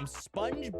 I'm Sponge.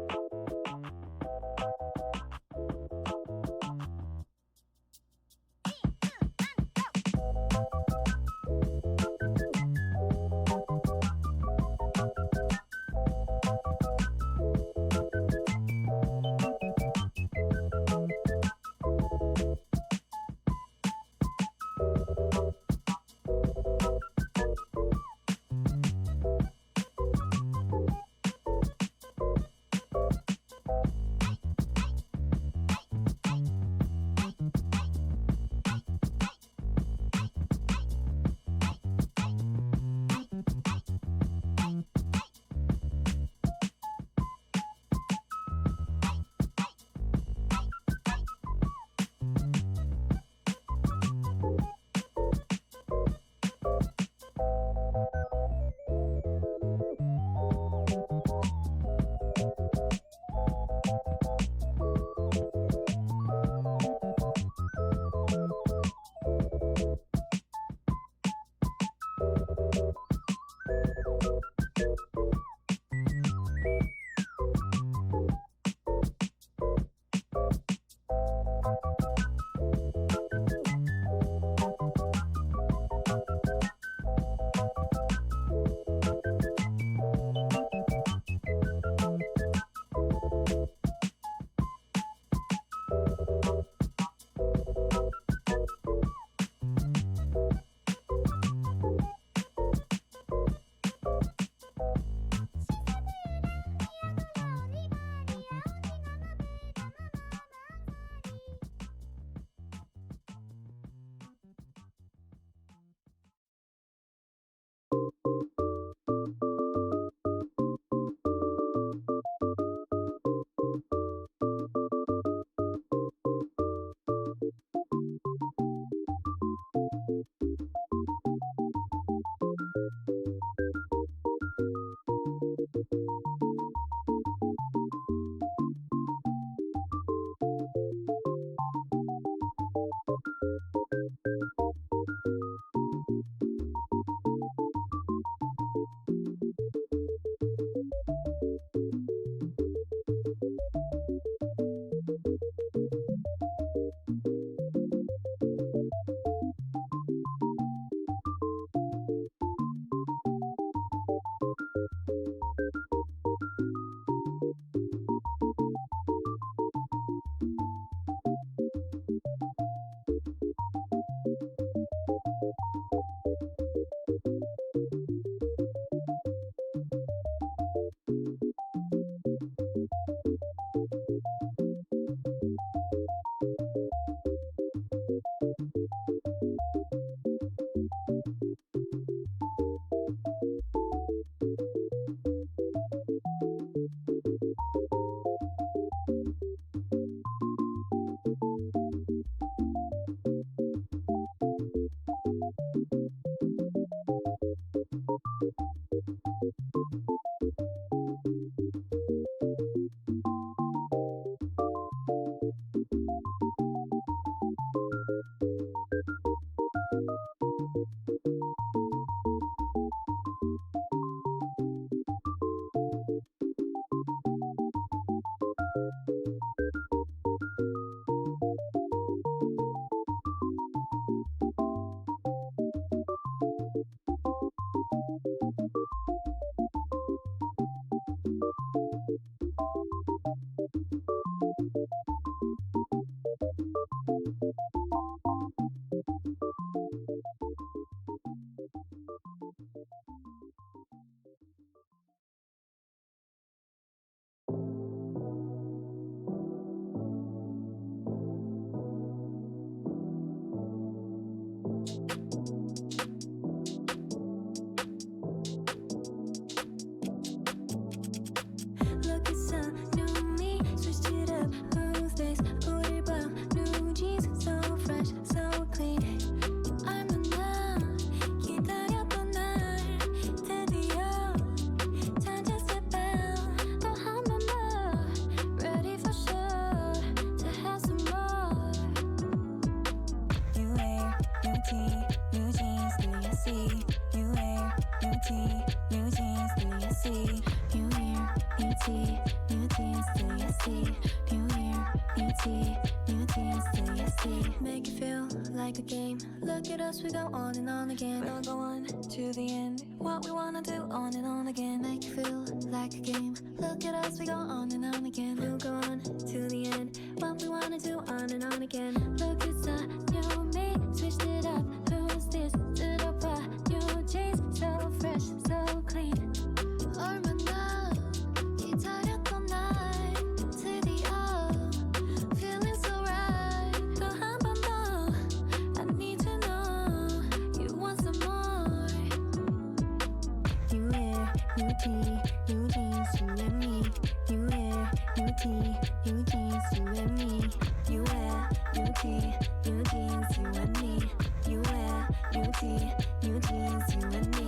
like a game. Look at us, we go on and on again. We'll go on to the end. What we wanna do on and on again. Make you feel like a game. Look at us, we go on and on again. We'll go on to the end. What we wanna do on and on again. Look, it's a new me. Switched it up. Who's this? Stood up a new jeans. So fresh, so clean. 얼마나 기다렸던 날 드디어 feeling so right. 또 한 번 더 I need to know you want some more. New year, new tea, new jeans, you and me. New year, new tea, new jeans, you and me. You wear new tea, new jeans, you and me. You wear new tea, new jeans, you and me.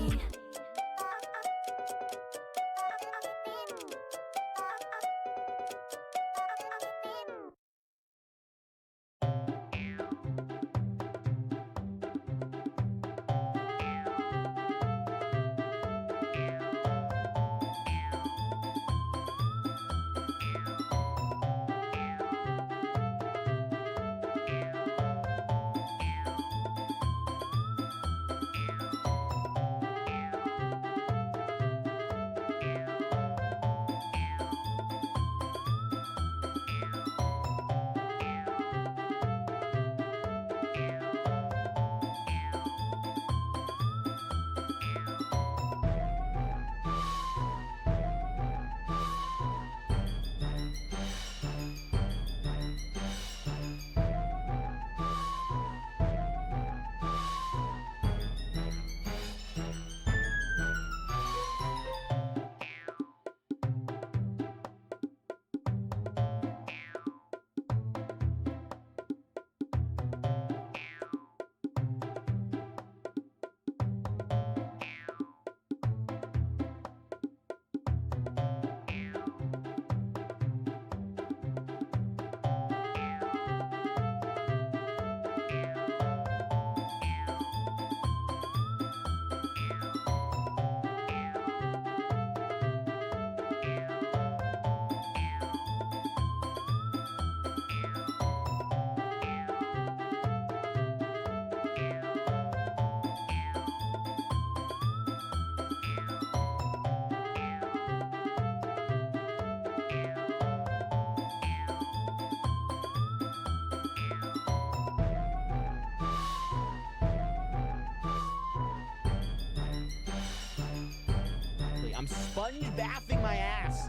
I'm sponge bathing my ass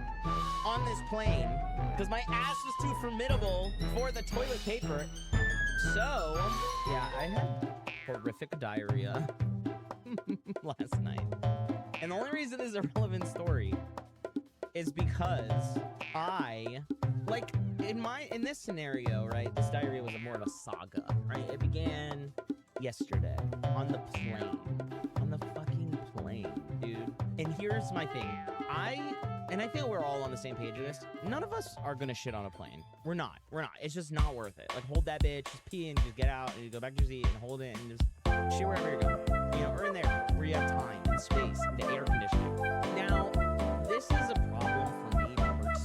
on this plane because my ass was too formidable for the toilet paper. So, yeah, I had horrific diarrhea last night. And the only reason this is a relevant story is because in this scenario, right, this diarrhea was more of a saga, right? It began yesterday on the plane. On the fucking plane, dude. And here's my thing. I think we're all on the same page with this. None of us are gonna shit on a plane. We're not. It's just not worth it. Like, hold that bitch, just pee and just get out and you go back to your seat and hold it and just shit wherever you're going. You know, or in there where you have time and space and the air conditioning. Now, this is a problem for me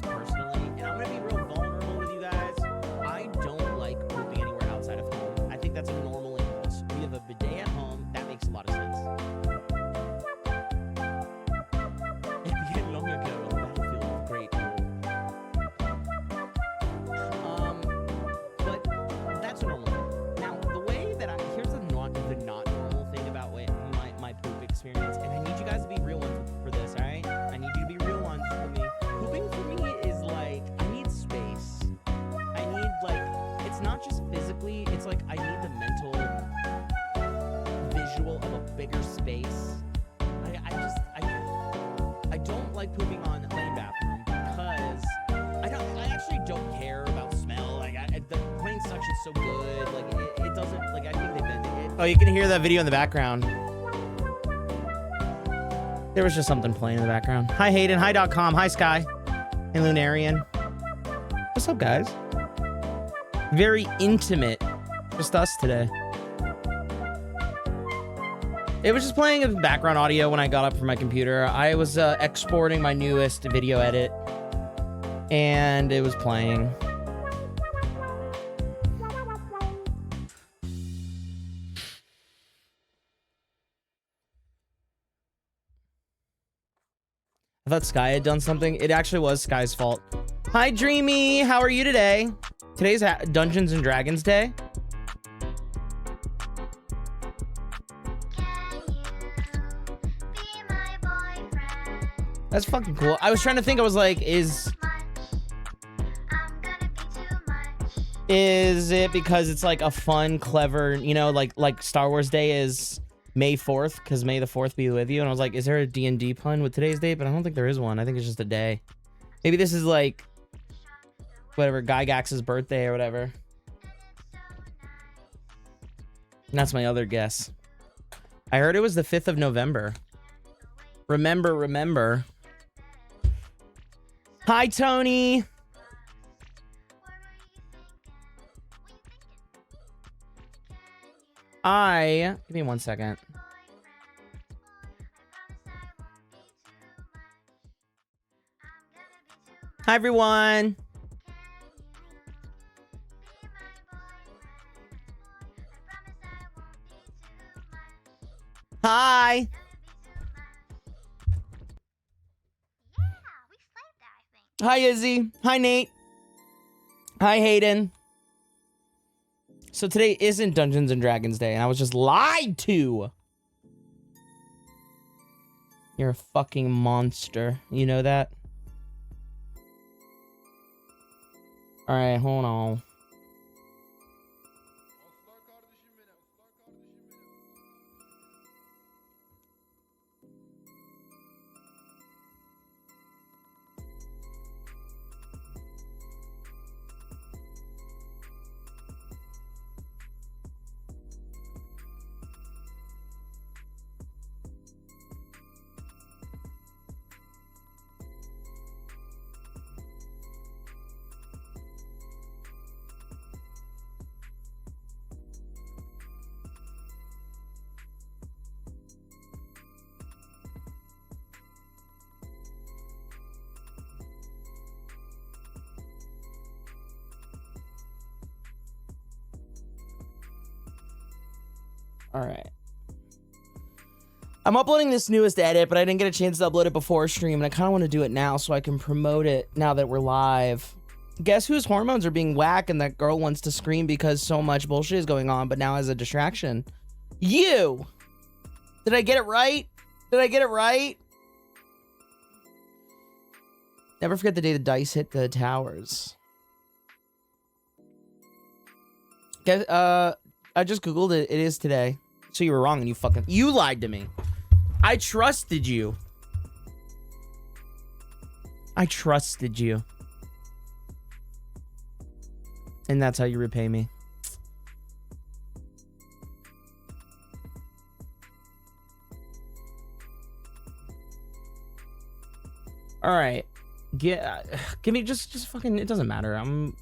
personally, and I'm gonna be real vulnerable with you guys. I don't like pooping anywhere outside of home. I think that's a normal impulse. We have a bidet at home. That makes a lot of sense. Long ago, on the battlefield of Great War. But that's a normal thing. Now, the way that here's the not normal thing about my poop experience, and I need you guys to be real ones for this, all right? I need you to be real ones for me. Pooping for me is like, I need space. I need, like, it's not just physically, it's like I need the mental visual of a bigger space. I don't like pooping on a plane bathroom because I actually don't care about smell. Like, the plane suction's so good. Like, it doesn't, like, I think they bend it. Oh, you can hear that video in the background. There was just something playing in the background. Hi, Hayden. Hi.com. Hi, Sky. And Lunarian. What's up, guys? Very intimate. Just us today. It was just playing in background audio when I got up from my computer. I was exporting my newest video edit, and it was playing. I thought Sky had done something. It actually was Sky's fault. Hi, Dreamy. How are you today? Today's Dungeons and Dragons Day. That's fucking cool. I was trying to think. I was like, is it because it's like a fun, clever, you know, like Star Wars Day is May 4th, because May the 4th be with you. And I was like, is there a D&D pun with today's date? But I don't think there is one. I think it's just a day. Maybe this is like, whatever, Gygax's birthday or whatever. And that's my other guess. I heard it was the 5th of November. Remember. Hi, Tony. Give me 1 second. Hi, everyone. Hi. Hi, Izzy. Hi, Nate. Hi, Hayden. So today isn't Dungeons and Dragons Day, and I was just lied to. You're a fucking monster. You know that? All right, hold on. All right. I'm uploading this newest edit, but I didn't get a chance to upload it before stream, and I kind of want to do it now so I can promote it now that we're live. Guess whose hormones are being whacked and that girl wants to scream because so much bullshit is going on, but now as a distraction? You! Did I get it right? Did I get it right? Never forget the day the dice hit the towers. Guess, I just Googled it. It is today. So you were wrong and you lied to me. I trusted you. I trusted you. And that's how you repay me. All right. Give me just fucking, it doesn't matter. I'm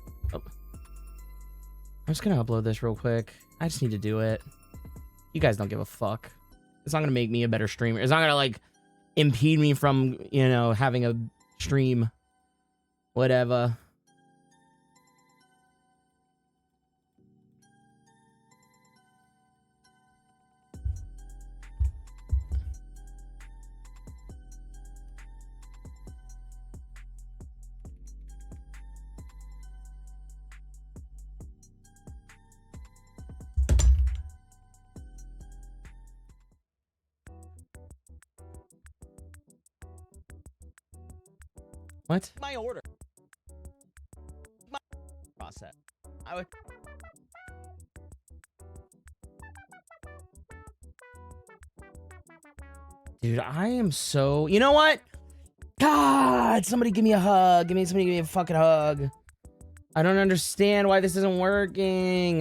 just gonna upload this real quick. I just need to do it. You guys don't give a fuck. It's not gonna make me a better streamer. It's not gonna like impede me from, you know, having a stream. Whatever. What? My order. My process. I would. Dude, I am so. You know what? God, somebody give me a hug. Somebody give me a fucking hug. I don't understand why this isn't working.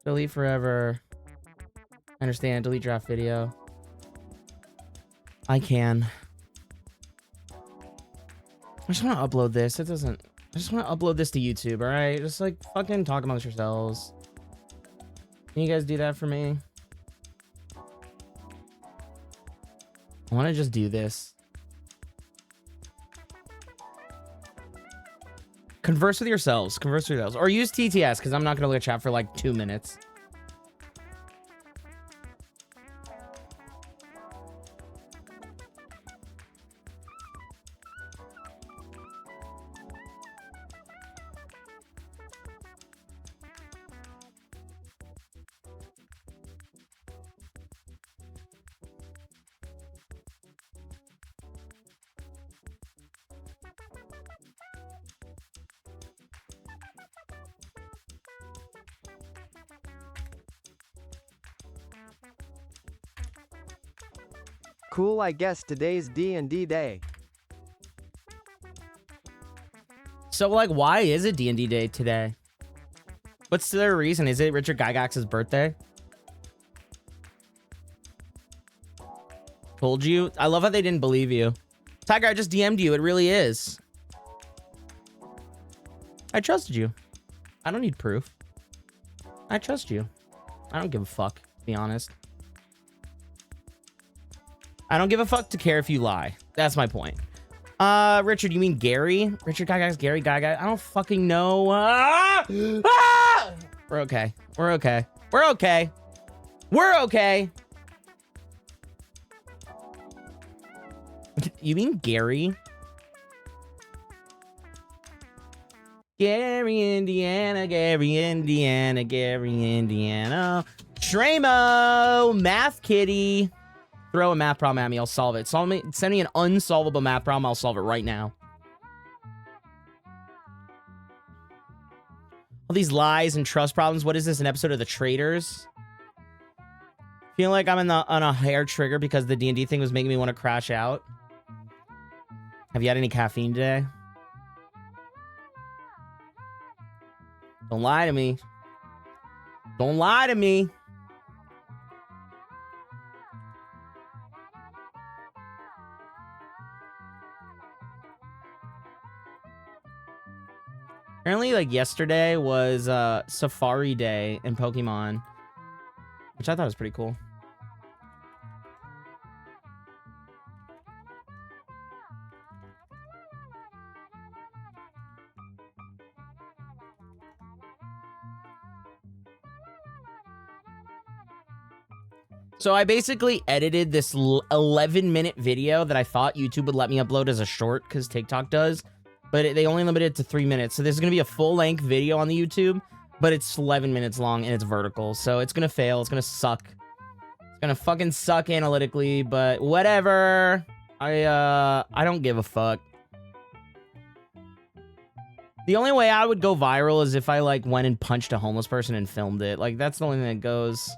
Delete forever. I understand. Delete draft video. I can. I just want to upload this. It doesn't. I just want to upload this to YouTube, all right? Just like fucking talk amongst yourselves. Can you guys do that for me? I want to just do this. Converse with yourselves. Converse with yourselves. Or use TTS, because I'm not going to look at chat for like 2 minutes. Cool, I guess today's D&D day. So, like, why is it D&D day today? What's the reason? Is it Richard Gygax's birthday? Told you. I love how they didn't believe you. Tiger, I just DM'd you. It really is. I trusted you. I don't need proof. I trust you. I don't give a fuck, to be honest. I don't give a fuck to care if you lie. That's my point. Richard, you mean Gary? Richard Gygax, Gary Gygax? I don't fucking know. We're okay. We're okay. We're okay. We're okay. You mean Gary? Gary, Indiana, Gary, Indiana, Gary, Indiana. Tremo, Math Kitty. Throw a math problem at me, I'll solve it. Send me an unsolvable math problem, I'll solve it right now. All these lies and trust problems. What is this, an episode of The Traitors? Feel like I'm on a hair trigger because the D&D thing was making me want to crash out. Have you had any caffeine today? Don't lie to me. Don't lie to me. Apparently, like, yesterday was Safari Day in Pokemon, which I thought was pretty cool. So I basically edited this 11-minute video that I thought YouTube would let me upload as a short because TikTok does. But they only limited it to 3 minutes. So this is going to be a full-length video on the YouTube, but it's 11 minutes long and it's vertical. So it's going to fail. It's going to suck. It's going to fucking suck analytically, but whatever. I don't give a fuck. The only way I would go viral is if I, like, went and punched a homeless person and filmed it. Like, that's the only thing that goes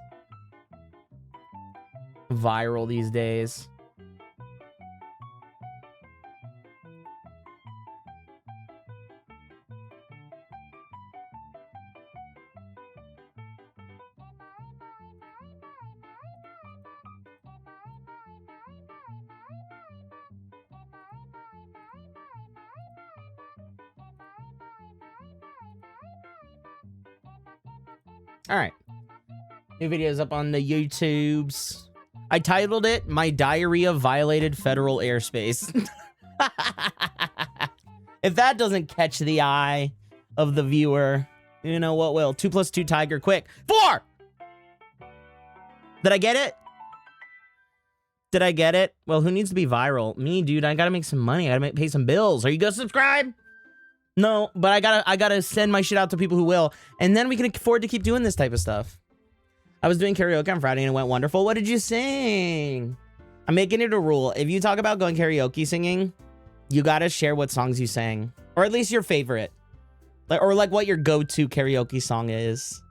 viral these days. All right. New videos up on the YouTubes. I titled it, My Diarrhea Violated Federal Airspace. If that doesn't catch the eye of the viewer, you know what will. 2 + 2 Tiger, quick. 4! Did I get it? Did I get it? Well, who needs to be viral? Me, dude. I gotta make some money. I gotta pay some bills. Are you gonna subscribe? No, but I gotta send my shit out to people who will, and then we can afford to keep doing this type of stuff. I was doing karaoke on Friday and it went wonderful. What did you sing? I'm making it a rule. If you talk about going karaoke singing, you gotta share what songs you sang, or at least your favorite, or like what your go-to karaoke song is.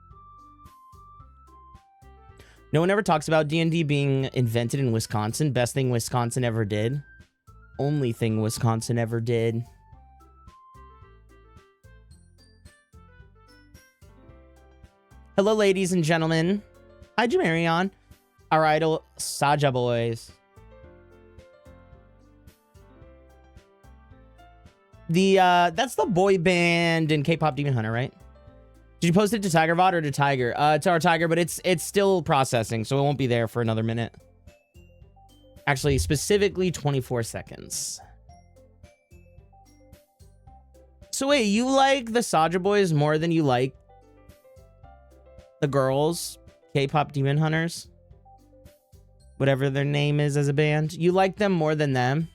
No one ever talks about D&D being invented in Wisconsin. Best thing Wisconsin ever did. Only thing Wisconsin ever did. Hello, ladies and gentlemen. Hi, Jamarion. Our idol, Saja Boys. That's the boy band in K-pop Demon Hunter, right? Did you post it to TigerVod or to Tiger? To our Tiger, but it's still processing, so it won't be there for another minute. Actually, specifically 24 seconds. So wait, you like the Saja Boys more than you like the girls, K-pop Demon Hunters, whatever their name is as a band? You like them more than them?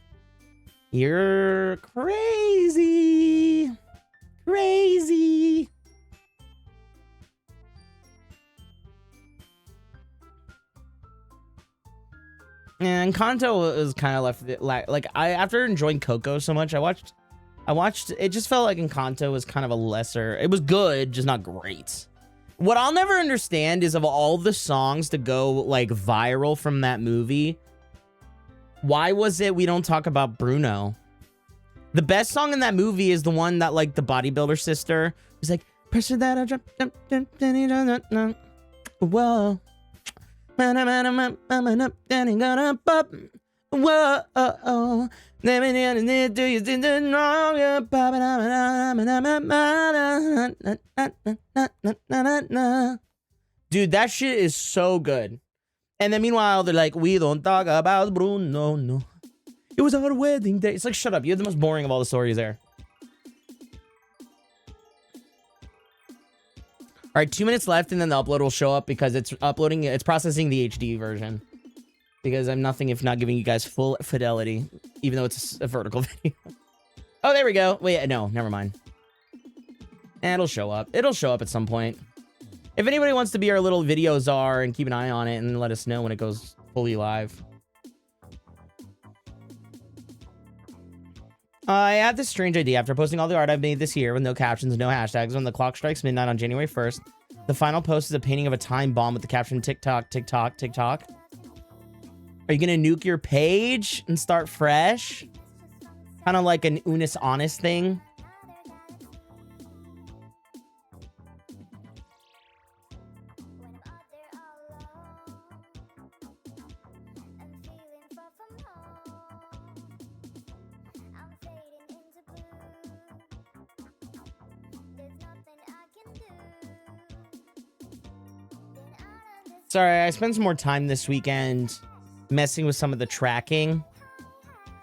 You're crazy. Crazy. And Kanto was kind of left like after enjoying Coco so much, I watched it. Just felt like Encanto was kind of a lesser. It was good, just not great. What I'll never understand is, of all the songs to go like viral from that movie, Why was it we don't talk about Bruno? The best song in that movie is the one that like the bodybuilder sister was like, pressure that I drop. Whoa. Whoa. Do you think dude, that shit is so good. And then meanwhile, they're like, we don't talk about Bruno, no. It was our wedding day. It's like, shut up. You have the most boring of all the stories there. All right, 2 minutes left, and then the upload will show up because it's uploading. It's processing the HD version. Because I'm nothing if not giving you guys full fidelity, even though it's a vertical video. Oh, there we go. Wait, no, never mind. It'll show up. It'll show up at some point. If anybody wants to be our little video czar and keep an eye on it and let us know when it goes fully live. I had this strange idea. After posting all the art I've made this year with no captions, no hashtags, when the clock strikes midnight on January 1st, the final post is a painting of a time bomb with the caption TikTok, TikTok, TikTok. Are you going to nuke your page and start fresh? Kind of like an Unis Honest thing. Sorry, I spent some more time this weekend messing with some of the tracking.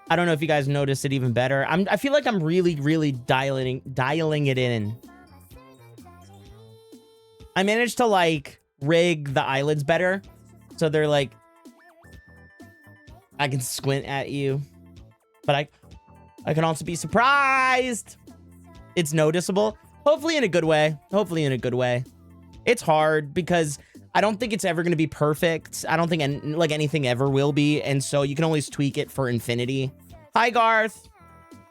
I don't know if you guys noticed it even better. I feel like I'm really dialing it in. I managed to like rig the eyelids better, so they're like I can squint at you, but I can also be surprised. It's noticeable, hopefully in a good way. Hopefully in a good way. It's hard because I don't think it's ever going to be perfect. I don't think like anything ever will be. And so you can always tweak it for infinity. Hi, Garth.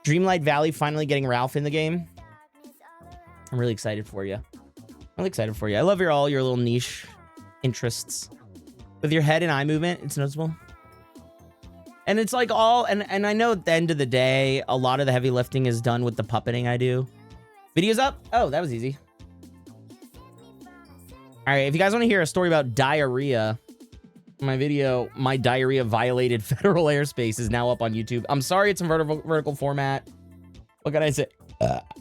Dreamlight Valley finally getting Ralph in the game. I'm really excited for you. Really excited for you. I love all your little niche interests. With your head and eye movement, it's noticeable. And it's like all, and I know at the end of the day, a lot of the heavy lifting is done with the puppeting I do. Video's up? Oh, that was easy. All right, if you guys want to hear a story about diarrhea, my video, my diarrhea violated federal airspace, is now up on YouTube. I'm sorry it's in vertical format. What can I say?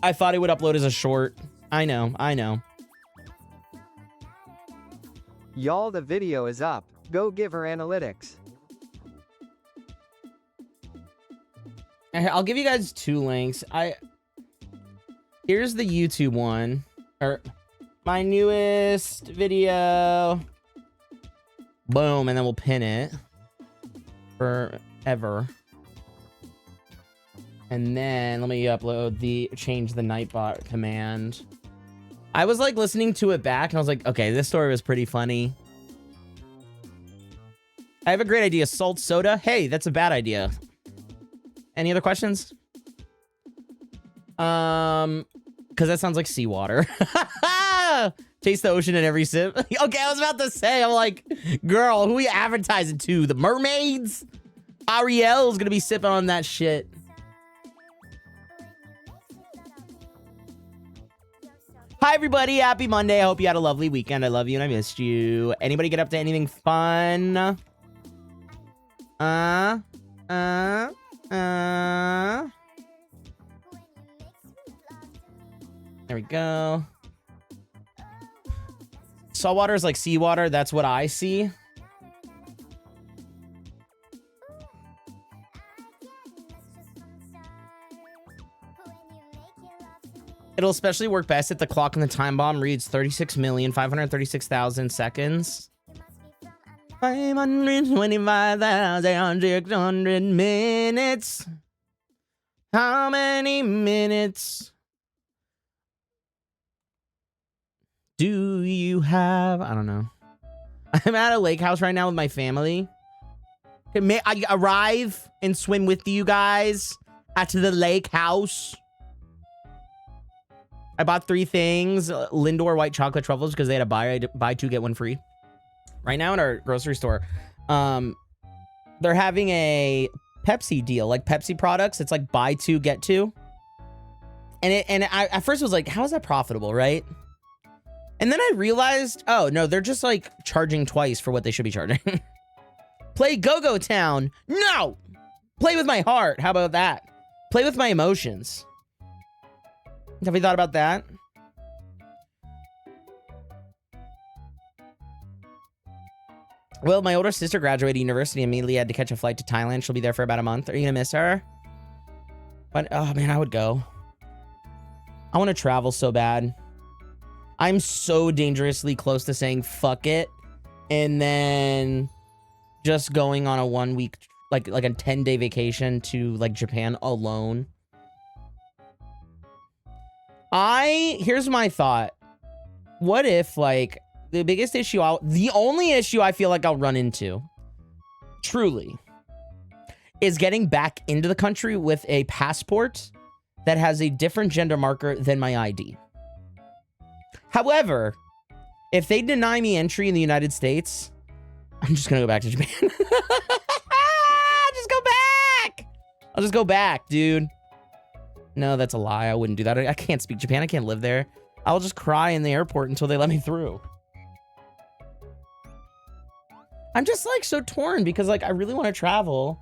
I thought it would upload as a short. I know. Y'all, the video is up. Go give her analytics. I'll give you guys two links. Here's the YouTube one. My newest video. Boom, and then we'll pin it forever. And then let me upload change the Nightbot command. I was like listening to it back and I was like, okay, this story was pretty funny. I have a great idea. Salt soda. Hey, that's a bad idea. Any other questions? Because that sounds like seawater. Taste the ocean in every sip. Okay, I was about to say, I'm like, girl, who are you advertising to? The mermaids? Ariel's gonna be sipping on that shit. Hi, everybody. Happy Monday. I hope you had a lovely weekend. I love you and I missed you. Anybody get up to anything fun? There we go. Saltwater is like seawater. That's what I see. It'll especially work best if the clock on the time bomb reads 36,536,000 seconds. 525,600 minutes. How many minutes do you have? I don't know. I'm at a lake house right now with my family. May I arrive and swim with you guys at the lake house? I bought 3 things. Lindor white chocolate truffles because they had a buy 2 get 1 free. Right now in our grocery store. they're having a Pepsi deal, like Pepsi products. It's like buy two, get two. And I at first was like, how is that profitable, right? And then I realized, oh no, they're just like charging twice for what they should be charging. Play Go-Go Town. No! Play with my heart. How about that? Play with my emotions. Have you thought about that? Well, my older sister graduated university and immediately had to catch a flight to Thailand. She'll be there for about a month. Are you gonna miss her? But, oh man, I would go. I want to travel so bad. I'm so dangerously close to saying fuck it and then just going on a 1 week, like a 10-day vacation to like Japan alone. Here's my thought. What if like the biggest issue, the only issue I feel like I'll run into, truly, is getting back into the country with a passport that has a different gender marker than my ID. However, if they deny me entry in the United States, I'm just gonna go back to Japan. Just go back. I'll just go back, dude. No, that's a lie. I wouldn't do that. I can't speak Japan. I can't live there. I'll just cry in the airport until they let me through. I'm just like so torn because like I really want to travel,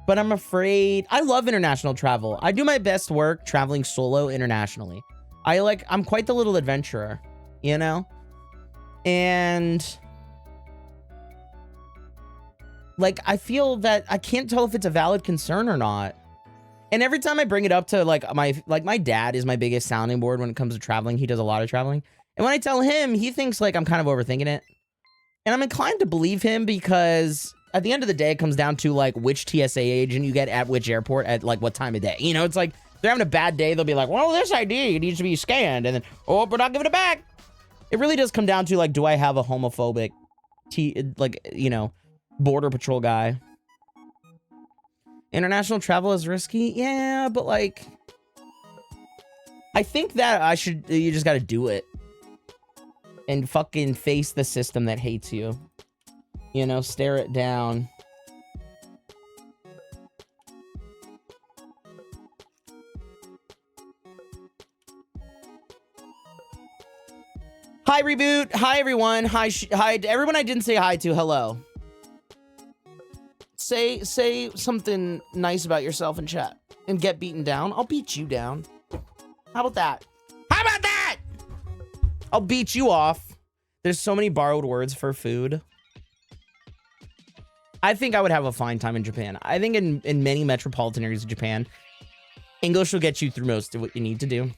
but I'm afraid. I love international travel. I do my best work traveling solo internationally. I'm quite the little adventurer, you know? And like, I feel that I can't tell if it's a valid concern or not. And every time I bring it up to like my dad is my biggest sounding board when it comes to traveling. He does a lot of traveling. And when I tell him, he thinks like I'm kind of overthinking it. And I'm inclined to believe him because at the end of the day, it comes down to like which TSA agent you get at which airport at like what time of day. You know, it's like they're having a bad day. They'll be like, well, this ID needs to be scanned. And then, oh, we're not giving it back. It really does come down to like, do I have a homophobic, border patrol guy? International travel is risky. Yeah, but like, I think that you just got to do it. And fucking face the system that hates you. You know, stare it down. Hi, Reboot. Hi, everyone. Hi, hi to everyone I didn't say hi to. Hello. Say something nice about yourself in chat and get beaten down. I'll beat you down. How about that? How about that? I'll beat you off. There's so many borrowed words for food. I think I would have a fine time in Japan. I think in many metropolitan areas of Japan, English will get you through most of what you need to do.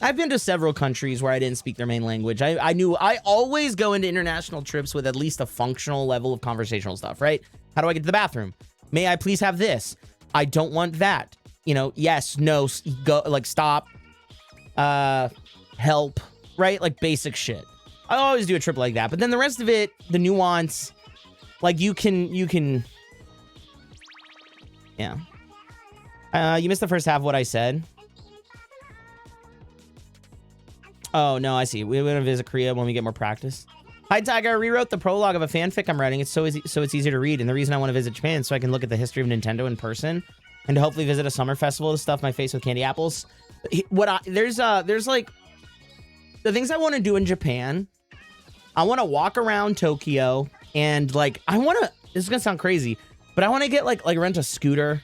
I've been to several countries where I didn't speak their main language. I always go into international trips with at least a functional level of conversational stuff, right? How do I get to the bathroom? May I please have this? I don't want that. You know, yes, no, go, like, stop, help, right? Like basic shit. I always do a trip like that. But then the rest of it, the nuance, like you can, yeah. You missed the first half of what I said. Oh, no, I see. We're going to visit Korea when we get more practice. Hi, Tiger. I rewrote the prologue of a fanfic I'm writing. It's so it's easier to read. And the reason I want to visit Japan is so I can look at the history of Nintendo in person and to hopefully visit a summer festival to stuff my face with candy apples. There's like the things I want to do in Japan. I want to walk around Tokyo and like, this is going to sound crazy, but I want to get like rent a scooter,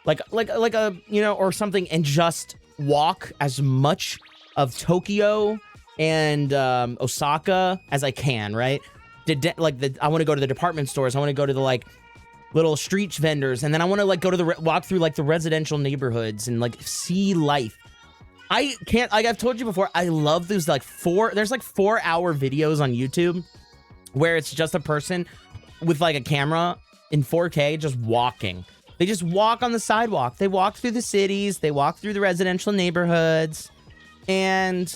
like a, you know, or something and just walk as much of Tokyo and Osaka as I can, right? I want to go to the department stores. I want to go to the like little street vendors, and then I want to like go to walk through like the residential neighborhoods and like see life. I can't, like I've told you before, I love those like there's like 4-hour videos on YouTube where it's just a person with like a camera in 4K just walking. They just walk on the sidewalk. They walk through the cities. They walk through the residential neighborhoods. And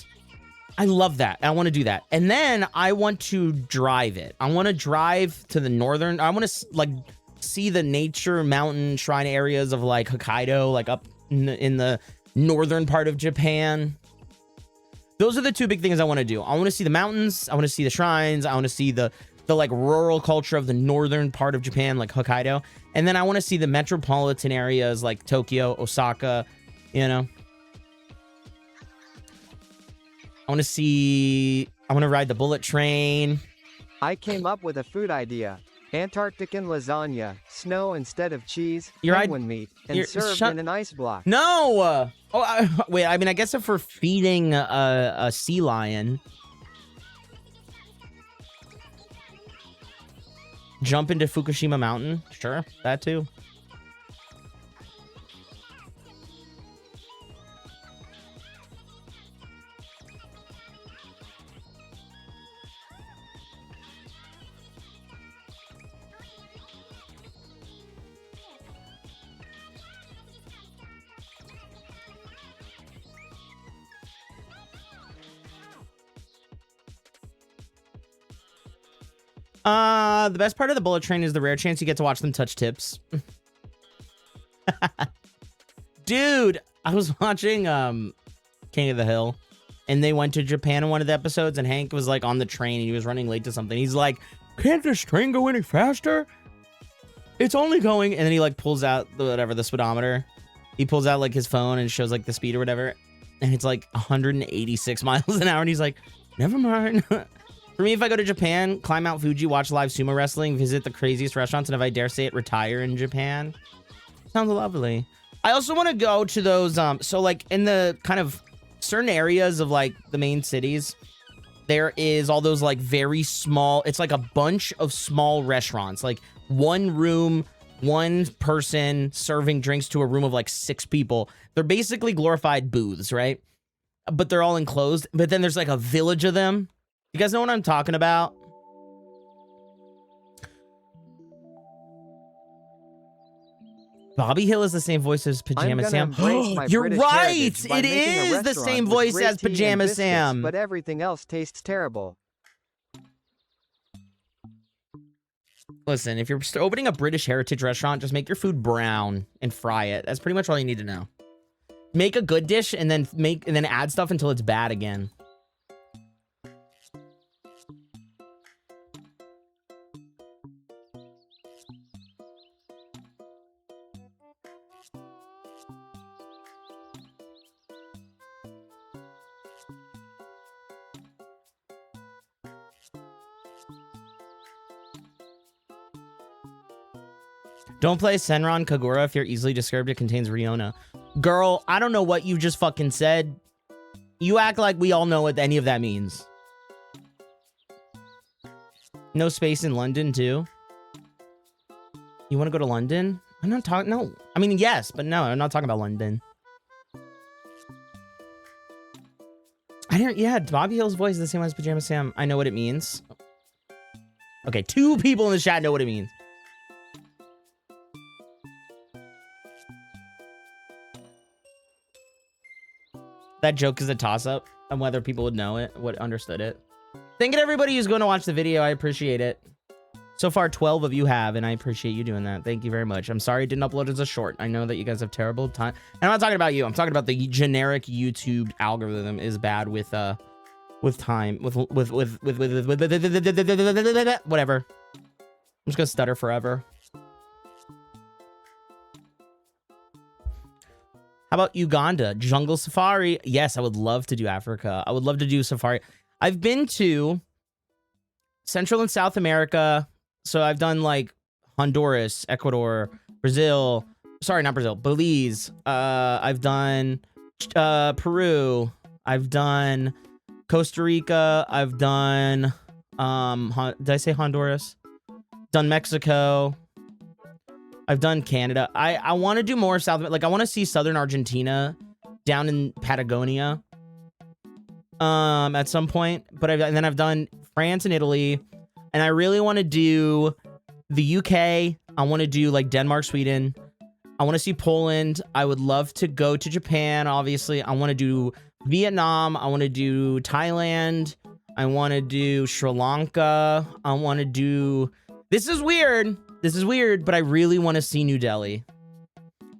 I love that. I want to do that. And then I want to drive it. I want to drive to the northern. I want to like see the nature mountain shrine areas of like Hokkaido, like up in the northern part of Japan. Those are the two big things I want to do. I want to see the mountains. I want to see the shrines. I want to see the like rural culture of the northern part of Japan, like Hokkaido. And then I want to see the metropolitan areas like Tokyo, Osaka, you know. I want to ride the bullet train. I came up with a food idea. Antarctican lasagna, snow instead of cheese, You're penguin meat, and served in an ice block. No! Wait, I mean, I guess if we're feeding a sea lion. Jump into Fukushima Mountain? Sure, that too. The best part of the bullet train is the rare chance you get to watch them touch tips. Dude, I was watching King of the Hill, and they went to Japan in one of the episodes, and Hank was like on the train and he was running late to something. He's like, can't this train go any faster? It's only going, and then he like pulls out the speedometer. He pulls out like his phone and shows like the speed or whatever, and it's like 186 miles an hour, and he's like, never mind. For me, if I go to Japan, climb Mount Fuji, watch live sumo wrestling, visit the craziest restaurants, and if I dare say it, retire in Japan. Sounds lovely. I also want to go to those, so like in the kind of certain areas of like the main cities, there is all those like very small, it's like a bunch of small restaurants, like one room, one person serving drinks to a room of like 6 people. They're basically glorified booths, right? But they're all enclosed. But then there's like a village of them. You guys know what I'm talking about? Bobby Hill is the same voice as Pajama Sam. You're right! It is the same voice as Pajama Sam. But everything else tastes terrible. Listen, if you're opening a British heritage restaurant, just make your food brown and fry it. That's pretty much all you need to know. Make a good dish and then add stuff until it's bad again. Don't play Senran Kagura if you're easily disturbed. It contains Riona. Girl, I don't know what you just fucking said. You act like we all know what any of that means. No space in London, too? You want to go to London? I'm not talking... No. I mean, yes, but no, I'm not talking about London. Yeah, Bobby Hill's voice is the same as Pajama Sam. I know what it means. Okay, 2 people in the chat know what it means. That joke is a toss-up on whether people would know it, would understood it. Thank you to everybody who's going to watch the video. I appreciate it. So far, 12 of you have, and I appreciate you doing that. Thank you very much. I'm sorry it didn't upload as a short. I know that you guys have terrible time. And I'm not talking about you. I'm talking about the generic YouTube algorithm is bad with time, with whatever. I'm just gonna stutter forever. How about Uganda? Jungle safari? Yes, I would love to do Africa. I would love to do safari. I've been to Central and South America. So I've done like Honduras, Ecuador, Brazil. Sorry, not Brazil. Belize. I've done Peru. I've done Costa Rica. I've done did I say Honduras? Done Mexico. I've done Canada. I want to do more South, like I want to see southern Argentina down in Patagonia at some point, but and then I've done France and Italy, and I really want to do the UK. I want to do like Denmark, Sweden. I want to see Poland. I would love to go to Japan, obviously. I want to do Vietnam. I want to do Thailand. I want to do Sri Lanka. I want to do... This is weird. This is weird, but I really want to see New Delhi.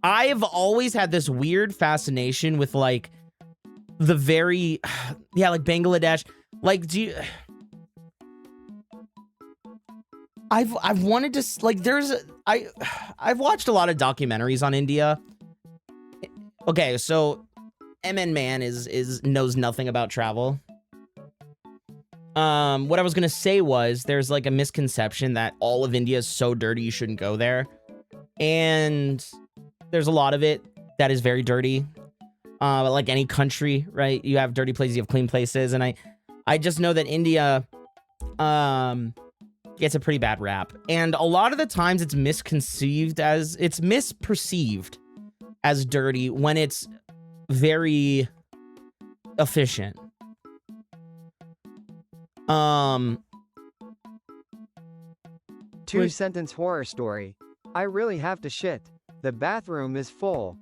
I have always had this weird fascination with like the very, yeah, like Bangladesh. Like, do you... I've wanted to, like, I've watched a lot of documentaries on India. Okay, so MN Man knows nothing about travel. What I was gonna say was there's like a misconception that all of India is so dirty you shouldn't go there. And there's a lot of it that is very dirty. Like any country, right? You have dirty places, you have clean places, and I just know that India gets a pretty bad rap. And a lot of the times it's misperceived as dirty when it's very efficient. Two-sentence horror story. I really have to shit. The bathroom is full.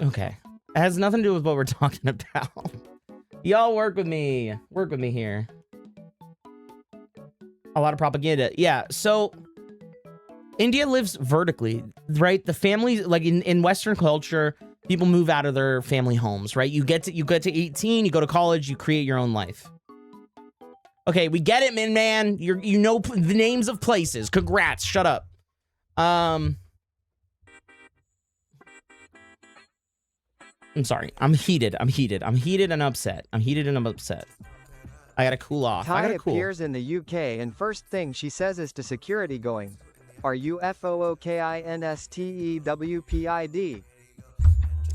Okay. It has nothing to do with what we're talking about. Y'all work with me. Work with me here. A lot of propaganda. Yeah, so India lives vertically, right? The family, like in Western culture, people move out of their family homes, right? You get to 18, you go to college, you create your own life. Okay, we get it, man. You know the names of places. Congrats. Shut up. I'm sorry. I'm heated and upset. I gotta cool off. Ty appears in the UK and first thing she says is to security going, "Are you FOOKINSTEWPID?"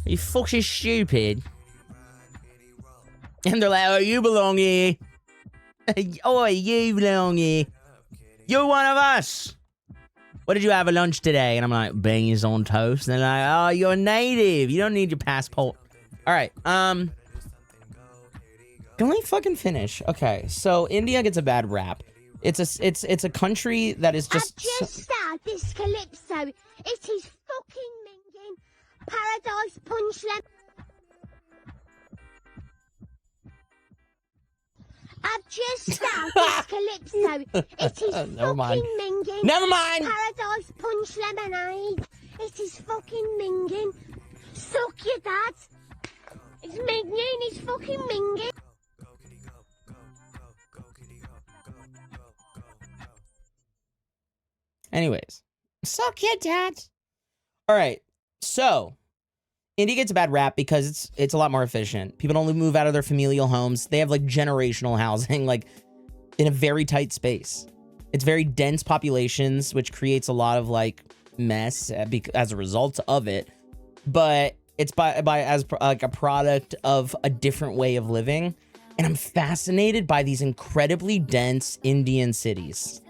You fucking stupid. And they're like, "Oh, you belong here. Oh, you belong here. You're one of us. What did you have for lunch today?" And I'm like, "Beans on toast." And they're like, "Oh, you're a native. You don't need your passport." All right. Can we fucking finish? Okay, so India gets a bad rap. It's a country that is just. I've just started this calypso. It is fucking minging. Paradise punch them. I've just started this calypso. It is fucking minging. Never mind. Paradise punch lemonade. It is fucking minging. Suck your dad. It's minging. It's fucking minging. Anyways, suck your dad. All right, so India gets a bad rap because it's a lot more efficient. People don't move out of their familial homes. They have like generational housing, like in a very tight space. It's very dense populations, which creates a lot of like mess as a result of it. But it's as like a product of a different way of living. And I'm fascinated by these incredibly dense Indian cities.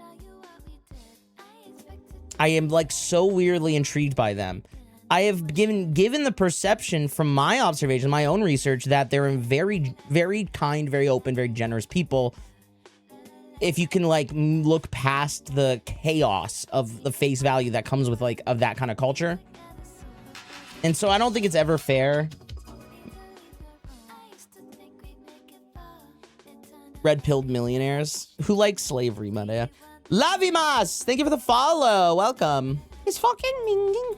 I am like so weirdly intrigued by them. I have given the perception from my observation, my own research, that they're very, very kind, very open, very generous people. If you can like look past the chaos of the face value that comes with like of that kind of culture. And so I don't think it's ever fair. Red-pilled millionaires who like slavery, Maria. Lavimas, thank you for the follow. Welcome. It's fucking minging.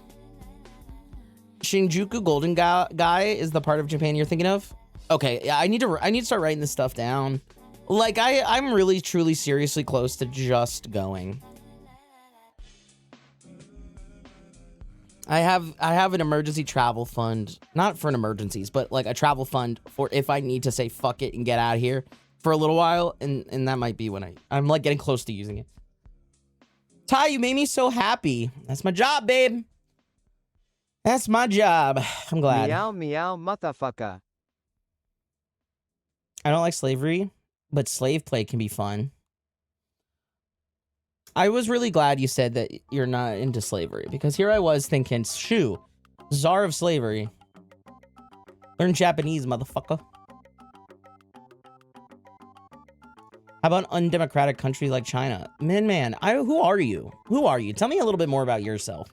Shinjuku Golden Guy is the part of Japan you're thinking of? Okay, yeah, I need to start writing this stuff down. Like I'm really truly seriously close to just going. I have an emergency travel fund, not for an emergencies, but like a travel fund for if I need to say fuck it and get out of here for a little while, and that might be when I'm like getting close to using it. Ty, you made me so happy. That's my job, babe. That's my job. I'm glad. Meow meow motherfucker. I don't like slavery, but slave play can be fun. I was really glad you said that you're not into slavery, because here I was thinking, shoo, czar of slavery. Learn Japanese, motherfucker. How about undemocratic country like China? Man, who are you? Who are you? Tell me a little bit more about yourself.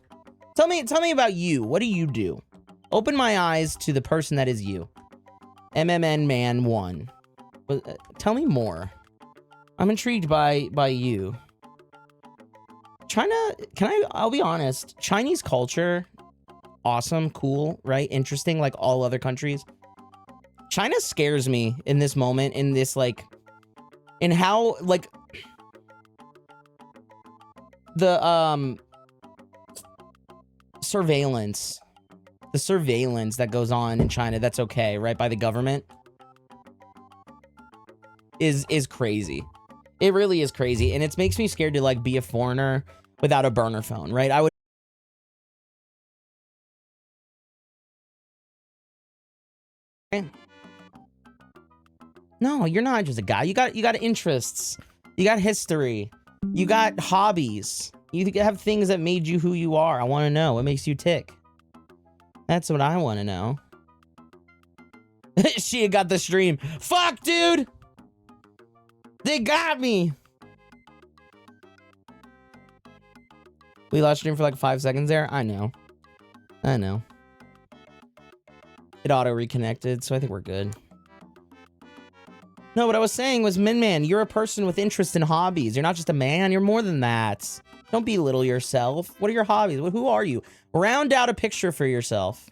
Tell me about you. What do you do? Open my eyes to the person that is you. MMN Man 1. Tell me more. I'm intrigued by you. China, I'll be honest, Chinese culture, awesome, cool, right? Interesting, like all other countries. China scares me in this moment, in this, like, in how, like, the, surveillance, that goes on in China, that's okay, right, by the government, is crazy. It really is crazy, and it makes me scared to, like, be a foreigner without a burner phone, right? I would... No, you're not just a guy. You got interests. You got history. You got hobbies. You have things that made you who you are. I want to know what makes you tick. That's what I want to know. She got the stream. Fuck, dude. They got me. We lost stream for like 5 seconds there. I know. It auto reconnected, so I think we're good. No, what I was saying was, Min-Man, you're a person with interest in hobbies. You're not just a man, you're more than that. Don't belittle yourself. What are your hobbies? Who are you? Round out a picture for yourself.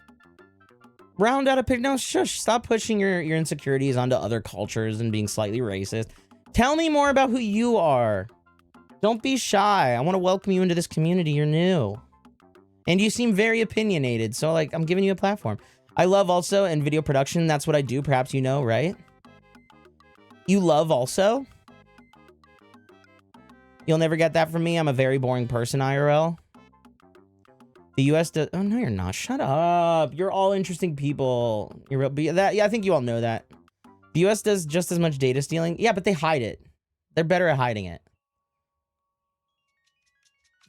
Round out a picture. No, shush. Stop pushing your insecurities onto other cultures and being slightly racist. Tell me more about who you are. Don't be shy. I want to welcome you into this community. You're new. And you seem very opinionated, so, like, I'm giving you a platform. I love also in video production. That's what I do. Perhaps you know, right? You love also? You'll never get that from me. I'm a very boring person, IRL. The US does... Oh, no, you're not. Shut up. You're all interesting people. You're real... Yeah, I think you all know that. The US does just as much data stealing. Yeah, but they hide it. They're better at hiding it.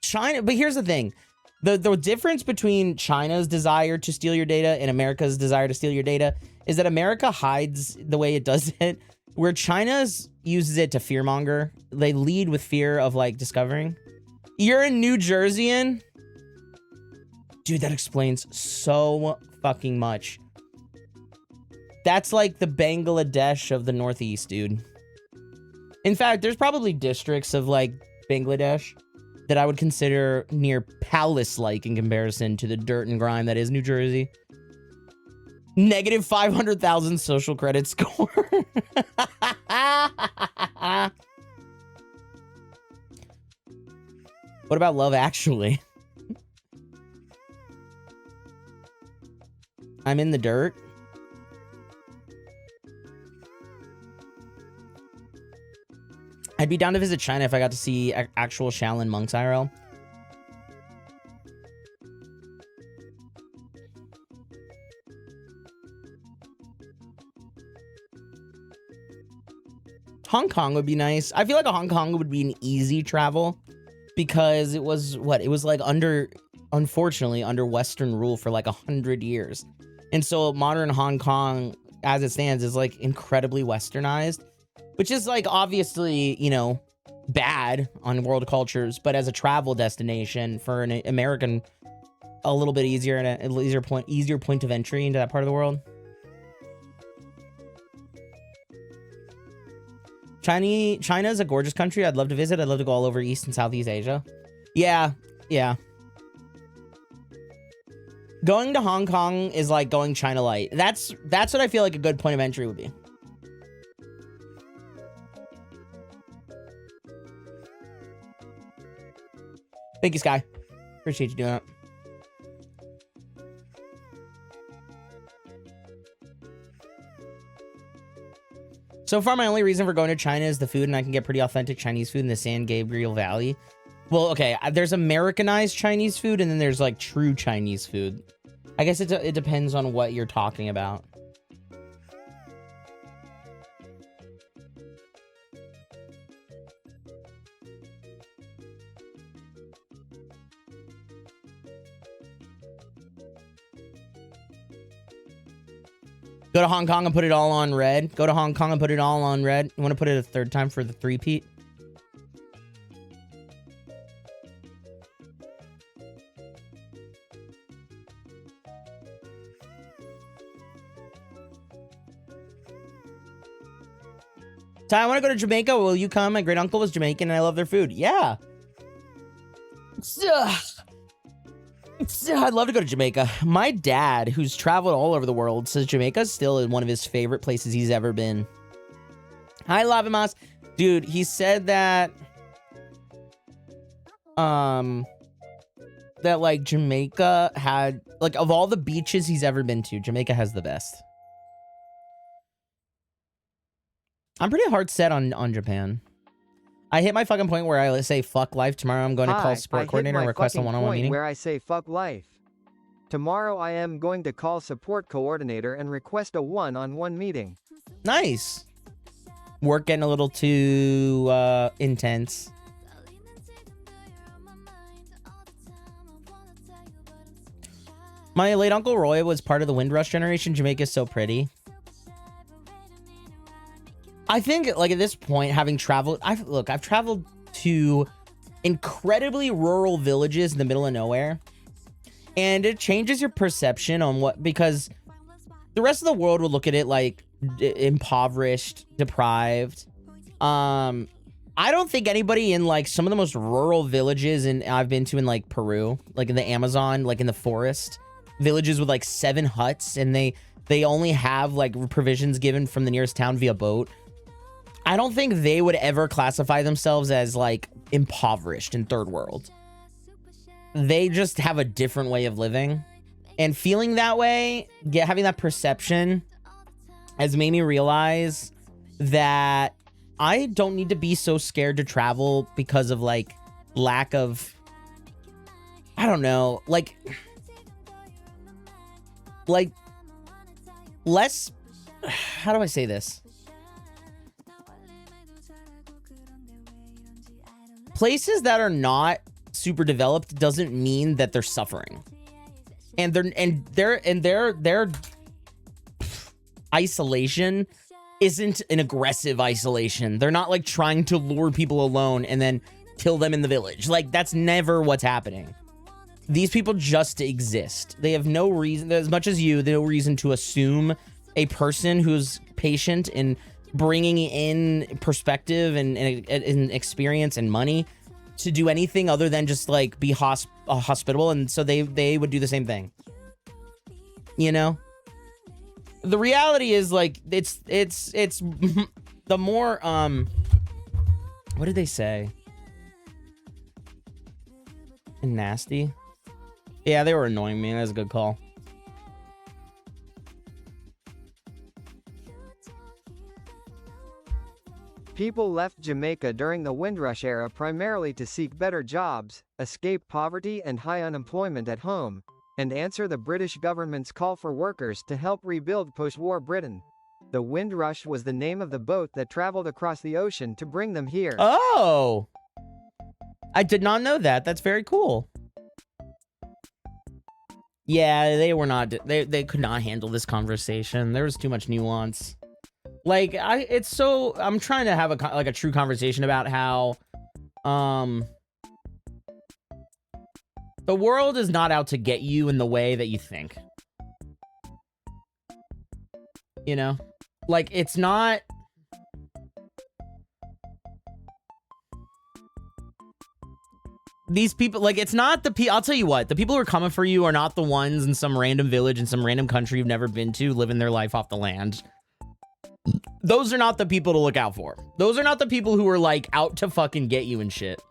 China... But here's the thing. The difference between China's desire to steal your data and America's desire to steal your data is that America hides the way it does it, where China's uses it to fearmonger. They lead with fear of, like, discovering. You're a New Jerseyan? Dude, that explains so fucking much. That's like the Bangladesh of the Northeast, dude. In fact, there's probably districts of, like, Bangladesh that I would consider near palace-like in comparison to the dirt and grime that is New Jersey. Negative 500,000 social credit score. What about Love Actually? I'm in the dirt. I'd be down to visit China if I got to see actual Shaolin monks IRL. Hong Kong would be nice. I feel like Hong Kong would be an easy travel because it was what? It was like unfortunately, under Western rule for like 100 years. And so modern Hong Kong, as it stands, is like incredibly westernized, which is like obviously, you know, bad on world cultures, but as a travel destination for an American, a little bit easier and an easier point of entry into that part of the world. China is a gorgeous country. I'd love to visit. I'd love to go all over East and Southeast Asia. Yeah. Going to Hong Kong is like going China light. That's what I feel like a good point of entry would be. Thank you, Sky. Appreciate you doing that. So far, my only reason for going to China is the food, and I can get pretty authentic Chinese food in the San Gabriel Valley. Well, okay, there's Americanized Chinese food, and then there's, like, true Chinese food. I guess it depends on what you're talking about. Go to Hong Kong and put it all on red. Go to Hong Kong and put it all on red. You want to put it a third time for the three-peat? Ty, I want to go to Jamaica. Will you come? My great uncle was Jamaican and I love their food. Yeah. I'd love to go to Jamaica. My dad, who's traveled all over the world, says Jamaica is still one of his favorite places he's ever been. Hi, Lavamas. Dude, he said that that like Jamaica had, like, of all the beaches he's ever been to, Jamaica has the best. I'm pretty hard set on Japan. I hit my fucking point where I say fuck life. Tomorrow I'm going to call support coordinator and request a one-on-one meeting. Where I say fuck life. Tomorrow I am going to call support coordinator and request a one-on-one meeting. Nice. Work getting a little too intense. My late Uncle Roy was part of the Windrush generation. Jamaica is so pretty. I think, like, at this point, having traveled... I've traveled to incredibly rural villages in the middle of nowhere. And it changes your perception on what... Because the rest of the world would look at it like impoverished, deprived. I don't think anybody in, like, some of the most rural villages I've been to in, like, Peru, like in the Amazon, like in the forest, villages with, like, 7 huts, and they only have, like, provisions given from the nearest town via boat. I don't think they would ever classify themselves as, like, impoverished in third world. They just have a different way of living. And feeling that way, having that perception has made me realize that I don't need to be so scared to travel because of, like, lack of... I don't know. Like less... How do I say this? Places that are not super developed doesn't mean that they're suffering, and their isolation isn't an aggressive isolation. They're not like trying to lure people alone and then kill them in the village. Like, that's never what's happening. These people just exist. They have no reason, as much as you, they have no reason to assume a person who's patient and bringing in perspective and experience and money to do anything other than just like be hospitable. And so they would do the same thing, you know. The reality is, like, it's the more what did they say? Nasty. Yeah, they were annoying me. That was a good call. People left Jamaica during the Windrush era primarily to seek better jobs, escape poverty and high unemployment at home, and answer the British government's call for workers to help rebuild post-war Britain. The Windrush was the name of the boat that traveled across the ocean to bring them here. Oh! I did not know that. That's very cool. Yeah, they were not... They could not handle this conversation. There was too much nuance. Like, I'm trying to have a true conversation about how, the world is not out to get you in the way that you think. You know? Like, it's not... These people, like, it's not the people... I'll tell you what, the people who are coming for you are not the ones in some random village in some random country you've never been to, living their life off the land. Those are not the people to look out for. Those are not the people who are, like, out to fucking get you and shit.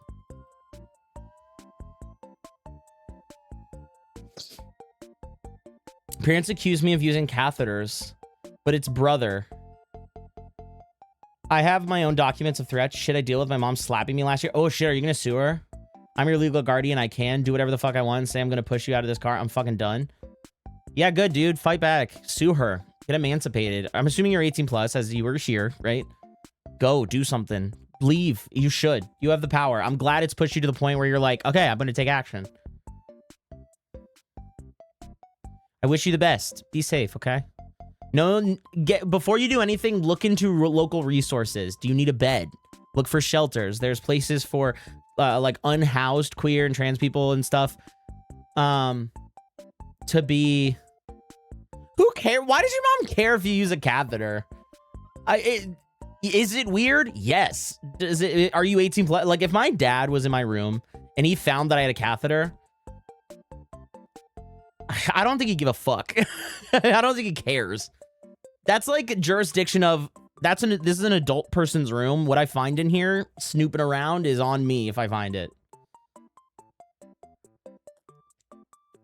Parents accuse me of using catheters, but it's brother. I have my own documents of threats. Shit I deal with my mom slapping me last year. Oh shit, are you gonna sue her? I'm your legal guardian. I can do whatever the fuck I want and say I'm gonna push you out of this car. I'm fucking done. Yeah, good, dude. Fight back. Sue her. Get emancipated. I'm assuming you're 18 plus, as you were here, right? Go, do something. Leave. You should. You have the power. I'm glad it's pushed you to the point where you're like, okay, I'm gonna take action. I wish you the best. Be safe, okay? No, before you do anything, look into local resources. Do you need a bed? Look for shelters. There's places for like unhoused queer and trans people and stuff. To be... Who cares? Why does your mom care if you use a catheter? Is it weird? Yes. Are you 18 plus? Like, if my dad was in my room and he found that I had a catheter, I don't think he give a fuck. I don't think he cares. That's like a jurisdiction of, this is an adult person's room. What I find in here, snooping around, is on me if I find it.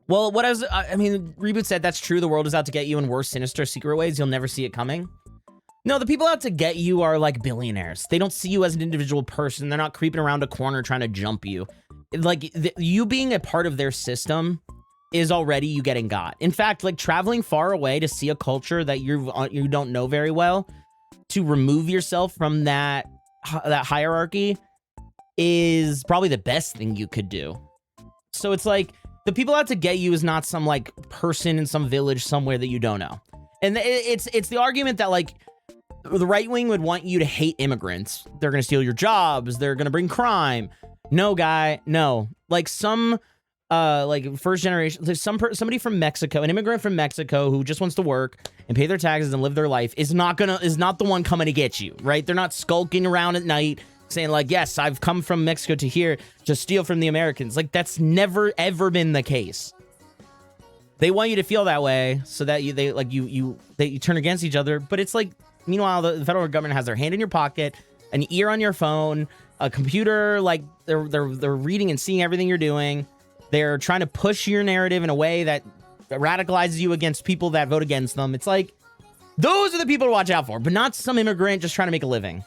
Well, I mean, Reboot said that's true. The world is out to get you in worse, sinister, secret ways. You'll never see it coming. No, the people out to get you are like billionaires. They don't see you as an individual person. They're not creeping around a corner trying to jump you. Like, you being a part of their system is already you getting got. In fact, like traveling far away to see a culture that you don't know very well, to remove yourself from that hierarchy is probably the best thing you could do. So it's like, the people out to get you is not some like person in some village somewhere that you don't know. And it's the argument that like the right wing would want you to hate immigrants. They're going to steal your jobs. They're going to bring crime. No, guy, no. Like some like first generation, there's somebody from Mexico, an immigrant from Mexico who just wants to work and pay their taxes and live their life is not the one coming to get you, right? They're not skulking around at night saying like, yes, I've come from Mexico to here to steal from the Americans. Like, that's never ever been the case. They want you to feel that way so that you turn against each other. But it's like, meanwhile, the federal government has their hand in your pocket, an ear on your phone, a computer. Like they're reading and seeing everything you're doing. They're trying to push your narrative in a way that radicalizes you against people that vote against them. It's like, those are the people to watch out for, but not some immigrant just trying to make a living.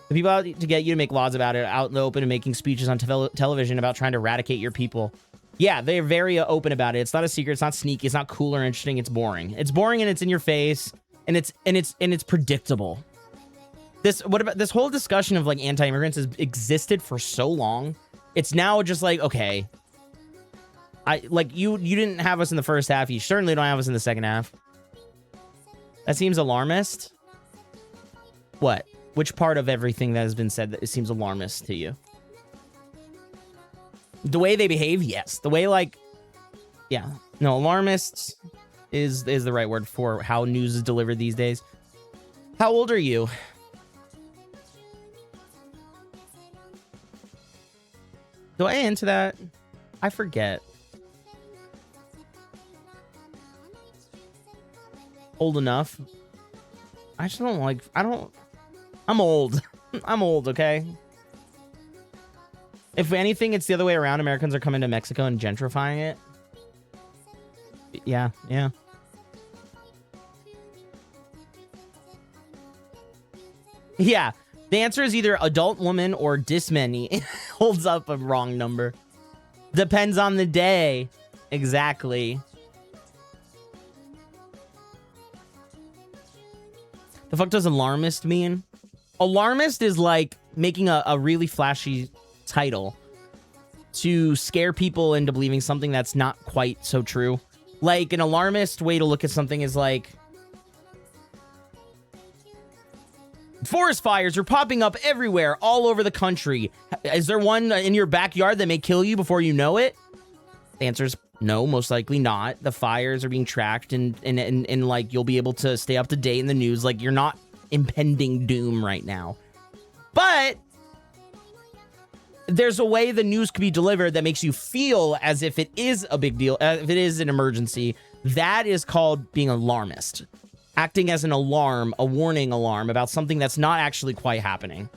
The people out to get you to make laws about it, out in the open and making speeches on television about trying to eradicate your people. Yeah, they're very open about it. It's not a secret. It's not sneaky. It's not cool or interesting. It's boring. It's boring and it's in your face, and it's predictable. What about this whole discussion of like anti-immigrants has existed for so long? It's now just like, okay, you didn't have us in the first half. You certainly don't have us in the second half. That seems alarmist. What? Which part of everything that has been said that it seems alarmist to you? The way they behave, yes. The way, like, yeah. No, alarmist is the right word for how news is delivered these days. How old are you? Do I into that? I forget. Old enough. I just don't like, I'm old. I'm old, okay? If anything, it's the other way around. Americans are coming to Mexico and gentrifying it. Yeah, yeah. Yeah, the answer is either adult woman or this many. Holds up a wrong number. Depends on the day. Exactly. The fuck does alarmist mean? Alarmist is like making a really flashy title to scare people into believing something that's not quite so true. Like an alarmist way to look at something is like, forest fires are popping up everywhere, all over the country. Is there one in your backyard that may kill you before you know it? The answer is no, most likely not. The fires are being tracked and like you'll be able to stay up to date in the news. Like you're not impending doom right now. But there's a way the news could be delivered that makes you feel as if it is a big deal, if it is an emergency. That is called being alarmist. Acting as an alarm, a warning alarm about something that's not actually quite happening.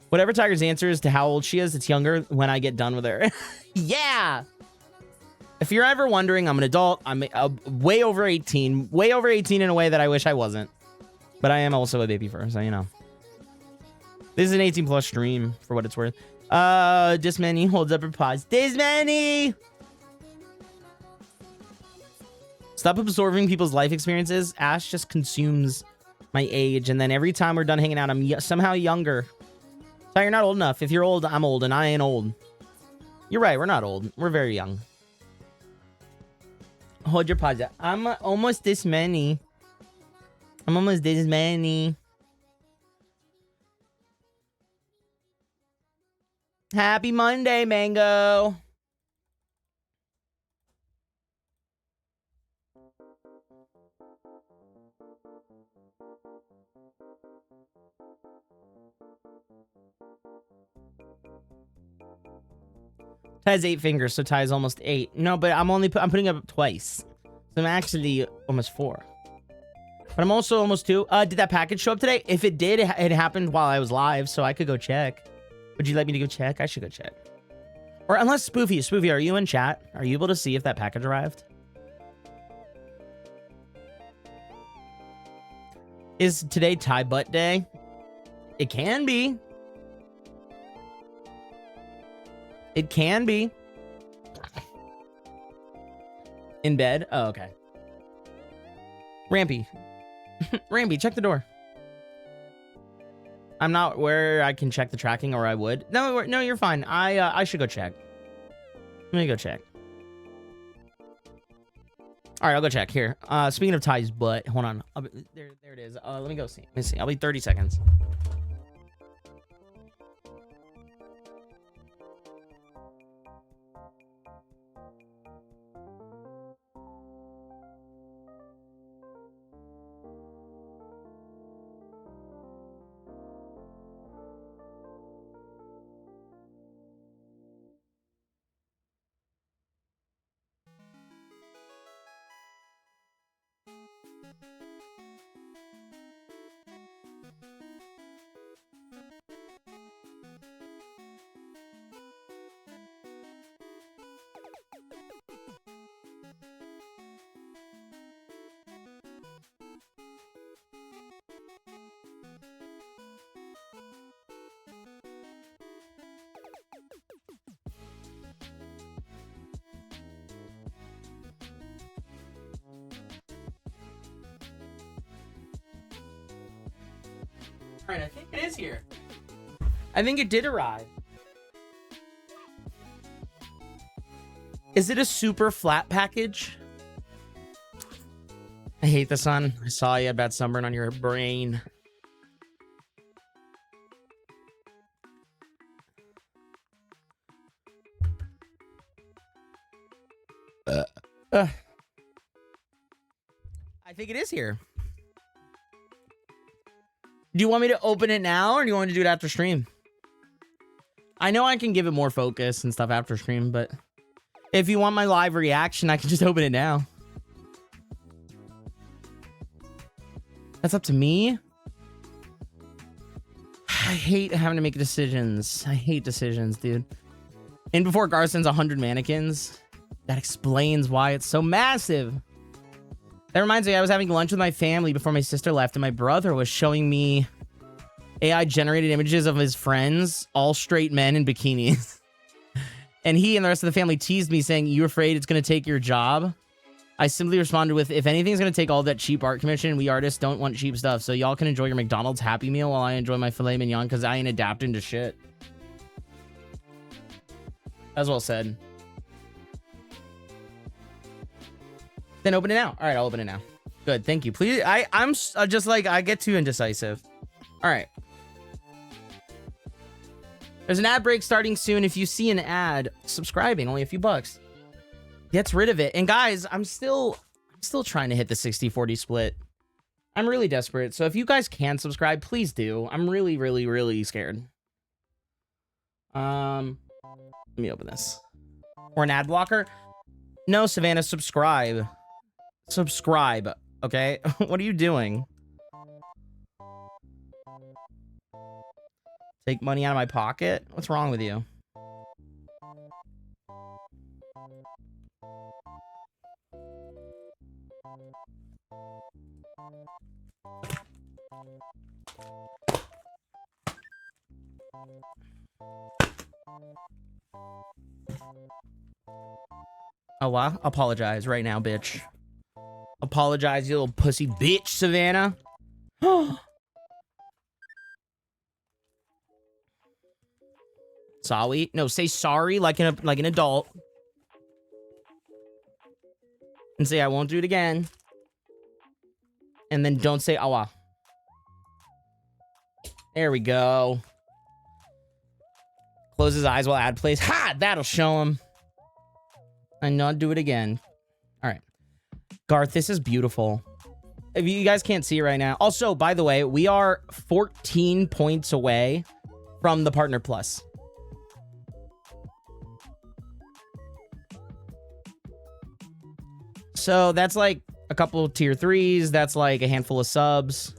Whatever Tiger's answer is to how old she is, it's younger when I get done with her. Yeah! If you're ever wondering, I'm an adult. I'm way over 18. Way over 18 in a way that I wish I wasn't. But I am also a baby first, so you know. This is an 18 plus stream, for what it's worth. Dismany holds up her paws. Dismany! Stop absorbing people's life experiences. Ash just consumes my age, and then every time we're done hanging out, I'm somehow younger. So you're not old enough. If you're old, I'm old, and I ain't old. You're right, we're not old. We're very young. Hold your paws. I'm almost this many. I'm almost this many. Happy Monday, Mango. Ty has 8 fingers, so Ty is almost 8. No, but I'm putting up twice. So I'm actually almost 4. But I'm also almost 2. Did that package show up today? If it did, it happened while I was live, so I could go check. Would you like me to go check? I should go check. Or unless Spoofy, are you in chat? Are you able to see if that package arrived? Is today Ty butt day? It can be. It can be. In bed? Oh, okay. Rampy. Rampy, check the door. I'm not where I can check the tracking, or I would. No, you're fine. I should go check. Let me go check. All right, I'll go check here. Speaking of Ty's butt, hold on. There it is. Let me go see. Let me see. I'll be 30 seconds. All right, I think it is here. I think it did arrive. Is it a super flat package? I hate the sun. I saw you had bad sunburn on your brain. I think it is here. Do you want me to open it now, or do you want me to do it after stream? I know I can give it more focus and stuff after stream, but if you want my live reaction, I can just open it now. That's up to me. I hate having to make decisions. I hate decisions, dude. And before Garson's 100 mannequins, that explains why it's so massive. That reminds me, I was having lunch with my family before my sister left, and my brother was showing me AI-generated images of his friends, all straight men in bikinis. And he and the rest of the family teased me, saying, "You afraid it's going to take your job?" I simply responded with, "If anything's going to take all that cheap art commission, we artists don't want cheap stuff, so y'all can enjoy your McDonald's Happy Meal while I enjoy my filet mignon, because I ain't adapting to shit." As well said. Then open it now. All right, I'll open it now. Good, thank you. Please, I'm just like, I get too indecisive. All right. There's an ad break starting soon. If you see an ad, subscribing, only a few bucks gets rid of it. And guys, I'm still trying to hit the 60-40 split. I'm really desperate. So if you guys can subscribe, please do. I'm really, really, really scared. Let me open this. Or an ad blocker? No, Savannah, subscribe. Subscribe, okay? What are you doing? Take money out of my pocket? What's wrong with you? Oh, wow. Apologize right now, bitch. Apologize, you little pussy bitch, Savannah. Sorry? No, say sorry like an adult. And say I won't do it again. And then don't say awa. There we go. Close his eyes while ad plays. Ha! That'll show him. And not do it again. All right. Garth, this is beautiful. If you guys can't see it right now. Also, by the way, we are 14 points away from the Partner Plus. So that's like a couple tier 3s. That's like a handful of subs.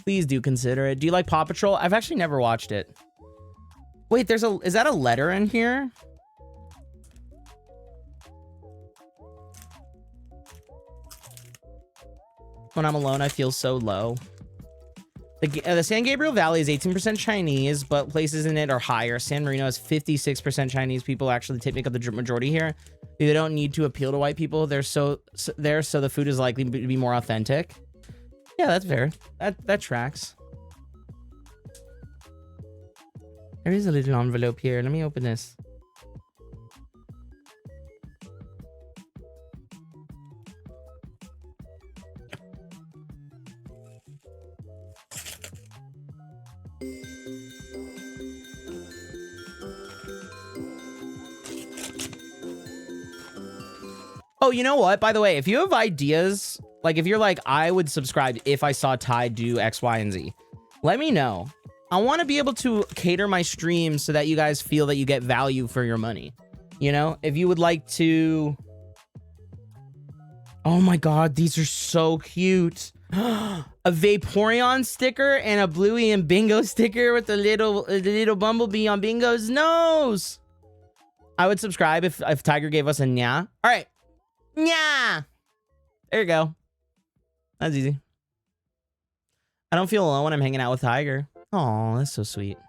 Please do consider it. Do you like Paw Patrol? I've actually never watched it. Wait, is that a letter in here? When I'm alone, I feel so low. The San Gabriel Valley is 18% Chinese, but places in it are higher. San Marino is 56% Chinese. People actually make up the majority here. They don't need to appeal to white people. They're so the food is likely to be more authentic. Yeah, that's fair. That tracks. There is a little envelope here. Let me open this. Oh, you know what? By the way, if you have ideas, like if you're like, I would subscribe if I saw Ty do X, Y, and Z, let me know. I want to be able to cater my streams so that you guys feel that you get value for your money. You know, if you would like to... Oh my God, these are so cute. A Vaporeon sticker and a Bluey and Bingo sticker with the little bumblebee on Bingo's nose. I would subscribe if Tiger gave us a nya. All right. Nya. There you go. That's easy. I don't feel alone when I'm hanging out with Tiger. Oh, that's so sweet. Do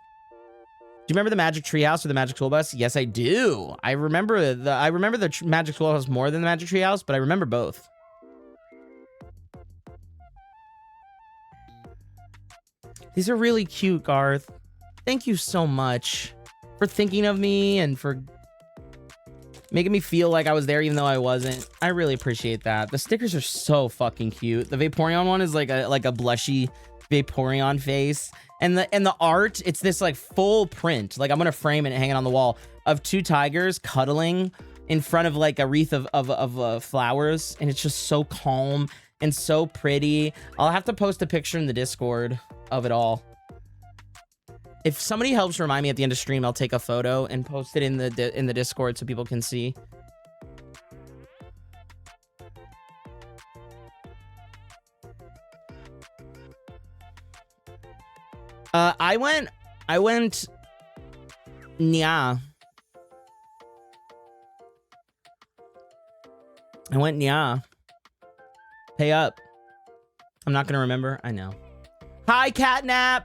you remember the Magic Treehouse or the Magic Tool Bus? Yes, I do. I remember the Magic Tool House more than the Magic Treehouse, but I remember both. These are really cute, Garth. Thank you so much for thinking of me and for making me feel like I was there even though I wasn't. I really appreciate that. The stickers are so fucking cute. The Vaporeon one is like a blushy Vaporeon face. And the art, it's this like full print. Like I'm gonna frame it and hang it on the wall of two tigers cuddling in front of like a wreath of flowers, and it's just so calm and so pretty. I'll have to post a picture in the Discord of it all. If somebody helps remind me at the end of stream, I'll take a photo and post it in the Discord so people can see. I went nya. Pay up. I'm not gonna remember. I know. Hi, Catnap.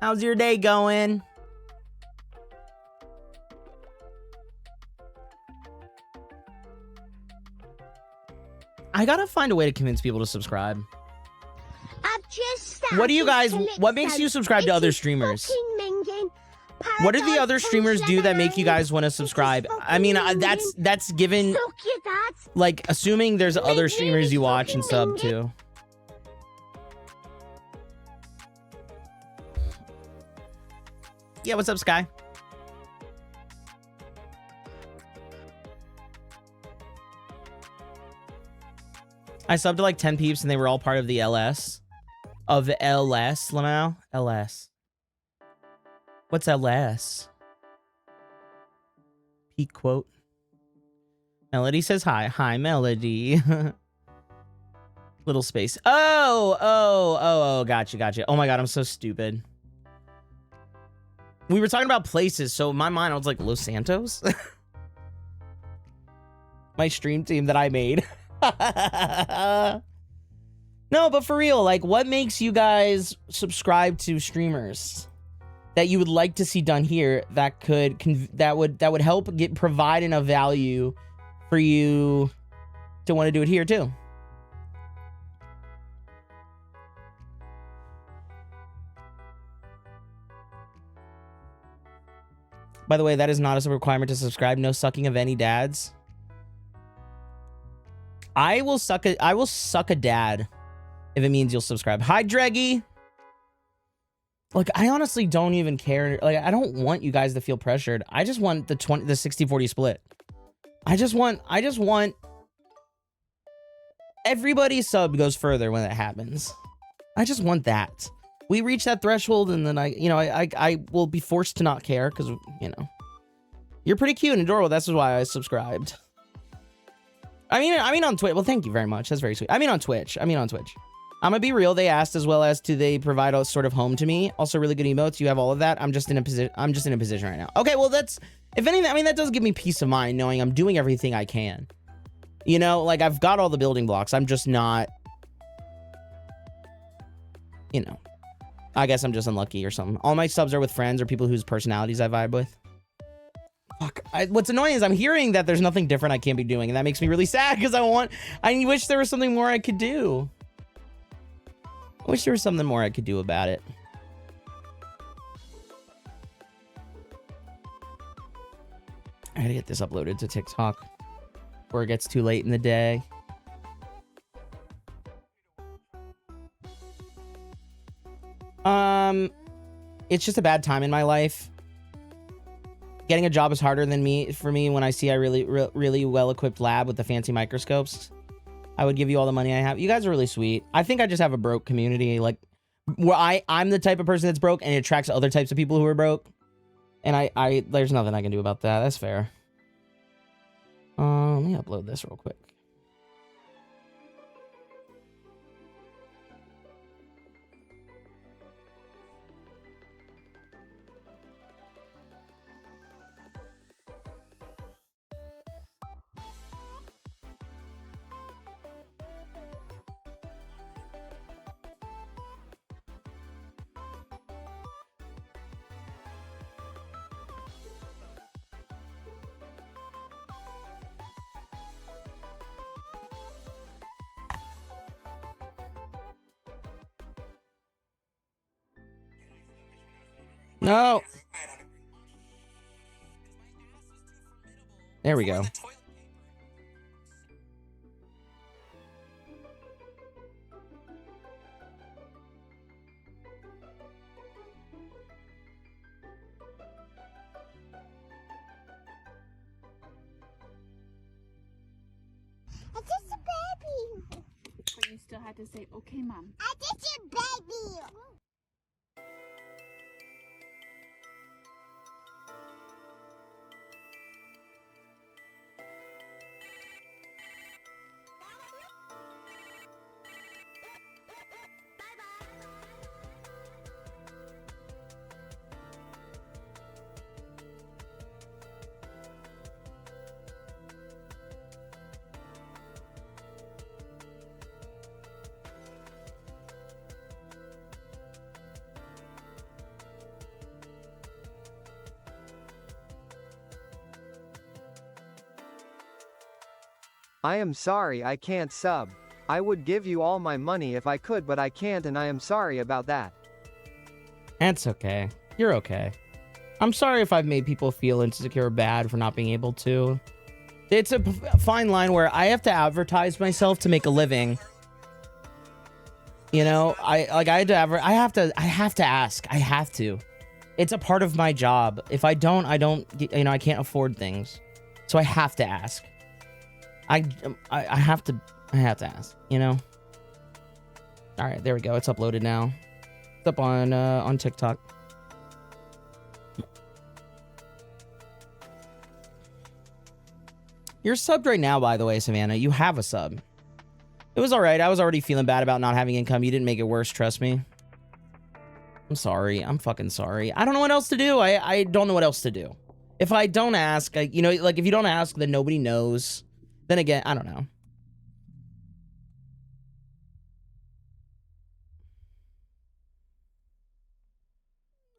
How's your day going? I gotta find a way to convince people to subscribe. What do you guys, what makes you subscribe to other streamers? What do the other streamers do that make you guys want to subscribe? I mean, that's given, like, assuming there's other streamers you watch and sub to. Yeah, what's up, Sky? I subbed to like 10 peeps and they were all part of the LS. Of the LS, Lamau? LS. What's LS? Peak quote. Melody says hi. Hi, Melody. Little space. Oh, gotcha. Oh my God, I'm so stupid. We were talking about places, so in my mind, I was like, Los Santos? My stream team that I made. No, but for real, like, what makes you guys subscribe to streamers that you would like to see done here that would help provide enough value for you to want to do it here too? By the way, that is not a requirement to subscribe. No sucking of any dads. I will suck a dad if it means you'll subscribe. Hi, Dreggy. Like, I honestly don't even care. Like, I don't want you guys to feel pressured. I just want the 60-40 split. I just want everybody's sub goes further when it happens. I just want that. We reach that threshold and then I will be forced to not care because, you know, you're pretty cute and adorable. That's why I subscribed. I mean on Twitch. Well, thank you very much. That's very sweet. I mean on Twitch. I'm gonna be real. They asked as well as do they provide a sort of home to me. Also really good emotes. You have all of that. I'm just in a position right now. Okay, well that's, if anything, I mean that does give me peace of mind knowing I'm doing everything I can. You know, like I've got all the building blocks. I'm just not, you know, I guess I'm just unlucky or something. All my subs are with friends or people whose personalities I vibe with. Fuck. What's annoying is I'm hearing that there's nothing different I can't be doing, and that makes me really sad because I wish there was something more I could do. I wish there was something more I could do about it. I gotta get this uploaded to TikTok before it gets too late in the day. It's just a bad time in my life. Getting a job is harder for me when I see a really well-equipped lab with the fancy microscopes. I would give you all the money I have. You guys are really sweet. I think I just have a broke community, like where I'm the type of person that's broke and it attracts other types of people who are broke. And there's nothing I can do about that. That's fair. Let me upload this real quick. No. There we go. I just a baby. But you still had to say, okay, mom. I just a baby. I am sorry I can't sub. I would give you all my money if I could, but I can't, and I am sorry about that. That's okay. You're okay. I'm sorry if I've made people feel insecure or bad for not being able to. It's a fine line where I have to advertise myself to make a living. You know, I have to ask. I have to. It's a part of my job. If I don't, you know, I can't afford things. So I have to ask. I have to ask, you know? All right, there we go. It's uploaded now. It's up on TikTok. You're subbed right now, by the way, Savannah. You have a sub. It was all right. I was already feeling bad about not having income. You didn't make it worse, trust me. I'm sorry. I'm fucking sorry. I don't know what else to do. I don't know what else to do. If I don't ask, you know, like if you don't ask, then nobody knows. Then again, I don't know.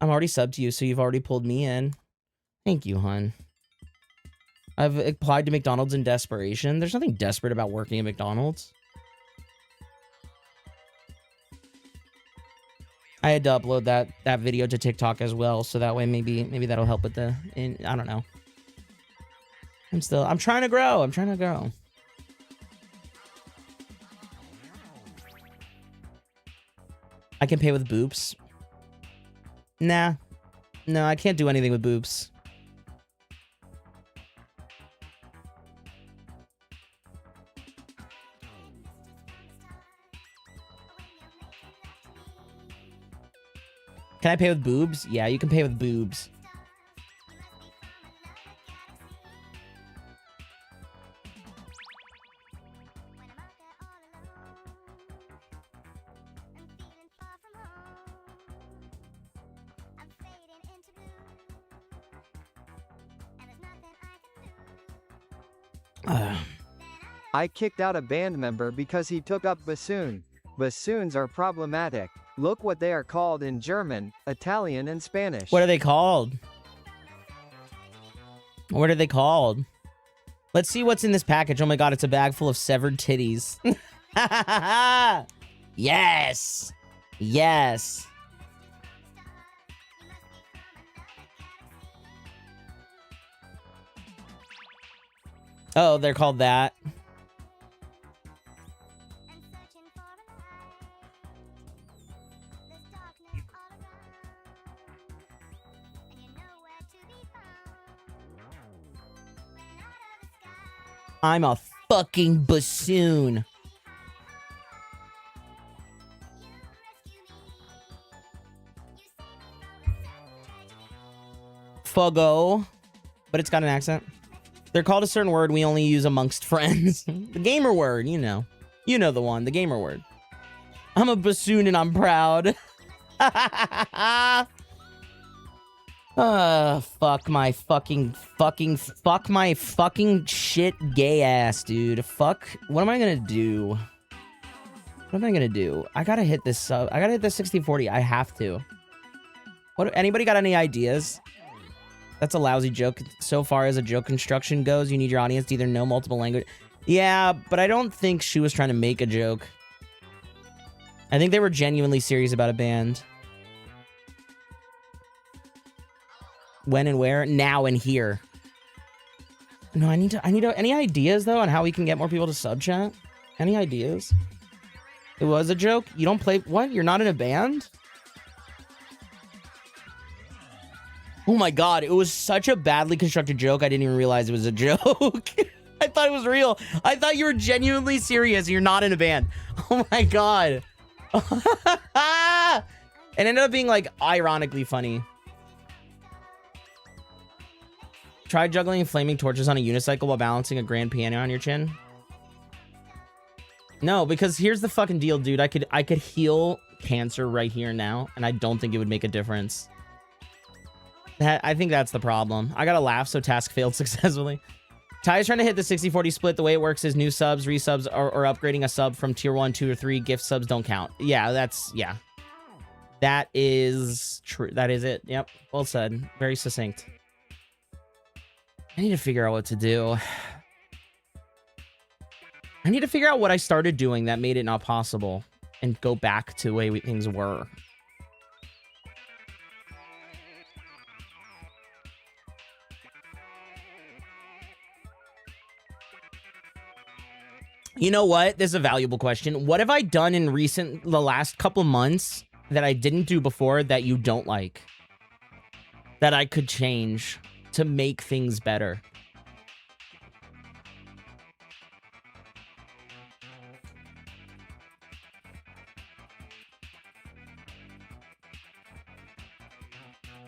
I'm already subbed to you, so you've already pulled me in. Thank you, hun. I've applied to McDonald's in desperation. There's nothing desperate about working at McDonald's. I had to upload that video to TikTok as well, so that way maybe that'll help with I don't know. I'm trying to grow. I'm trying to grow. I can pay with boops. Nah. No, I can't do anything with boops. Can I pay with boobs? Yeah, you can pay with boobs. I kicked out a band member because he took up bassoon. Bassoons are problematic. Look what they are called in German, Italian, and Spanish. What are they called? What are they called? Let's see what's in this package. Oh my god, it's a bag full of severed titties. Yes. Yes. Oh, they're called that. I'm a fucking bassoon. Fuggo. But it's got an accent. They're called a certain word we only use amongst friends. The gamer word, you know. You know the one, the gamer word. I'm a bassoon and I'm proud. Fuck my fucking shit gay ass, dude. Fuck. What am I gonna do? What am I gonna do? I gotta hit this sub. I gotta hit this 60-40. I have to. What? Anybody got any ideas? That's a lousy joke. So far as a joke construction goes, you need your audience to either know multiple language. Yeah, but I don't think she was trying to make a joke. I think they were genuinely serious about a band. When and where? Now and here. No, I need to, any ideas though on how we can get more people to sub chat? Any ideas? It was a joke? You don't play, what? You're not in a band? Oh my god, it was such a badly constructed joke, I didn't even realize it was a joke. I thought it was real. I thought you were genuinely serious. You're not in a band. Oh my god. It ended up being like ironically funny. Try juggling flaming torches on a unicycle while balancing a grand piano on your chin. No, because here's the fucking deal, dude. I could heal cancer right here now, and I don't think it would make a difference. I think that's the problem. I gotta laugh, so task failed successfully. Ty is trying to hit the 60-40 split. The way it works is new subs, resubs, or upgrading a sub from tier 1, 2, or 3. Gift subs don't count. Yeah, yeah. That is true. That is it. Yep. Well said. Very succinct. I need to figure out what to do. I need to figure out what I started doing that made it not possible and go back to the way things were. You know what? This is a valuable question. What have I done in the last couple months that I didn't do before that you don't like? That I could change to make things better?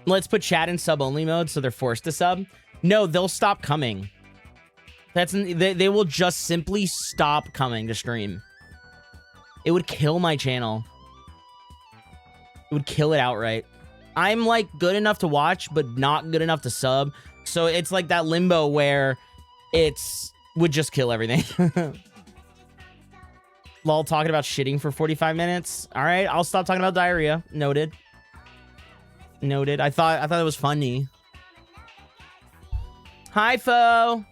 Let's put chat in sub only mode so they're forced to sub. No, they'll stop coming. They will just simply stop coming to stream. It would kill my channel. It would kill it outright. I'm like good enough to watch, but not good enough to sub. So it's like that limbo where would just kill everything. Lol, talking about shitting for 45 minutes. All right, I'll stop talking about diarrhea. Noted. Noted. I thought it was funny. Hi, Fo.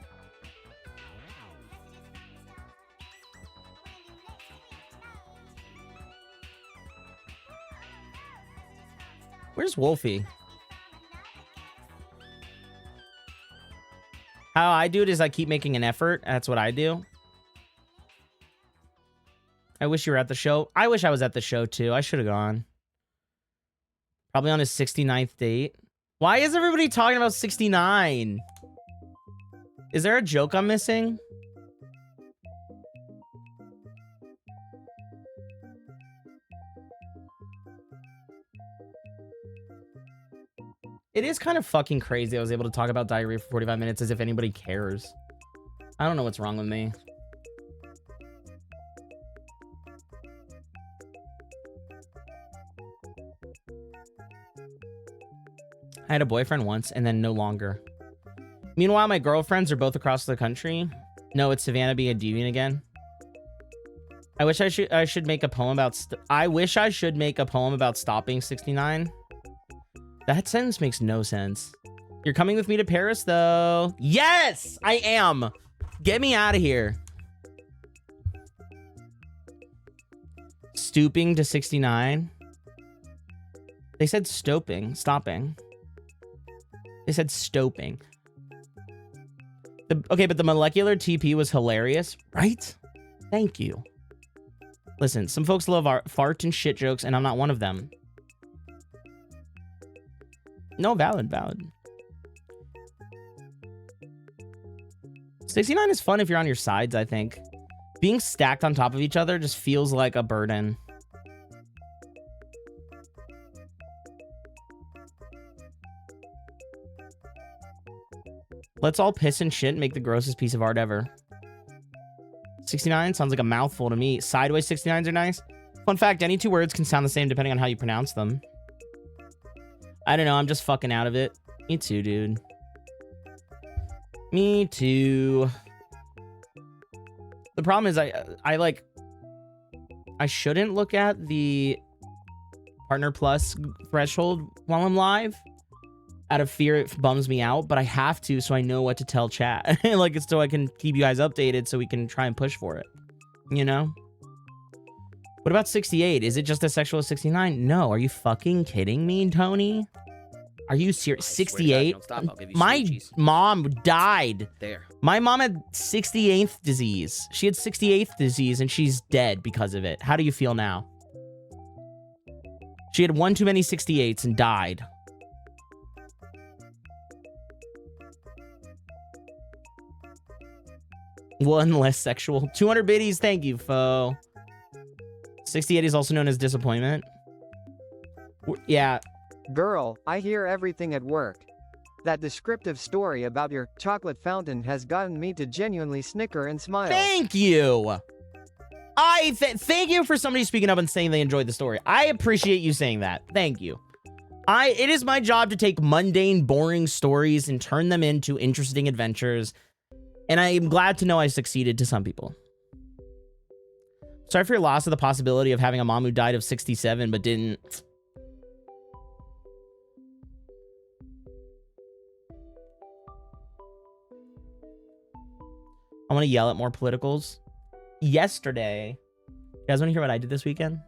Where's Wolfie? How I do it is I keep making an effort. That's what I do. I wish you were at the show. I wish I was at the show too. I should have gone. Probably on his 69th date. Why is everybody talking about 69? Is there a joke I'm missing? It is kind of fucking crazy I was able to talk about diarrhea for 45 minutes as if anybody cares. I don't know what's wrong with me. I had a boyfriend once and then no longer. Meanwhile, my girlfriends are both across the country. No, it's Savannah being a deviant again. I wish I should make a poem about I wish I should make a poem about stopping 69. That sentence makes no sense. You're coming with me to Paris though. Yes, I am. Get me out of here. Stooping to 69. They said stopping. They said stoping. Okay, but the molecular TP was hilarious, right? Thank you. Listen, some folks love fart and shit jokes, and I'm not one of them. No, valid. 69 is fun if you're on your sides, I think. Being stacked on top of each other just feels like a burden. Let's all piss and shit and make the grossest piece of art ever. 69 sounds like a mouthful to me. Sideways 69s are nice. Fun fact, any two words can sound the same depending on how you pronounce them. I don't know, I'm just fucking out of it. Me too, dude. Me too. The problem is I shouldn't look at the Partner Plus threshold while I'm live. Out of fear it bums me out, but I have to so I know what to tell chat. Like, it's so I can keep you guys updated so we can try and push for it. You know? What about 68? Is it just as sexual as 69? No. Are you fucking kidding me, Tony? Are you serious? 68? My mom died. There. My mom had 68th disease. She had 68th disease and she's dead because of it. How do you feel now? She had one too many 68s and died. One less sexual. 200 biddies. Thank you, foe. 68 is also known as disappointment. Yeah. Girl, I hear everything at work. That descriptive story about your chocolate fountain has gotten me to genuinely snicker and smile. Thank you. Thank you for somebody speaking up and saying they enjoyed the story. I appreciate you saying that. Thank you. It is my job to take mundane, boring stories and turn them into interesting adventures. And I am glad to know I succeeded to some people. Sorry for your loss of the possibility of having a mom who died of 67 but didn't. I want to yell at more politicals. Yesterday, you guys want to hear what I did this weekend?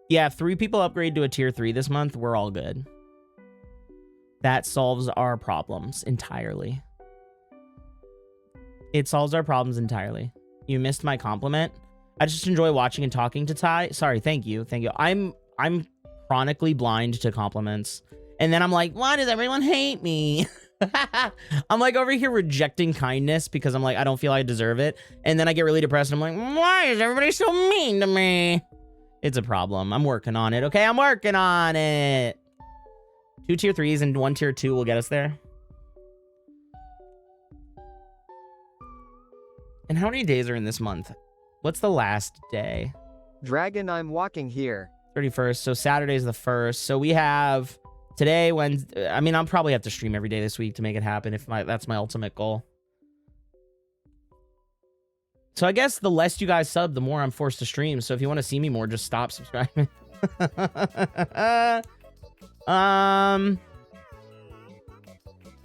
Yeah, 3 people upgrade to a tier 3 this month. We're all good. That solves our problems entirely. It solves our problems entirely. You missed my compliment. I just enjoy watching and talking to Ty. Sorry, thank you. Thank you. I'm chronically blind to compliments. And then I'm like, why does everyone hate me? I'm like over here rejecting kindness because I'm like, I don't feel I deserve it. And then I get really depressed and I'm like, why is everybody so mean to me? It's a problem. I'm working on it. Okay, I'm working on it. 2 tier 3s and 1 tier 2 will get us there. And how many days are in this month? What's the last day? Dragon, I'm walking here. 31st. So Saturday's the 1st. So we have today, Wednesday. I mean, I'll probably have to stream every day this week to make it happen if that's my ultimate goal. So I guess the less you guys sub, the more I'm forced to stream. So if you want to see me more, just stop subscribing.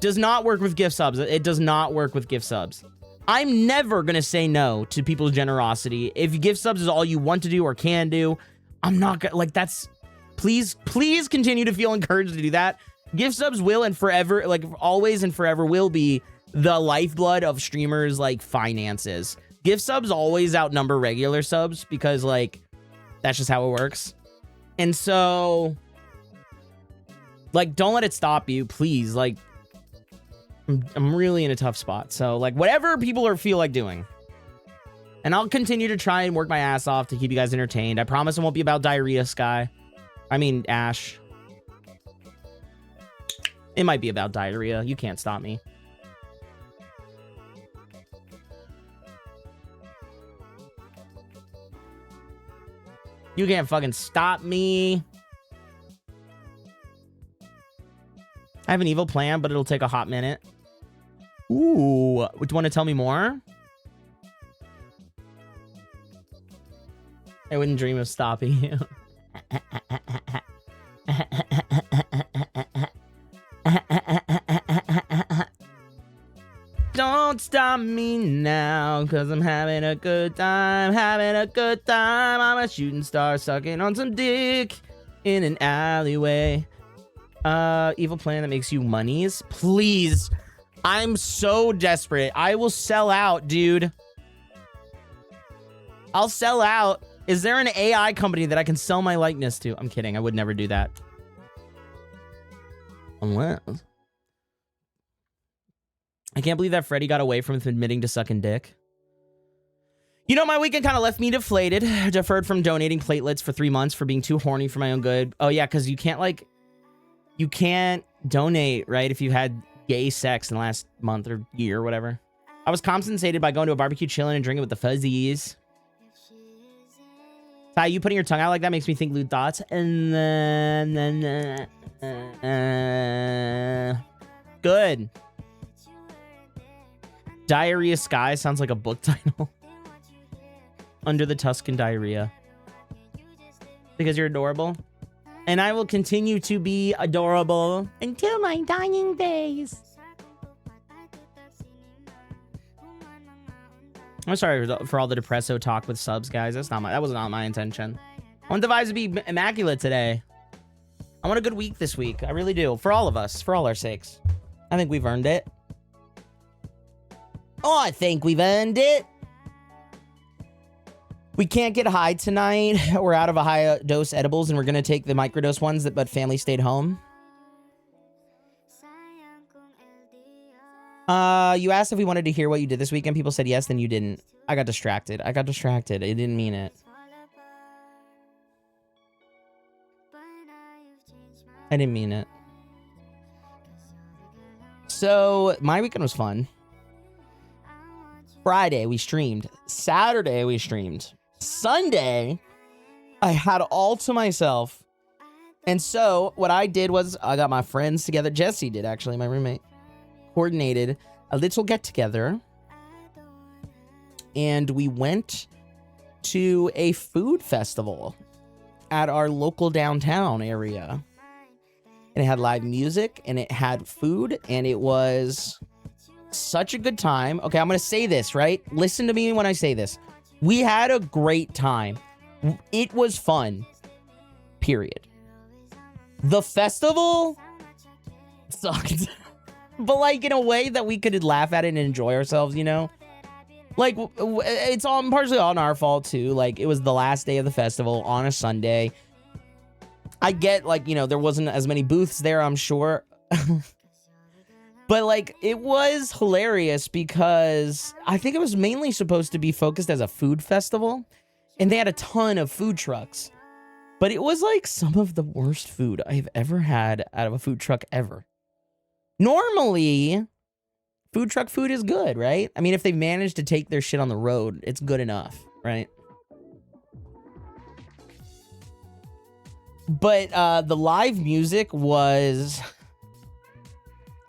Does not work with gift subs. It does not work with gift subs. I'm never going to say no to people's generosity. If gift subs is all you want to do or can do, I'm not going to, like, that's, please continue to feel encouraged to do that. Gift subs will and forever, like always and forever will be the lifeblood of streamers, like, finances. Gift subs always outnumber regular subs because, like, that's just how it works. And so, like, don't let it stop you, please. Like, I'm really in a tough spot. So, like, whatever people feel like doing. And I'll continue to try and work my ass off to keep you guys entertained. I promise it won't be about diarrhea, Ash. It might be about diarrhea. You can't stop me. You can't fucking stop me. I have an evil plan, but it'll take a hot minute. Ooh, would you want to tell me more? I wouldn't dream of stopping you. Don't stop me now, cause I'm having a good time, I'm a shooting star sucking on some dick in an alleyway. Evil plan that makes you monies? Please. I'm so desperate. I will sell out, dude. I'll sell out. Is there an AI company that I can sell my likeness to? I'm kidding. I would never do that. Unless... I can't believe that Freddy got away from admitting to sucking dick. You know, my weekend kind of left me deflated. Deferred from donating platelets for 3 months for being too horny for my own good. Oh, yeah, because you can't, like... You can't donate, right, if you had gay sex in the last month or year or whatever. I was compensated by going to a barbecue, chilling, and drinking with the fuzzies. Ty, you putting your tongue out like that makes me think lewd thoughts. And then... Good. Diarrhea Sky sounds like a book title. Under the Tuscan Diarrhea. Because you're adorable. And I will continue to be adorable until my dying days. I'm sorry for all the depresso talk with subs, guys. That was not my intention. I want the vibes to be immaculate today. I want a good week this week. I really do. For all of us. For all our sakes. I think we've earned it. Oh, I think we've earned it. We can't get high tonight. We're out of a high dose edibles and we're going to take the microdose ones but family stayed home. You asked if we wanted to hear what you did this weekend. People said yes, then you didn't. I got distracted. I didn't mean it. I didn't mean it. So, my weekend was fun. Friday, we streamed. Saturday, we streamed. Sunday, I had all to myself. And so, what I did was, I got my friends together. Jesse did, actually, my roommate. Coordinated a little get-together. And we went to a food festival at our local downtown area. And it had live music, and it had food, and it was... such a good time. Okay, I'm gonna say this, right? Listen to me when I say this. We had a great time. It was fun. Period. The festival sucked. But like in a way that we could laugh at it and enjoy ourselves, you know? Like, it's all partially on our fault too. Like, it was the last day of the festival on a Sunday. I get, like, you know, there wasn't as many booths there, I'm sure. But, like, it was hilarious because I think it was mainly supposed to be focused as a food festival. And they had a ton of food trucks. But it was, like, some of the worst food I've ever had out of a food truck ever. Normally, food truck food is good, right? I mean, if they manage to take their shit on the road, it's good enough, right? But the live music was...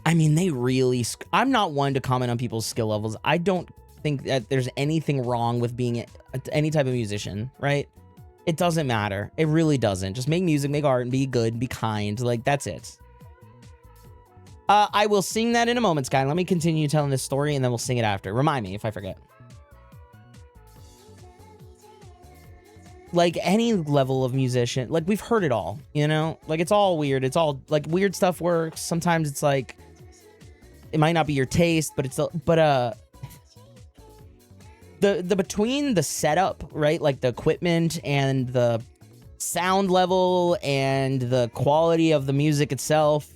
I mean, they really... I'm not one to comment on people's skill levels. I don't think that there's anything wrong with being any type of musician, right? It doesn't matter. It really doesn't. Just make music, make art, and be good, be kind. Like, that's it. I will sing that in a moment, Sky. Let me continue telling this story, and then we'll sing it after. Remind me if I forget. Like, any level of musician, like, we've heard it all, you know? Like, it's all weird. It's all, like, weird stuff works. Sometimes it's, like... It might not be your taste, but it's the between the setup, right? Like the equipment and the sound level and the quality of the music itself.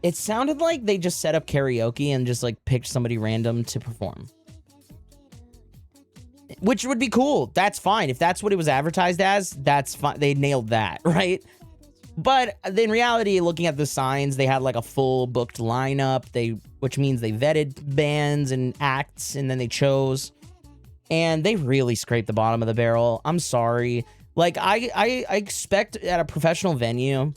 It sounded like they just set up karaoke and just like picked somebody random to perform. Which would be cool. That's fine. If that's what it was advertised as, that's fine. They nailed that, right? But in reality, looking at the signs, they had like a full booked lineup, which means they vetted bands and acts, and then they chose. And they really scraped the bottom of the barrel. I'm sorry. Like, I expect at a professional venue,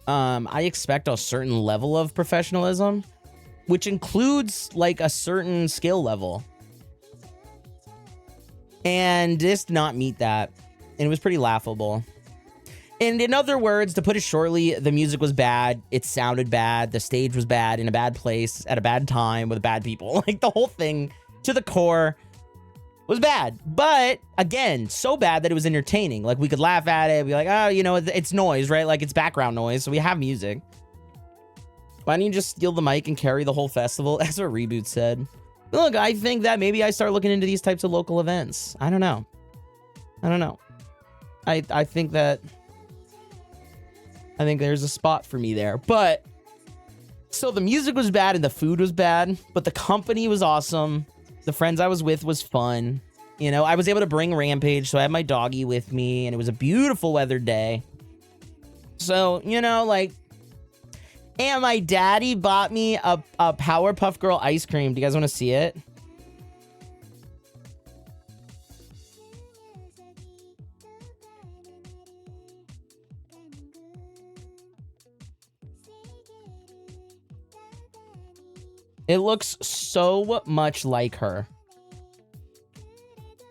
I expect a certain level of professionalism, which includes, like, a certain skill level. And this did not meet that. And it was pretty laughable. And in other words, to put it shortly, the music was bad. It sounded bad. The stage was bad, in a bad place, at a bad time, with bad people. Like, the whole thing, to the core, was bad. But, again, so bad that it was entertaining. Like, we could laugh at it. Be like, oh, you know, it's noise, right? Like, it's background noise. So we have music. Why don't you just steal the mic and carry the whole festival? That's what Reboot said. Look, I think that maybe I start looking into these types of local events. I don't know. I think that... I think there's a spot for me there. But, so the music was bad and the food was bad, but the company was awesome. The friends I was with was fun. You know, I was able to bring Rampage, so I had my doggy with me, and it was a beautiful weather day. So, you know, like, and my daddy bought me a Powerpuff Girl ice cream. Do you guys want to see it? It looks so much like her.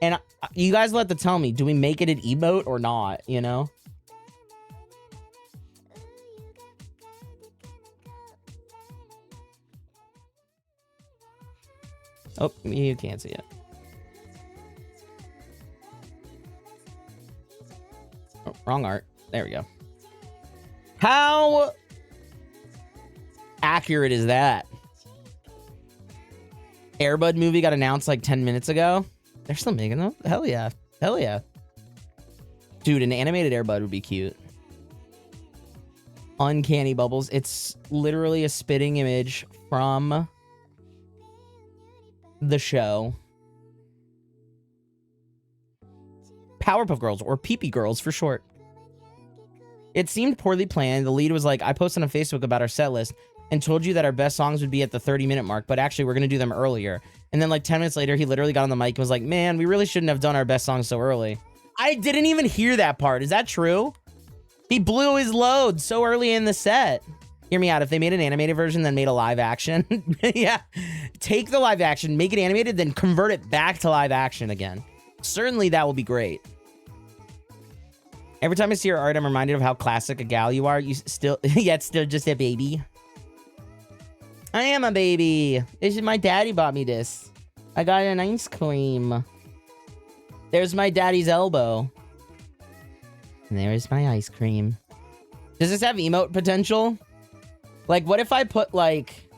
And you guys let to tell me, do we make it an emote or not, you know? Oh, you can't see it. Oh, wrong art. There we go. How accurate is that? Air Bud movie got announced like 10 minutes ago. They're still making them? Hell yeah. Hell yeah. Dude, an animated Air Bud would be cute. Uncanny Bubbles. It's literally a spitting image from the show. Powerpuff Girls, or Pee-Pee Girls for short. It seemed poorly planned. The lead was like, I posted on Facebook about our set list and told you that our best songs would be at the 30-minute mark, but actually we're going to do them earlier. And then like 10 minutes later, he literally got on the mic and was like, man, we really shouldn't have done our best songs so early. I didn't even hear that part. Is that true? He blew his load so early in the set. Hear me out. If they made an animated version, then made a live action. Yeah. Take the live action, make it animated, then convert it back to live action again. Certainly that will be great. Every time I see your art, I'm reminded of how classic a gal you are. You still, yeah, it's still just a baby. I am a baby. This is my daddy bought me this. I got an ice cream. There's my daddy's elbow. And there's my ice cream. Does this have emote potential? Like, what if I put, like,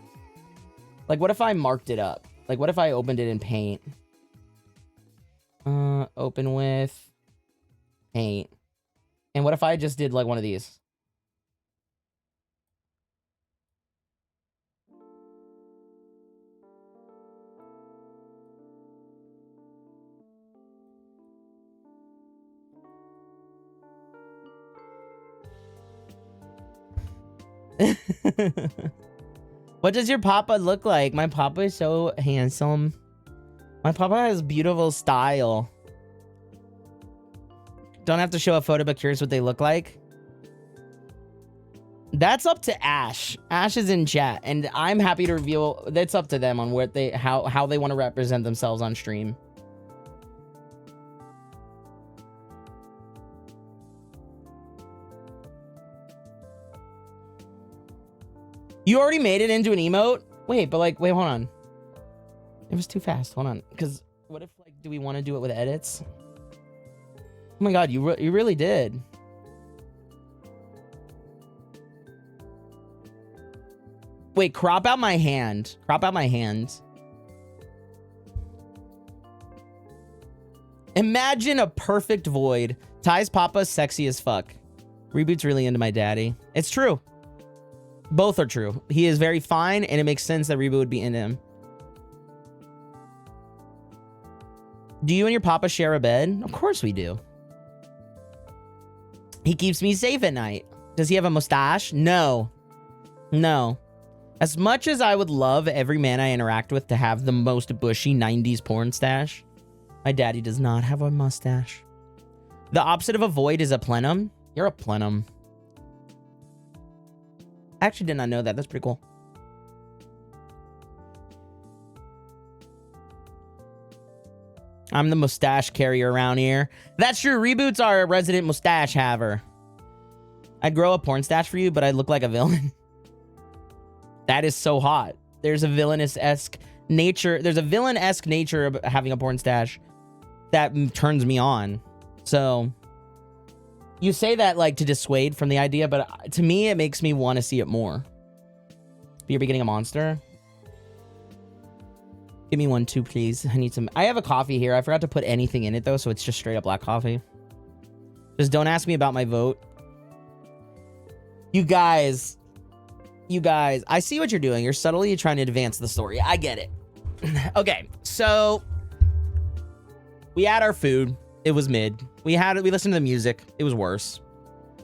what if I marked it up? Like, what if I opened it in Paint? Open with Paint. And what if I just did, like, one of these? What does your papa look like? My papa is so handsome. My papa has beautiful style. Don't have to show a photo, but curious what they look like. That's up to Ash. Ash is in chat, and I'm happy to reveal. That's up to them on what they how they want to represent themselves on stream. You already made it into an emote? Wait, but like, wait, hold on. It was too fast. Hold on. Because what if, like, do we want to do it with edits? Oh my god, you really did. Wait, crop out my hand. Crop out my hand. Imagine a perfect void. Ty's papa sexy as fuck. Reboot's really into my daddy. It's true. Both are true. He is very fine, and it makes sense that Reboot would be into him. Do you and your papa share a bed? Of course we do. He keeps me safe at night. Does he have a mustache? No. No. As much as I would love every man I interact with to have the most bushy 90s porn stash, my daddy does not have a mustache. The opposite of a void is a plenum. You're a plenum. I actually did not know that. That's pretty cool. I'm the mustache carrier around here. That's true. Reboots are a resident mustache haver. I'd grow a porn stash for you, but I'd look like a villain. That is so hot. There's a villainous-esque nature. There's a villain-esque nature of having a porn stash that turns me on. So you say that like to dissuade from the idea, but to me, it makes me want to see it more. You're beginning a monster. Give me one too, please. I need some. I have a coffee here. I forgot to put anything in it though, so it's just straight up black coffee. Just don't ask me about my vote. You guys, I see what you're doing. You're subtly trying to advance the story. I get it. Okay, so we had our food. It was mid. We listened to the music. It was worse.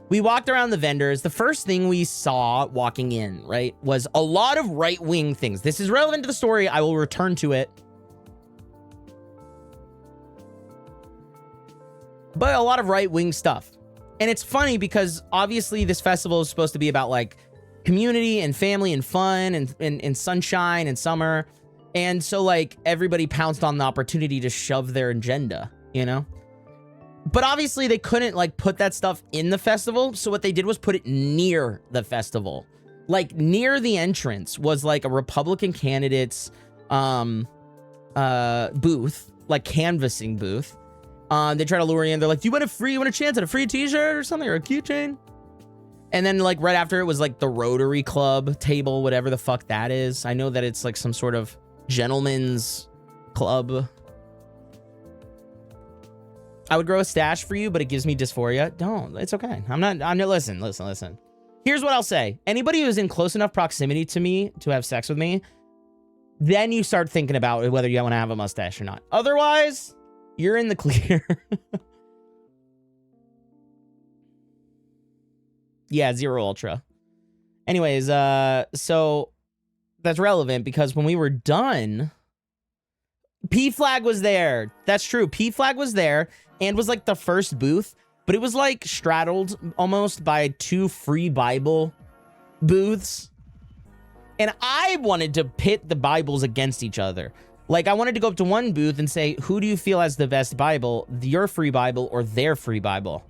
We walked around the vendors. The first thing we saw walking in, right, was a lot of right-wing things. This is relevant to the story. I will return to it. But a lot of right-wing stuff. And it's funny because obviously this festival is supposed to be about like community and family and fun and sunshine and summer. And so like everybody pounced on the opportunity to shove their agenda, you know? But obviously they couldn't like put that stuff in the festival. So what they did was put it near the festival. Like near the entrance was like a Republican candidate's booth, like canvassing booth. They try to lure you in. They're like, do you want a chance at a free t-shirt or something or a keychain? And then like right after it was like the Rotary Club table, whatever the fuck that is. I know that it's like some sort of gentleman's club. I would grow a stash for you, but it gives me dysphoria. Don't. It's okay. I'm not. Listen. Here's what I'll say. Anybody who's in close enough proximity to me to have sex with me, then you start thinking about whether you want to have a mustache or not. Otherwise, you're in the clear. Yeah, Zero Ultra. Anyways, so that's relevant because when we were done, P-Flag was there. That's true. P-Flag was there and was like the first booth, but it was like straddled almost by two free Bible booths. And I wanted to pit the Bibles against each other. Like I wanted to go up to one booth and say, who do you feel has the best Bible, your free Bible or their free Bible?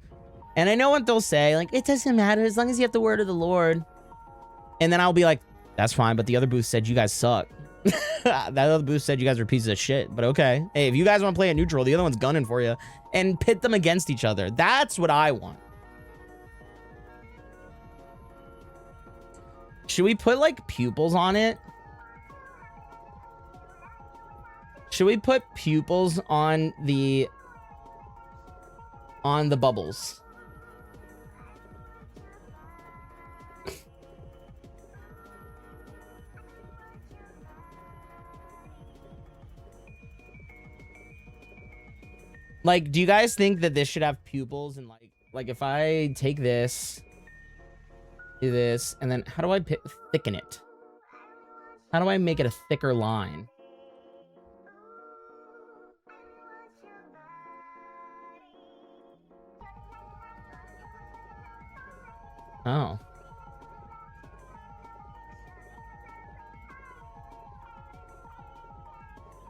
And I know what they'll say, like, it doesn't matter as long as you have the word of the Lord. And then I'll be like, that's fine, but the other booth said you guys suck. That other booth said you guys are pieces of shit, but okay. Hey, if you guys want to play it neutral, the other one's gunning for you. And pit them against each other. That's what I want. Should we put, like, pupils on it? Should we put pupils on the bubbles? Like, do you guys think that this should have pupils? And like if I take this, do this, and then how do I thicken it? How do I make it a thicker line? Oh.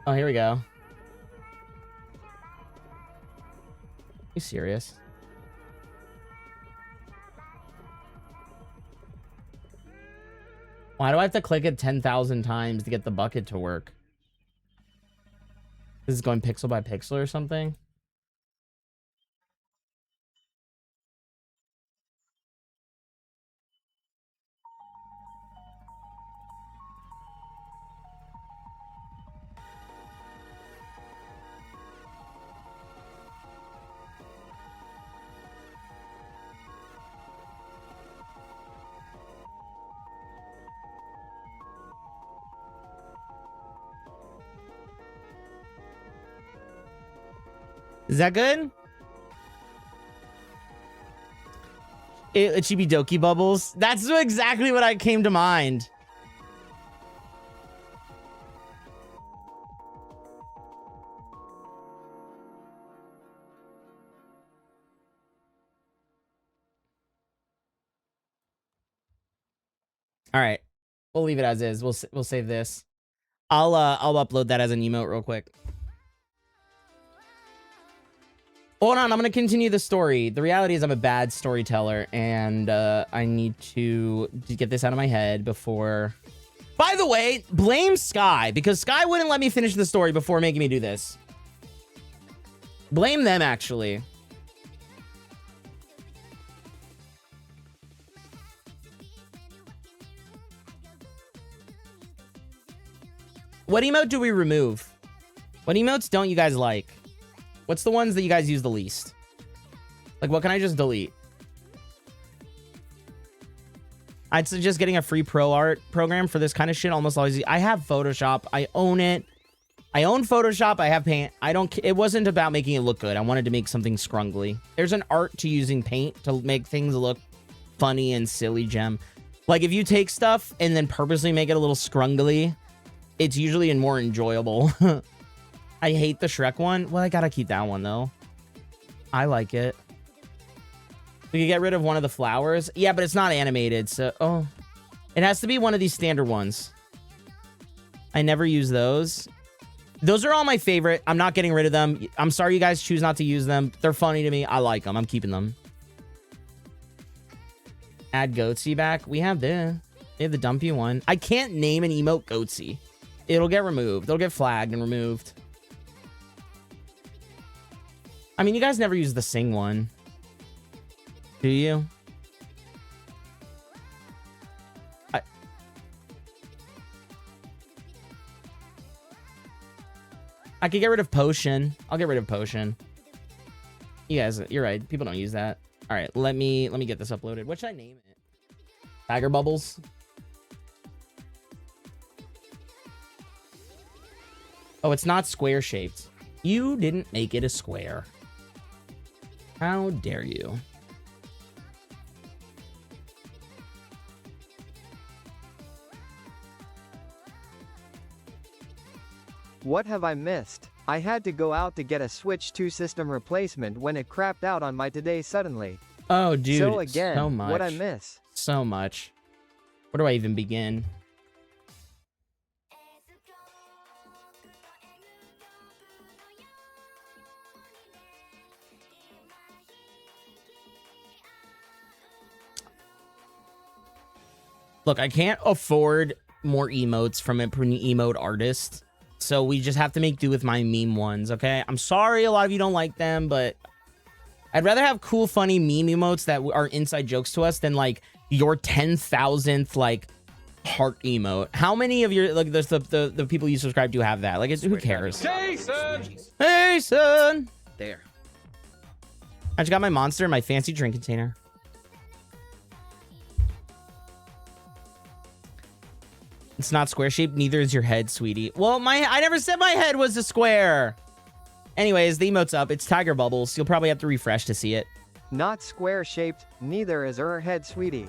Oh, here we go. You serious? Why do I have to click it 10,000 times to get the bucket to work? This is going pixel by pixel or something? Is that good? Chibi Doki bubbles. That's exactly what I came to mind. All right, we'll leave it as is. We'll save this. I'll upload that as an emote real quick. Hold on, I'm gonna continue the story. The reality is I'm a bad storyteller, and I need to get this out of my head before. By the way, blame Sky, because Sky wouldn't let me finish the story before making me do this. Blame them, actually. What emote do we remove? What emotes don't you guys like? What's the ones that you guys use the least? Like, what can I just delete? I'd suggest getting a free pro art program for this kind of shit. Almost always. I have Photoshop. I own it. I own Photoshop. I have Paint. It wasn't about making it look good. I wanted to make something scrungly. There's an art to using paint to make things look funny and silly, Gem. Like, if you take stuff and then purposely make it a little scrungly, it's usually more enjoyable. I hate the Shrek one. Well, I gotta keep that one, though. I like it. We can get rid of one of the flowers. Yeah, but it's not animated, so... Oh. It has to be one of these standard ones. I never use those. Those are all my favorite. I'm not getting rid of them. I'm sorry you guys choose not to use them. They're funny to me. I like them. I'm keeping them. Add Goatsy back. We have the dumpy one. I can't name an emote Goatsy. It'll get removed. It'll get flagged and removed. I mean, you guys never use the sing one. Do you? I could get rid of Potion. I'll get rid of Potion. You guys, you're right. People don't use that. All right, let me get this uploaded. What should I name it? Tiger Bubbles? Oh, it's not square shaped. You didn't make it a square. How dare you? What have I missed? I had to go out to get a Switch 2 system replacement when it crapped out on my today suddenly. Oh, dude. So again, so much. what I miss? So much. Where do I even begin? Look, I can't afford more emotes from an emote artist, so we just have to make do with my meme ones, okay? I'm sorry a lot of you don't like them, but I'd rather have cool, funny meme emotes that are inside jokes to us than, like, your 10,000th, like, heart emote. How many of your, like, the people you subscribe to have that? Like, who cares? Jason! Hey, son! There. I just got my monster in my fancy drink container. It's not square shaped. Neither is your head, sweetie. Well, I never said my head was a square. Anyways, the emote's up. It's Tiger Bubbles. You'll probably have to refresh to see it. Not square shaped, neither is her head, sweetie.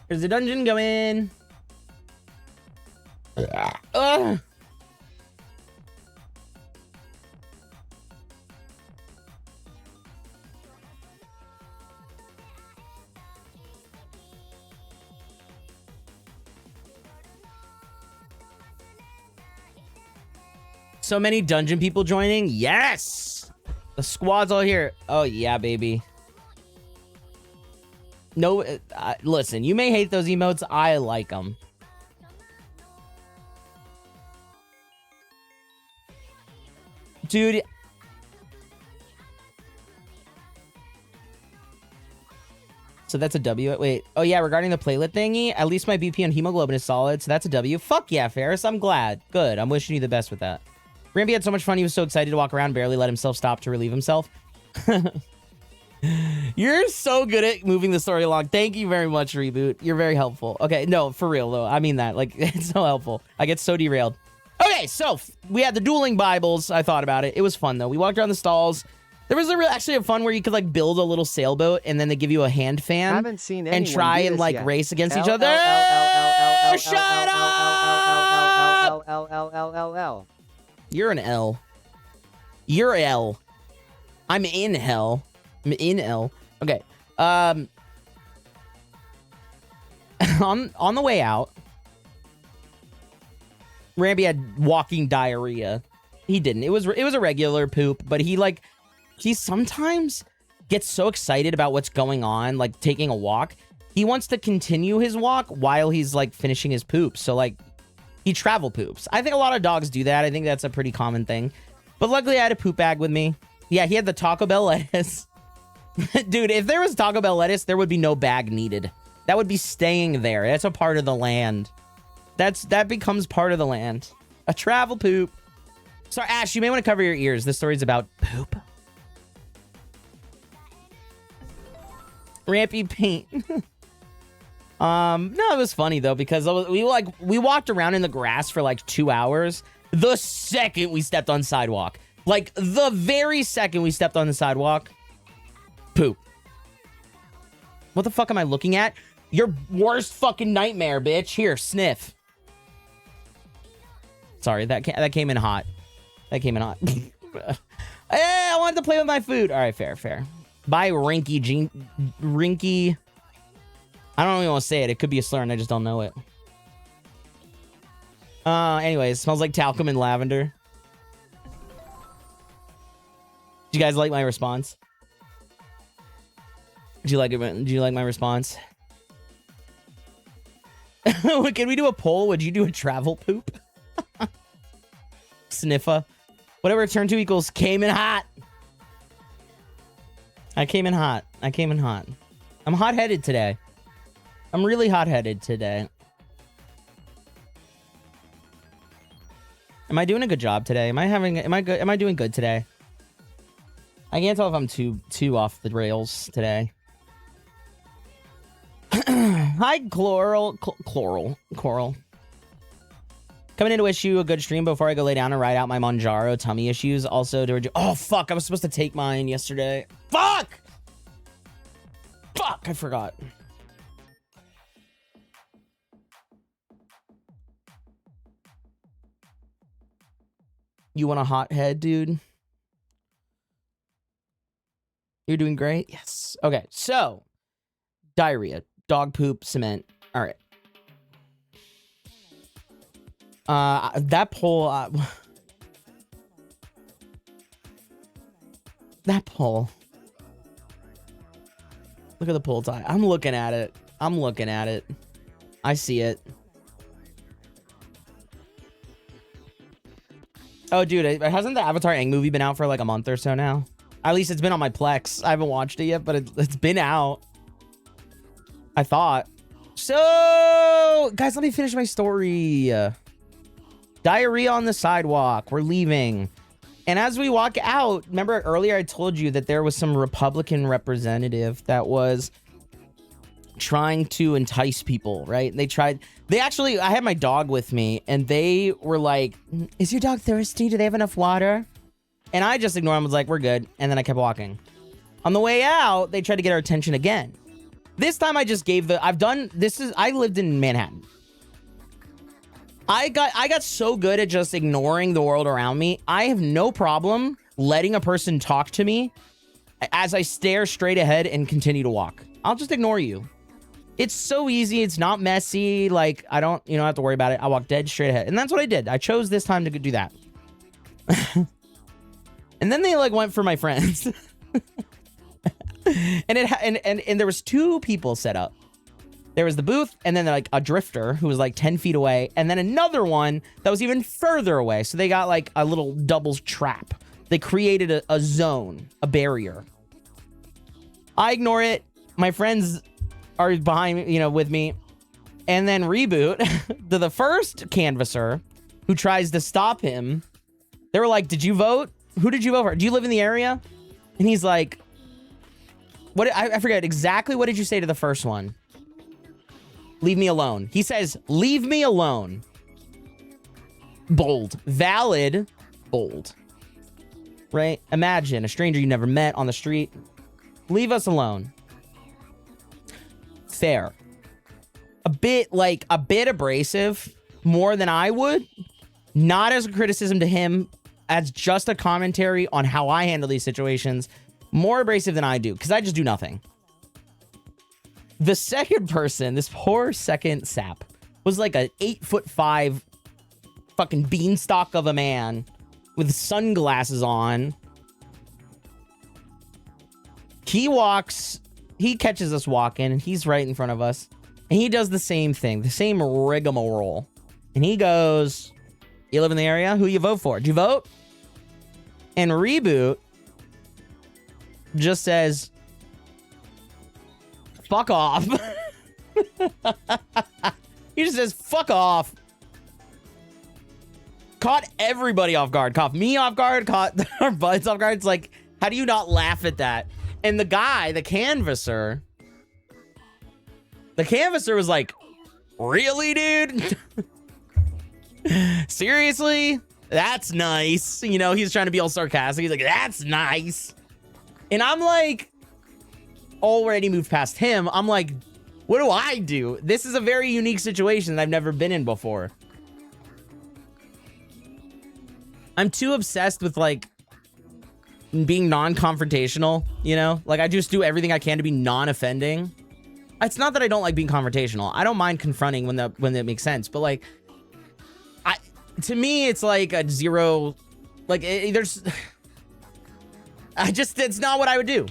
There's a dungeon going. Ugh. So many dungeon people joining. Yes! The squad's all here. Oh, yeah, baby. No, listen, you may hate those emotes. I like them. Dude. So that's a W. Wait. Oh, yeah, regarding the platelet thingy, at least my BP and hemoglobin is solid, so that's a W. Fuck yeah, Ferris. I'm glad. Good. I'm wishing you the best with that. Ramby had so much fun. He was so excited to walk around, barely let himself stop to relieve himself. You're so good at moving the story along. Thank you very much, Reboot. You're very helpful. Okay, no, for real, though. I mean that. Like, it's so helpful. I get so derailed. Okay, so we had the dueling Bibles. I thought about it. It was fun, though. We walked around the stalls. There was actually a fun where you could like build a little sailboat and then they give you a hand fan Haven't seen and anyone try do and this like yet. race against each L, other. L, L, L, Shut L, up! L, L, L, L, L. You're an L. You're L. I'm in hell. I'm in L. Okay. On the way out, Rampy had walking diarrhea. He didn't. It was a regular poop, but he sometimes gets so excited about what's going on, like taking a walk. He wants to continue his walk while he's like finishing his poop. So like he travel poops. I think a lot of dogs do that. I think that's a pretty common thing. But luckily I had a poop bag with me. Yeah, he had the Taco Bell lettuce. Dude, if there was Taco Bell lettuce, there would be no bag needed. That would be staying there. That's a part of the land. That becomes part of the land. A travel poop. Sorry, Ash, you may want to cover your ears. This story's about poop. Rampy paint. No, it was funny though because we walked around in the grass for like 2 hours. The second we stepped on sidewalk, like the very second we stepped on the sidewalk, poop. What the fuck am I looking at? Your worst fucking nightmare, bitch. Here, sniff. Sorry, that came in hot. That came in hot. Hey, I wanted to play with my food. All right, fair. Bye, Rinky. I don't even want to say it. It could be a slur and I just don't know it. Anyways, smells like talcum and lavender. Did you guys like my response? Did you like it? Did you like my response? Can we do a poll? Would you do a travel poop? Sniffa. Whatever turn 2 equals came in hot. I came in hot. I'm hot-headed today. I'm really hot-headed today. Am I doing a good job today? Am I doing good today? I can't tell if I'm too off the rails today. Hi, Coral. Coming in to wish you a good stream before I go lay down and ride out my Monjaro tummy issues. Also, oh fuck, I was supposed to take mine yesterday. Fuck, I forgot. You want a hot head, dude? You're doing great? Yes. Okay, so diarrhea, dog poop, cement. All right. That poll. That poll. Look at the poll tie. I'm looking at it. I see it. Oh, dude, hasn't the Avatar Aang movie been out for like a month or so now? At least it's been on my Plex. I haven't watched it yet, but it's been out. I thought. So, guys, let me finish my story. Diarrhea on the sidewalk. We're leaving. And as we walk out, remember earlier I told you that there was some Republican representative that was trying to entice people, right? I had my dog with me and they were like, is your dog thirsty? Do they have enough water? And I just ignored them. I was like, we're good. And then I kept walking. On the way out, they tried to get our attention again. This time I just gave I lived in Manhattan. I got so good at just ignoring the world around me. I have no problem letting a person talk to me as I stare straight ahead and continue to walk. I'll just ignore you. It's so easy. It's not messy. Like, I don't have to worry about it. I walk dead straight ahead. And that's what I did. I chose this time to do that. And then they like went for my friends. and there was 2 people set up. There was the booth, and then like a drifter who was like 10 feet away, and then another one that was even further away. So they got like a little doubles trap. They created a zone, a barrier. I ignore it. My friends are behind me, with me. And then Reboot, to the first canvasser who tries to stop him, they were like, did you vote? Who did you vote for? Do you live in the area? And he's like, what? I forget exactly. What did you say to the first one? Leave me alone. He says, leave me alone. Bold. Valid. Bold. right? Imagine a stranger you never met on the street. Leave us alone. Fair. A bit abrasive, more than I would. Not as a criticism to him, as just a commentary on how I handle these situations. More abrasive than I do, because I just do nothing. The second person, this poor second sap, was like a 8'5" fucking beanstalk of a man with sunglasses on. He catches us walking, and he's right in front of us. And he does the same thing, the same rigmarole. And he goes, you live in the area? Who you vote for? Did you vote? And Reboot just says, fuck off. He just says, fuck off. Caught everybody off guard. Caught me off guard. Caught our buds off guard. It's like, how do you not laugh at that? And the guy, the canvasser was like, really, dude? Seriously? That's nice. You know, he's trying to be all sarcastic. He's like, that's nice. And I'm like, already moved past him. I'm like, what do I do? This is a very unique situation that I've never been in before. I'm too obsessed with like being non-confrontational, you know? Like I just do everything I can to be non-offending. It's not that I don't like being confrontational. I don't mind confronting when that makes sense, but like to me it's like a zero, like it's not what I would do.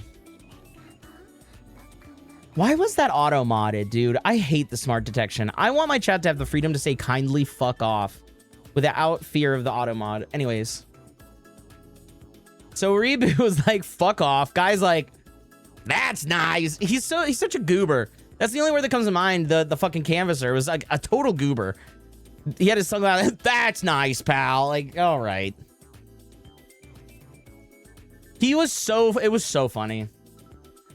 Why was that auto modded, dude? I hate the smart detection. I want my chat to have the freedom to say kindly fuck off without fear of the auto mod. Anyways. So Reboot was like, fuck off. Guy's like, that's nice. He's such a goober. That's the only word that comes to mind. The fucking canvasser was like a total goober. He had his sunglasses. That's nice, pal. Like, all right. It was so funny.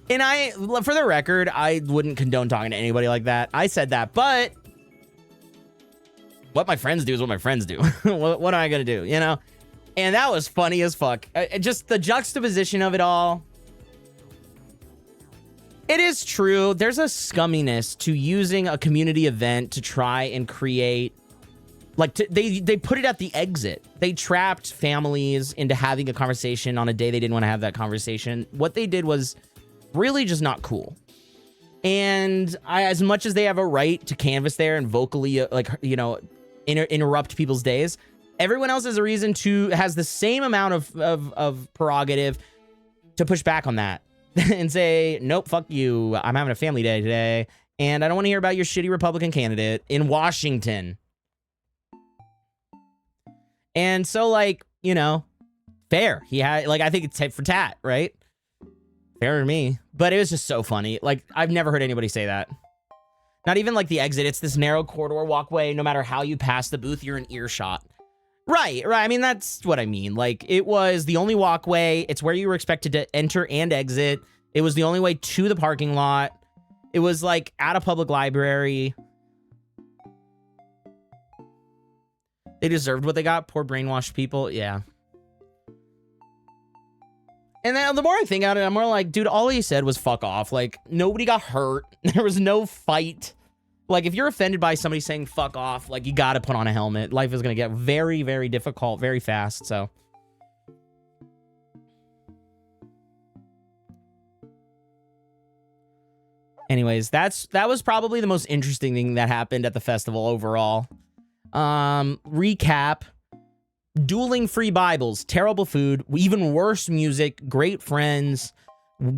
And for the record, I wouldn't condone talking to anybody like that. I said that, but what my friends do is what my friends do. What am I gonna do, you know? And that was funny as fuck. Just the juxtaposition of it all. It is true. There's a scumminess to using a community event to try and create, like, they put it at the exit. They trapped families into having a conversation on a day they didn't want to have that conversation. What they did was really just not cool. And as much as they have a right to canvas there and vocally, like, you know, interrupt people's days, everyone else has a reason has the same amount of prerogative to push back on that and say, nope, fuck you. I'm having a family day today, and I don't want to hear about your shitty Republican candidate in Washington. And so, like, you know, fair. He had, like, I think it's tit for tat, right? Fair to me. But it was just so funny. Like, I've never heard anybody say that. Not even like the exit. It's this narrow corridor walkway. No matter how you pass the booth, you're in earshot. Right. I mean, that's what I mean. Like, it was the only walkway. It's where you were expected to enter and exit. It was the only way to the parking lot. It was like at a public library. They deserved what they got. Poor brainwashed people. Yeah. And then the more I think about it, I'm more like, dude, all he said was fuck off. Like, nobody got hurt. There was no fight. Like, if you're offended by somebody saying fuck off, like, you gotta put on a helmet. Life is gonna get very, very difficult very fast, so. Anyways, that was probably the most interesting thing that happened at the festival overall. Recap. Dueling free Bibles, terrible food, even worse music, great friends,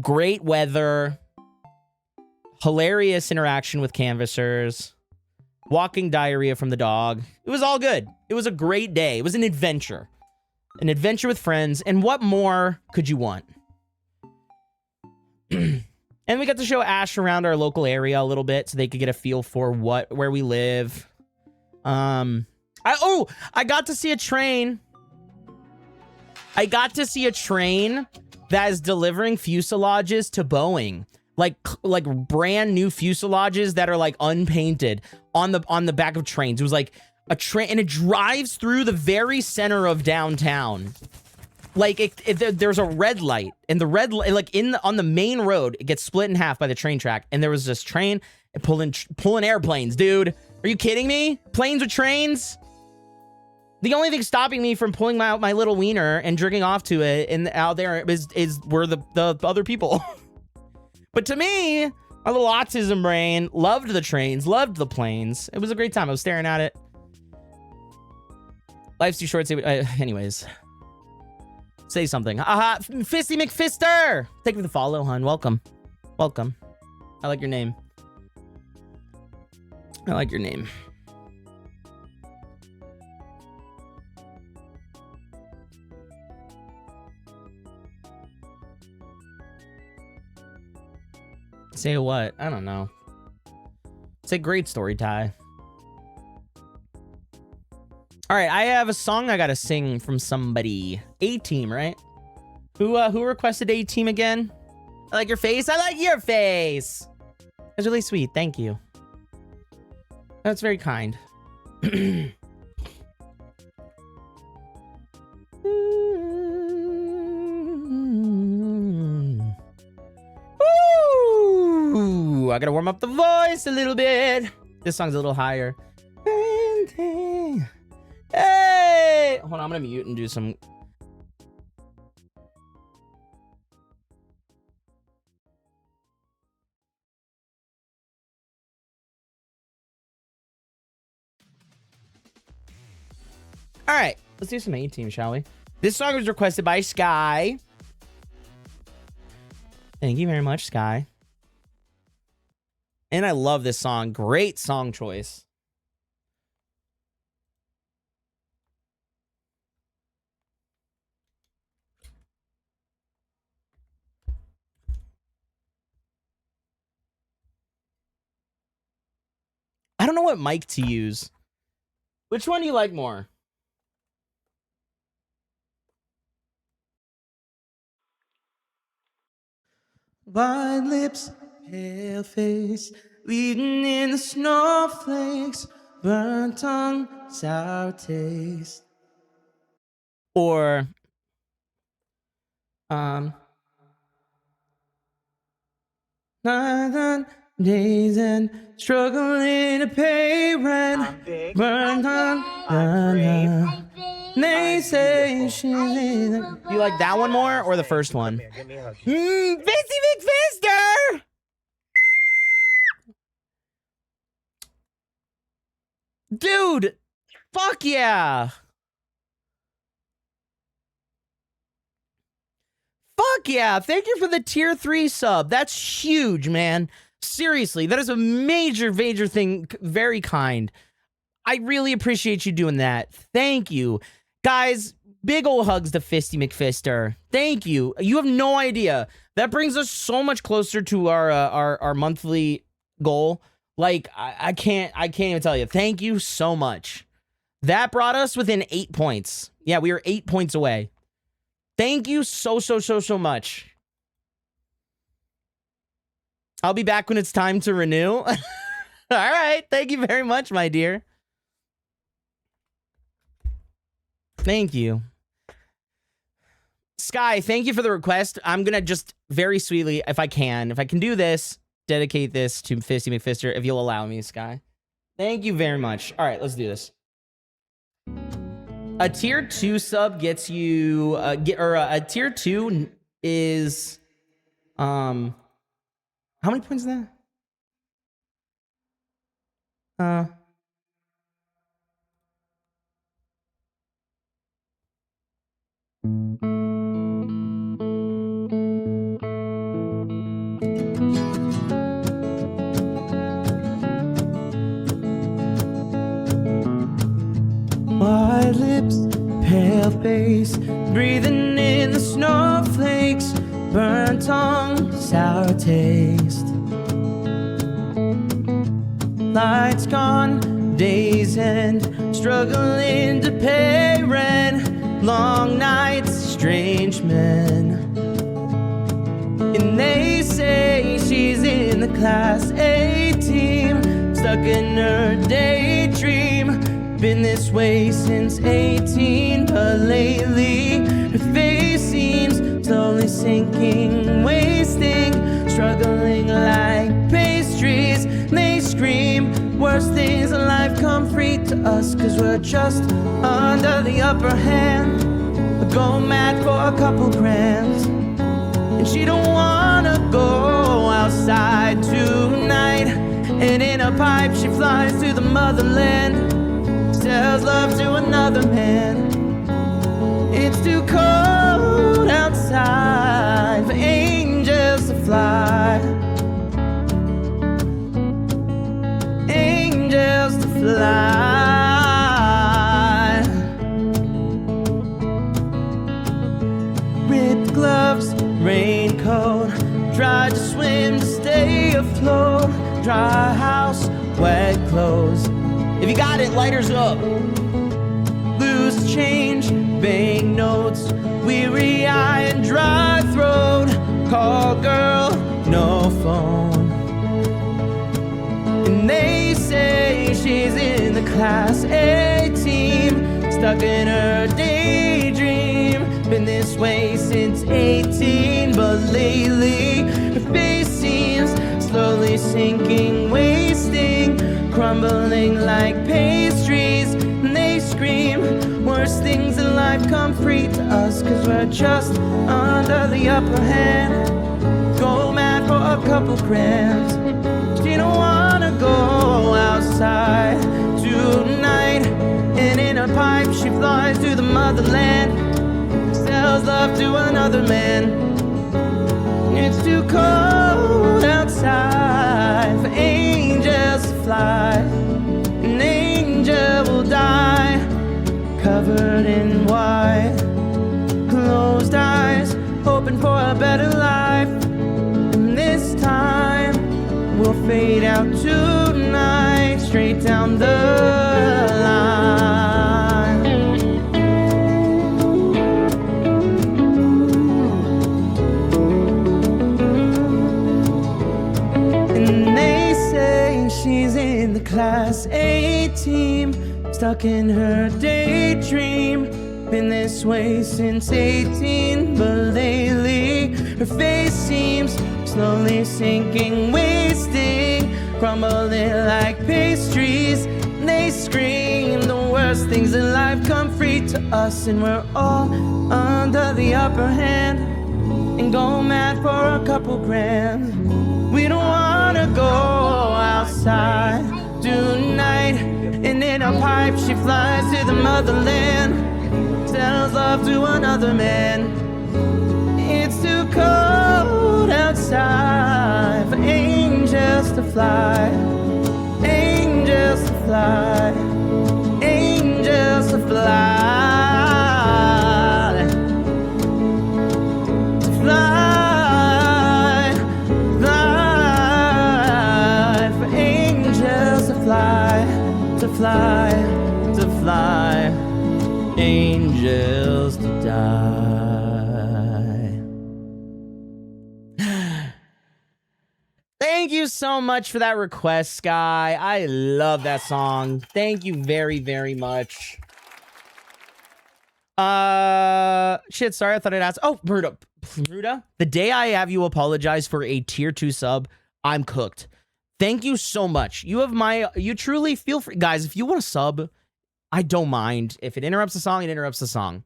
great weather, hilarious interaction with canvassers, walking diarrhea from the dog. It was all good. It was a great day. It was an adventure with friends. And what more could you want? And we got to show Ash around our local area a little bit so they could get a feel for where we live. I got to see a train. I got to see a train that is delivering fuselages to Boeing. Like brand new fuselages that are like unpainted on the back of trains. It was like a train, and it drives through the very center of downtown. Like there's a red light, and the red light, like on the main road, it gets split in half by the train track, and there was this train pulling airplanes, dude. Are you kidding me? Planes with trains? The only thing stopping me from pulling my little wiener and jerking off to it and out there were the other people. But to me, my little autism brain loved the trains, loved the planes. It was a great time. I was staring at it. Life's too short. Anyways. Say something. Aha, Fisty McFister! Thank you for the follow, hun. Welcome. Welcome. I like your name. I like your name. Say what? I don't know. Say great story, Ty. All right, I have a song I gotta sing from somebody. A-Team, right? Who requested A-Team again? I like your face. I like your face. That's really sweet. Thank you. That's very kind. Ooh, I gotta warm up the voice a little bit. This song's a little higher. Hey! Hold on, I'm gonna mute and do some... Alright, let's do some A-Team, shall we? This song was requested by Sky. Thank you very much, Sky. And I love this song. Great song choice. I don't know what mic to use. Which one do you like more? White lips, pale face, leading in the snowflakes, burnt tongue, sour taste. Or, days and struggling to pay rent, burnt tongue, they say she's in the... You like that one more or the first one? Fisty McFister! Dude, fuck yeah. Fuck yeah. Thank you for the tier 3 sub. That's huge, man. Seriously, that is a major thing. Very kind. I really appreciate you doing that. Thank you. Guys, big ol' hugs to Fisty McFister. Thank you. You have no idea. That brings us so much closer to our monthly goal. Like, I can't even tell you. Thank you so much. That brought us within 8 points. Yeah, we were 8 points away. Thank you so much. I'll be back when it's time to renew. All right. Thank you very much, my dear. Thank you. Sky, thank you for the request. I'm going to just very sweetly, if I can do this, dedicate this to Fisty McFister, if you'll allow me, Sky. Thank you very much. All right, let's do this. A tier 2 sub gets you, a tier 2 is, how many points is that? White lips, pale face, breathing in the snowflakes, burnt tongue, sour taste. Lights gone, days end, struggling to pay rent, long nights, strange men. And they say she's in the class A team, stuck in her daydream. Been this way since 18, but lately her face slowly sinking, wasting, struggling like pastries. They scream, worst things in life come free to us, cause we're just under the upper hand. Go mad for a couple grams, and she don't wanna go outside tonight. And in a pipe she flies to the motherland, sells love to another man. It's too cold outside for angels to fly. Angels to fly. Ripped gloves, raincoat, tried to swim to stay afloat. Dry house, wet clothes. If you got it, lighters up. Loose change, banknotes, weary eye and dry throat. Call girl, no phone. And they say she's in the class A team, stuck in her daydream. Been this way since 18, but lately her face seems slowly sinking, wasting, crumbling like pastries. And they scream, worst things in life come free to us, cause we're just under the upper hand. Go mad for a couple grams. She don't wanna go outside tonight. And in her pipe she flies to the motherland, sells love to another man. It's too cold outside for angels to fly. An angel will die, covered in white. Closed eyes, hoping for a better life. And this time we'll fade out tonight, straight down the line. She's in the class A team, stuck in her daydream. Been this way since 18, but lately her face seems slowly sinking, wasting, crumbling like pastries. They scream, the worst things in life come free to us, and we're all under the upper hand and go mad for a couple grand. We don't wanna go outside tonight. And in a pipe she flies to the motherland, sells love to another man. It's too cold outside for angels to fly. Angels to fly. Angels to fly. To fly. To fly, to fly, angels to die. Thank you so much for that request, Sky. I love that song. Thank you very, very much. Shit, sorry, I thought I'd ask. Oh, Bruda, the day I have you apologize for a tier 2 sub, I'm cooked. Thank you so much. You truly feel free. Guys, if you want to sub, I don't mind. If it interrupts the song, it interrupts the song.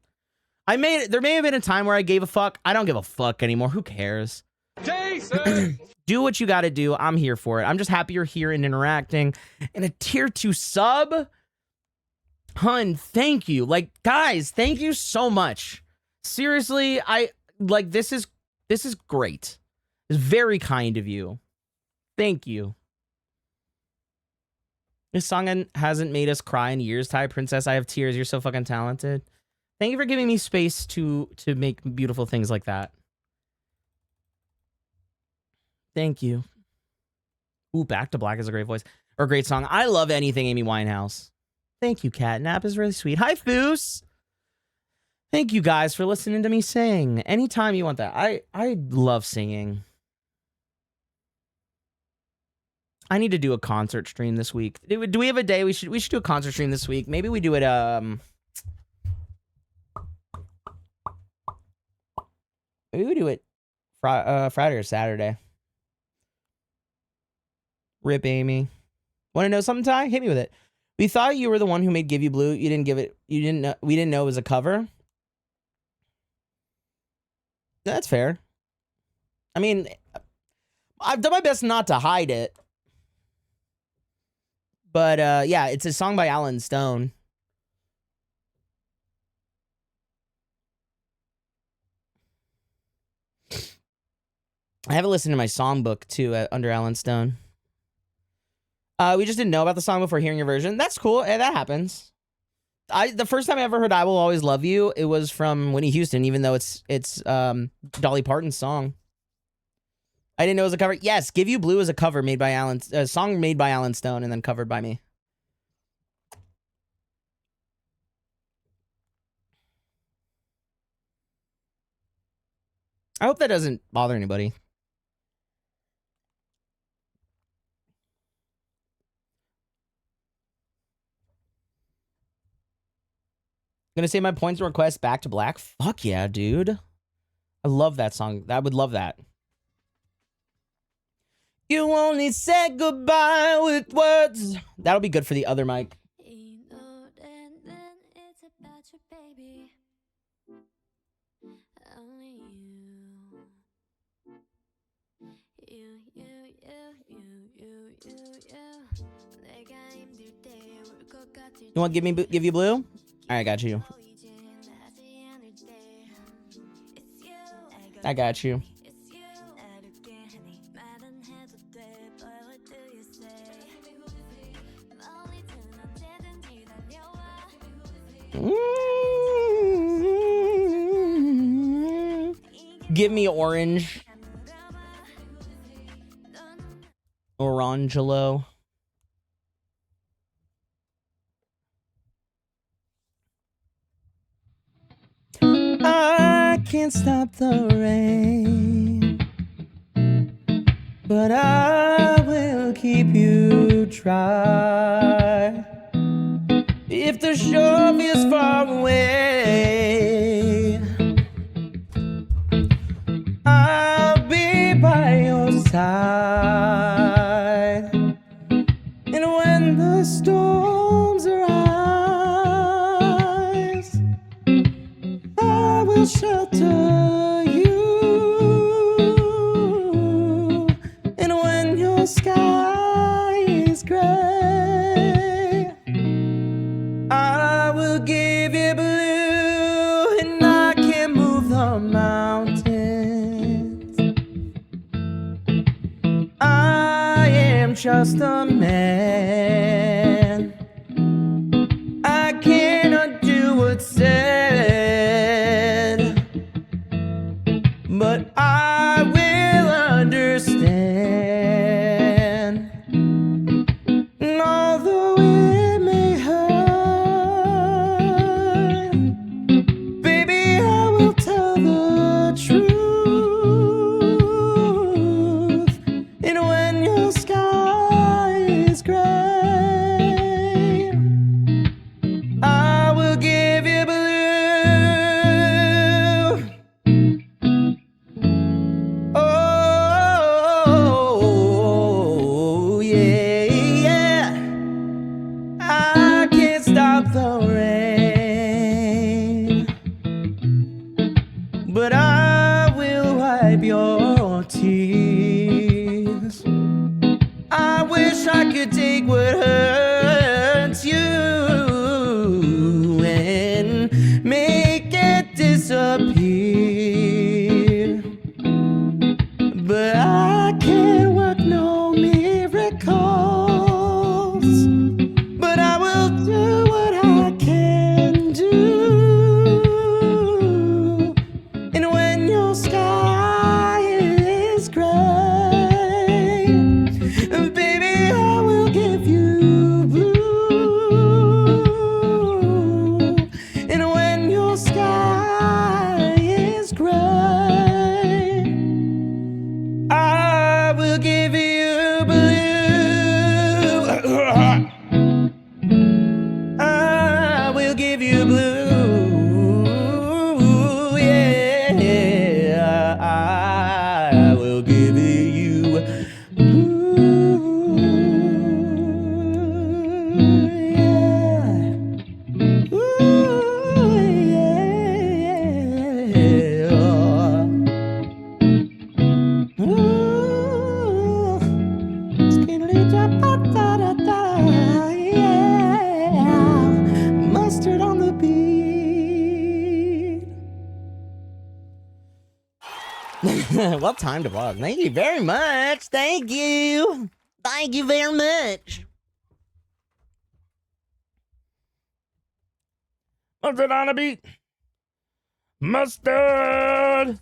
There may have been a time where I gave a fuck. I don't give a fuck anymore. Who cares? Jason! Do what you gotta do. I'm here for it. I'm just happy you're here and interacting. And a tier 2 sub? Hun, thank you. Like, guys, thank you so much. Seriously, this is great. It's very kind of you. Thank you. This song hasn't made us cry in years. Ty Princess, I have tears. You're so fucking talented. Thank you for giving me space to make beautiful things like that. Thank you. Ooh, Back to Black is a great voice. Or a great song. I love anything Amy Winehouse. Thank you, Catnap is really sweet. Hi, Foos. Thank you guys for listening to me sing. Anytime you want that. I love singing. I need to do a concert stream this week. Do we have a day we should do a concert stream this week? Maybe we do it Maybe we do it Friday or Saturday. Rip Amy. Want to know something, Ty? Hit me with it. We thought you were the one who made Give You Blue. You didn't give it. You didn't know. We didn't know it was a cover. That's fair. I mean, I've done my best not to hide it. But yeah, it's a song by Alan Stone. I haven't listened to my songbook too under Alan Stone. We just didn't know about the song before hearing your version. That's cool. That happens. The first time I ever heard "I Will Always Love You," it was from Whitney Houston, even though it's Dolly Parton's song. I didn't know it was a cover. Yes, "Give You Blue" is a cover made by a song made by Alan Stone and then covered by me. I hope that doesn't bother anybody. Gonna say my points and requests Back to Black. Fuck yeah, dude. I love that song. I would love that. You only said goodbye with words. That'll be good for the other mic. You want Give You Blue? All right, I got you. I got you. Give me Orange. Orangelo. I can't stop the rain, but I will keep you dry. If the shore is far away, I'll be by your side. And when the storms arise, I will shelter you. And when your sky is gray, I will give you blue, and I can move the mountains. I am just a man. I cannot do what's said, but I will understand. And although it may hurt, baby, I will tell the truth. And when your sky is gray, Mustard on the beat. Well timed to vlog. Thank you very much. Thank you. Thank you very much. Mustard on the beat. Mustard.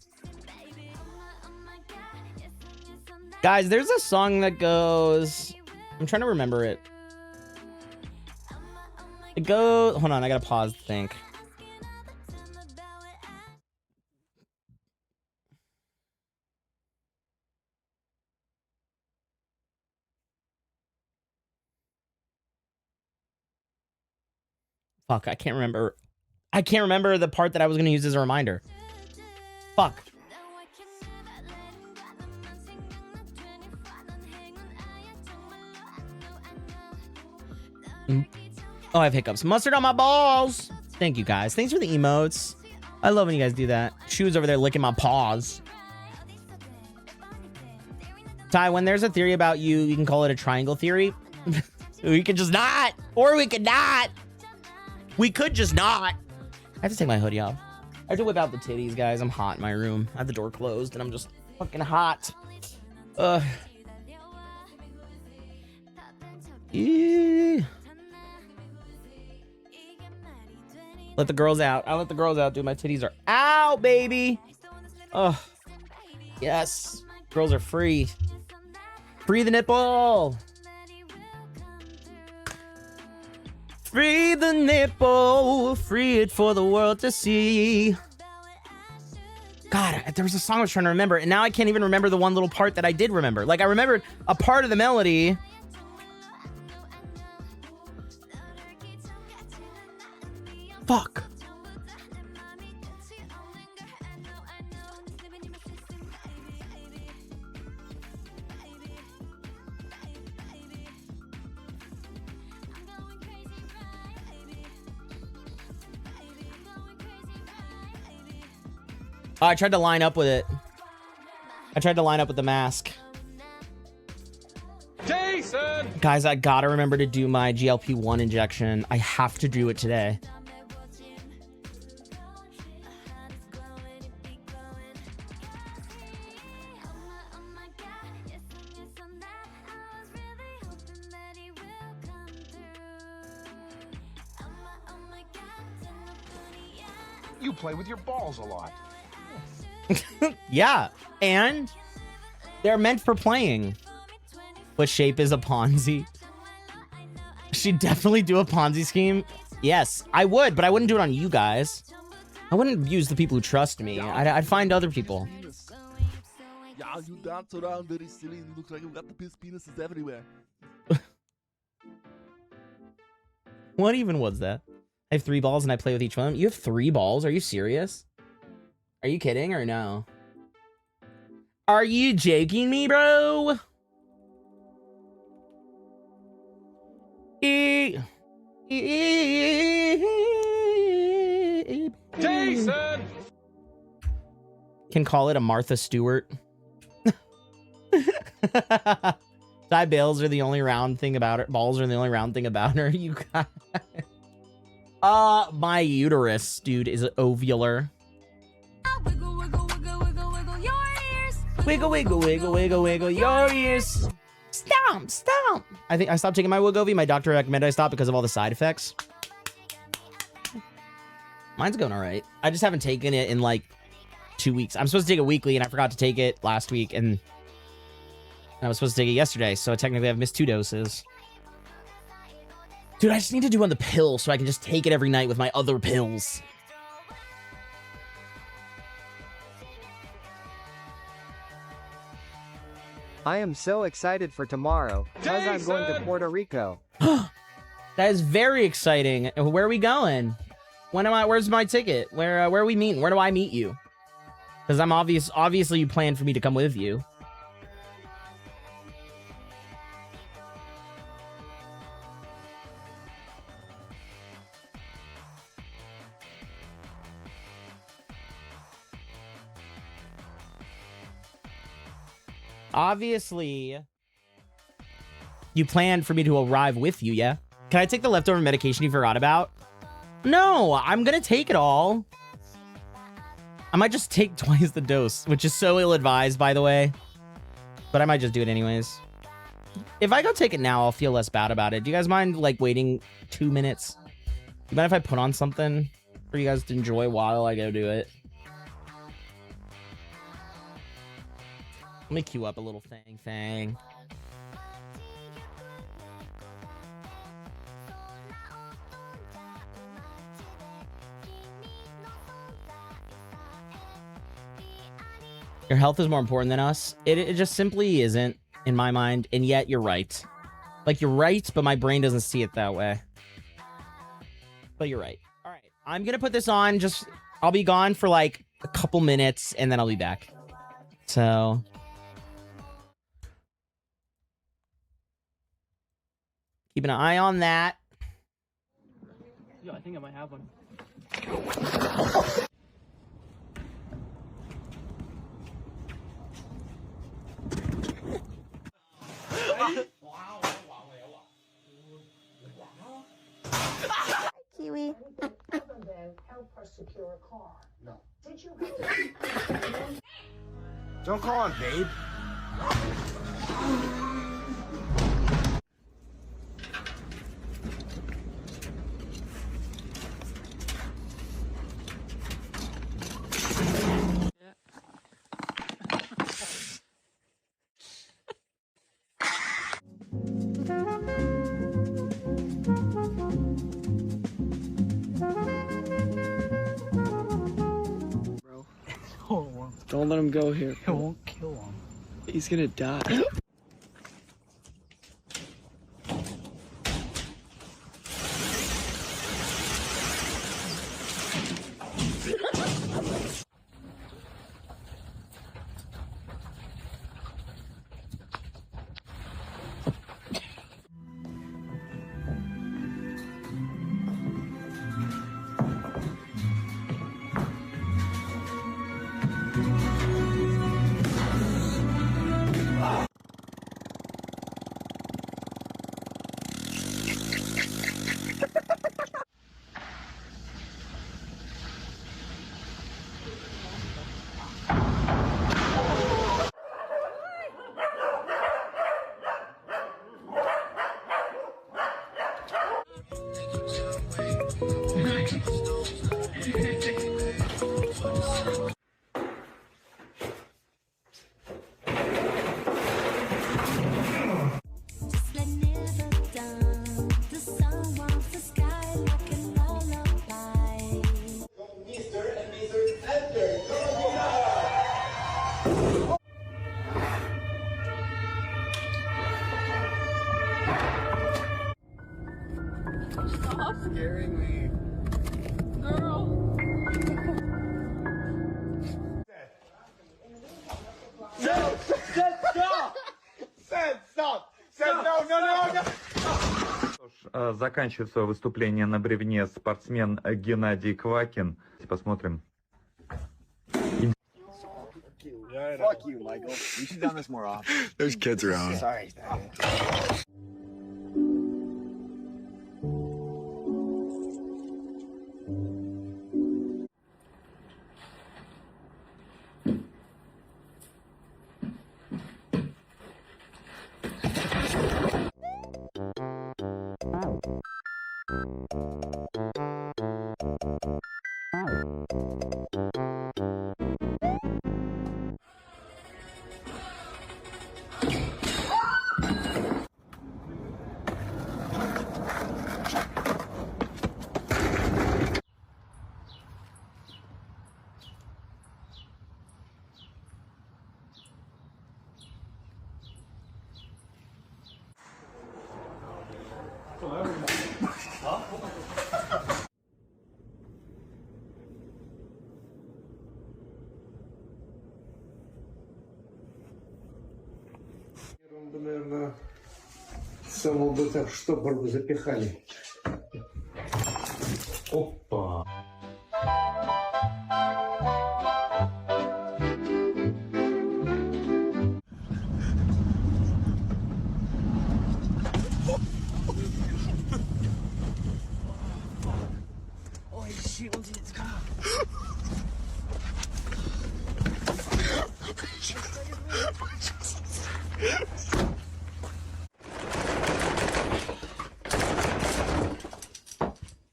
Guys, there's a song that goes... I'm trying to remember it. It goes... Hold on, I gotta pause to think. Fuck, I can't remember. I can't remember the part that I was gonna use as a reminder. Fuck. Oh, I have hiccups. Mustard on my balls. Thank you guys. Thanks for the emotes. I love when you guys do that. Shoes over there licking my paws. Ty, when there's a theory about you, you can call it a triangle theory. We could just not. Or we could not. We could just not. I have to take my hoodie off. I have to whip out the titties, guys. I'm hot in my room. I have the door closed and I'm just fucking hot. Yeah. Let the girls out. I'll let the girls out, dude. My titties are out, baby. Oh, yes. Girls are free. Free the nipple. Free the nipple. Free it for the world to see. God, there was a song I was trying to remember, and now I can't even remember the one little part that I did remember. Like, I remembered a part of the melody. Fuck. Oh, I tried to line up with it. I tried to line up with the mask. Jason! Guys, I gotta remember to do my GLP-1 injection. I have to do it today. You play with your balls a lot. Yeah, and they're meant for playing. What shape is a Ponzi? She'd definitely do a Ponzi scheme. Yes, I would, but I wouldn't do it on you guys. I wouldn't use the people who trust me. I'd find other people. Yeah, you dance around very silly and look like you got the penises everywhere. What even was that? I have 3 balls and I play with each one. You have 3 balls? Are you serious? Are you kidding or no? Are you joking me, bro? Jason! Can call it a Martha Stewart. Die bills are the only round thing about her. Balls are the only round thing about her. You guys. My uterus, dude, is ovular. Wiggle, wiggle, wiggle, wiggle, wiggle your ears. Wiggle, wiggle, wiggle, wiggle, wiggle your ears. Stomp, stomp. I think I stopped taking my Wegovy. My doctor recommended I stop because of all the side effects. Mine's going all right. I just haven't taken it in like 2 weeks. I'm supposed to take it weekly, and I forgot to take it last week, and I was supposed to take it yesterday, so technically I've missed 2 doses. Dude, I just need to do on the pill so I can just take it every night with my other pills. I am so excited for tomorrow, because I'm going to Puerto Rico. That is very exciting. Where are we going? Where's my ticket? Where are we meeting? Where do I meet you? Because I'm obviously you planned for me to come with you. Obviously, You planned for me to arrive with you, yeah? Can I take the leftover medication you forgot about? No, I'm gonna take it all. I might just take twice the dose, which is so ill-advised, by the way. But I might just do it anyways. If I go take it now, I'll feel less bad about it. Do you guys mind, like, waiting 2 minutes? You mind if I put on something for you guys to enjoy while I go do it? Let me queue up a little thing. Your health is more important than us. It just simply isn't, in my mind, and yet you're right. Like, you're right, but my brain doesn't see it that way. But you're right. All right, I'm gonna put this on. I'll be gone for like a couple minutes, and then I'll be back. So... keep an eye on that. Yeah, I think I might have one. Kiwi. Help her secure a car. No. Did you? Don't call him babe. Don't let him go here. It won't kill him. He's gonna die. Stop scaring me. Girl. Заканчивает свое выступление на бревне спортсмен Геннадий Квакин. Посмотрим. Fuck you, Michael. You should have done this more often. There's kids around. Sorry. Наверное, самого бы так штопор бы запихали. Опа!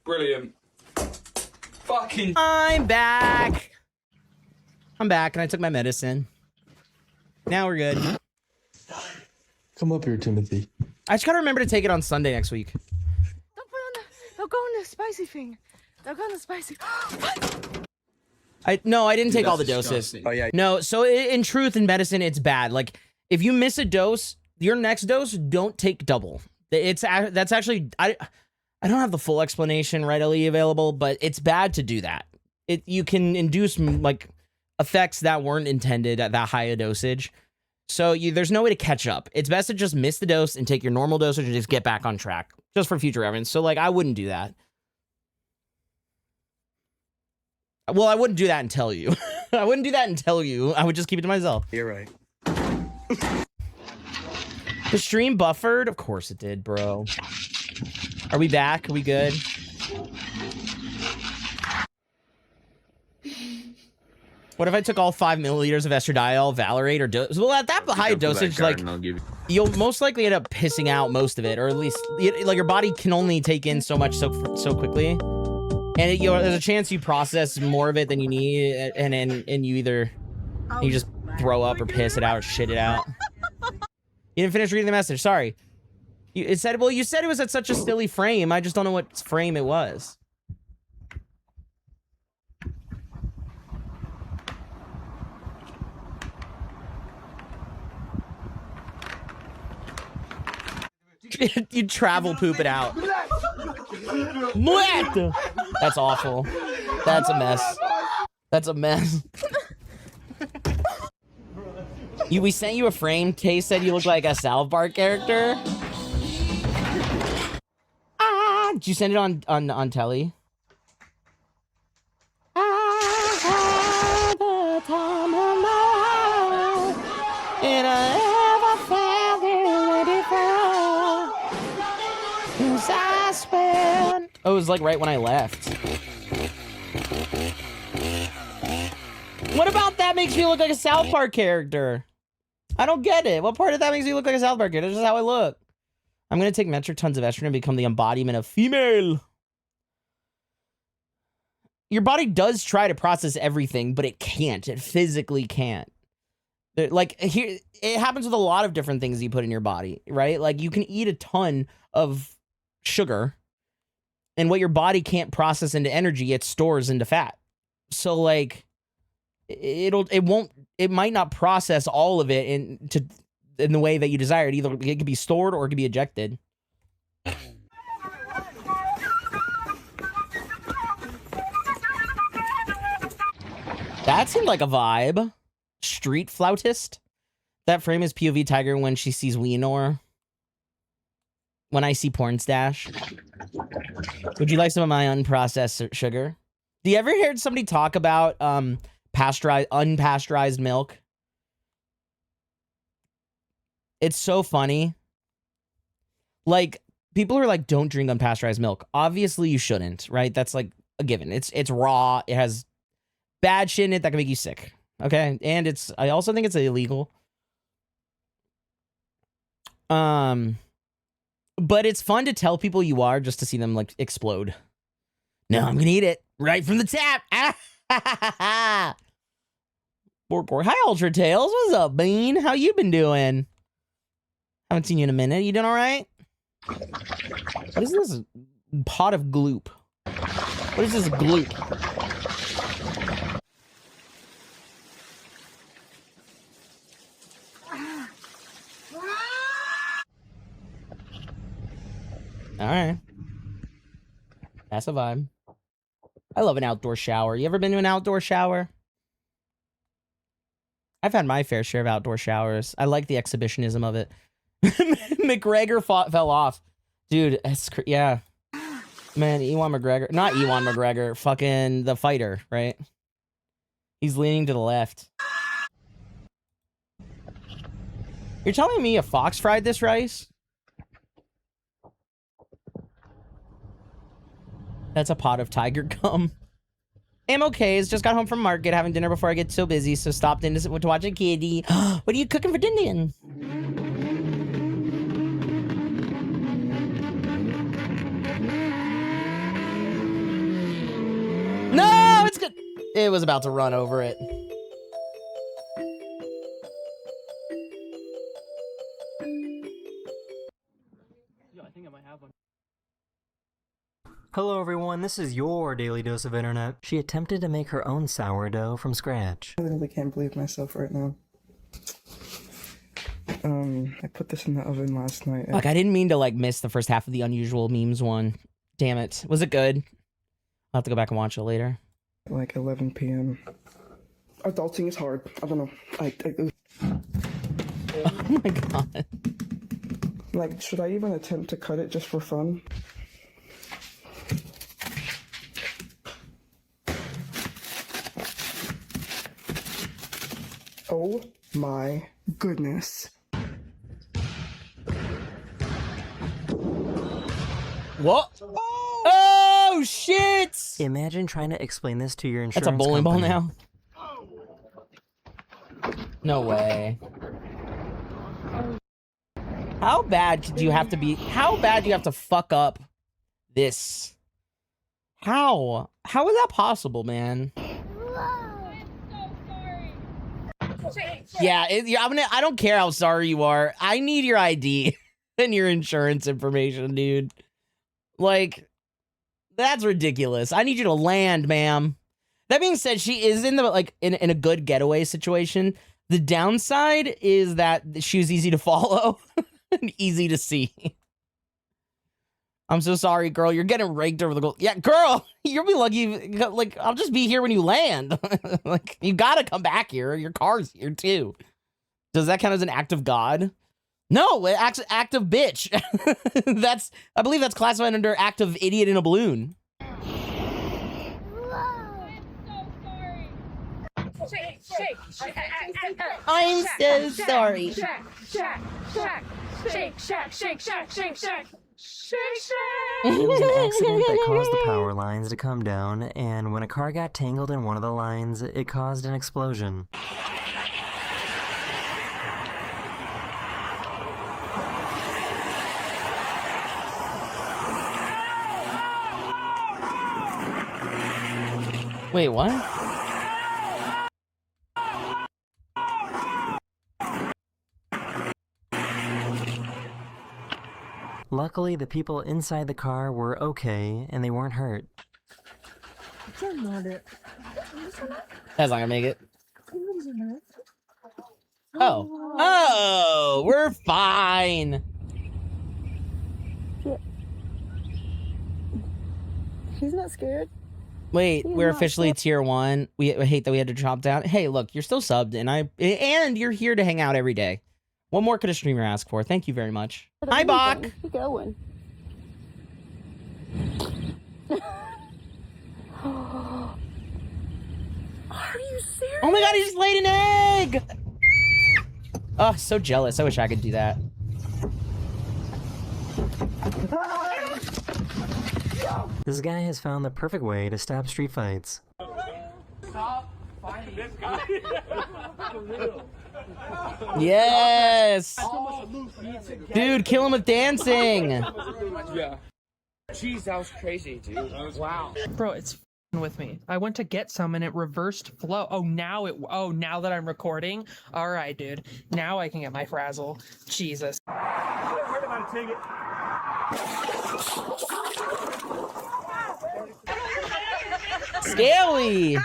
Brilliant. Fucking. I'm back. I'm back, and I took my medicine. Now we're good. Come up here, Timothy. I just gotta remember to take it on Sunday next week. They'll go on the spicy thing. They'll go on the spicy. No, I didn't take all the doses. Oh yeah. No, so in truth, in medicine, it's bad. Like, if you miss a dose, your next dose, don't take double. That's actually I don't have the full explanation readily available, but it's bad to do that. You can induce like effects that weren't intended at that high a dosage. So there's no way to catch up. It's best to just miss the dose and take your normal dosage and just get back on track, just for future reference. So like, I wouldn't do that. Well, I wouldn't do that and tell you. I wouldn't do that and tell you. I would just keep it to myself. You're right. The stream buffered? Of course it did, bro. Are we back? Are we good? What if I took all 5 milliliters of estradiol, Valerate, or dose? Well, at that high dosage, like, you'll most likely end up pissing out most of it, or at least, like, your body can only take in so much so quickly. And there's a chance you process more of it than you need, and you either you just throw up or piss it out or shit it out. You didn't finish reading the message. Sorry. You said it was at such a silly frame. I just don't know what frame it was. You travel poop it out. What? That's awful. That's a mess. That's a mess. We sent you a frame. Tay said you look like a South Park character. Did you send it on telly? Oh, it was like right when I left. What about that makes me look like a South Park character? I don't get it. What part of that makes me look like a South Park character? This is how I look. I'm going to take metric tons of estrogen and become the embodiment of female. Your body does try to process everything, but it can't. It physically can't. Like, here, it happens with a lot of different things you put in your body, right? Like, you can eat a ton of sugar, and what your body can't process into energy, it stores into fat. So, like, it might not process all of it in the way that you desire it. Either it could be stored or it could be ejected. That seemed like a vibe. Street flautist. That frame is POV Tiger when she sees Weenor. When I see porn stash. Would you like some of my unprocessed sugar? Do you ever hear somebody talk about unpasteurized milk? It's so funny. Like, people are like, don't drink unpasteurized milk. Obviously you shouldn't, right? That's like a given. It's raw. It has bad shit in it that can make you sick. Okay? And I also think it's illegal. But it's fun to tell people you are just to see them like explode. No, I'm gonna eat it right from the tap. Borkor. Hi, Ultra Tails. What's up, Bean? How you been doing? Haven't seen you in a minute. You doing all right? What is this pot of gloop? What is this gloop? All right. That's a vibe. I love an outdoor shower. You ever been to an outdoor shower? I've had my fair share of outdoor showers. I like the exhibitionism of it. McGregor fell off. Dude, yeah. Man, Ewan McGregor. Not Ewan McGregor. Fucking the fighter, right? He's leaning to the left. You're telling me a fox fried this rice? That's a pot of tiger gum. I'm okay. Just got home from market, having dinner before I get so busy, so stopped in to watch a kitty. What are you cooking for dinner? It was about to run over it. Hello everyone, this is your Daily Dose of Internet. She attempted to make her own sourdough from scratch. I really can't believe myself right now. I put this in the oven last night. Look, I didn't mean to like miss the first half of the unusual memes one. Damn it. Was it good? I'll have to go back and watch it later. Like 11 p.m. Adulting is hard. I don't know. Oh my god. Like, should I even attempt to cut it just for fun? Oh my goodness. What? Oh shit! Imagine trying to explain this to your insurance That's a bowling ball company. now? No way. How bad do you have to be? How bad do you have to fuck up this? How? How is that possible, man? Yeah, I don't care how sorry you are. I need your ID and your insurance information, dude. Like, that's ridiculous. I need you to land, ma'am. That being said, she is in the in a good getaway situation. The downside is that she was easy to follow and easy to see. I'm so sorry, girl. You're getting raked over the goal. Yeah, girl, you'll be lucky. Like, I'll just be here when you land. Like, you gotta come back here. Your car's here too. Does that count as an act of God? No, act of bitch. I believe that's classified under act of idiot in a balloon. I'm so sorry. It was an accident that caused the power lines to come down, and when a car got tangled in one of the lines, it caused an explosion. Wait, what? Luckily, the people inside the car were okay, and they weren't hurt. That's not gonna make it. Oh, we're fine. She's not scared. Wait, we're officially tier 1. I hate that we had to drop down. Hey, look, you're still subbed, and you're here to hang out every day. What more could a streamer ask for? Thank you very much. Hi, Bach. Keep going. Are you serious? Oh my god, he just laid an egg! Oh, so jealous. I wish I could do that. This guy has found the perfect way to stop street fights. Stop fighting this guy. For real. Yes! Dude, kill him with dancing! Yeah. Jeez, that was crazy, dude. Wow. Bro, it's f***ing with me. I went to get some and it reversed flow. Oh, now that I'm recording? Alright, dude. Now I can get my frazzle. Jesus. Scaly!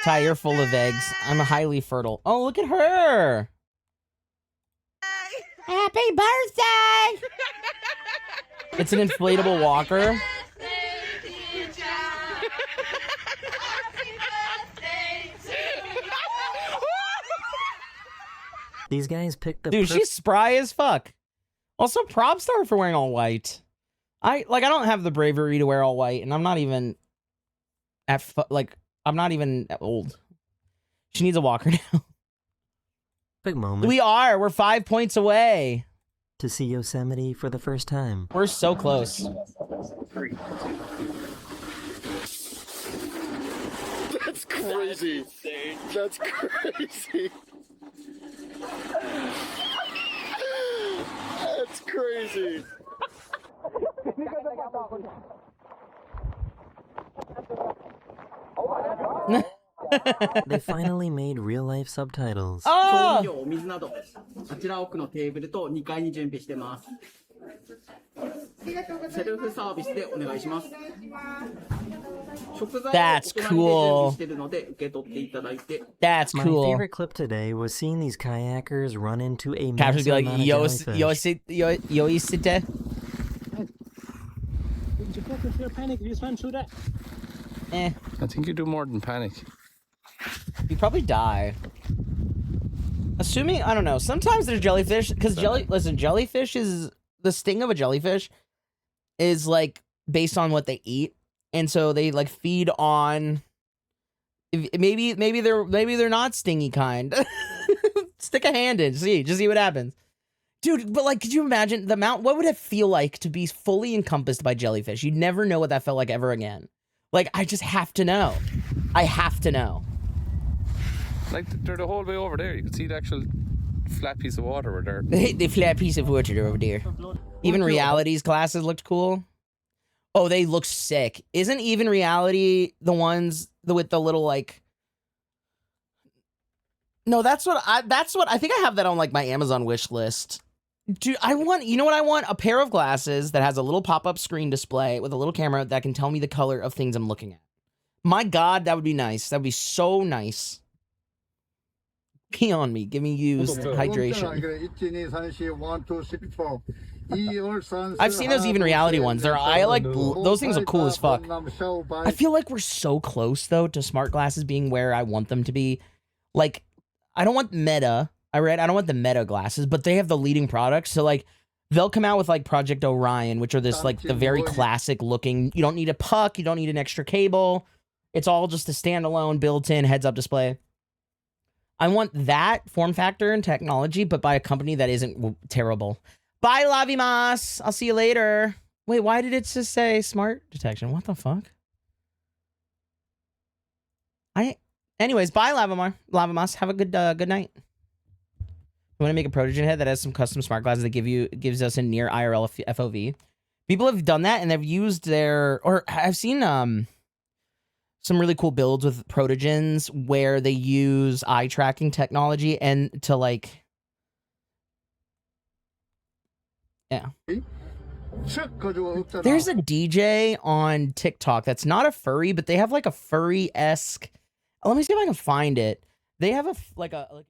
Ty, you're full of eggs. I'm highly fertile. Oh, look at her! Happy birthday! It's an inflatable walker. These guys picked the Dude, she's spry as fuck. Also, props to her for wearing all white. I don't have the bravery to wear all white, and I'm not even I'm not even old. She needs a walker now. Big moment. We're 5 points away. To see Yosemite for the first time. We're so close. That's crazy. That's crazy. That's crazy. They finally made real-life subtitles. あ調味料、お水など、あちら奥のテーブルと2階に準備してます。セルフサービスでお願いします。食材をお隣で準備しているので受け取っていただいて。That's My cool. favorite clip today was seeing these kayakers run into a Captain would be massive like, amount of jellyfish. Yoisite. If you're panic, you just run through that. Eh. I think you do more than panic. You probably die. Assuming, I don't know, sometimes there's jellyfish, because jellyfish is, the sting of a jellyfish is like based on what they eat. And so they like feed on, maybe they're not stingy kind. Stick a hand in, just see what happens. Dude, but like, could you imagine the amount, what would it feel like to be fully encompassed by jellyfish? You'd never know what that felt like ever again. Like, I just have to know. I have to know. Like, they're the whole way over there. You can see the actual flat piece of water over there. The flat piece of water over there. Even Reality's glasses looked cool. Oh, they look sick. Isn't Even Reality the ones with the little, like... No, that's what I think I have that on, like, my Amazon wish list. Dude, you know what I want? A pair of glasses that has a little pop-up screen display with a little camera that can tell me the color of things I'm looking at. My God, that would be nice. That would be so nice. Pee on me. Give me used hydration. I've seen those Even Reality ones. Those things look cool as fuck. I feel like we're so close, though, to smart glasses being where I want them to be. Like, I don't want Meta. I don't want the Meta glasses, but they have the leading products. So, like, they'll come out with, like, Project Orion, which are this, like, the very classic looking, you don't need a puck, you don't need an extra cable. It's all just a standalone, built-in, heads-up display. I want that form factor and technology, but by a company that isn't terrible. Bye, Lavimas! I'll see you later. Wait, why did it just say smart detection? What the fuck? Anyways, bye, Lavimas. Have a good night. You want to make a Protogen head that has some custom smart glasses that gives us a near IRL FOV. People have done that and they've used I've seen some really cool builds with Protogens where they use eye tracking technology and to like, yeah. There's a DJ on TikTok that's not a furry, but they have like a furry-esque. Let me see if I can find it. They have a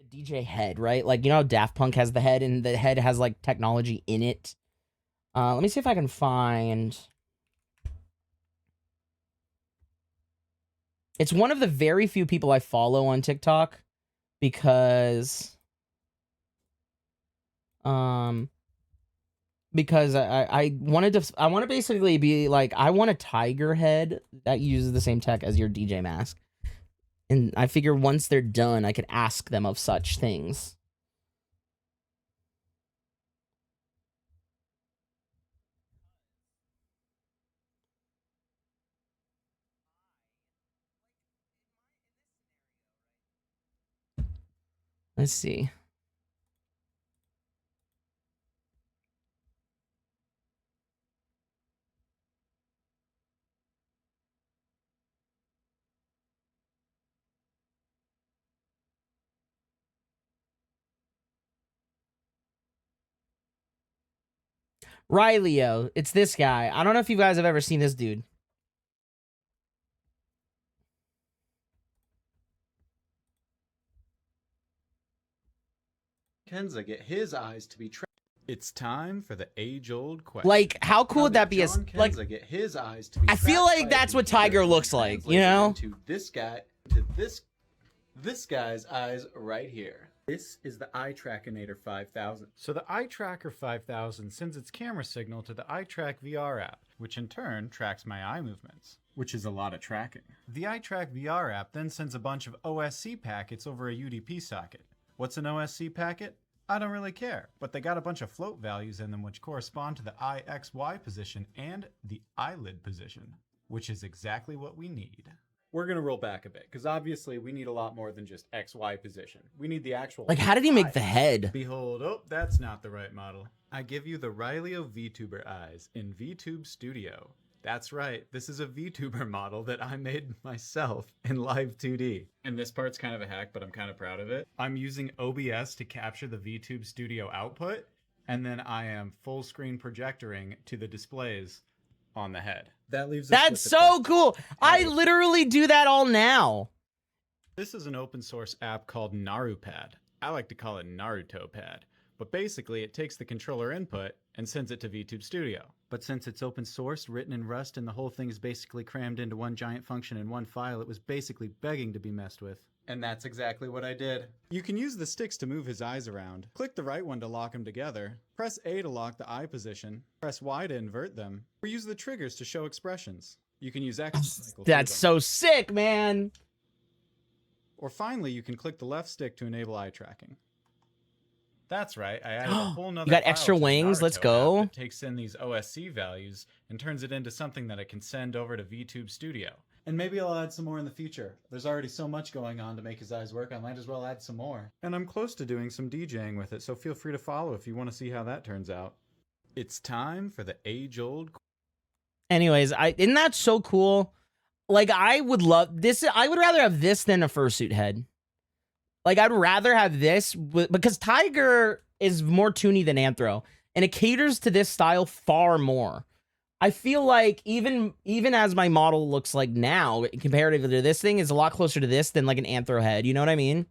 DJ head, right? Like, you know how Daft Punk has the head and the head has like technology in it. Let me see if I can find. It's one of the very few people I follow on TikTok because I want to basically be like, I want a tiger head that uses the same tech as your DJ mask. And I figure once they're done, I could ask them of such things. Let's see. Ryleo, it's this guy. I don't know if you guys have ever seen this dude. Kenza get his eyes to be tracked. It's time for the age-old question. Like, how cool would that be? As like, get his eyes to be I feel like that's what Tiger looks like, you know? To this guy's eyes right here. This is the Eye Trackinator 5000. So the Eye Tracker 5000 sends its camera signal to the iTrack VR app, which in turn tracks my eye movements, which is a lot of tracking. The iTrack VR app then sends a bunch of OSC packets over a UDP socket. What's an OSC packet? I don't really care, but they got a bunch of float values in them which correspond to the eye XY position and the eyelid position, which is exactly what we need. We're going to roll back a bit, because obviously we need a lot more than just XY position. We need the actual... Like, how did he make the head? Behold, oh, that's not the right model. I give you the Ryleo VTuber eyes in VTube Studio. That's right, this is a VTuber model that I made myself in Live 2D. And this part's kind of a hack, but I'm kind of proud of it. I'm using OBS to capture the VTube Studio output, and then I am full screen projectoring to the displays on the head. That leaves us That's with the so cool. I literally do that all now. This is an open source app called NaruPad. I like to call it NarutoPad. But basically, it takes the controller input and sends it to VTube Studio. But since it's open source, written in Rust, and the whole thing is basically crammed into one giant function in one file, it was basically begging to be messed with. And that's exactly what I did. You can use the sticks to move his eyes around. Click the right one to lock them together. Press A to lock the eye position. Press Y to invert them. Or use the triggers to show expressions. You can use X to cycle through That's them. so sick, man. Or finally, you can click the left stick to enable eye tracking. That's right, I added a whole nother You got file extra to the wings, let's Naruto go. app that takes in these OSC values and turns it into something that I can send over to VTube Studio. And maybe I'll add some more in the future. There's already so much going on to make his eyes work, I might as well add some more. And I'm close to doing some DJing with it, so feel free to follow if you want to see how that turns out. It's time for the age-old... Anyways, isn't that so cool? Like, I would love this. I would rather have this than a fursuit head. Like, I'd rather have this because Tiger is more toony than Anthro, and it caters to this style far more. I feel like even as my model looks like now, comparatively to this thing, is a lot closer to this than like an Anthro head. You know what I mean?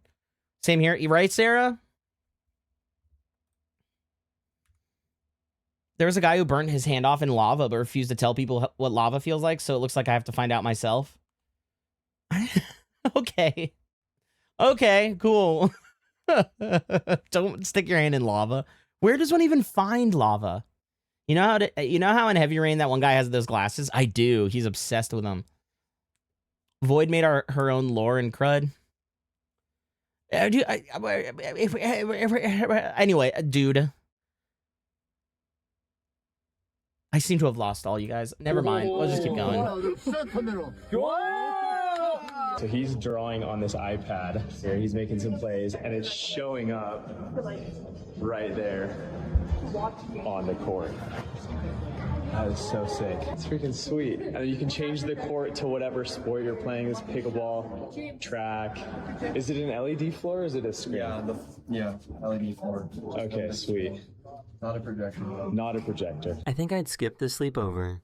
Same here, right, Sarah? There was a guy who burnt his hand off in lava, but refused to tell people what lava feels like, so it looks like I have to find out myself. Okay. Okay, cool. Don't stick your hand in lava. Where does one even find lava? You know how in Heavy Rain that one guy has those glasses? I do. He's obsessed with them. Void made her own lore in CRUD. Anyway, dude. I seem to have lost all you guys. Never mind. We'll just keep going. So he's drawing on this iPad here. He's making some plays, and it's showing up right there on the court. That is so sick. It's freaking sweet. And you can change the court to whatever sport you're playing. This pickleball, track. Is it an LED floor or is it a screen? Yeah, LED floor. Okay, sweet. Not a projector. Not a projector. I think I'd skip the sleepover.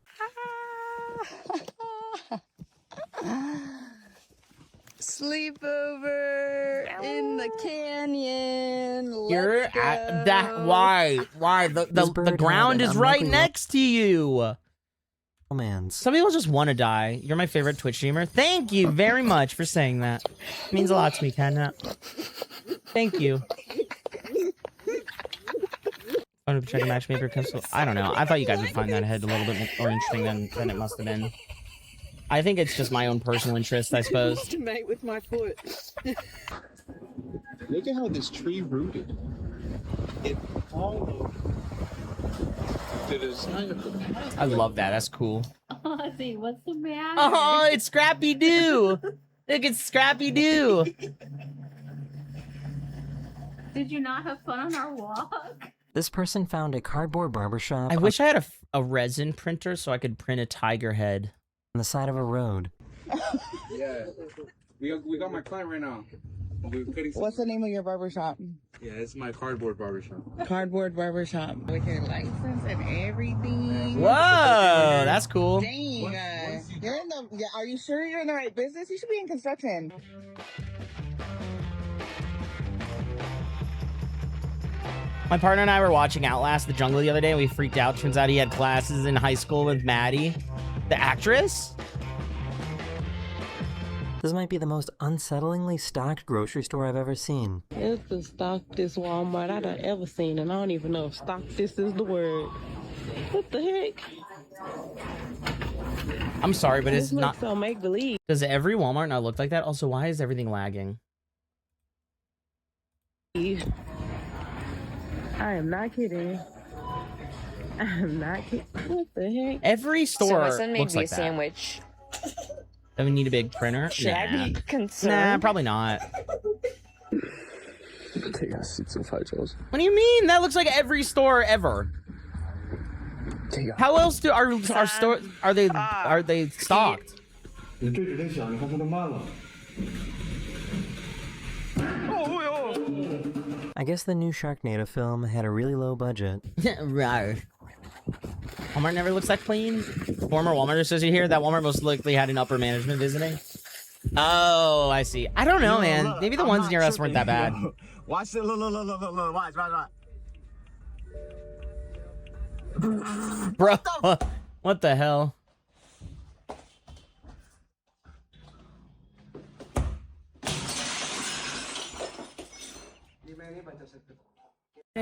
Sleepover in the canyon. You're at that. Why? The ground is right next to you. Oh man. Some people just want to die. You're my favorite Twitch streamer. Thank you very much for saying that. It means a lot to me, Catnap. Thank you. I'm gonna check a matchmaker console. I don't know. I thought you guys would find that head a little bit more interesting than it must have been. I think it's just my own personal interest, I suppose. To mate with my foot. Look at how this tree rooted. It followed to the side of the... I love that. That's cool. Ozzy, what's the matter? Oh, it's Scrappy Doo. Look, it's Scrappy Doo. Did you not have fun on our walk? This person found a cardboard barbershop. I wish I had a resin printer so I could print a tiger head. On the side of a road. Yeah, we got my client right now. What's the name of your barbershop? Yeah, it's my cardboard barbershop. Cardboard barbershop. With your license and everything. Whoa, that's cool. Dang, you're in the. Yeah, are you sure you're in the right business? You should be in construction. My partner and I were watching Outlast the Jungle the other day, and we freaked out. Turns out he had classes in high school with Maddie, the actress. This might be the most unsettlingly stocked grocery store I've ever seen. It's the stockedest Walmart I done ever seen, and I don't even know if stockedest is the word. What the heck? I'm sorry, but it's not so make believe. Does every Walmart not look like that? Also, why is everything lagging? I am not kidding. I am not kidding. What the heck? Every store So my son made looks me like a that. sandwich. Do we need a big printer? Should I be Nah. concerned? Nah, probably not. Digga, das sieht so falsch aus. What do you mean? That looks like every store ever. How else do are store are they stocked? I guess the new Sharknado film had a really low budget. Rawr. Walmart never looks that clean. Former Walmart associate here. That Walmart most likely had an upper management visiting. Oh, I see. I don't know, man. Maybe the ones near us weren't that bad. Watch it. Look. Watch. Bro, what the hell?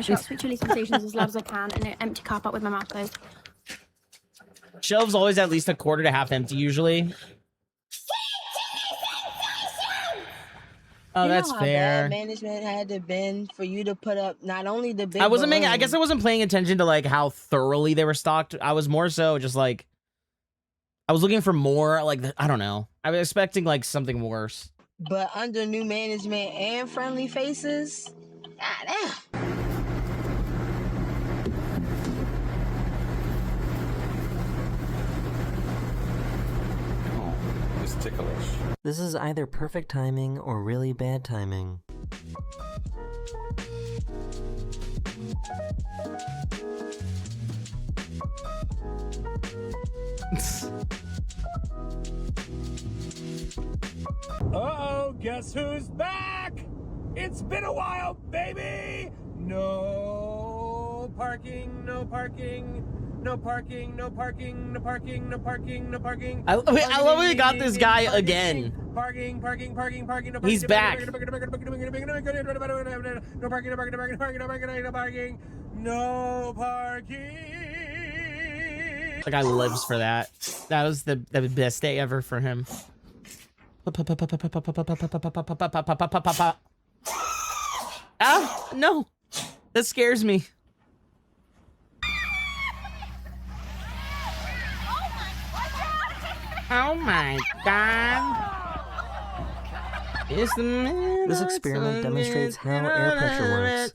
Switch chili sensations as loud as I can in an empty car park with my mouth closed. Shelves always at least a quarter to half empty usually. Oh, that's fair. Management had to bend for you to put up not only the big. I guess I wasn't paying attention to like how thoroughly they were stocked. I was more so just like, I was looking for more. Like I don't know. I was expecting like something worse. But under new management and friendly faces, goddamn. Ticklish. This is either perfect timing or really bad timing. Uh-oh, guess who's back? It's been a while, baby! No parking, no parking. No parking, no parking, no parking, no parking, no parking. I love we got this guy again. Parking. No He's back. No parking. No parking. The guy lives for that. That was the best day ever for him. Ah, no. That scares me. Oh my god. It's the This experiment demonstrates how air pressure works.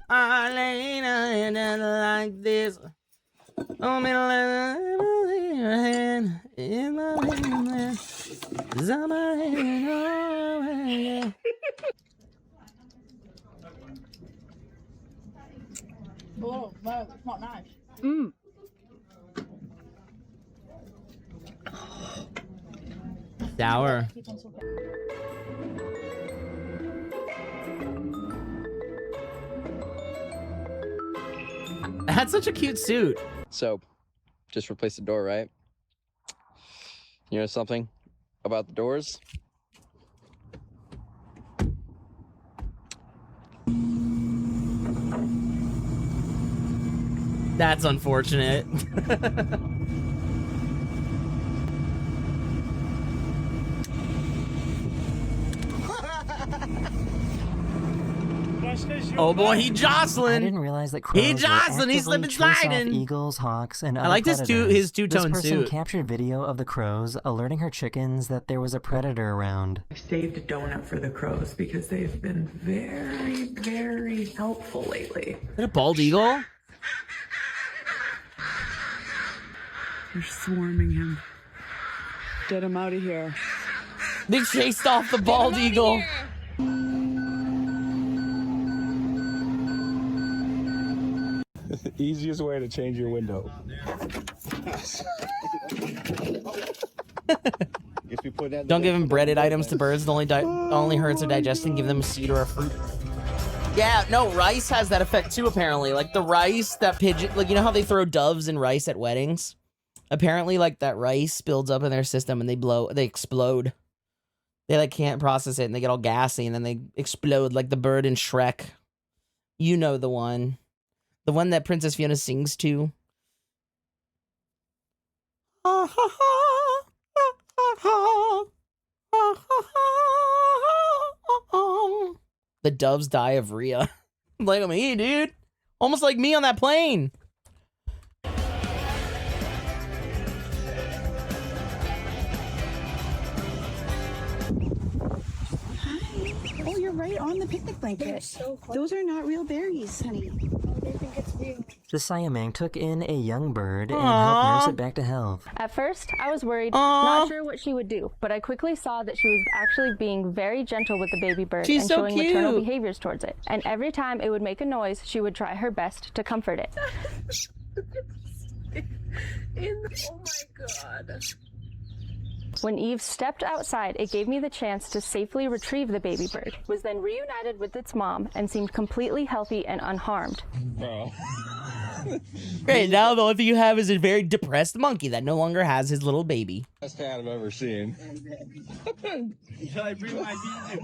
Like this. Oh, me hand in my hand. Oh, no, it's not nice. Sour. That's such a cute suit. So, just replace the door, right? You know something about the doors? That's unfortunate. Oh boy, he jostling. I didn't realize that crows he jostling. He's slipping sliding. Eagles, hawks, and other I like predators. his two-tone This person suit. captured video of the crows, alerting her chickens that there was a predator around. I saved a donut for the crows because they've been very, very helpful lately. Is that a bald eagle? They're swarming him. Get him out of here. They chased off the bald eagle. Easiest way to change your window. Don't give him breaded items to birds. The only hurts are digesting. Give them a seed or a fruit. Yeah, no, rice has that effect too, apparently. Like the rice that pigeon, like, you know how they throw doves and rice at weddings? Apparently, like, that rice builds up in their system and they explode. They, like, can't process it and they get all gassy and then they explode like the bird in Shrek. You know the one. The one that Princess Fiona sings to. The doves die of Rhea. Look at me, dude. Almost like me on that plane. Oh, you're right on the picnic blanket. So those are not real berries, honey. Oh, they think it's real. The Siamang took in a young bird and helped nurse it back to health. At first, I was worried, not sure what she would do, but I quickly saw that she was actually being very gentle with the baby bird and showing maternal behaviors towards it. And every time it would make a noise, she would try her best to comfort it. Oh my god. When Eve stepped outside, it gave me the chance to safely retrieve the baby bird, was then reunited with its mom, and seemed completely healthy and unharmed. Great, now the only thing you have is a very depressed monkey that no longer has his little baby. Best cat I've ever seen. Until I bring my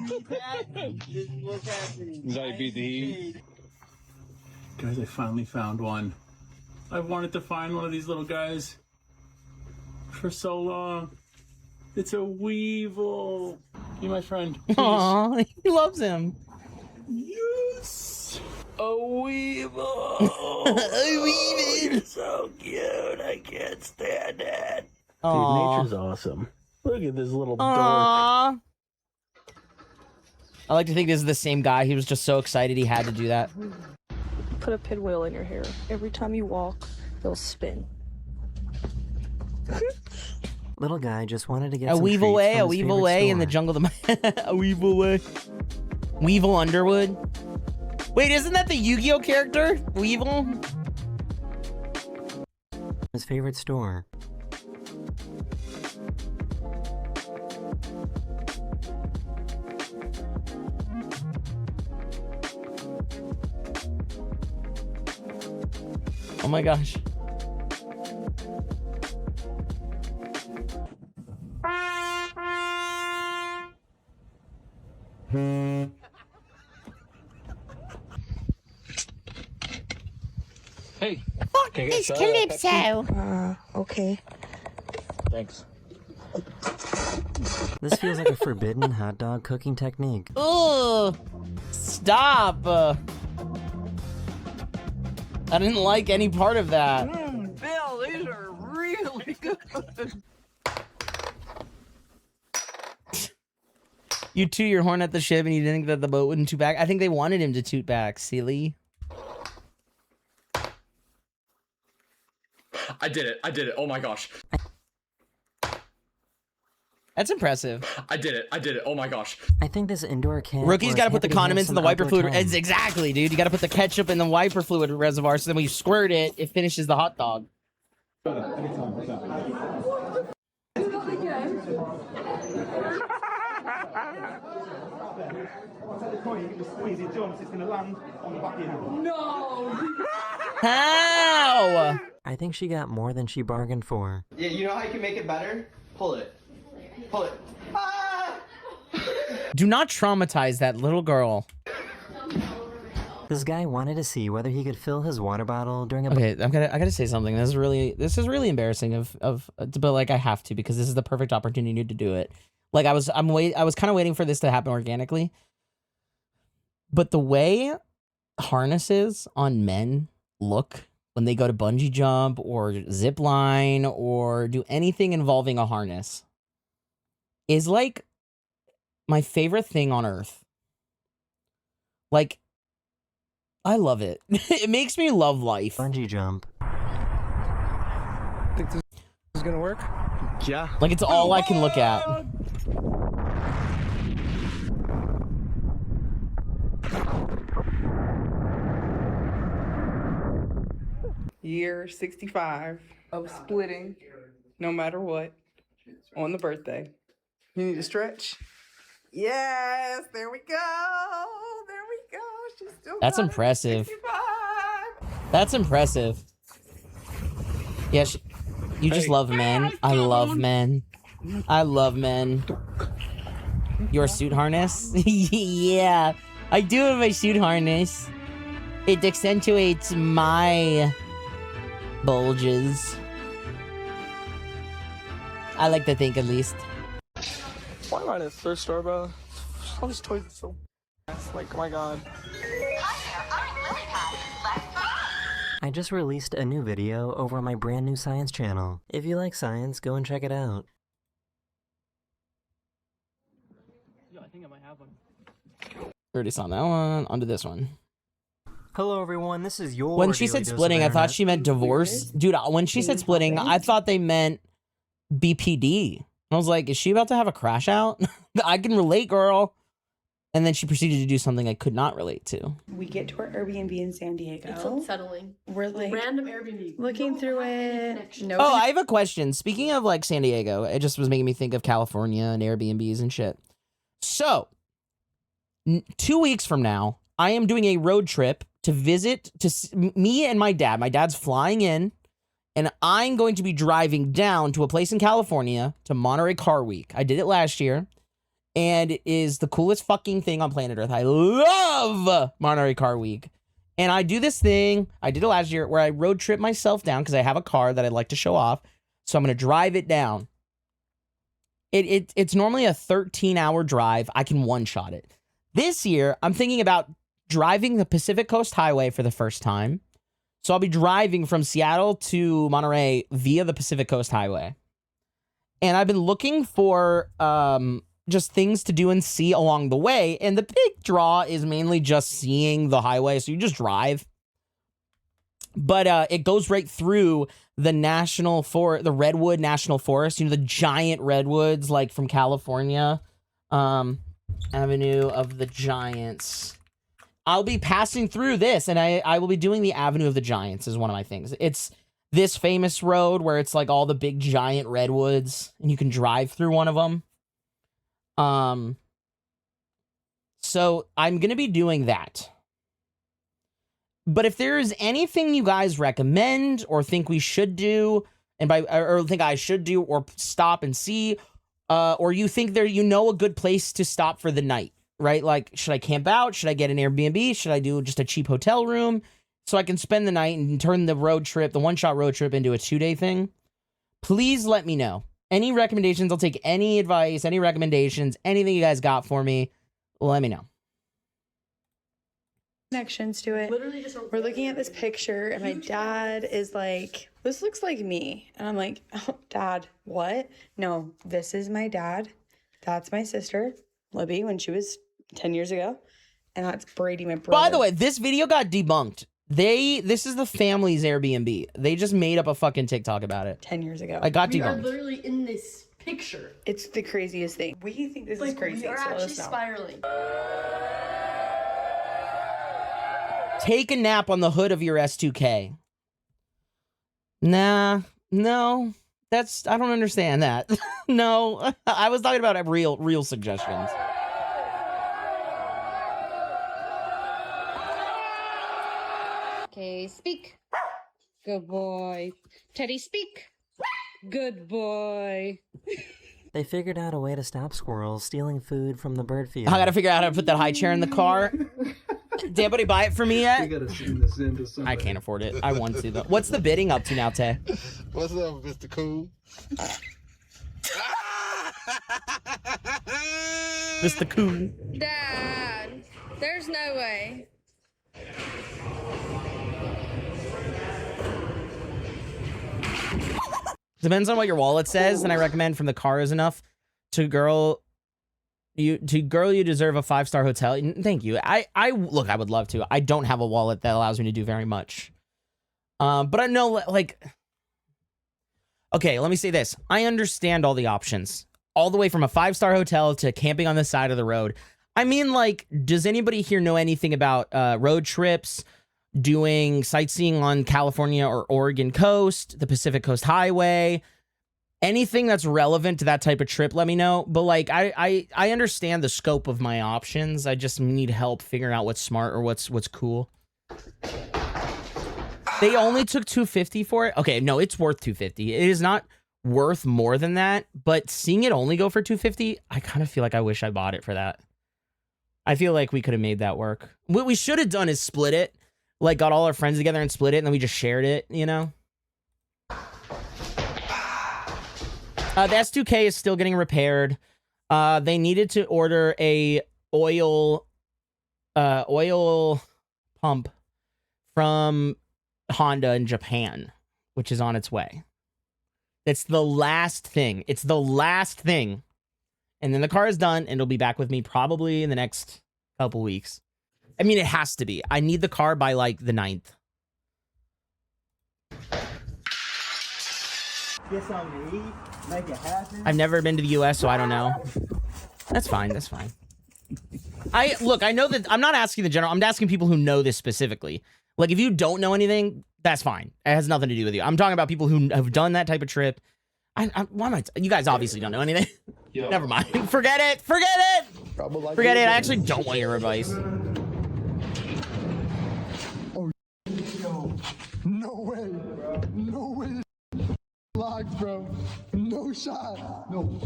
beat back, this is what's happening. Until I beat the heat. Guys, I finally found one. I've wanted to find one of these little guys for so long. It's a weevil. Be my friend. Please. Aww, he loves him. Yes. A weevil. A weevil. It's so cute. I can't stand it. Aww. Dude, nature's awesome. Look at this little dork. Aww. I like to think this is the same guy. He was just so excited he had to do that. Put a pinwheel in your hair. Every time you walk, they'll spin. Little guy just wanted to get a some weevil treats way, from a his weevil favorite way in the store. jungle. A weevil way. Weevil Underwood. Wait, isn't that the Yu-Gi-Oh character? Weevil? His favorite store. Oh my gosh. Hey. Fuck can I get this a soda, Calypso. Okay. Thanks. This feels like a forbidden hot dog cooking technique. Ugh. Stop. I didn't like any part of that. Bill, these are really good. You toot your horn at the ship and you didn't think that the boat wouldn't toot back? I think they wanted him to toot back, silly. I did it. I did it. Oh my gosh. That's impressive. I did it. I did it. Oh my gosh. I think this indoor camp Rookie's got to put the happy to have condiments in some the wiper outdoor fluid. time. Exactly, dude. You got to put the ketchup in the wiper fluid reservoir so then when you squirt it, it finishes the hot dog. How? I think she got more than she bargained for. Yeah, you know how you can make it better? Pull it. Pull it. Ah! Do not traumatize that little girl. This guy wanted to see whether he could fill his water bottle during a... Okay, I gotta say something. This is really embarrassing but like I have to because this is the perfect opportunity to do it. Like I was kind of waiting for this to happen organically. But the way harnesses on men look when they go to bungee jump or zip line or do anything involving a harness is like my favorite thing on earth. Like, I love it. It makes me love life. Bungee jump. Think this is gonna work? Yeah. Like, it's all I can look at. Year 65 of splitting, no matter what, on the birthday. You need to stretch? Yes, there we go. There we go. She's still That's got it. impressive. 65. That's impressive. Yeah, you just love men. I love men. I love men. Your suit harness? Yeah, I do have my suit harness. It accentuates my bulges. I like to think, at least. Why am I at a thrift store, bro? All these toys are so like, oh my god. I just released a new video over on my brand new science channel. If you like science, go and check it out. Yo, I think I might have one. Already saw that one. Onto this one. Hello everyone, this is your When she said splitting, I thought she meant divorce. Dude, when she said splitting, I thought they meant BPD. I was like, is she about to have a crash out? I can relate, girl. And then she proceeded to do something I could not relate to. We get to our Airbnb in San Diego. It's unsettling. We're like Random Airbnb. looking through it. No. Oh, I have a question. Speaking of like San Diego, it just was making me think of California and Airbnbs and shit. So, 2 weeks from now, I am doing a road trip to visit me and my dad. My dad's flying in, and I'm going to be driving down to a place in California to Monterey Car Week. I did it last year, and it is the coolest fucking thing on planet Earth. I love Monterey Car Week. And I do this thing, I did it last year, where I road trip myself down because I have a car that I'd like to show off. So I'm going to drive it down. It's normally a 13-hour drive. I can one-shot it. This year, I'm thinking about driving the Pacific Coast Highway for the first time. So I'll be driving from Seattle to Monterey via the Pacific Coast Highway. And I've been looking for just things to do and see along the way. And the big draw is mainly just seeing the highway. So you just drive. But it goes right through the the Redwood National Forest. You know, the giant redwoods like from California. Avenue of the Giants. I'll be passing through this, and I will be doing the Avenue of the Giants is one of my things. It's this famous road where it's like all the big giant redwoods, and you can drive through one of them. So I'm going to be doing that. But if there is anything you guys recommend or think we should do, or think I should do, or stop and see, or you think a good place to stop for the night, right? Like, should I camp out? Should I get an Airbnb? Should I do just a cheap hotel room so I can spend the night and turn the one-shot road trip into a 2-day thing? Please let me know. Any recommendations? I'll take any advice, any recommendations, anything you guys got for me. Let me know. Connections to it. We're looking at this picture, and my dad is like, this looks like me. And I'm like, oh, Dad, what? No, this is my dad. That's my sister, Libby, when she was 10 years ago. And that's Brady, my brother. By the way, this video got debunked. This is the family's Airbnb. They just made up a fucking TikTok about it. 10 years ago. I got debunked. We are literally in this picture. It's the craziest thing. We think this is crazy. We are actually spiraling. Take a nap on the hood of your S2K. Nah, no. I don't understand that. No, I was talking about real suggestions. Okay, speak. Good boy. Teddy, speak. Good boy. They figured out a way to stop squirrels stealing food from the bird feeder. I gotta figure out how to put that high chair in the car. Did anybody buy it for me yet? I can't afford it. I want to though. What's the bidding up to now, Tay? What's up, Mr. Cool? Mr. Cool. Dad, there's no way. Depends on what your wallet says, and I recommend From the Car Is Enough to girl you deserve a 5-star hotel. Thank you. Look, I would love to. I don't have a wallet that allows me to do very much. But I know, like, okay, let me say this. I understand all the options, all the way from a 5-star hotel to camping on the side of the road. I mean, like, does anybody here know anything about road trips, doing sightseeing on California or Oregon coast, the Pacific Coast Highway? Anything that's relevant to that type of trip, let me know. But like, I understand the scope of my options. I just need help figuring out what's smart or what's cool. They only took $250 for it. Okay, no, it's worth $250. It is not worth more than that. But seeing it only go for $250, I kind of feel like I wish I bought it for that. I feel like we could have made that work. What we should have done is split it. Like, got all our friends together and split it, and then we just shared it, you know? The S2K is still getting repaired. They needed to order a oil pump from Honda in Japan, which is on its way. It's the last thing. It's the last thing. And then the car is done, and it'll be back with me probably in the next couple weeks. I mean, it has to be. I need the car by like the 9th. Get something to eat, make it happen. I've never been to the US, so I don't know. That's fine. That's fine. Look, I know that I'm not asking the general. I'm asking people who know this specifically. Like, if you don't know anything, that's fine. It has nothing to do with you. I'm talking about people who have done that type of trip. Why am I? You guys obviously don't know anything. Never mind. Forget it. Forget it. Forget it. I actually don't want your advice. Oh, yo. No way. No way. Locked, bro. No shot. No.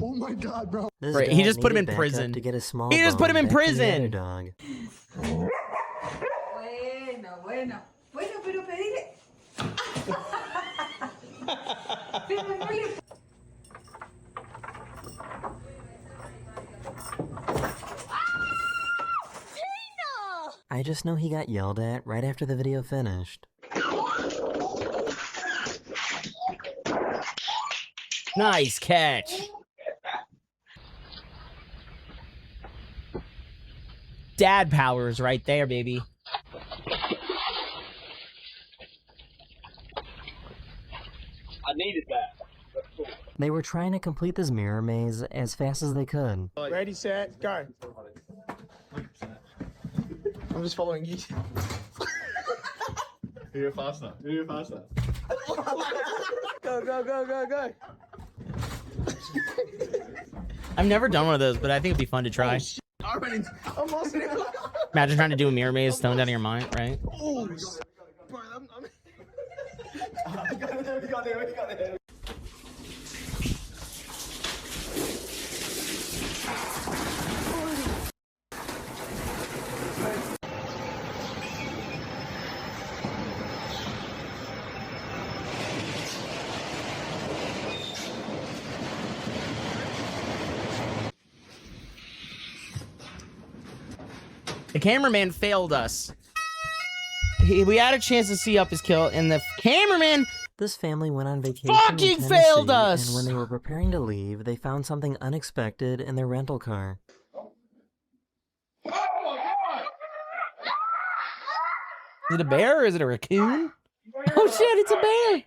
Oh my God, bro. Right, he just put him in prison. To get a small He just put him in bone back from the prison. other dog. Bueno. Bueno, pero pedile. I just know he got yelled at right after the video finished. Nice catch. Dad powers right there, baby. I needed that. They were trying to complete this mirror maze as fast as they could. Ready, set, go. I'm just following you. You're faster. You're faster. Go, go, go, go, go. I've never done one of those, but I think it'd be fun to try. Almost. Imagine trying to do a mirror maze stoned out of your mind, right? Oh, bro, we got it. The cameraman failed us. We had a chance to see up his kill, and the cameraman This family went on vacation fucking in failed Tennessee, us. And when they were preparing to leave, they found something unexpected in their rental car. Is it a bear or is it a raccoon? Oh shit, it's a bear.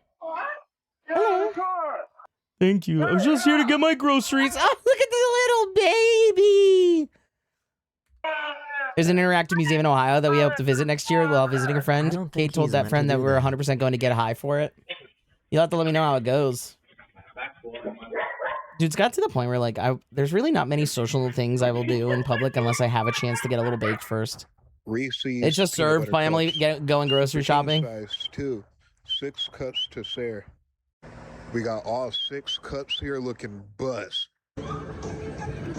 Hello. Thank you. I was just here to get my groceries. Oh, look at the little baby. There's an interactive museum in Ohio that we hope to visit next year while visiting a friend. Kate told that friend that we're 100% going to get high for it. You'll have to let me know how it goes. Dude, it's got to the point where, like, there's really not many social things I will do in public unless I have a chance to get a little baked first. Reese's It's just served by Emily going grocery shopping. Size 2, 6 cups to Sarah. We got all 6 cups here looking buzz. Bush.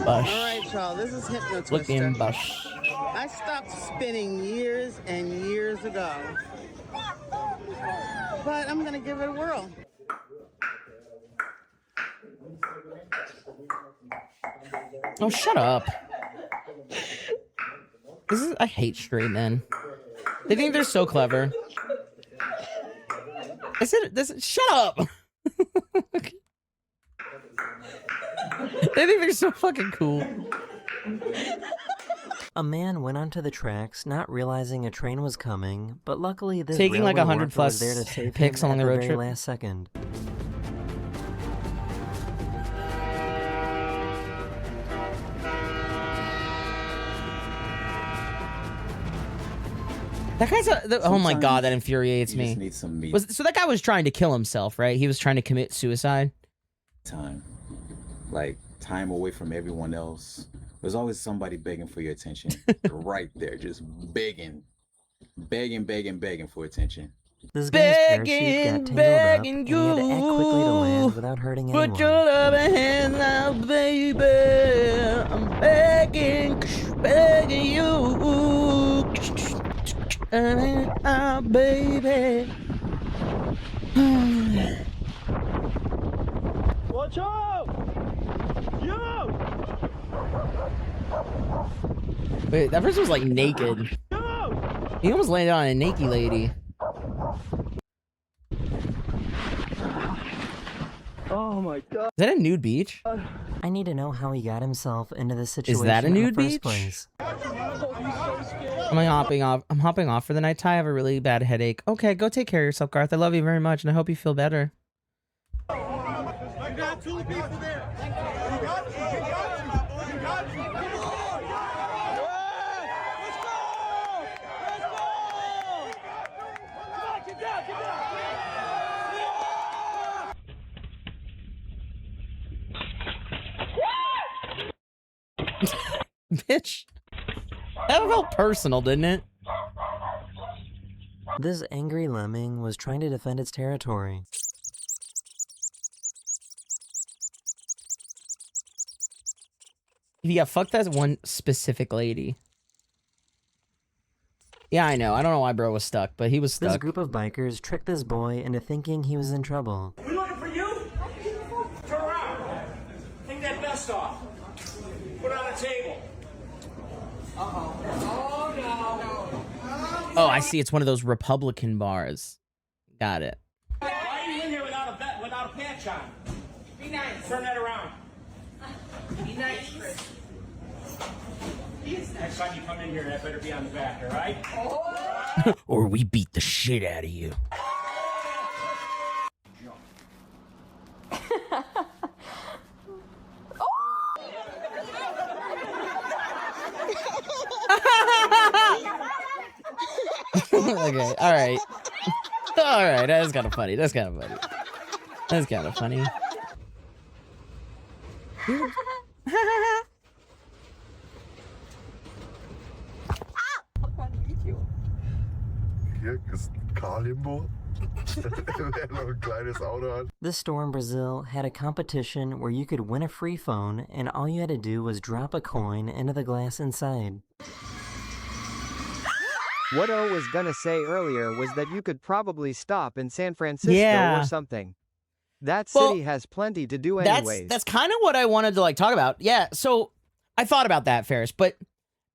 All right, y'all. This is Hypno Twister. Looking bush. I stopped spinning years and years ago, but I'm gonna give it a whirl. Oh, shut up. I hate straight men. They think they're so clever. Shut up. They think they're so fucking cool. A man went onto the tracks, not realizing a train was coming, but luckily this Taking like railway 100 worker plus was there to save pics him on at the road very trip. last second. That guy's oh my god, that infuriates me. Need some meat. So that guy was trying to kill himself, right? He was trying to commit suicide. Time, like time away from everyone else. There's always somebody begging for your attention, right there, just begging for attention. This guy's parachute got tangled up, and he had to act quickly to land without hurting anyone. Put your loving hands out, baby. I'm begging you. Baby. Watch out! Yo! Wait, that person was like naked. He almost landed on a naked lady. Oh my god. Is that a nude beach? I need to know how he got himself into this situation Is that a in nude the first beach? place. Am I hopping off? I'm hopping off for the night. I have a really bad headache. Okay, go take care of yourself, Garth. I love you very much, and I hope you feel better. I got 2 people there. Bitch. That felt personal, didn't it? This angry lemming was trying to defend its territory. Yeah, fuck that one specific lady. Yeah, I know. I don't know why bro was stuck, but he was stuck. This group of bikers tricked this boy into thinking he was in trouble. We looking for you? Turn around. Take that vest off. Put it on the table. Uh-oh. Oh, no. Oh, I see. It's one of those Republican bars. Got it. Why are you in here without a patch on? Be nice. Turn that around. Be nice, Chris. Next time you come in here, that better be on the back, all right? Oh. Or we beat the shit out of you. Okay, alright. Alright, that's kind of funny. That's kind of funny. That's kind of funny. Hier ist Karl Limbo. Der noch ein kleines Auto hat. This store in Brazil had a competition where you could win a free phone and all you had to do was drop a coin into the glass inside. What O was gonna say earlier was that you could probably stop in San Francisco or something. That city has plenty to do anyways. That's kind of what I wanted to like talk about. Yeah, so I thought about that, Ferris, but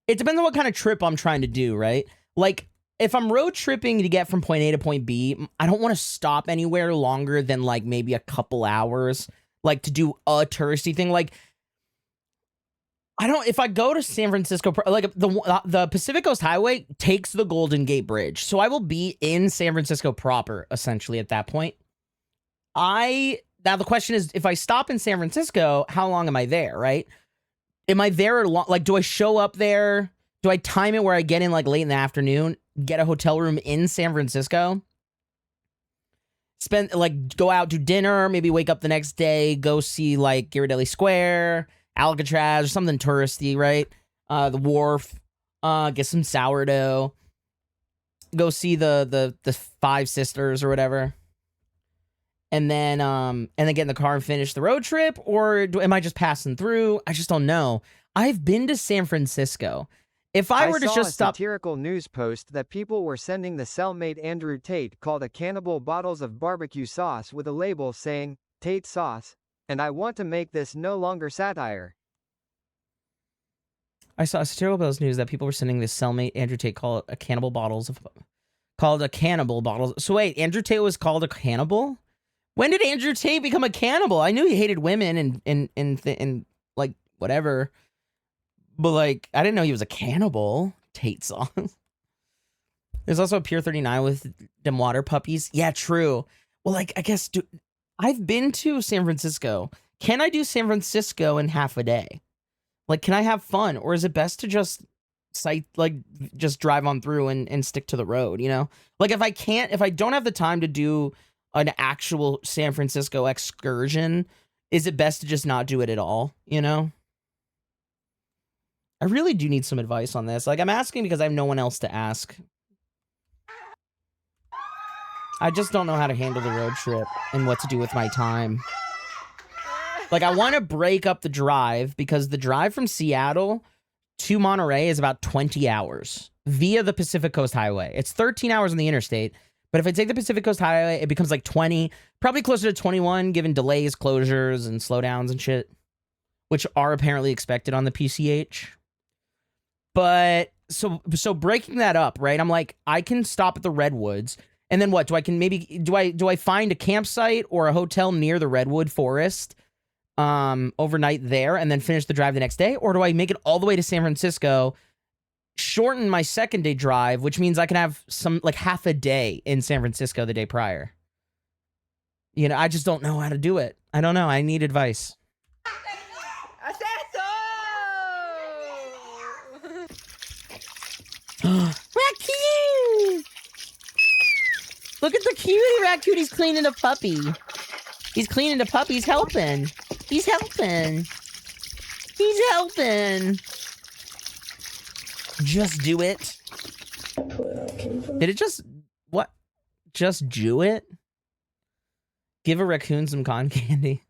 it depends on what kind of trip I'm trying to do, right? Like, if I'm road tripping to get from point A to point B, I don't want to stop anywhere longer than like maybe a couple hours, like to do a touristy thing. Like, if I go to San Francisco, like the Pacific Coast Highway takes the Golden Gate Bridge. So I will be in San Francisco proper, essentially, at that point. Now the question is, if I stop in San Francisco, how long am I there, right? Am I there like, do I show up there? Do I time it where I get in like late in the afternoon, get a hotel room in San Francisco? Go out to dinner, maybe wake up the next day, go see like Ghirardelli Square, Alcatraz, or something touristy, right? The wharf, get some sourdough, go see the Five Sisters or whatever, and then get in the car and finish the road trip, or am I just passing through? I just don't know. I've been to San Francisco. If I were to just stop, satirical news post that people were sending the cellmate Andrew Tate called a cannibal bottles of barbecue sauce with a label saying Tate sauce. And I want to make this no longer satire. I saw a satirical Bill's news that people were sending this cellmate Andrew Tate called a cannibal bottles. So wait, Andrew Tate was called a cannibal? When did Andrew Tate become a cannibal? I knew he hated women and like whatever, but like I didn't know he was a cannibal. Tate sauce. There's also a Pier 39 with them water puppies. Yeah, true. Well, like I guess I've been to San Francisco. Can I do San Francisco in half a day? Like, can I have fun? Or is it best to just just drive on through and stick to the road, you know? Like, if I don't have the time to do an actual San Francisco excursion, is it best to just not do it at all, you know? I really do need some advice on this. Like, I'm asking because I have no one else to ask. I just don't know how to handle the road trip and what to do with my time. Like, I want to break up the drive because the drive from Seattle to Monterey is about 20 hours via the Pacific Coast Highway. It's 13 hours on the interstate, but if I take the Pacific Coast Highway, it becomes like 20, probably closer to 21, given delays, closures, and slowdowns and shit, which are apparently expected on the PCH. But so breaking that up, right? I'm like, I can stop at the Redwoods. And then what? Do I find a campsite or a hotel near the Redwood Forest overnight there and then finish the drive the next day? Or do I make it all the way to San Francisco, shorten my second day drive, which means I can have some like half a day in San Francisco the day prior. You know, I just don't know how to do it. I don't know. I need advice. Raccoon! Look at the cutie raccoon. He's cleaning a puppy. He's cleaning a puppy. He's helping. He's helping. He's helping. Just do it. Did it just... What? Just do it? Give a raccoon some cotton candy.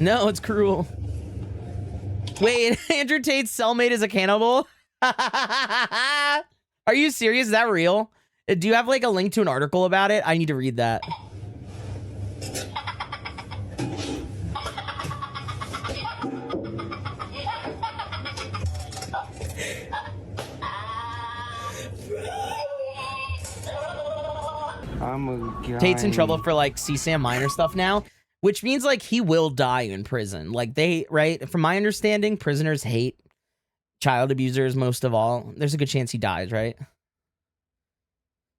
No, it's cruel. Wait, Andrew Tate's cellmate is a cannibal? Are you serious? Is that real? Do you have like a link to an article about it? I need to read that. Tate's in trouble for like CSAM minor stuff now, which means like he will die in prison. Like they, right? From my understanding, prisoners hate child abusers most of all. There's a good chance he dies, right?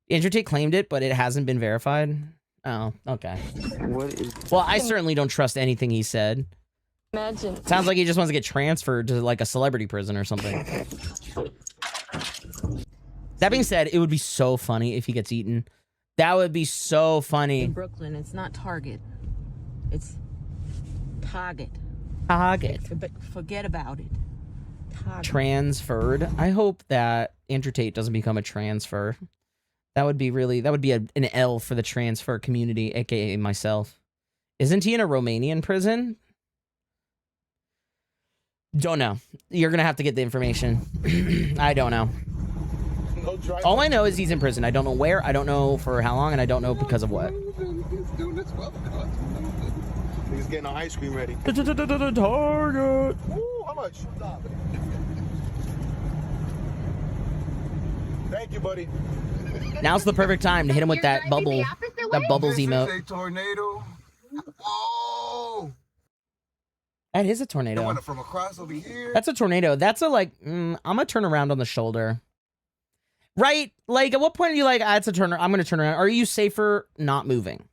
Andrew Tate claimed it, but it hasn't been verified. Oh, okay. Well, I certainly don't trust anything he said. Imagine. Sounds like he just wants to get transferred to like a celebrity prison or something. That being said, it would be so funny if he gets eaten. That would be so funny. In Brooklyn, it's not Target. It's Target. Target. Forget about it. Target. Transferred. I hope that Andrew Tate doesn't become a transfer. That would be really, that would be an L for the transfer community, aka myself. Isn't he in a Romanian prison? Don't know. You're gonna have to get the information. I don't know. All I know is he's in prison. I don't know where, I don't know for how long, and I don't know because of what. He's getting our ice cream ready. Target. Ooh, how much? Thank you, buddy. Now's the perfect time to hit him with that bubble, that bubbles emote. This is a tornado. Whoa! That is a tornado. It went from across over here. That's a tornado. That's a like, I'm gonna turn around on the shoulder. Right? Like, at what point are you like, it's a turner, I'm gonna turn around. Are you safer not moving?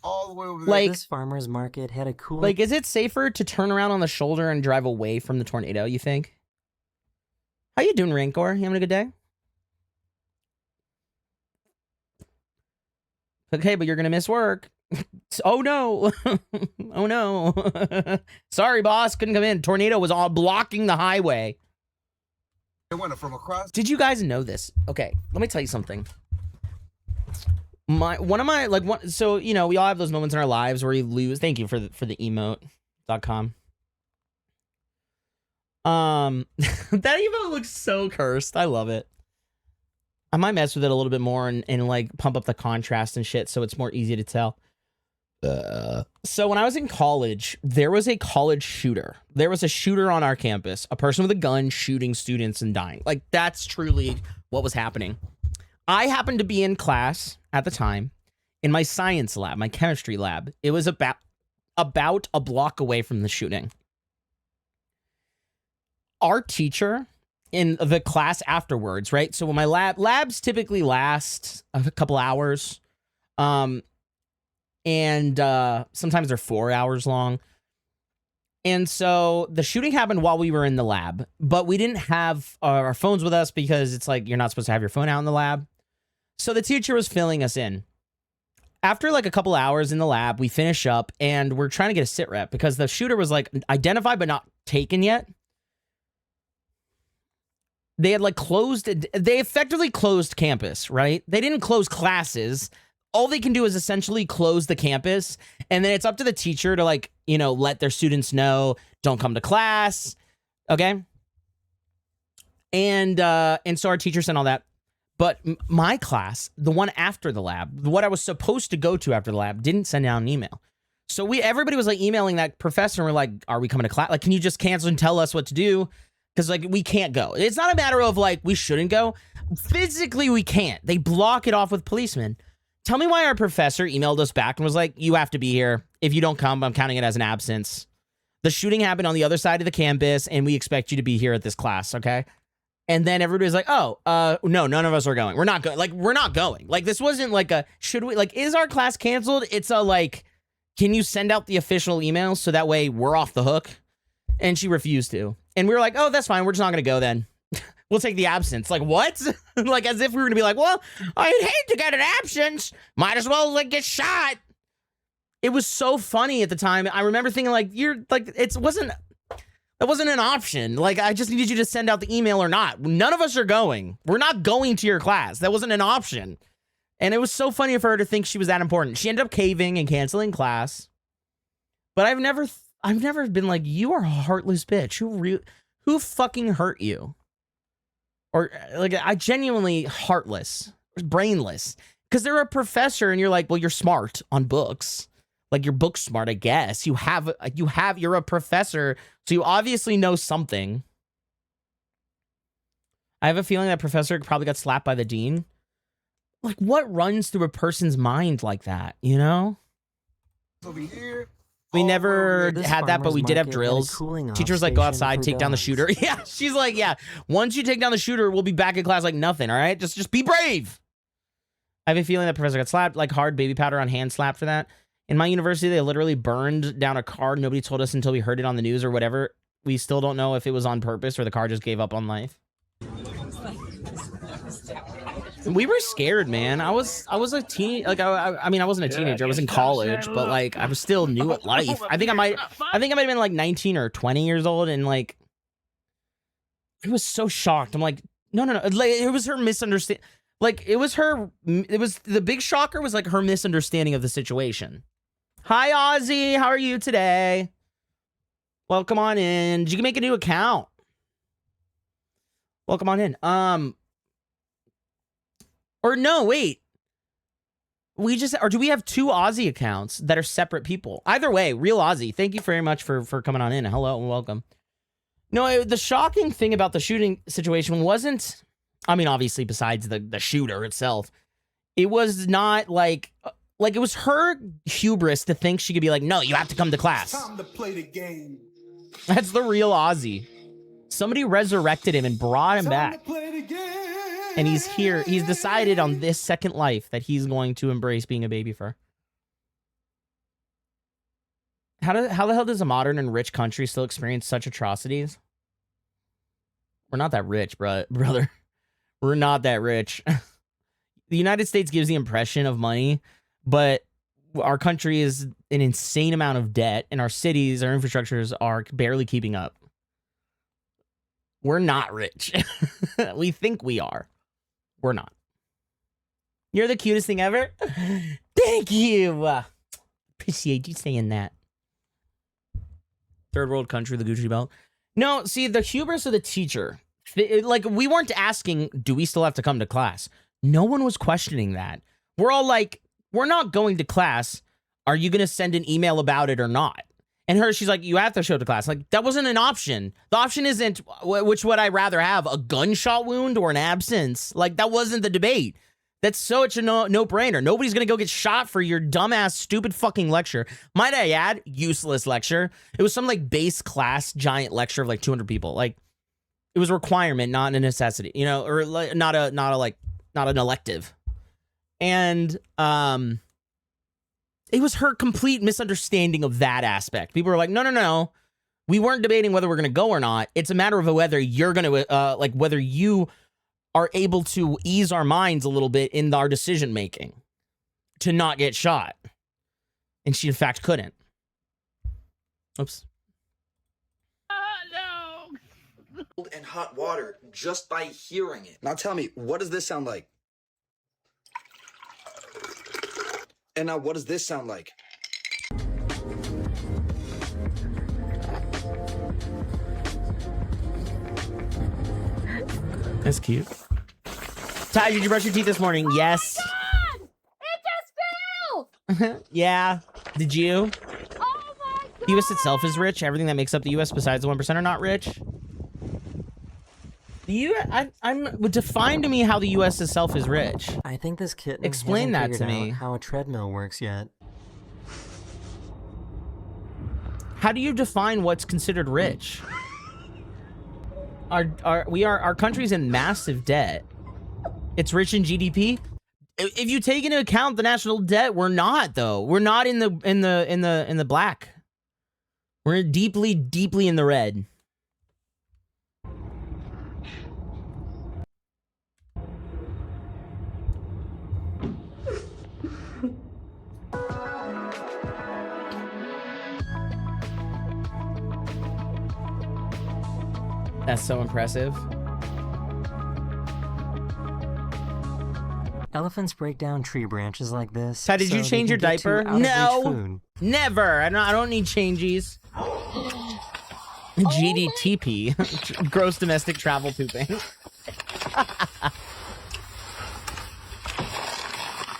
All the way over there. Like, this farmer's market had a cool... Like, is it safer to turn around on the shoulder and drive away from the tornado, you think? How you doing, Rancor? You having a good day? Okay, but you're gonna miss work. Oh no. Oh no. Sorry, boss. Couldn't come in. Tornado was all blocking the highway. It went from across. Did you guys know this? Okay, let me tell you something. So, you know, we all have those moments in our lives where you lose. Thank you for the emote.com. That emote looks so cursed. I love it. I might mess with it a little bit more and like pump up the contrast and shit so it's more easy to tell. So when I was in college, there was a college shooter. There was a shooter on our campus, a person with a gun shooting students and dying. Like, that's truly what was happening. I happened to be in class at the time in my science lab, my chemistry lab. It was about a block away from the shooting. Our teacher in the class afterwards, right? So when my labs typically last a couple hours, and sometimes they're 4 hours long. And so the shooting happened while we were in the lab, but we didn't have our phones with us because it's like, you're not supposed to have your phone out in the lab. So the teacher was filling us in. After like a couple hours in the lab, we finish up and we're trying to get a sit rep because the shooter was like identified but not taken yet. They had like they effectively closed campus, right? They didn't close classes. All they can do is essentially close the campus. And then it's up to the teacher to like, you know, let their students know, don't come to class. Okay. And so our teacher sent all that. But my class, the one after the lab, what I was supposed to go to after the lab, didn't send out an email. So everybody was like emailing that professor. And we're like, are we coming to class? Like, can you just cancel and tell us what to do? Because, like, we can't go. It's not a matter of, like, we shouldn't go. Physically, we can't. They block it off with policemen. Tell me why our professor emailed us back and was like, you have to be here. If you don't come, I'm counting it as an absence. The shooting happened on the other side of the campus, and we expect you to be here at this class, okay? And then everybody's like, oh, no, none of us are going. We're not going. Like, we're not going. Like, this wasn't like a, should we, like, is our class canceled? It's a, like, can you send out the official email so that way we're off the hook? And she refused to. And we were like, oh, that's fine. We're just not going to go then. We'll take the absence. Like, what? Like, as if we were going to be like, well, I'd hate to get an absence. Might as well, like, get shot. It was so funny at the time. I remember thinking, like, that wasn't an option. Like, I just needed you to send out the email or not. None of us are going. We're not going to your class. That wasn't an option. And it was so funny for her to think she was that important. She ended up caving and canceling class. But I've never been like, you are a heartless bitch. Who fucking hurt you? Or, like, I genuinely heartless, brainless. Because they're a professor and you're like, well, you're smart on books. Like, you're book smart, I guess. You're a professor, so you obviously know something. I have a feeling that professor probably got slapped by the dean. Like, what runs through a person's mind like that, you know? Over here. We never had that, but we did have drills. Teachers like, go outside, take down the shooter. Yeah, she's like, yeah, once you take down the shooter, we'll be back in class like nothing, all right? Just be brave. I have a feeling that professor got slapped, like hard baby powder on hand slap for that. In my university, they literally burned down a car. Nobody told us until we heard it on the news or whatever. We still don't know if it was on purpose or the car just gave up on life. We were scared, man. I was a teen. Like, I mean, I wasn't a teenager. I was in college, but like, I was still new at life. I think I might have been like 19 or 20 years old, and like, I was so shocked. I'm like, no. Like, it was her misunderstanding. Like, it was the big shocker was like her misunderstanding of the situation. Hi, Ozzy. How are you today? Welcome on in. Did you make a new account? Welcome on in. Or no, wait. Or do we have two Ozzy accounts that are separate people? Either way, real Ozzy. Thank you very much for coming on in. Hello and welcome. No, the shocking thing about the shooting situation wasn't, I mean, obviously, besides the shooter itself, it was not like it was her hubris to think she could be like, no, you have to come to class. Time to play the game. That's the real Ozzy. Somebody resurrected him and brought him back. And he's here. He's decided on this second life that he's going to embrace being a baby for. How the hell does a modern and rich country still experience such atrocities? We're not that rich, brother. We're not that rich. The United States gives the impression of money, but our country is an insane amount of debt, and our cities, our infrastructures are barely keeping up. We're not rich. We think we are. We're not. You're the cutest thing ever. Thank you. Appreciate you saying that. Third world country, the Gucci belt. No, see, the hubris of the teacher. Like, we weren't asking, do we still have to come to class? No one was questioning that. We're all like, we're not going to class. Are you going to send an email about it or not? And she's like, you have to show up to class. Like, that wasn't an option. The option isn't, which would I rather have, a gunshot wound or an absence? Like, that wasn't the debate. That's such a no-brainer. Nobody's going to go get shot for your dumbass, stupid fucking lecture. Might I add, useless lecture. It was some, like, base class giant lecture of, like, 200 people. Like, it was a requirement, not a necessity, you know, or like, not an elective. And, it was her complete misunderstanding of that aspect. People were like, no. We weren't debating whether we're going to go or not. It's a matter of whether you're going to, whether you are able to ease our minds a little bit in our decision making to not get shot. And she, in fact, couldn't. Oops. No. And hot water just by hearing it. Now tell me, what does this sound like? And now, what does this sound like? That's cute. Ty, did you brush your teeth this morning? Yes. Oh it just fell! Yeah. Did you? Oh my God. The U.S. itself is rich. Everything that makes up the U.S. besides the 1% are not rich. Define to me how the U.S. itself is rich. I think this kitten Explain that hasn't to figured me. out how a treadmill works yet. How do you define what's considered rich? Our country's in massive debt. It's rich in GDP. If you take into account the national debt, we're not though. We're not in the black. We're deeply in the red. That's so impressive. Elephants break down tree branches like this. Ty, did you so change they your can get to diaper? out-of-reach No, food. never. I don't need changes. GDTP, gross domestic travel pooping.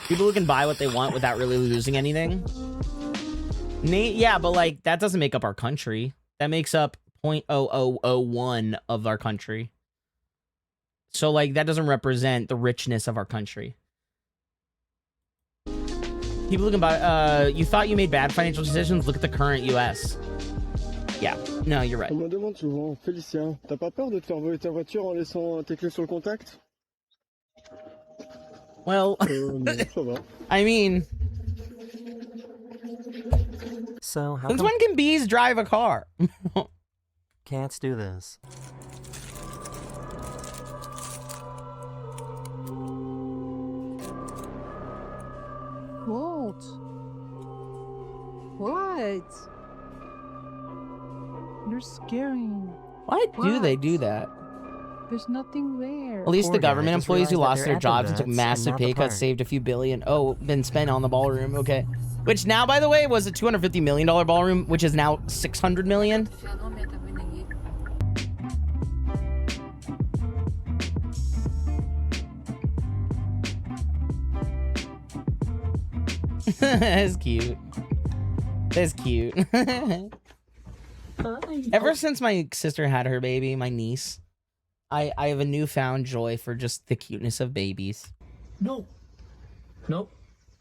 People who can buy what they want without really losing anything. Yeah, but like that doesn't make up our country. That makes up 0.0001 of our country. So like that doesn't represent the richness of our country. People who can buy you thought you made bad financial decisions, look at the current US. Yeah, no, you're right. On me demande souvent, Félicien, t'as pas peur de te faire voler ta voiture en laissant tes clés sur le contact? Well, non, ça va. I mean, so how since come when can bees drive a car? cats do this? What? What? You're scaring. Why do they do that? There's nothing there. At least the government employees who lost their jobs and took vets and massive not the pay cuts park. saved a few billion. Oh, been spent on the ballroom. Okay. Which now, by the way, was a $250 million ballroom, which is now $600 million. That's cute. That's cute. Ever since my sister had her baby, my niece, I have a newfound joy for just the cuteness of babies. No. No.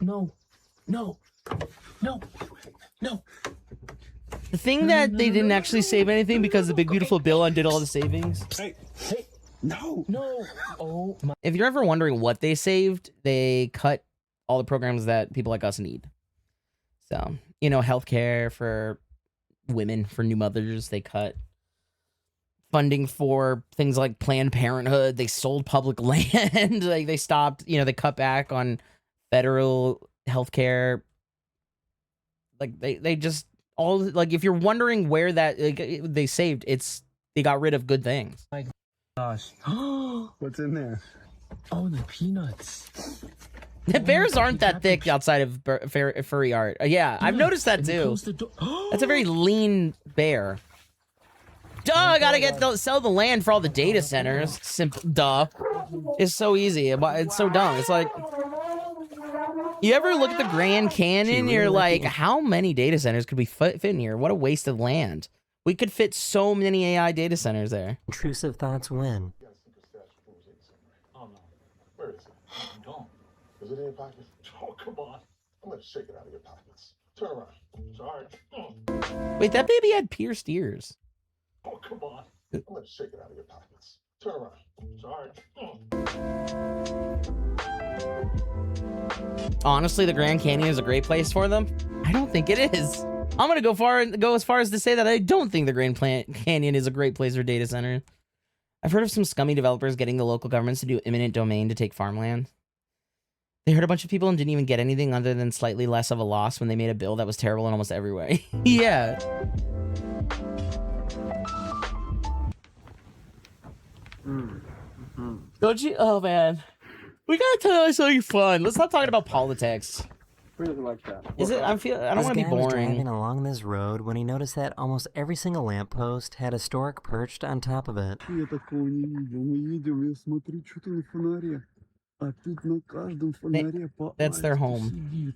No. No. No. No. The thing that they didn't actually save anything because the big beautiful bill undid all the savings. Hey. No. No. Oh my. If you're ever wondering what they saved, they cut all the programs that people like us need. So, you know, healthcare for women, for new mothers, they cut funding for things like Planned Parenthood. They sold public land. Like they stopped, you know, they cut back on federal healthcare. Like they just all like if you're wondering where that like, they saved, it's they got rid of good things. My gosh. What's in there? Oh, the peanuts. The bears aren't that thick outside of furry art. Yeah, I've noticed that too. That's a very lean bear. Duh, I gotta sell the land for all the data centers. Simple, duh. It's so easy. It's so dumb. It's like, you ever look at the Grand Canyon? And you're like, how many data centers could we fit in here? What a waste of land. We could fit so many AI data centers there. Intrusive thoughts win. Where is it? Don't. Is it in your pockets? Oh, come on. I'm gonna shake it out of your pockets. Turn around. Sorry. Wait, that baby had pierced ears. Oh, come on. I'm gonna shake it out of your pockets. Turn around. Sorry. Honestly, the Grand Canyon is a great place for them. I don't think it is. I'm gonna go as far as to say that I don't think the Grand Canyon is a great place for data center. I've heard of some scummy developers getting the local governments to do eminent domain to take farmland. They hurt a bunch of people and didn't even get anything other than slightly less of a loss when they made a bill that was terrible in almost every way. Yeah. Don't you? Oh man, we gotta tell you something fun. Let's not talk about politics. Really like that. Is it? I don't want to be This guy was driving boring. along this road when he noticed that almost every single lamppost had a stork perched on top of it. Я такого не видел. Мы едем, я смотрю, что-то на фонаре. А тут на каждом фонаре по That's their home. сидит.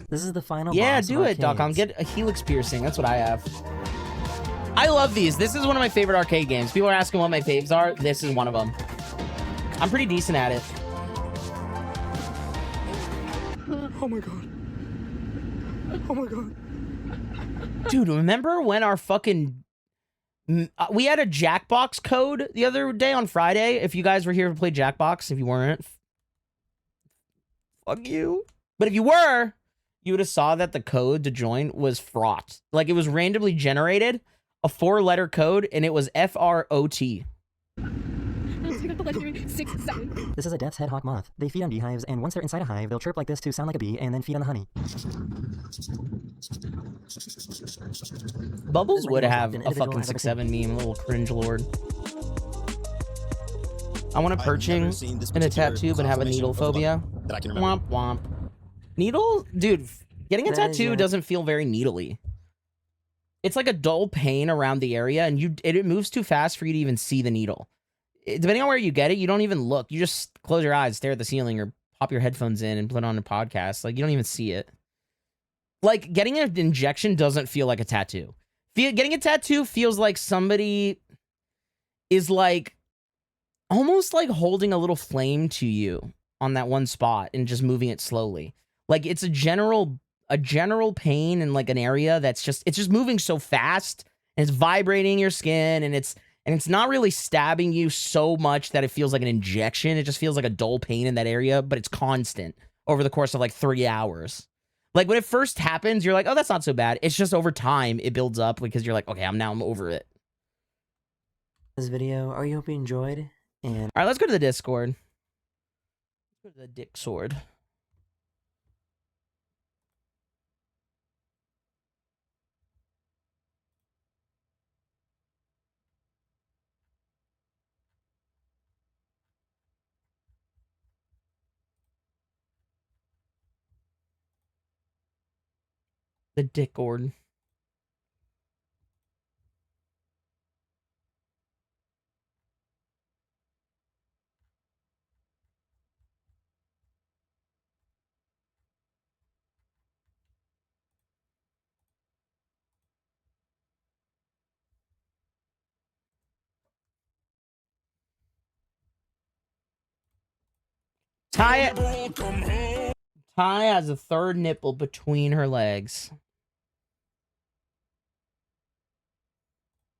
This is the final Yeah, boss do of it, Doc. arcades. Get a helix piercing. That's what I have. I love these. This is one of my favorite arcade games. People are asking what my faves are. This is one of them. I'm pretty decent at it. Oh my god. Oh my god. Dude, remember when our fucking We had a Jackbox code the other day on Friday. If you guys were here to play Jackbox, if you weren't, fuck you. But if you were, you would have saw that the code to join was fraught. Like, it was randomly generated, a 4-letter code, and it was FROT. This is a death's head hawk moth. They feed on beehives, and once they're inside a hive, they'll chirp like this to sound like a bee, and then feed on the honey. Bubbles would have a fucking 6'7" meme, little cringe lord. I want a perching and a tattoo, but have a needle phobia. Womp womp. Needle? Dude, getting a tattoo doesn't feel very needly. It's like a dull pain around the area, and it moves too fast for you to even see the needle. Depending on where you get it, you don't even look. You just close your eyes, stare at the ceiling, or pop your headphones in and put on a podcast. Like, you don't even see it. Like, getting an injection doesn't feel like a tattoo. Getting a tattoo feels like somebody is like almost like holding a little flame to you on that one spot and just moving it slowly. Like, it's a general pain in like an area that's just moving so fast, and it's vibrating your skin, and it's not really stabbing you so much that it feels like an injection. It just feels like a dull pain in that area, but it's constant over the course of like 3 hours. Like, when it first happens, you're like, oh, that's not so bad. It's just over time, it builds up because you're like, okay, I'm over it. This video, I hope you enjoyed. And all right, let's go to the Discord. Let's go to the Dick Sword. The Dickord. Ty has a third nipple between her legs.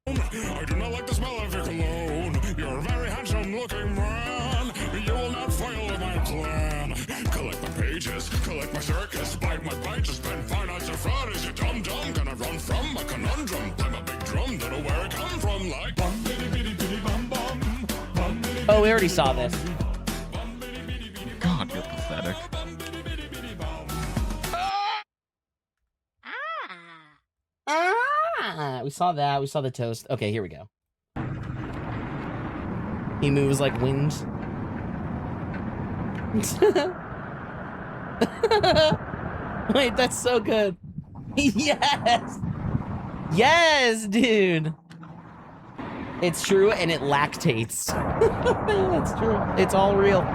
I do not like the smell of your cologne. You're a very handsome looking man. You will not fail in my plan. Collect my pages, collect my circus, bite my bite, spend fine on Fridays. You dumb, gonna run from a conundrum. I'm a big drum, don't know where it come from. Like bum bitty bitty bitty bum bum. Oh, we already saw this. God, you're pathetic. We saw that. We saw the toast. Okay, here we go. He moves like wind. Wait, that's so good. Yes! Yes, dude! It's true, and it lactates. It's true. It's all real.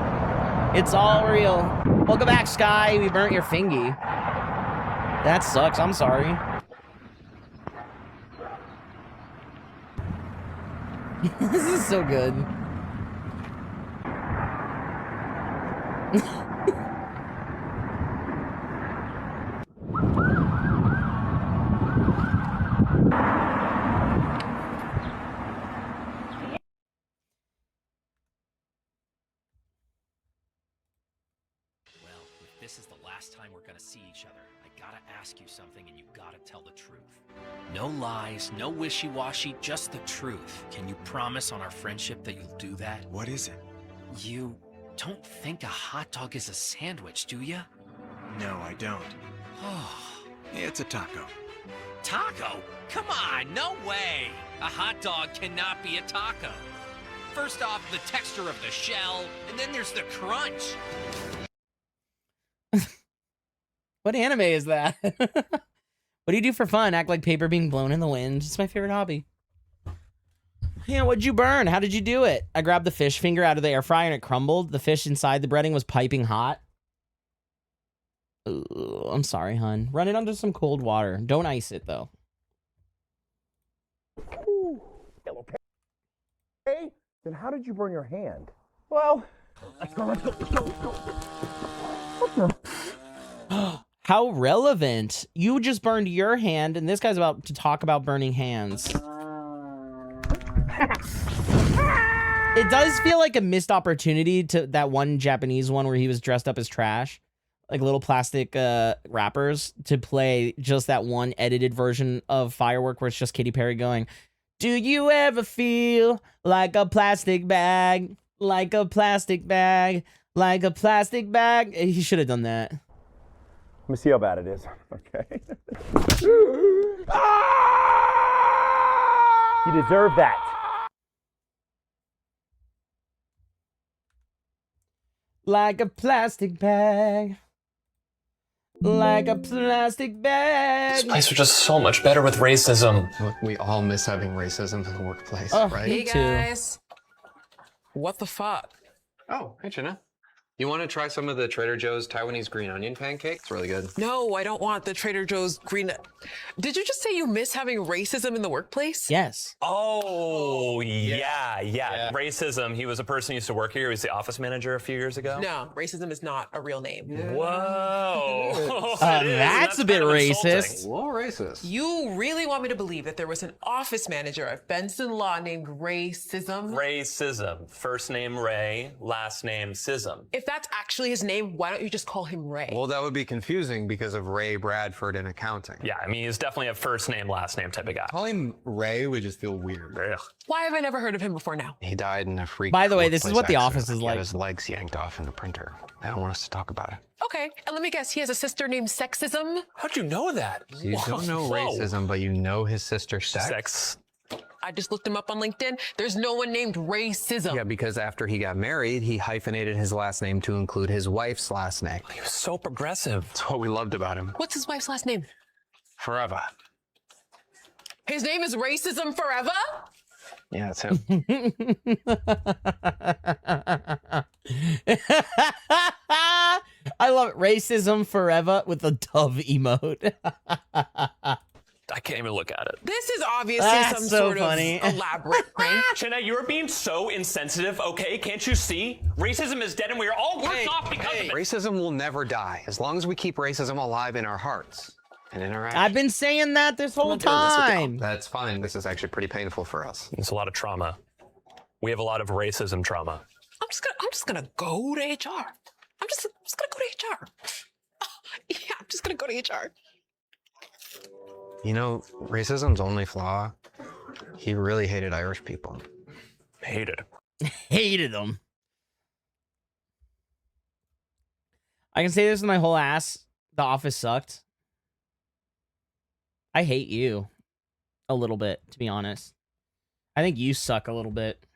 It's all real. Welcome back, Sky. We burnt your fingy. That sucks. I'm sorry. This is so good. This is the last time we're gonna see each other. I gotta ask you something, and you gotta tell the truth. No lies, no wishy-washy, just the truth. Can you promise on our friendship that you'll do that? What is it? You don't think a hot dog is a sandwich, do you? No, I don't. Oh. It's a taco. Taco? Come on, no way! A hot dog cannot be a taco. First off, the texture of the shell, and then there's the crunch. What anime is that? What do you do for fun? Act like paper being blown in the wind. It's my favorite hobby. Yeah, what'd you burn? How did you do it? I grabbed the fish finger out of the air fryer and it crumbled. The fish inside the breading was piping hot. Ooh, I'm sorry, hun. Run it under some cold water. Don't ice it, though. Ooh, yellow pig. Hey, then how did you burn your hand? Well, let's go. What the? How relevant. You just burned your hand, and this guy's about to talk about burning hands. It does feel like a missed opportunity to that one Japanese one where he was dressed up as trash, like little plastic wrappers, to play just that one edited version of Firework where it's just Katy Perry going, "Do you ever feel like a plastic bag, like a plastic bag, like a plastic bag?" He should have done that. Let me see how bad it is. Okay. You deserve that. Like a plastic bag. Like a plastic bag. This place was just so much better with racism. Look, we all miss having racism in the workplace, Oh, right? me Hey too. guys. What the fuck? Oh, hey, Jenna. You want to try some of the Trader Joe's Taiwanese green onion pancake? It's really good. No, I don't want the Trader Joe's green. Did you just say you miss having racism in the workplace? Yes. Oh, yeah. Racism. He was a person who used to work here. He was the office manager a few years ago. No, racism is not a real name. Whoa. That's a bit racist. Well, racist. You really want me to believe that there was an office manager at Benson Law named Racism? Racism. First name Ray, last name Sism. If that's actually his name, why don't you just call him Ray? Well, that would be confusing because of Ray Bradford in accounting. Yeah, I mean, he's definitely a first name, last name type of guy. Calling him Ray would just feel weird. Ugh. Why have I never heard of him before now? He died in a freak. By the way, this is workplace what The accident. Office is He like. had his legs yanked off in the printer. They don't want us to talk about it. Okay, and let me guess, he has a sister named Sexism? How'd you know that? So you don't know Whoa. racism, but you know his sister Sex. I just looked him up on LinkedIn. There's no one named Racism. Yeah, because after he got married, he hyphenated his last name to include his wife's last name. He was so progressive. That's what we loved about him. What's his wife's last name? Forever. His name is Racism Forever? Yeah, that's him. I love it. Racism forever with the dove emote. I can't even look at it. This is obviously That's some so sort funny. of elaborate prank. Jeanette, you're being so insensitive, okay? Can't you see? Racism is dead and we are all worse off because of it. Racism will never die as long as we keep racism alive in our hearts and in our actions. I've been saying that this whole time. That's fine. This is actually pretty painful for us. It's a lot of trauma. We have a lot of racism trauma. I'm just gonna go to HR. I'm just gonna go to HR. Yeah, I'm just gonna go to HR. You know, racism's only flaw, he really hated Irish people. Hated. Hated them. I can say this with my whole ass. The Office sucked. I hate you a little bit, to be honest. I think you suck a little bit.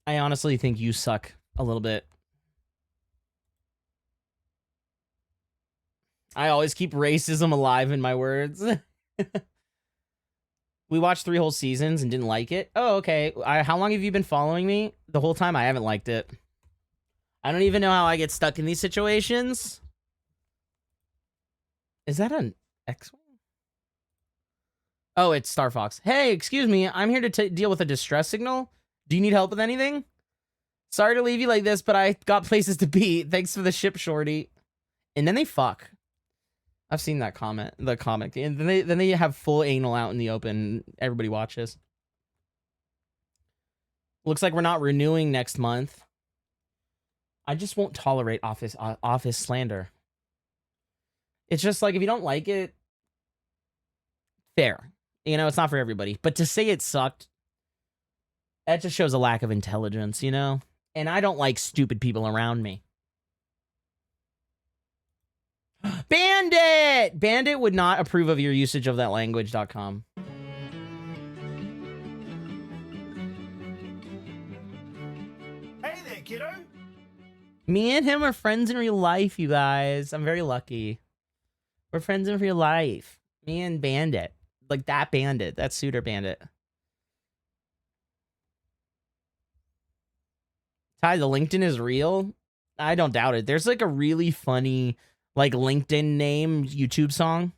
I honestly think you suck a little bit. I always keep racism alive in my words. We watched 3 whole seasons and didn't like it. Oh, okay. How long have you been following me? The whole time I haven't liked it. I don't even know how I get stuck in these situations. Is that an X-Wing? Oh, it's Star Fox. Hey, excuse me. I'm here to deal with a distress signal. Do you need help with anything? Sorry to leave you like this, but I got places to be. Thanks for the ship, shorty. And then they fuck. I've seen that comment, the comic. And then they have full anal out in the open. Everybody watches. Looks like we're not renewing next month. I just won't tolerate office slander. It's just like, if you don't like it, fair. You know, it's not for everybody. But to say it sucked, that just shows a lack of intelligence, you know? And I don't like stupid people around me. Bandit! Bandit would not approve of your usage of that language.com. Hey there, kiddo. Me and him are friends in real life, you guys. I'm very lucky. We're friends in real life. Me and Bandit. Like that Bandit. That Suitor Bandit. Ty, the LinkedIn is real? I don't doubt it. There's like a really funny, like, LinkedIn name YouTube song.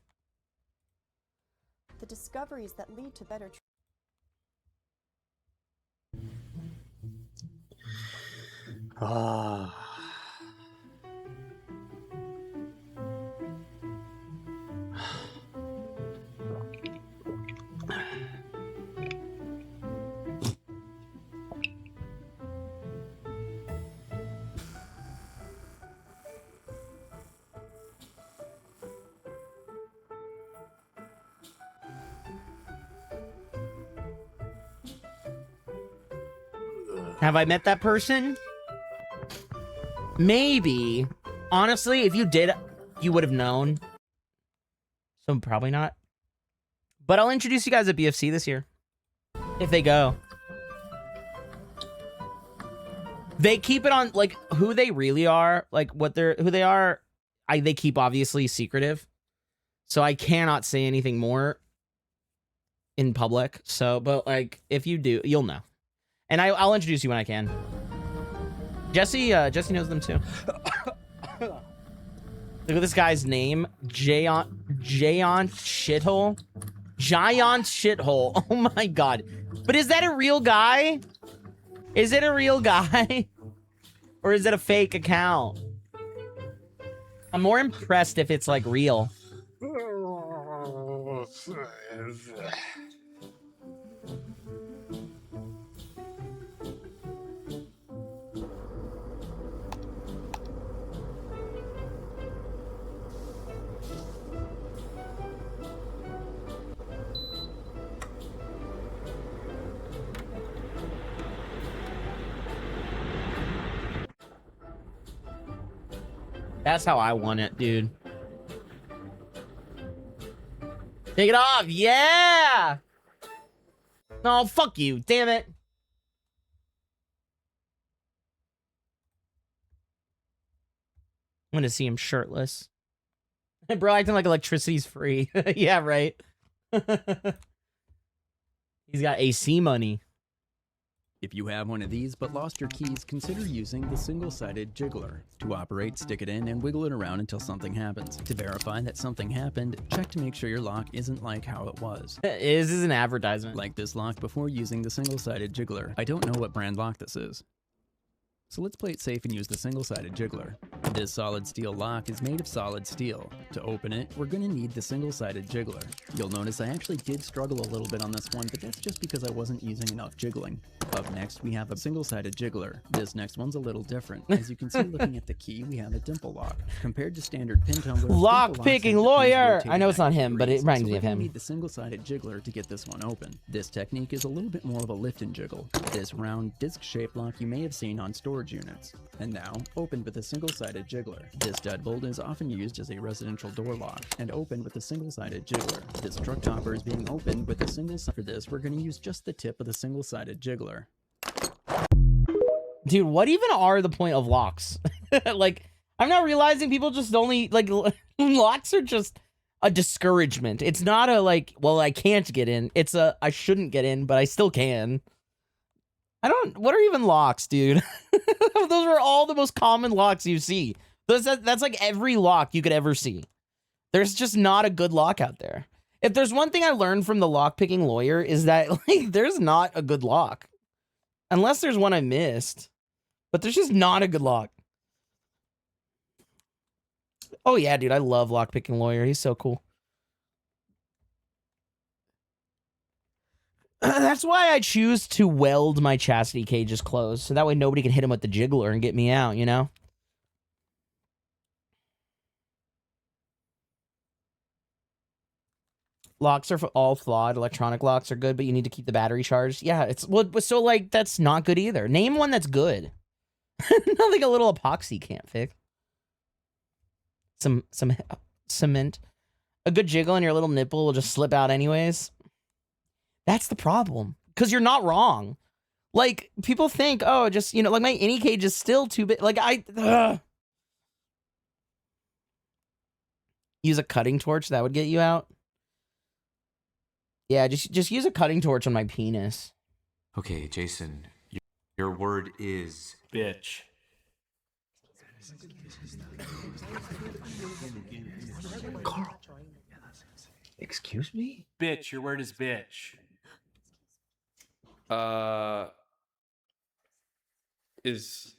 The discoveries that lead to better Have I met that person? Maybe. Honestly, if you did, you would have known. So probably not. But I'll introduce you guys at BFC this year. If they go. They keep it on, like, who they really are, like, who they are, they keep obviously secretive. So I cannot say anything more in public. So, but, like, if you do, you'll know. And I'll introduce you when I can. Jesse knows them too. Look at this guy's name. Giant Shithole. Giant Shithole. Oh my god. But is that a real guy? Is it a real guy? Or is it a fake account? I'm more impressed if it's like real. That's how I want it, dude. Take it off. Yeah. No, fuck you. Damn it. I'm gonna see him shirtless. Bro, acting like electricity's free. Yeah, right. He's got AC money. If you have one of these but lost your keys, consider using the single-sided jiggler. To operate, stick it in and wiggle it around until something happens. To verify that something happened, check to make sure your lock isn't like how it was. This is an advertisement. Like this lock before using the single-sided jiggler. I don't know what brand lock this is. So let's play it safe and use the single-sided jiggler. This solid steel lock is made of solid steel. To open it, we're going to need the single-sided jiggler. You'll notice I actually did struggle a little bit on this one, but that's just because I wasn't using enough jiggling. Up next, we have a single-sided jiggler. This next one's a little different. As you can see looking at the key, we have a dimple lock. Compared to standard pin tumblers, lock-picking lawyer! I know it's not him, but it reminds me of him. We need the single-sided jiggler to get this one open. This technique is a little bit more of a lift and jiggle. This round, disc-shaped lock you may have seen on storage units. And now, opened with a single-sided jiggler. This deadbolt is often used as a residential door lock, and opened with a single-sided jiggler. This truck topper is being opened with a single. For this, we're going to use just the tip of the single-sided jiggler. Dude, what even are the point of locks? Like, I'm not realizing people just only, like, locks are just a discouragement. It's not a, like, well, I can't get in. It's a, I shouldn't get in, but I still can. What are even locks, dude? Those are all the most common locks you see. That's like every lock you could ever see. There's just not a good lock out there. If there's one thing I learned from the lock-picking lawyer is that, like, there's not a good lock. Unless there's one I missed. But there's just not a good lock. Oh yeah, dude, I love lock-picking lawyer. He's so cool. That's why I choose to weld my chastity cages closed. So that way nobody can hit him with the jiggler and get me out, you know? Locks are all flawed. Electronic locks are good, but you need to keep the battery charged. Yeah, it's... Well, so, like, that's not good either. Name one that's good. Nothing a little epoxy can't fix. Some cement. A good jiggle and your little nipple will just slip out anyways. That's the problem. Because you're not wrong. Like, people think, oh, just, you know, like, my innie cage is still too big. Like, Use a cutting torch, that would get you out. Yeah, just use a cutting torch on my penis. Okay, Jason, your word is... Bitch. Carl. Excuse me? Bitch, your word is bitch. Is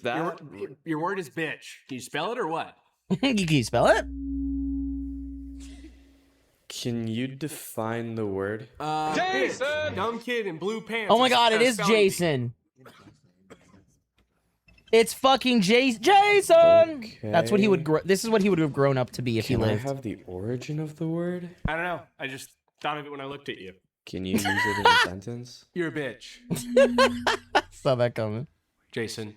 that... Your word is bitch. Can you spell it or what? Can you spell it? Can you define the word? Jason! Bitch. Dumb kid in blue pants. Oh my god, it is Jason. It's fucking Jason. Okay. That's what he would grow. This is what he would have grown up to be if he lived. Can I have the origin of the word? I don't know. I just thought of it when I looked at you. Can you use it in a sentence? You're a bitch. Saw that coming. Jason.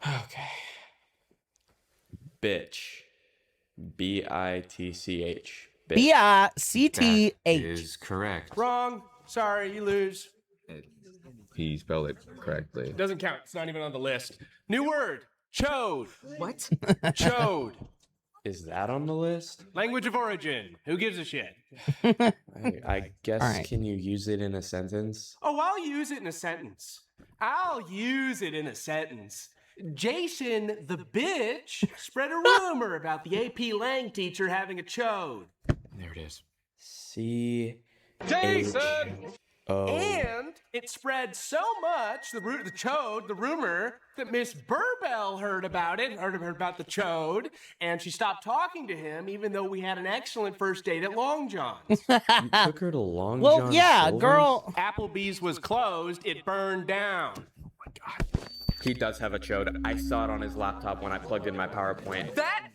Okay. Bitch. B-I-T-C-H. Bitch. B-I-C-T-H. Is correct. Wrong. Sorry, you lose. He spelled it correctly. Doesn't count. It's not even on the list. New word. Chode. What? Chode. Is that on the list? Language of origin. Who gives a shit? I guess, All right. can you use it in a sentence? Oh, I'll use it in a sentence. Jason, the bitch, spread a rumor about the AP Lang teacher having a chode. There it is. C. Jason! Oh. And it spread so much, the chode, the rumor, that Miss Burbell heard about the chode, and she stopped talking to him, even though we had an excellent first date at Long John's. You took her to Long Well, John yeah, Silver's? girl. Applebee's was closed, it burned down. He does have a chode. I saw it on his laptop when I plugged in my PowerPoint. That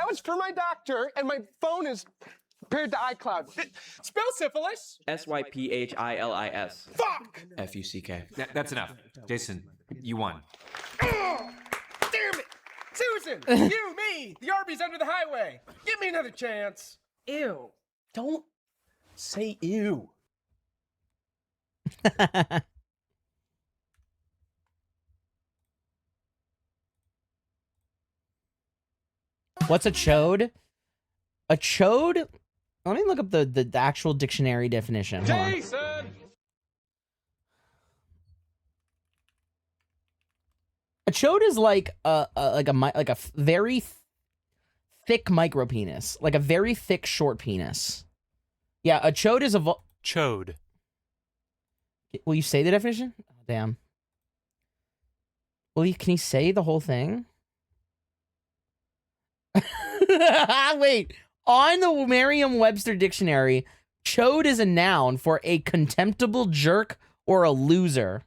was for my doctor, and my phone is paired to iCloud. Spell syphilis. S-Y-P-H-I-L-I-S. Fuck! F-U-C-K. That's enough. Jason, you won. Damn it! Susan! You, me! The Arby's under the highway! Give me another chance! Ew. Don't say ew. What's a chode? A chode? Let me look up the actual dictionary definition. Hold on. Jason! A chode is like a very thick micropenis, like a very thick short penis. Yeah, a chode is a chode. Will you say the definition? Oh, damn. Can you say the whole thing? Wait. On the Merriam-Webster dictionary, chode is a noun for a contemptible jerk or a loser.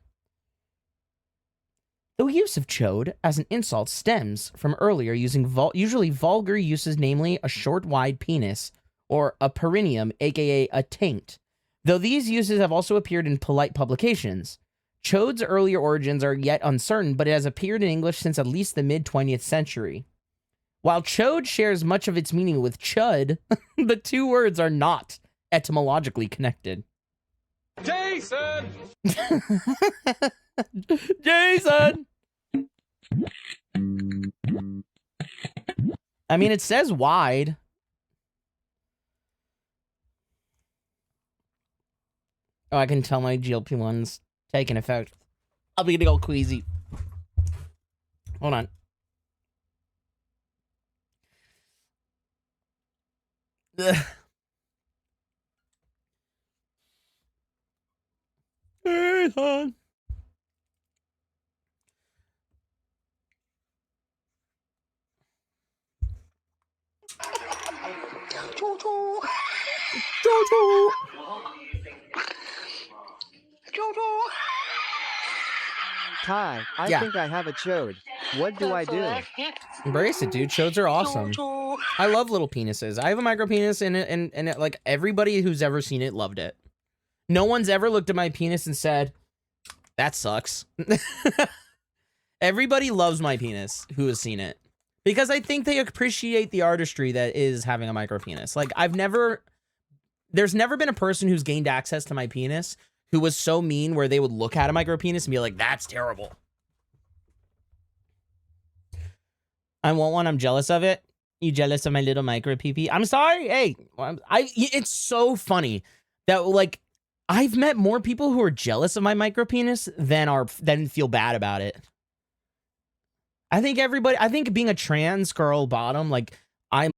The use of chode as an insult stems from earlier using usually vulgar uses, namely a short, wide penis or a perineum, aka a taint. Though these uses have also appeared in polite publications, chode's earlier origins are yet uncertain, but it has appeared in English since at least the mid-20th century. While chode shares much of its meaning with chud, the two words are not etymologically connected. Jason! Jason! I mean, it says wide. Oh, I can tell my GLP-1's taking effect. I'll be getting all queasy. Hold on. Ugh. Jason. Jojo. Kai, I Yeah. think I have a chode. What do I do? Embrace it, dude. Chodes are awesome. I love little penises. I have a micro penis, and like everybody who's ever seen it loved it. No one's ever looked at my penis and said, "That sucks." Everybody loves my penis who has seen it because I think they appreciate the artistry that is having a micro penis. Like there's never been a person who's gained access to my penis who was so mean where they would look at a micro penis and be like, "That's terrible." I want one. I'm jealous of it. You jealous of my little micro pee-pee? I'm sorry. Hey, it's so funny that like I've met more people who are jealous of my micro penis than feel bad about it. I think being a trans girl bottom, like I'm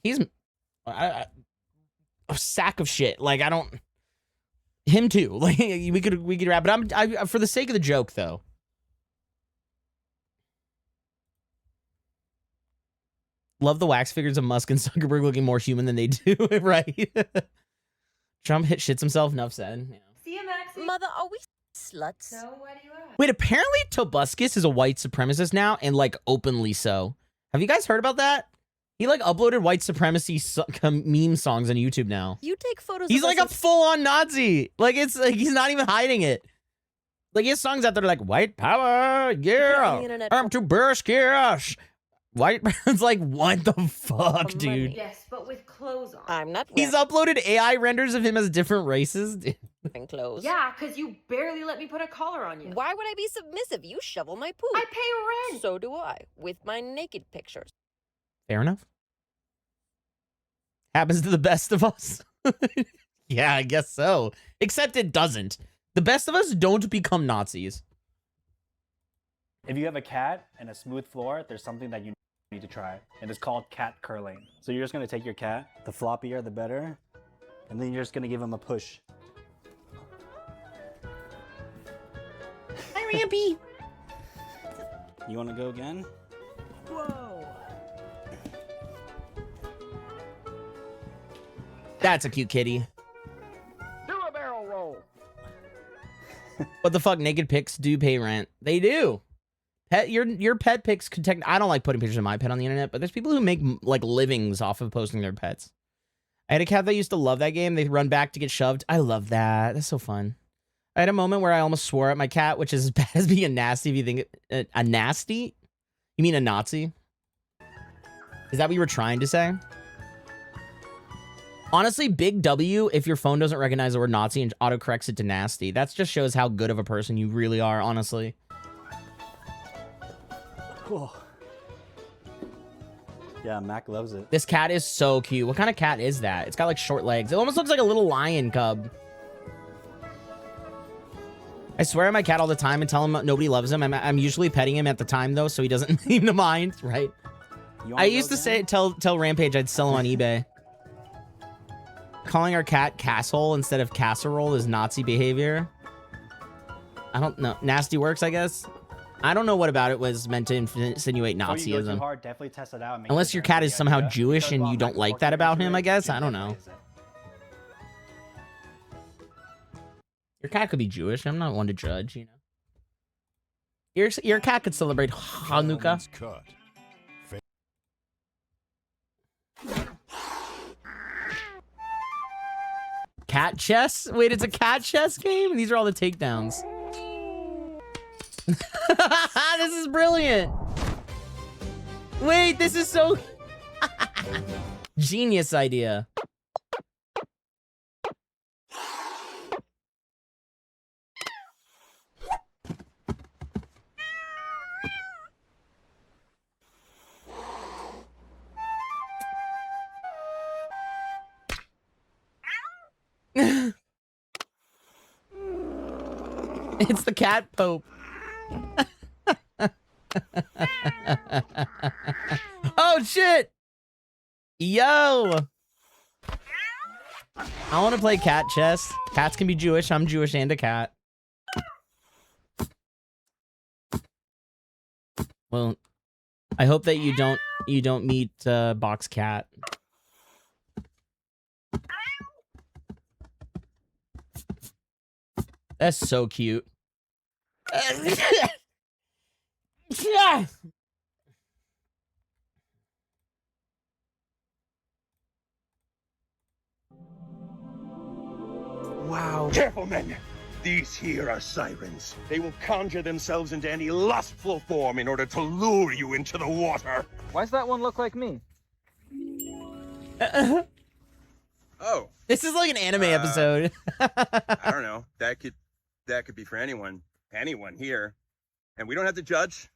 He's a sack of shit. Like, I don't. Him too. Like, we could wrap it. I for the sake of the joke though. Love the wax figures of Musk and Zuckerberg looking more human than they do, right? Trump shits himself. Enough said. Yeah. See you, Maxie. Mother, are we sluts? So what do you ask? Wait, apparently Tobuscus is a white supremacist now, and like openly so. Have you guys heard about that? He like uploaded white supremacy meme songs on YouTube now. You take photos. He's of like us a full-on Nazi. Like it's like he's not even hiding it. Like he has songs out there like white power, yeah. I'm Tobuscus. White. It's like what the fuck, dude. Yes, but with clothes on. I'm not. He's uploaded AI renders of him as different races. wearing clothes. Yeah, because you barely let me put a collar on you. Why would I be submissive? You shovel my poop. I pay rent. So do I, with my naked pictures. Fair enough. Happens to the best of us. Yeah, I guess so. Except it doesn't. The best of us don't become Nazis. If you have a cat and a smooth floor, there's something that you need to try, and it's called cat curling. So you're just gonna take your cat, the floppier the better, and then you're just gonna give him a push. Hi, Rampy. You wanna go again? Whoa. That's a cute kitty. Do a barrel roll. What the fuck? Naked pics do pay rent. They do. Pet, your pet pics could I don't like putting pictures of my pet on the internet, but there's people who make like livings off of posting their pets. I had a cat that used to love that game. They run back to get shoved. I love that. That's so fun. I had a moment where I almost swore at my cat, which is as bad as being a nasty. If you think a nasty, you mean a Nazi? Is that what you were trying to say? Honestly, big W if your phone doesn't recognize the word Nazi and autocorrects it to nasty. That just shows how good of a person you really are, honestly. Cool. Yeah, Mac loves it. This cat is so cute. What kind of cat is that? It's got like short legs. It almost looks like a little lion cub. I swear at my cat all the time and tell him nobody loves him. I'm usually petting him at the time though, so he doesn't seem to mind, right? I used to tell Rampage I'd sell him on eBay. Calling our cat Casshole instead of Casserole is Nazi behavior. I don't know. Nasty works, I guess. I don't know what about it was meant to insinuate Before you go too Nazism. hard, definitely test it out and make Unless sure your cat is the somehow idea. Jewish Because and while you don't Mac like working that about into him, it, I guess. it I don't definitely know. is it. Your cat could be Jewish. I'm not one to judge, you know. Your cat could celebrate Hanukkah. Cat chess? Wait, it's a cat chess game? These are all the takedowns. This is brilliant. Wait, this is so... Genius idea. It's the cat pope. Oh shit! Yo! I want to play cat chess. Cats can be Jewish. I'm Jewish and a cat. Well, I hope that you don't meet Box Cat. That's so cute. Wow. Careful, men. These here are sirens. They will conjure themselves into any lustful form in order to lure you into the water. Why's that one look like me? Oh. This is like an anime episode. I don't know. That could be for anyone here. And we don't have to judge.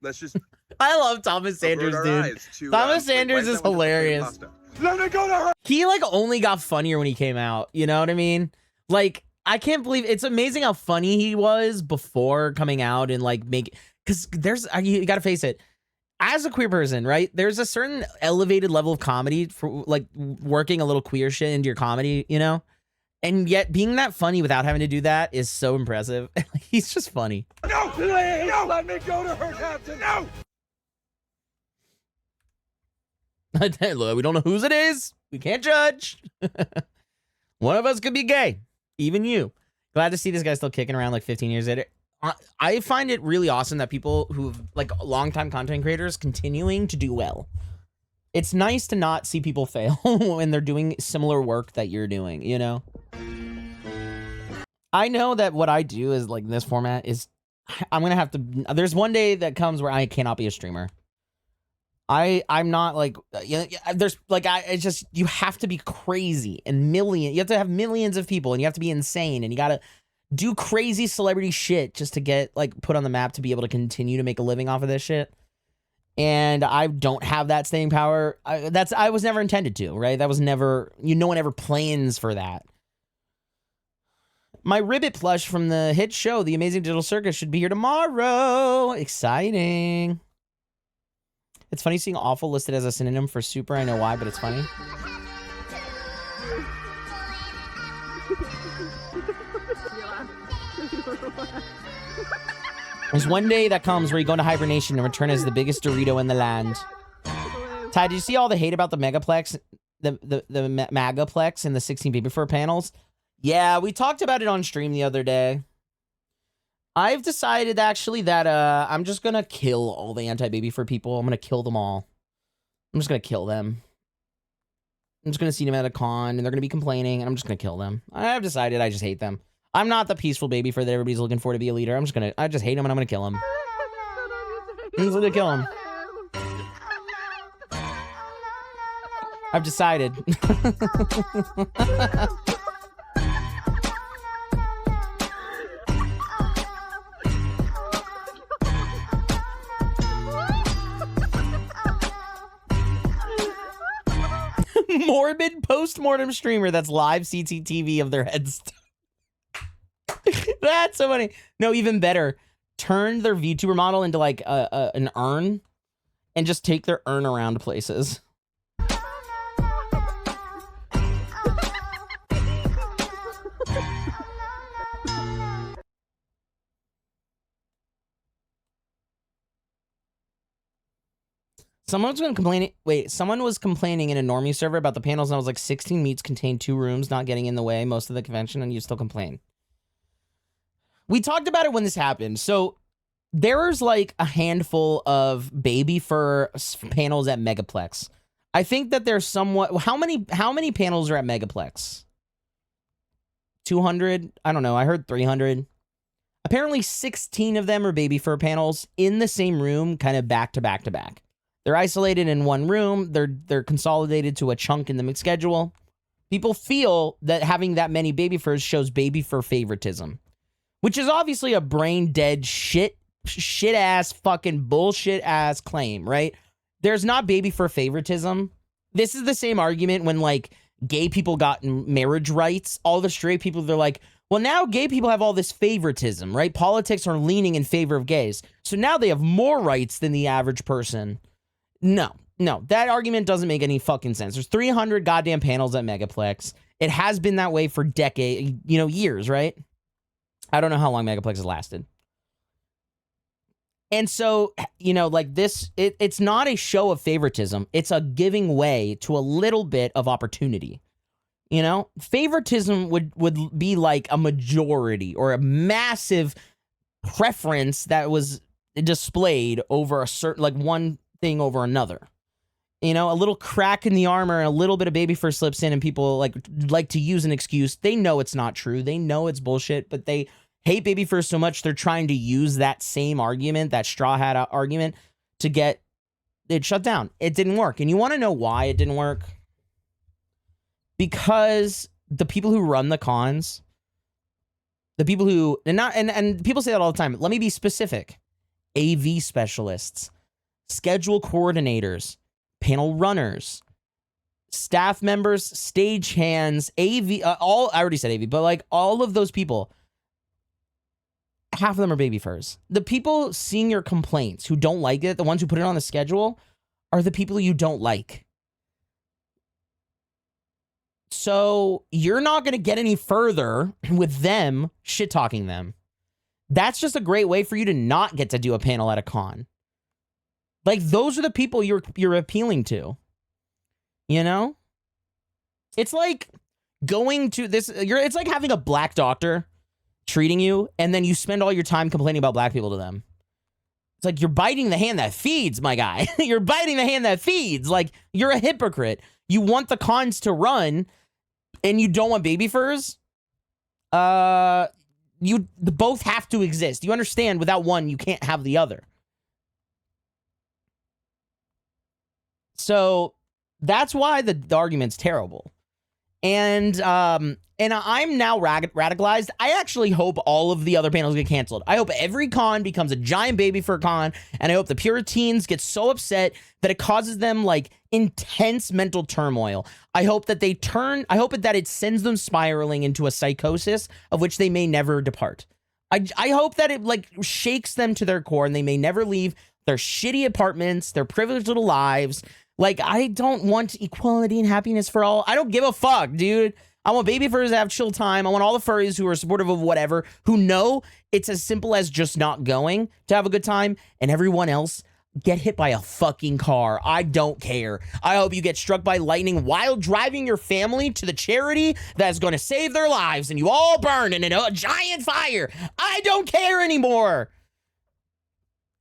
Let's just I love Thomas Sanders, dude. Thomas Sanders is hilarious. Let me go to her. He like only got funnier when he came out. You know what I mean? Like, I can't believe it's amazing how funny he was before coming out and like because you gotta face it. as a queer person, right? There's a certain elevated level of comedy for like working a little queer shit into your comedy, you know? And yet being that funny without having to do that is so impressive. He's just funny. No! Please! No! Let me go to her captain! No! Look, we don't know whose it is. We can't judge. One of us could be gay. Even you. Glad to see this guy still kicking around like 15 years later. I find it really awesome that people who've like longtime content creators continuing to do well. It's nice to not see people fail when they're doing similar work that you're doing, you know? I know that what I do is like this format is I'm going to have to, there's one day that comes where I cannot be a streamer. I'm not like, you know, there's like, it's just, you have to be crazy and you have to have millions of people and you have to be insane and you got to do crazy celebrity shit just to get like put on the map to be able to continue to make a living off of this shit. And I don't have that staying power. I was never intended to, right? That was never, no one ever plans for that. My Ribbit plush from the hit show, The Amazing Digital Circus, should be here tomorrow. Exciting. It's funny seeing awful listed as a synonym for super. I know why, but it's funny. There's one day that comes where you go into hibernation and return as the biggest Dorito in the land. Ty, did you see all the hate about the Megaplex, the Magaplex and the 16 Baby Fur panels? Yeah, we talked about it on stream the other day. I've decided actually that I'm just gonna kill all the anti-baby fur people. I'm gonna kill them all. I'm just gonna kill them. I'm just gonna see them at a con and they're gonna be complaining and I'm just gonna kill them. I've decided I just hate them. I'm not the peaceful baby fur that everybody's looking for to be a leader. I just hate them and I'm gonna kill them. I'm just gonna kill them. I've decided. Morbid post-mortem streamer that's live CCTV of their heads. That's so funny. No, even better. Turn their VTuber model into like an urn and just take their urn around places. Someone was complaining in a normie server about the panels and I was like, 16 meets contain 2 rooms, not getting in the way most of the convention, and you still complain. We talked about it when this happened. So there's like a handful of baby fur panels at Megaplex. I think that there's somewhat, how many panels are at Megaplex? 200? I don't know. I heard 300. Apparently 16 of them are baby fur panels in the same room, kind of back to back to back. They're isolated in one room. They're consolidated to a chunk in the mixed schedule. People feel that having that many baby furs shows baby fur favoritism, which is obviously a brain dead shit ass fucking bullshit ass claim, right? There's not baby fur favoritism. This is the same argument when like gay people got marriage rights. All the straight people, they're like, well, now gay people have all this favoritism, right? Politics are leaning in favor of gays. So now they have more rights than the average person. No, that argument doesn't make any fucking sense. There's 300 goddamn panels at Megaplex. It has been that way for years, right? I don't know how long Megaplex has lasted. And so, like this, it's not a show of favoritism. It's a giving way to a little bit of opportunity. Favoritism would be like a majority or a massive preference that was displayed over a certain, like one thing over another. A little crack in the armor and a little bit of baby fur slips in and people like to use an excuse. They know it's not true. They know it's bullshit, but they hate baby fur so much they're trying to use that same argument, that straw hat argument, to get it shut down. It didn't work. And you want to know why it didn't work? Because the people who run the cons, the people who, and people say that all the time. Let me be specific. AV specialists, schedule coordinators, panel runners, staff members, stage hands, AV, I already said AV, but like all of those people, half of them are baby furs. The people seeing your complaints who don't like it, the ones who put it on the schedule, are the people you don't like. So you're not going to get any further with them shit-talking them. That's just a great way for you to not get to do a panel at a con. Like, those are the people you're appealing to. You know? It's like going to this... it's like having a black doctor treating you, and then you spend all your time complaining about black people to them. It's like you're biting the hand that feeds, my guy. You're biting the hand that feeds. Like, you're a hypocrite. You want the cons to run, and you don't want baby furs? Both have to exist. You understand, without one, you can't have the other. So that's why the argument's terrible. And I'm now radicalized. I actually hope all of the other panels get canceled. I hope every con becomes a giant baby fur con, and I hope the Puritans get so upset that it causes them like intense mental turmoil. I hope that it sends them spiraling into a psychosis of which they may never depart. I hope that it like shakes them to their core and they may never leave their shitty apartments, their privileged little lives. Like, I don't want equality and happiness for all. I don't give a fuck, dude. I want baby furs to have chill time. I want all the furries who are supportive of whatever, who know it's as simple as just not going to have a good time, and everyone else get hit by a fucking car. I don't care. I hope you get struck by lightning while driving your family to the charity that's going to save their lives, and you all burn in a giant fire. I don't care anymore.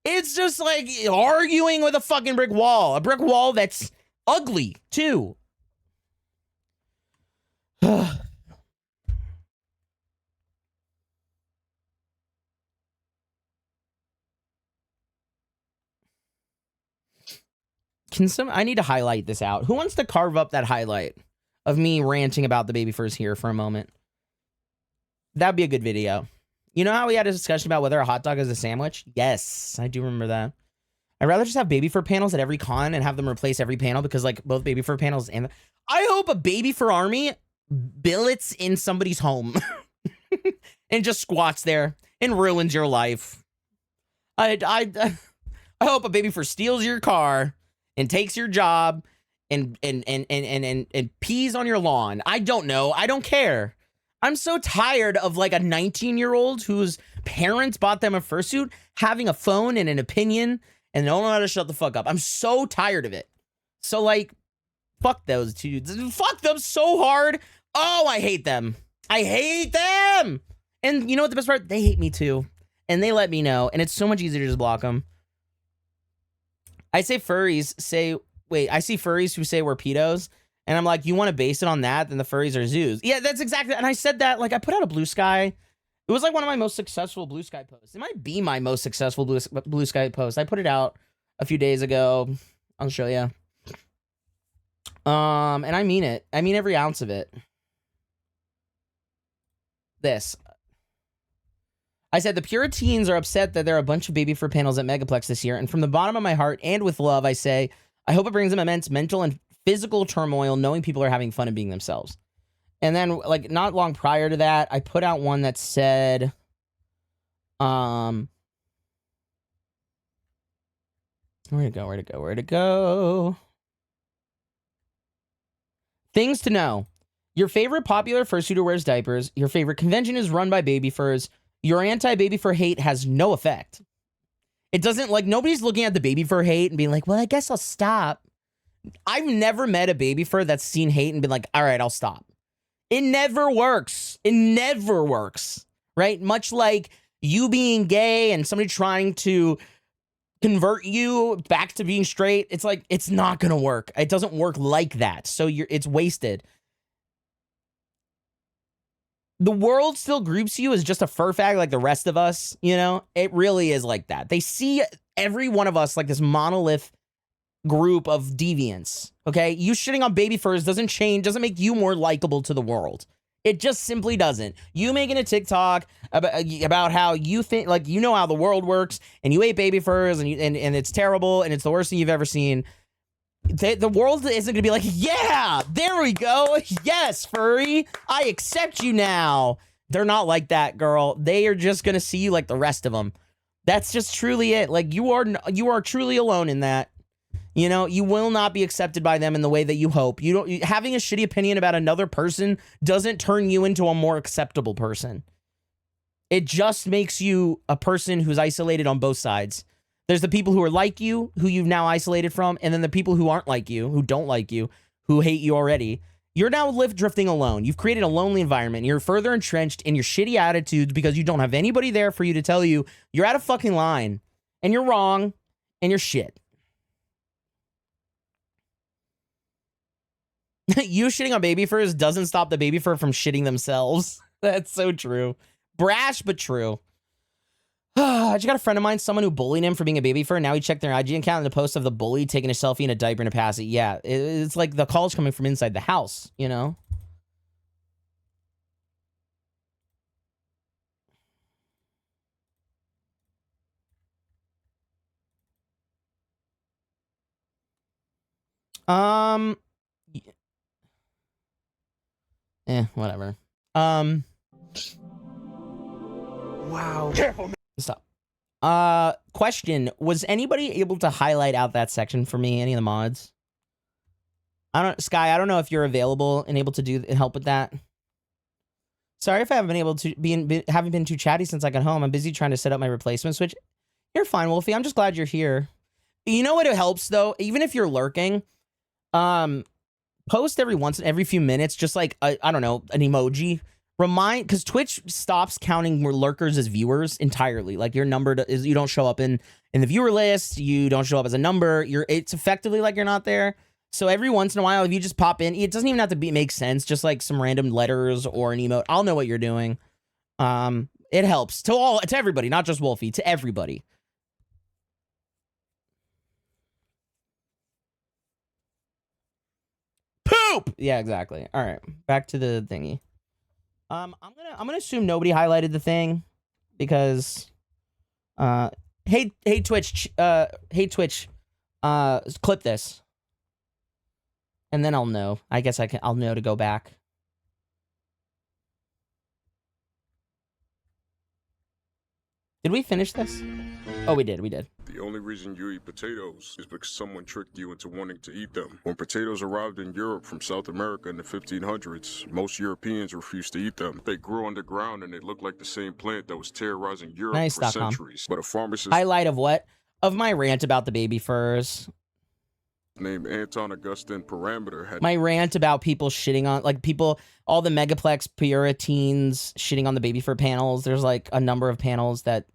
It's just like arguing with a fucking brick wall. A brick wall that's ugly, too. I need to highlight this out. Who wants to carve up that highlight of me ranting about the baby furs here for a moment? That'd be a good video. You know how we had a discussion about whether a hot dog is a sandwich? Yes, I do remember that. I'd rather just have baby fur panels at every con and have them replace every panel, because like both baby fur panels and I hope a baby fur army billets in somebody's home and just squats there and ruins your life. I hope a baby fur steals your car and takes your job and pees on your lawn. I don't know. I don't care. I'm so tired of like a 19-year-old whose parents bought them a fursuit having a phone and an opinion and don't know how to shut the fuck up. I'm so tired of it. So like, fuck those dudes. Fuck them so hard. Oh, I hate them. I hate them. And you know what the best part? They hate me too. And they let me know. And it's so much easier to just block them. I see furries who say we're pedos. And I'm like, you want to base it on that? Then the furries are zoos. Yeah, that's exactly. And I said that, like, I put out a Blue Sky. It was like one of my most successful Blue Sky posts. It might be my most successful Blue Sky post. I put it out a few days ago. I'll show you. And I mean it. I mean every ounce of it. This. I said the Puritans are upset that there are a bunch of baby fur panels at Megaplex this year. And from the bottom of my heart and with love, I say, I hope it brings them immense mental and physical turmoil knowing people are having fun and being themselves. And then, like, not long prior to that, I put out one that said, where'd it go? Things to know. Your favorite popular fursuiter wears diapers. Your favorite convention is run by baby furs. Your anti-baby fur hate has no effect. It doesn't, like, nobody's looking at the baby fur hate and being like, well, I guess I'll stop. I've never met a baby fur that's seen hate and been like, all right, I'll stop. It never works. It never works, right? Much like you being gay and somebody trying to convert you back to being straight. It's like, it's not going to work. It doesn't work like that. So it's wasted. The world still groups you as just a fur fag like the rest of us, you know? It really is like that. They see every one of us like this monolith group of deviants, okay? You shitting on baby furs doesn't make you more likable to the world. It just simply doesn't. You making a TikTok about how you think, like, you know how the world works, and you hate baby furs, and it's terrible, and it's the worst thing you've ever seen. The world isn't gonna be like, yeah, there we go. Yes, furry, I accept you now. They're not like that, girl. They are just gonna see you like the rest of them. That's just truly it. Like you are truly alone in that. You know, you will not be accepted by them in the way that you hope. Having a shitty opinion about another person doesn't turn you into a more acceptable person. It just makes you a person who's isolated on both sides. There's the people who are like you, who you've now isolated from, and then the people who aren't like you, who don't like you, who hate you already. You're now drifting alone. You've created a lonely environment. You're further entrenched in your shitty attitudes because you don't have anybody there for you to tell you you're out of fucking line, and you're wrong, and you're shit. You shitting on baby furs doesn't stop the baby fur from shitting themselves. That's so true. Brash, but true. I just got a friend of mine, someone who bullied him for being a baby fur. Now he checked their IG account and the post of the bully taking a selfie in a diaper and a pass it. Yeah, it's like the calls coming from inside the house, you know? Whatever. Wow. Careful. Stop. Question. Was anybody able to highlight out that section for me? Any of the mods? Sky, I don't know if you're available and able to help with that. Sorry if I haven't been able to haven't been too chatty since I got home. I'm busy trying to set up my replacement switch. You're fine, Wolfie. I'm just glad you're here. You know what? It helps though, even if you're lurking, post every few minutes, just like I don't know, an emoji. Because Twitch stops counting lurkers as viewers entirely. Like your number you don't show up in the viewer list. You don't show up as a number. It's effectively like you're not there. So every once in a while, if you just pop in, it doesn't even have to make sense. Just like some random letters or an emote. I'll know what you're doing. It helps to everybody, not just Wolfie, to everybody. Poop. Yeah, exactly. All right, back to the thingy. I'm gonna assume nobody highlighted the thing because hey Twitch clip this and then I'll know. I guess I'll know to go back. Did we finish this? Oh, we did. The only reason you eat potatoes is because someone tricked you into wanting to eat them. When potatoes arrived in Europe from South America in the 1500s, most Europeans refused to eat them. They grew underground and they looked like the same plant that was terrorizing Europe for centuries. But a pharmacist highlight of what? Of my rant about the baby furs. Named Anton Augustin Parameter had my rant about people shitting on, like all the Megaplex Puritans shitting on the baby fur panels. There's like a number of panels that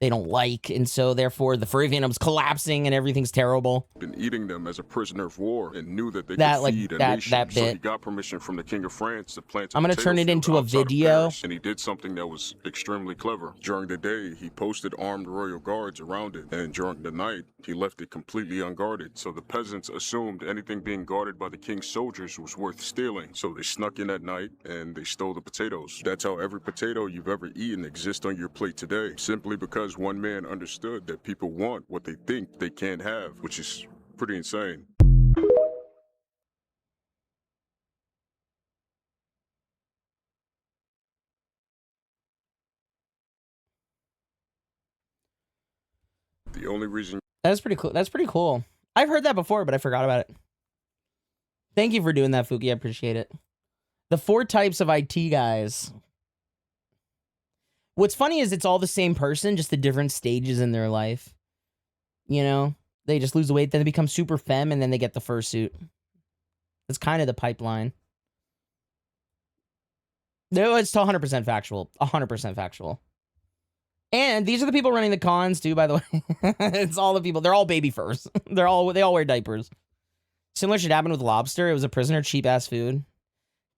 they don't like, and so therefore the furry venom's collapsing and everything's terrible. Been eating them as a prisoner of war and knew that they could feed a nation. So he got permission from the King of France to plant. I'm gonna turn it into a video. And he did something that was extremely clever. During the day, he posted armed royal guards around it, and during the night, he left it completely unguarded. So the peasants assumed anything being guarded by the king's soldiers was worth stealing. So they snuck in at night and they stole the potatoes. That's how every potato you've ever eaten exists on your plate today, simply because one man understood that people want what they think they can't have, which is pretty insane. The only reason That's pretty cool. That's pretty cool. I've heard that before, but I forgot about it. Thank you for doing that, Fuki. I appreciate it. The 4 types of IT guys. What's funny is it's all the same person, just the different stages in their life. You know, they just lose the weight, then they become super femme, and then they get the fursuit. That's kind of the pipeline. No, it's 100% factual. 100% factual. And these are the people running the cons too, by the way. It's all the people. They're all baby furs. They all wear diapers. Similar shit happened with lobster. It was a prisoner cheap ass food.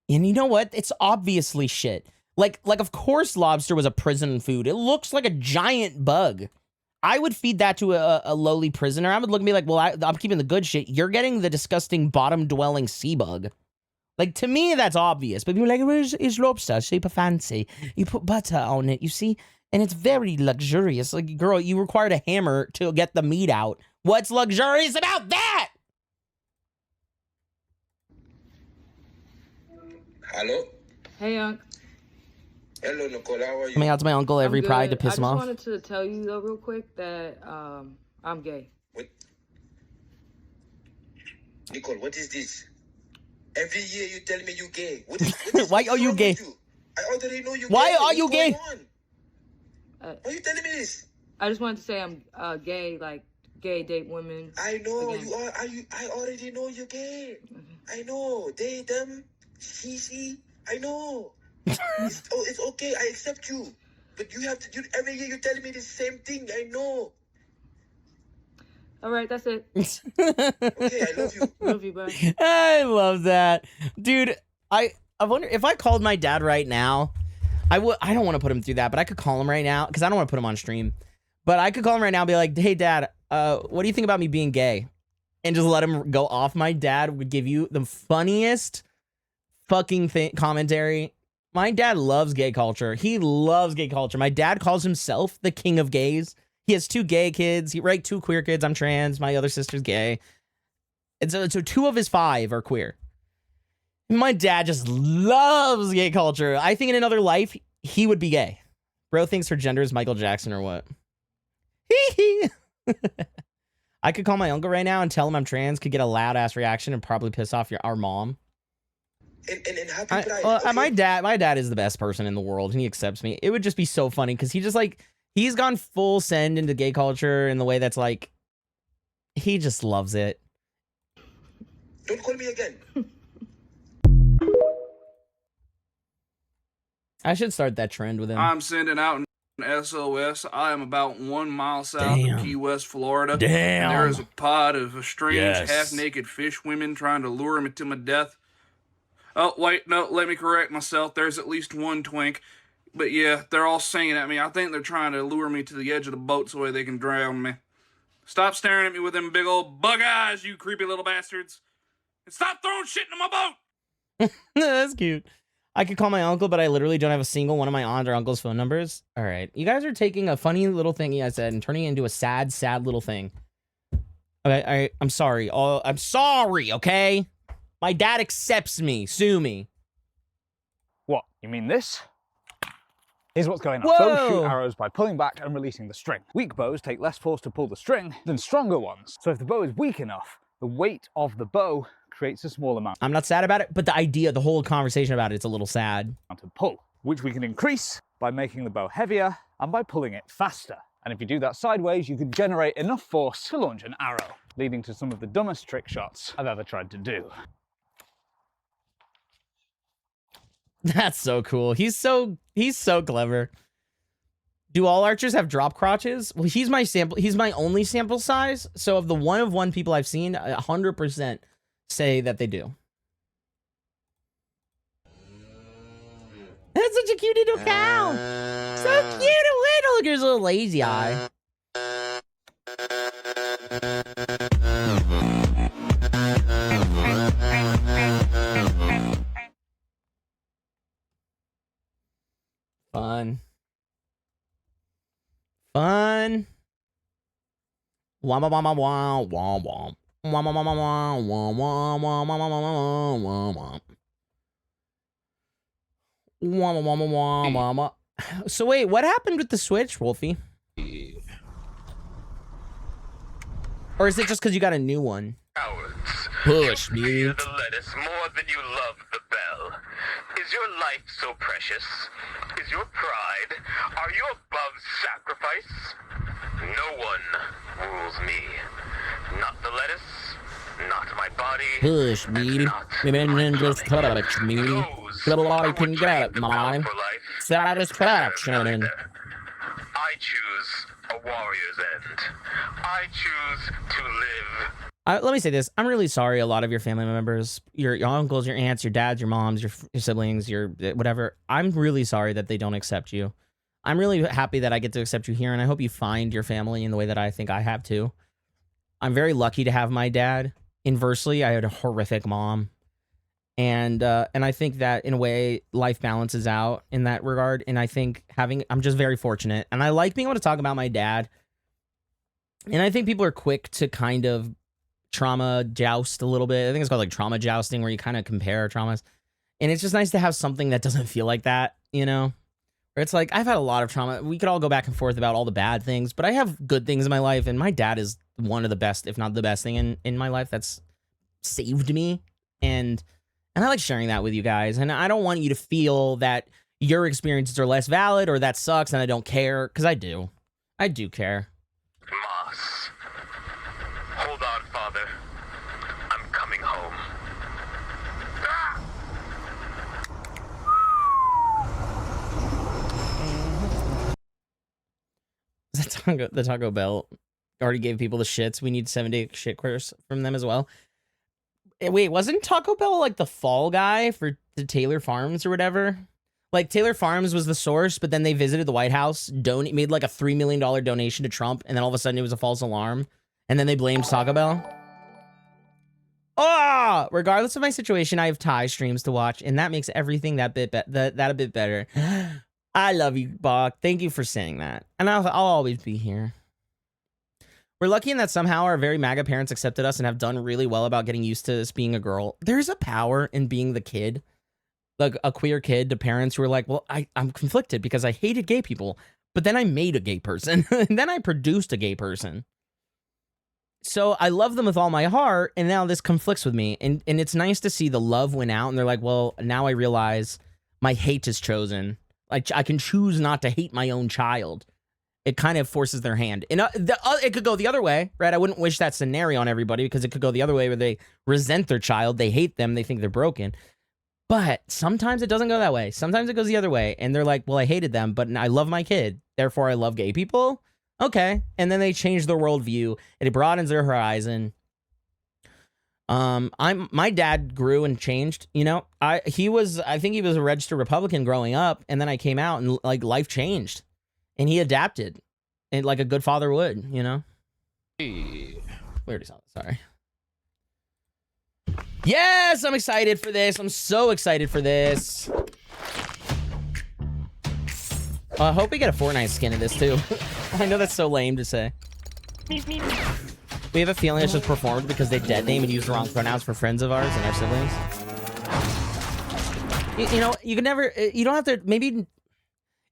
And you know what? It's obviously shit. Like of course lobster was a prison food. It looks like a giant bug. I would feed that to a lowly prisoner. I would look and be like, well, I'm keeping the good shit. You're getting the disgusting bottom-dwelling sea bug. Like, to me, that's obvious. But people are like, it's lobster, super fancy. You put butter on it, you see? And it's very luxurious. Like, girl, you required a hammer to get the meat out. What's luxurious about that? Hello? Hey, Unc. Hello, Nicole. How are you? Coming out to my uncle every Pride to piss him off. I just wanted to tell you though, real quick, that I'm gay. What? Nicole, what is this? Every year you tell me you gay. What is Why are you gay? I already know you. Why gay. are you What's gay? going on? Why are you telling me this? I just wanted to say I'm gay, like gay, date women. I know you are. I already know you're gay. I know. They, them, she. I know. It's okay. I accept you. But you have to. Every year you tell me the same thing. I know. All right, that's it. Okay, I love you. Love you, bye. I love that, dude. I wonder if I called my dad right now. I don't want to put him through that, but I could call him right now because I don't want to put him on stream. But I could call him right now and be like, "Hey, Dad, what do you think about me being gay?" And just let him go off. My dad would give you the funniest fucking commentary. My dad loves gay culture. He loves gay culture. My dad calls himself the king of gays. He has 2 gay kids. He 2 queer kids. I'm trans. My other sister's gay. And so 2 of his 5 are queer. My dad just loves gay culture. I think in another life, he would be gay. Bro thinks her gender is Michael Jackson or what? I could call my uncle right now and tell him I'm trans, could get a loud ass reaction and probably piss off our mom. And happy Pride. Okay. My dad is the best person in the world and he accepts me. It would just be so funny because he just he's gone full send into gay culture in the way that's like, he just loves it. Don't call me again. I should start that trend with him. I'm sending out an SOS. I am about 1 mile south of Key West, Florida. Damn. And there is a pod of strange, Yes. half-naked fish women trying to lure me to my death. Oh, wait, no, let me correct myself. There's at least 1 twink. But yeah, they're all singing at me. I think they're trying to lure me to the edge of the boat so they can drown me. Stop staring at me with them big old bug eyes, you creepy little bastards. And stop throwing shit into my boat! That's cute. I could call my uncle, but I literally don't have a single one of my aunt or uncle's phone numbers. All right. You guys are taking a funny little thing I said and turning it into a sad, sad little thing. Okay, I'm sorry. I'm sorry, okay? My dad accepts me. Sue me. What? You mean this? Here's what's going on. Whoa! Bows shoot arrows by pulling back and releasing the string. Weak bows take less force to pull the string than stronger ones. So if the bow is weak enough, the weight of the bow creates a small amount. I'm not sad about it, but the idea, the whole conversation about it's a little sad. To pull, which we can increase by making the bow heavier and by pulling it faster. And if you do that sideways, you could generate enough force to launch an arrow, leading to some of the dumbest trick shots I've ever tried to do. That's so cool. He's so clever. Do all archers have drop crotches? Well, he's my only sample size. So of the 1 of 1 people I've seen, 100% say that they do. That's such a cute little cow. So cute and little. Look at his little lazy eye. Fun. Fun. Wah wah wah wah wah wah wah. Wah wah wah wah wah wah wah wah wah wah wah wah. Wah wah wah wah wah wah. So wait, what happened with the Switch, Wolfie? Or is it just because you got a new one? Push me. Fear the lettuce more than you love the bell. Is your life so precious? Is your pride? Are you above sacrifice? No one rules me. Not the lettuce, not my body. Push me. And just touch me. Little I can get mine. Satisfaction. I choose a warrior's end. I choose to live. Let me say this. I'm really sorry a lot of your family members, your uncles, your aunts, your dads, your moms, your siblings, your whatever. I'm really sorry that they don't accept you. I'm really happy that I get to accept you here, and I hope you find your family in the way that I think I have too. I'm very lucky to have my dad. Inversely, I had a horrific mom. And I think that in a way, life balances out in that regard. And I think I'm just very fortunate. And I like being able to talk about my dad. And I think people are quick to kind of trauma joust a little bit. I think it's called like trauma jousting, where you kind of compare traumas. And it's just nice to have something that doesn't feel like that, you know? Where it's like, I've had a lot of trauma. We could all go back and forth about all the bad things, but I have good things in my life, and my dad is one of the best, if not the best thing in my life that's saved me. And I like sharing that with you guys. And I don't want you to feel that your experiences are less valid or that sucks and I don't care, because I do. I do care. Moss. Hold on, Father. I'm coming home. The Taco Bell already gave people the shits. We need 7-day shit course from them as well. Wait, wasn't Taco Bell like the fall guy for the Taylor Farms or whatever? Like Taylor Farms was the source, but then they visited the White House, made like a $3 million donation to Trump, and then all of a sudden it was a false alarm, and then they blamed Taco Bell. Ah! Regardless of my situation, I have Thai streams to watch, and that makes everything that a bit better. I love you, Bach. Thank you for saying that, and I'll always be here. We're lucky in that somehow our very MAGA parents accepted us and have done really well about getting used to us being a girl. There's a power in being the kid, like a queer kid, to parents who are like, well, I'm conflicted because I hated gay people, but then I made a gay person, and then I produced a gay person. So I love them with all my heart, and now this conflicts with me. And it's nice to see the love win out, and they're like, well, now I realize my hate is chosen. Like, I can choose not to hate my own child. It kind of forces their hand. And it could go the other way, right? I wouldn't wish that scenario on everybody, because it could go the other way where they resent their child, they hate them, they think they're broken. But sometimes it doesn't go that way. Sometimes it goes the other way, and they're like, well, I hated them, but I love my kid, therefore I love gay people. Okay. And then they change their worldview, and it broadens their horizon. My dad grew and changed, you know. I think he was a registered Republican growing up, and then I came out and like life changed. And he adapted, and like a good father would, you know? We already saw it, sorry. Yes, I'm excited for this. I'm so excited for this. I hope we get a Fortnite skin of this too. I know that's so lame to say. We have a feeling it's just performed because they dead name and use the wrong pronouns for friends of ours and our siblings. You know, you can never, you don't have to, maybe...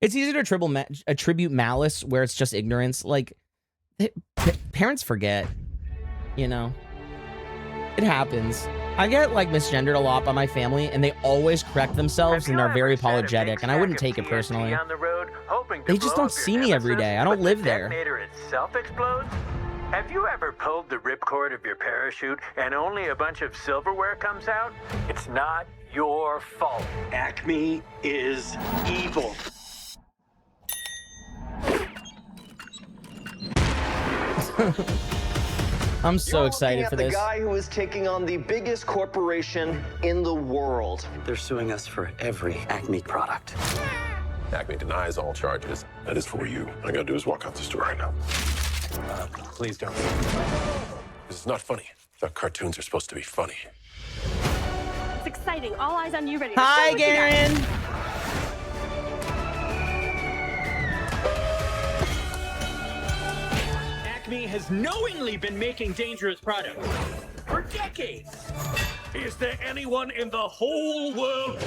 It's easy to attribute malice where it's just ignorance. Like, parents forget, you know? It happens. I get, like, misgendered a lot by my family, and they always correct themselves, and they're very apologetic, and I wouldn't take it personally. They just don't see me every day. I don't live there. Itself explodes? Have you ever pulled the ripcord of your parachute and only a bunch of silverware comes out? It's not your fault. Acme is evil. I'm so excited for this. The guy who is taking on the biggest corporation in the world. They're suing us for every Acme product. Acme denies all charges. That is for you. All I gotta do is walk out the store right now. Please don't. This is not funny. I thought cartoons are supposed to be funny. It's exciting. All eyes on you, ready. Hi, Garen. Acme has knowingly been making dangerous products for decades. Is there anyone in the whole world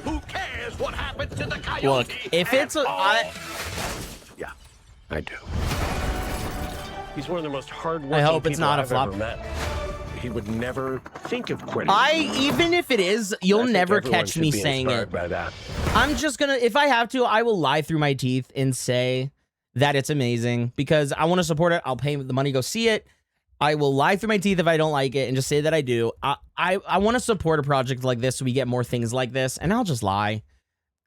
who cares what happens to the coyote? Look, if it's Yeah, I do. He's one of the most hardworking I hope it's people not a I've flop. ever met. He would never think of quitting. Even if it is, you'll never catch me saying it. By that. I'm just gonna, if I have to, I will lie through my teeth and say that it's amazing because I want to support it. I'll pay the money, go see it. I will lie through my teeth if I don't like it and just say that I do. I want to support a project like this so we get more things like this, and I'll just lie.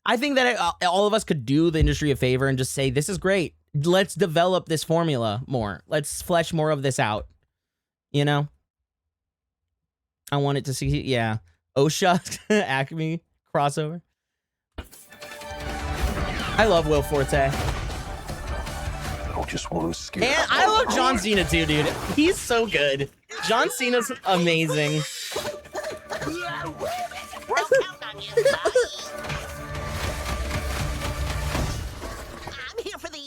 I think that all of us could do the industry a favor and just say, this is great. Let's develop this formula more. Let's flesh more of this out. You know? I want it to see, yeah. OSHA, Acme, crossover. I love Will Forte. I just want to scare. And I love John Cena too, dude. He's so good. John Cena's amazing. I'm here for the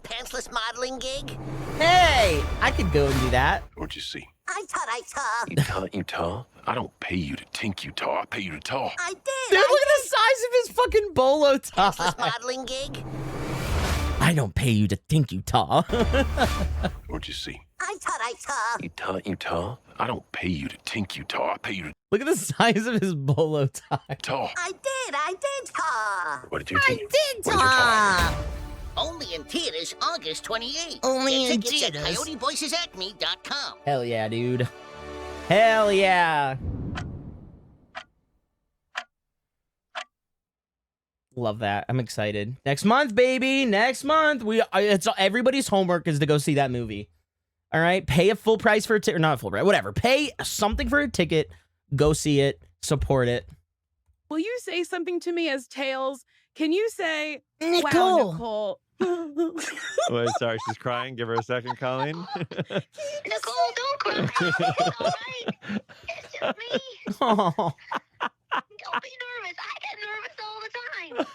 pantsless modeling gig. Hey, I could go and do that. What'd you see? I taught. You tall? I don't pay you to tink Utah. I pay you to tall. I did. Dude, look at the size of his fucking bolo tie. This modeling gig. I don't pay you to think you tall. What'd you see? I taught. You tall? I don't pay you to tink Utah. I pay you to Look at the size of his bolo tie. tall. I did taught. What did you do? did taught. Only in theaters August 28th. Only in Tickets at theaters. CoyoteVoicesAcme.com. Hell yeah, dude. Hell yeah. Love that. I'm excited. Next month, baby. Next month. It's everybody's homework is to go see that movie. All right. Pay a full price for a ticket, or not full price, whatever. Pay something for a ticket. Go see it. Support it. Will you say something to me as Tails? Can you say, Nicole? Wow, Nicole. Wait, sorry, she's crying. Give her a second, Colleen. Nicole, don't cry. It's all right. It's just me. Oh. Don't be nervous. I get nervous all the time.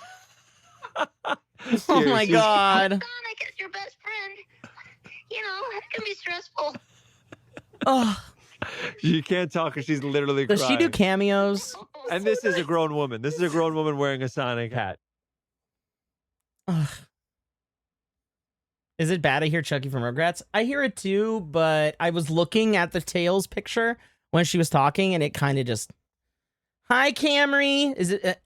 Oh my God. Sonic is your best friend. You know, it can be stressful. Oh. She can't talk because she's literally Does crying. she do cameos? And this is a grown woman. This is a grown woman wearing a Sonic hat. Ugh. Is it bad I hear Chucky from Rugrats? I hear it too, but I was looking at the Tails picture when she was talking, and it kind of just, hi Camry. Is it?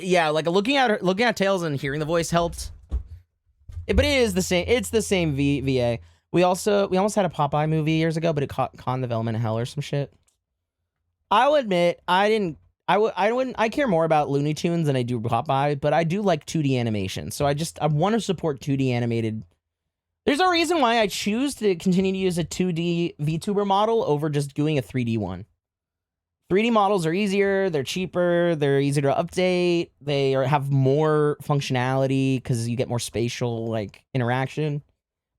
Yeah, like looking at Tails and hearing the voice helped. But it is the same. It's the same VA. We almost had a Popeye movie years ago, but it caught in development of hell or some shit. I'll admit I care more about Looney Tunes than I do Popeye, but I do like 2D animation. So I want to support 2D animated. There's a reason why I choose to continue to use a 2D VTuber model over just doing a 3D one. 3D models are easier, they're cheaper, they're easier to update, have more functionality because you get more spatial like interaction.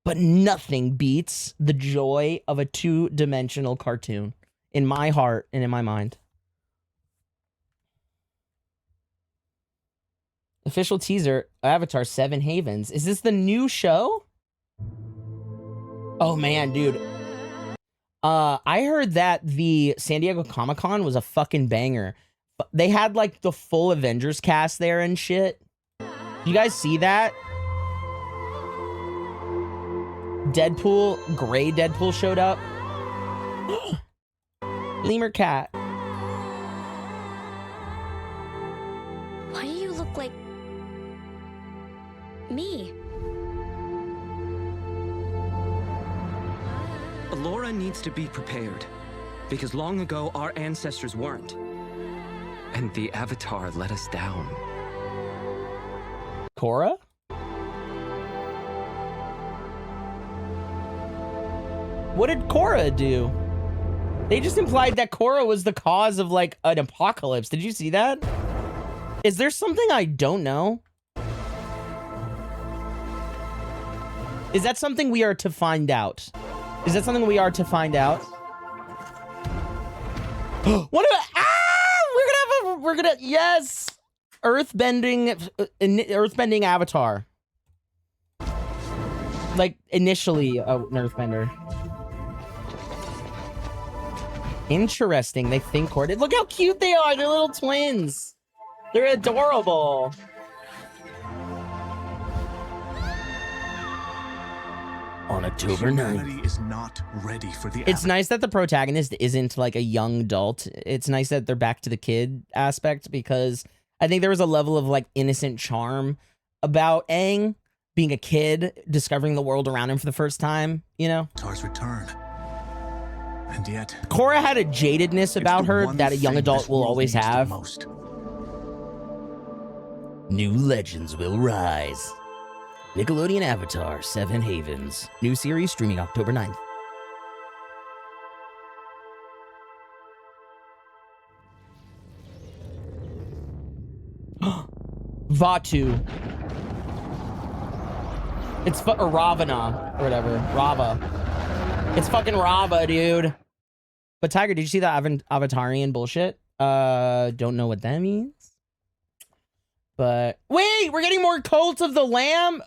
But nothing beats the joy of a 2-dimensional cartoon in my heart and in my mind. Official teaser, Avatar 7 Havens. Is this the new show? Oh man, dude. I heard that the San Diego Comic-Con was a fucking banger. They had like the full Avengers cast there and shit. You guys see that? Gray Deadpool showed up. Lemur Cat. Why do you look like me? Laura needs to be prepared, because long ago our ancestors weren't. And the Avatar let us down. Korra? What did Korra do? They just implied that Korra was the cause of like an apocalypse. Did you see that? Is there something I don't know? Is that something we are to find out? Is that something we are to find out? What about, we're gonna, yes! Earthbending Avatar. Like, initially, an Earthbender. Interesting, they think Korra. Look how cute they are, they're little twins. They're adorable. On October 9th. Is not ready for the It's nice that the protagonist isn't like a young adult. It's nice that they're back to the kid aspect, because I think there was a level of like innocent charm about Aang being a kid, discovering the world around him for the first time, you know? Avatar's return. And yet, Korra had a jadedness about her that a young adult will always have. New legends will rise. Nickelodeon Avatar 7 Havens. New series streaming October 9th. Vatu. It's or Ravana or whatever. Rava. It's fucking Rava, dude. But Tiger, did you see that Avatarian bullshit? Don't know what that means. But wait, we're getting more Cult of the Lamb.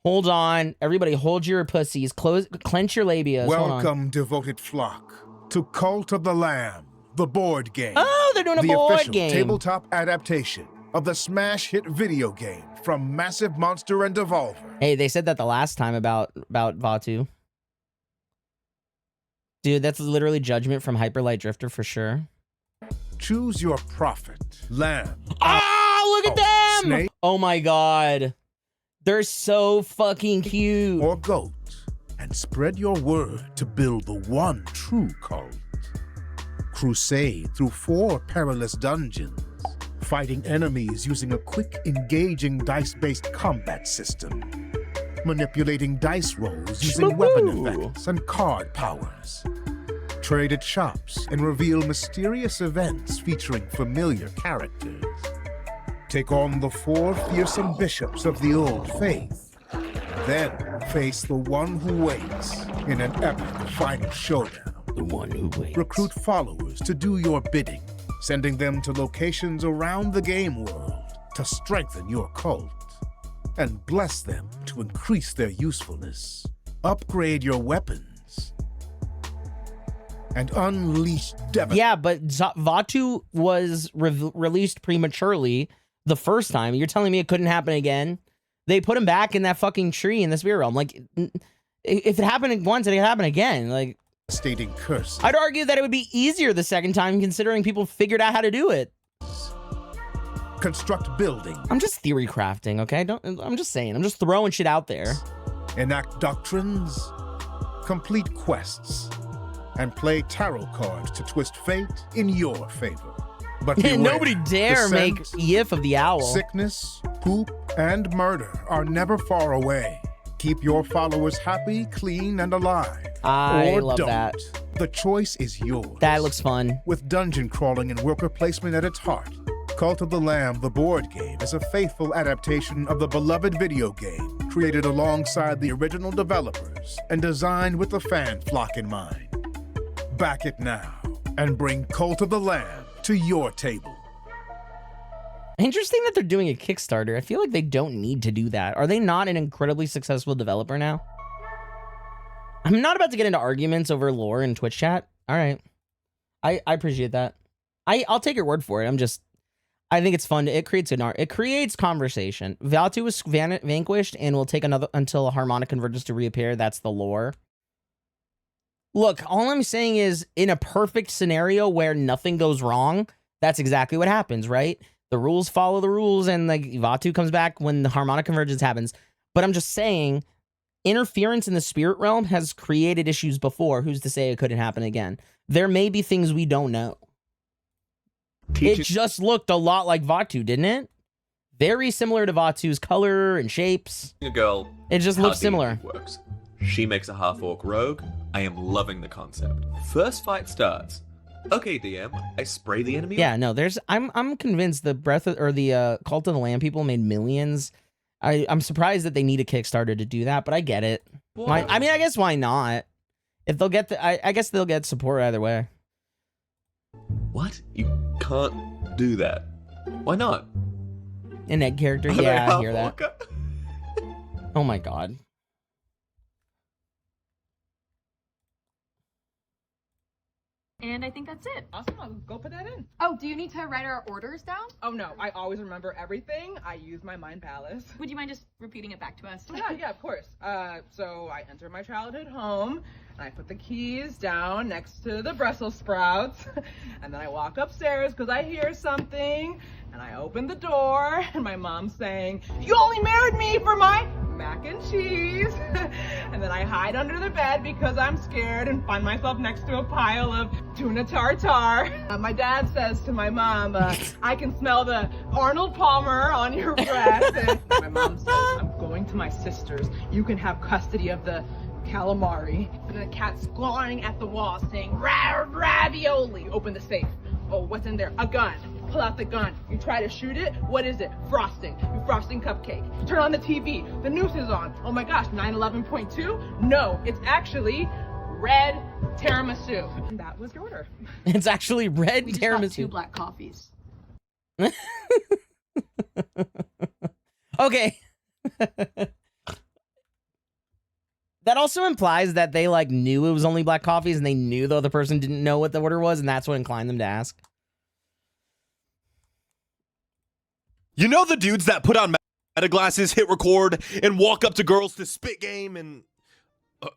Hold on. Everybody hold your pussies. Clench your labias. Hold on. Welcome, devoted flock, to Cult of the Lamb, the board game. Oh, they're doing a board official game. Tabletop adaptation of the smash hit video game from Massive Monster and Devolver. Hey, they said that the last time about Vatu. Dude, that's literally Judgment from Hyper Light Drifter for sure. Choose your prophet, lamb. Ah, look at them! Snake. Oh my god. They're so fucking cute. Or goat, and spread your word to build the one true cult. Crusade through 4 perilous dungeons, fighting enemies using a quick, engaging dice-based combat system, manipulating dice rolls using weapon effects and card powers. Trade at shops and reveal mysterious events featuring familiar characters. Take on the 4 fearsome bishops of the old faith. Then face the one who waits in an epic final showdown. The one who waits. Recruit followers to do your bidding, sending them to locations around the game world to strengthen your cult. And bless them to increase their usefulness. Upgrade your weapons. And unleash devil. Yeah, but Vatu was released prematurely the first time. You're telling me it couldn't happen again? They put him back in that fucking tree in the spirit realm. Like, if it happened once, it could happen again. Like, stating curse. I'd argue that it would be easier the second time, considering people figured out how to do it. Construct buildings. I'm just theory crafting, okay? I'm just saying. I'm just throwing shit out there. Enact doctrines, complete quests, and play tarot cards to twist fate in your favor. But beware, nobody dare make Yif of the Owl. Sickness, poop, and murder are never far away. Keep your followers happy, clean, and alive. I love don't. that. The choice is yours. That looks fun. With dungeon crawling and worker placement at its heart, Cult of the Lamb, the board game, is a faithful adaptation of the beloved video game, created alongside the original developers and designed with the fan flock in mind. Back it now and bring Cult of the Lamb to your table. Interesting that they're doing a Kickstarter. I feel like they don't need to do that. Are they not an incredibly successful developer now? I'm not about to get into arguments over lore in Twitch chat. All right. I appreciate that. I'll take your word for it. I think it's fun. It creates conversation. Vatu was vanquished and will take another until harmonic converges to reappear. That's the lore. Look, all I'm saying is in a perfect scenario where nothing goes wrong, that's exactly what happens, right? The rules follow the rules, and like Vatu comes back when the harmonic convergence happens. But I'm just saying, interference in the spirit realm has created issues before. Who's to say it couldn't happen again? There may be things we don't know. It just looked a lot like Vatu, didn't it? Very similar to Vatu's color and shapes. A girl. It just looks similar. Works. She makes a half-orc rogue. I am loving the concept. First fight starts. Okay, DM, I spray the enemy. Yeah, no, I'm convinced the Cult of the Lamb people made millions. I'm surprised that they need a Kickstarter to do that, but I get it. I mean, I guess why not? If they'll get I guess they'll get support either way. What? You can't do that. Why not? An egg character? Yeah, I hear that. Oh my god. And I think that's it. Awesome, I'll go put that in. Oh, do you need to write our orders down? Oh no, I always remember everything. I use my mind palace. Would you mind just repeating it back to us? Yeah, of course. So I enter my childhood home, and I put the keys down next to the Brussels sprouts, and then I walk upstairs because I hear something, and I open the door, and my mom's saying, "You only married me for my mac and cheese." And then I hide under the bed because I'm scared and find myself next to a pile of tuna tartare. My dad says to my mom, "I can smell the Arnold Palmer on your breath." And my mom says, "I'm going to my sister's. You can have custody of the calamari." And the cat's clawing at the wall saying, "Ravioli." Open the safe. Oh, what's in there? A gun. Pull out the gun. You try to shoot it. What is it? Frosting. You frosting cupcake. Turn on the TV. The news is on. Oh my gosh, 9/11.2? No, it's actually red tiramisu. And that was your order. It's actually red We just tiramisu. got 2 black coffees. Okay. That also implies that they like knew it was only black coffees and they knew the other person didn't know what the order was, and that's what inclined them to ask. You know the dudes that put on meta glasses, hit record, and walk up to girls to spit game and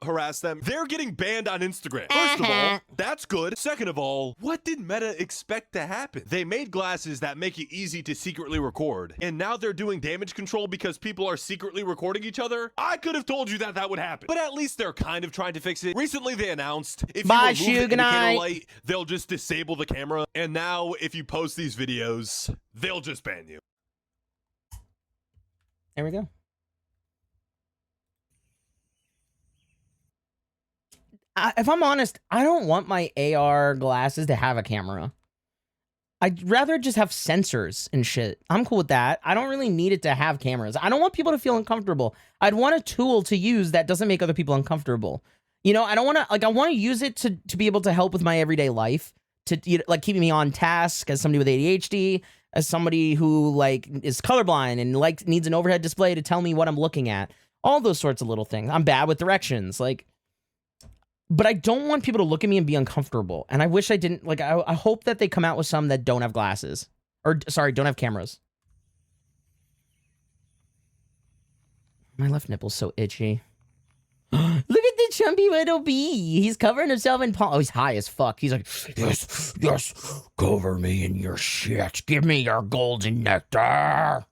harass them? They're getting banned on Instagram. First of all, that's good. Second of all, what did Meta expect to happen? They made glasses that make it easy to secretly record, and now they're doing damage control because people are secretly recording each other? I could have told you that that would happen, but at least they're kind of trying to fix it. Recently, they announced if you remove the indicator light, they'll just disable the camera, and now if you post these videos, they'll just ban you. There we go. If I'm honest, I don't want my AR glasses to have a camera. I'd rather just have sensors and shit. I'm cool with that. I don't really need it to have cameras. I don't want people to feel uncomfortable. I'd want a tool to use that doesn't make other people uncomfortable. You know, I don't want to, like, I want to use it to be able to help with my everyday life, to, you know, like, keeping me on task as somebody with ADHD, as somebody who, like, is colorblind and, like, needs an overhead display to tell me what I'm looking at. All those sorts of little things. I'm bad with directions, like... But I don't want people to look at me and be uncomfortable. And I wish I didn't, like, I hope that they come out with some that don't have glasses. Or, sorry, don't have cameras. My left nipple's so itchy. Look at the chumpy little bee. He's covering himself in pollen. Oh, he's high as fuck. He's like, yes, yes, cover me in your shit. Give me your golden nectar.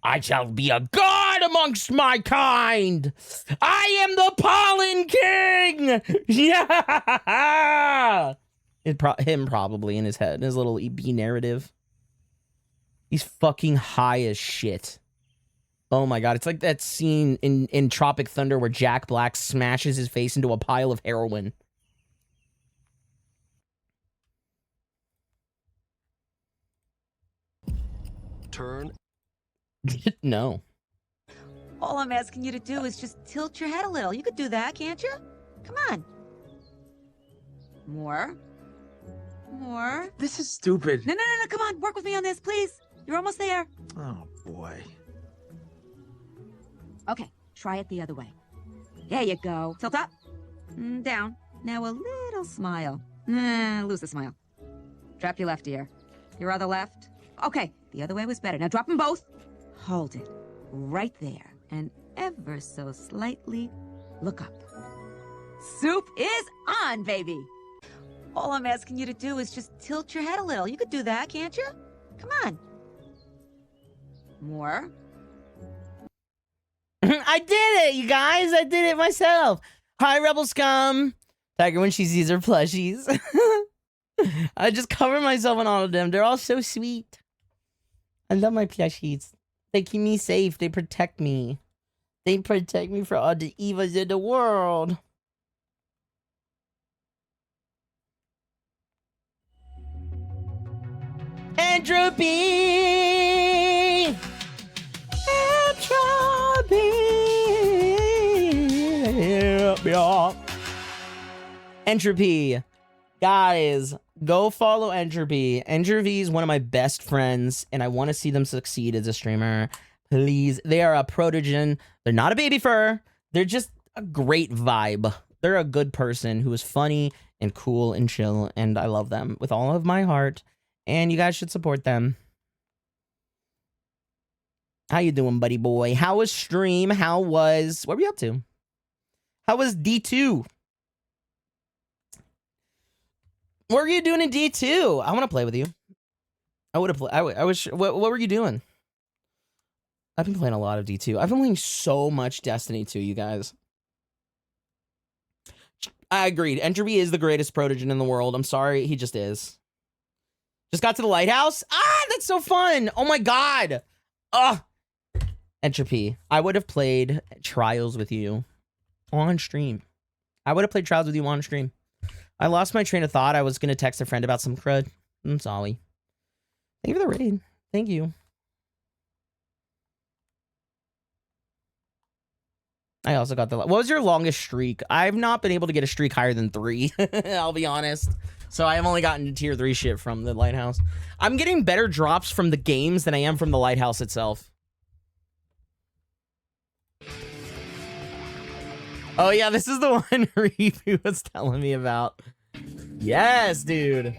I shall be a god amongst my kind. I am the pollen king. Yeah. Him probably in his head, his little bee narrative. He's fucking high as shit. Oh my god, it's like that scene in Tropic Thunder where Jack Black smashes his face into a pile of heroin. Turn. No. All I'm asking you to do is just tilt your head a little. You could do that, can't you? Come on. More. More. This is stupid. No, come on. Work with me on this, please. You're almost there. Oh, boy. Okay, try it the other way. There you go. Tilt up. Down. Now a little smile. Lose the smile. Drop your left ear. Your other left. Okay, the other way was better. Now drop them both. Hold it. Right there. And ever so slightly look up. Soup is on, baby. All I'm asking you to do is just tilt your head a little. You could do that, can't you? Come on. More. I did it, you guys. I did it myself. Hi, Rebel Scum. Tiger when she sees her plushies. I just cover myself in all of them. They're all so sweet. I love my plushies. They keep me safe. They protect me. They protect me from all the evils in the world. Entropy! Entropy. Guys, go follow Entropy. Entropy is one of my best friends, and I want to see them succeed as a streamer. Please. They are a protogen. They're not a baby fur. They're just a great vibe. They're a good person who is funny and cool and chill, and I love them with all of my heart, and you guys should support them. How you doing, buddy boy? How was stream? How was... What were you up to? How was D2? What were you doing in D2? I want to play with you. I would have played... I wish... What were you doing? I've been playing a lot of D2. I've been playing so much Destiny 2, you guys. I agreed. Entropy is the greatest protogen in the world. I'm sorry. He just is. Just got to the lighthouse? Ah, that's so fun. Oh my god. Ugh. Entropy. I would have played Trials with you on stream. I would have played Trials with you on stream. I lost my train of thought. I was going to text a friend about some crud. I'm sorry. Thank you for the raid. Thank you. I also got the... What was your longest streak? I've not been able to get a streak higher than 3. I'll be honest. So I have only gotten to tier 3 shit from the lighthouse. I'm getting better drops from the games than I am from the lighthouse itself. Oh yeah, this is the one Reefu was telling me about. Yes, dude.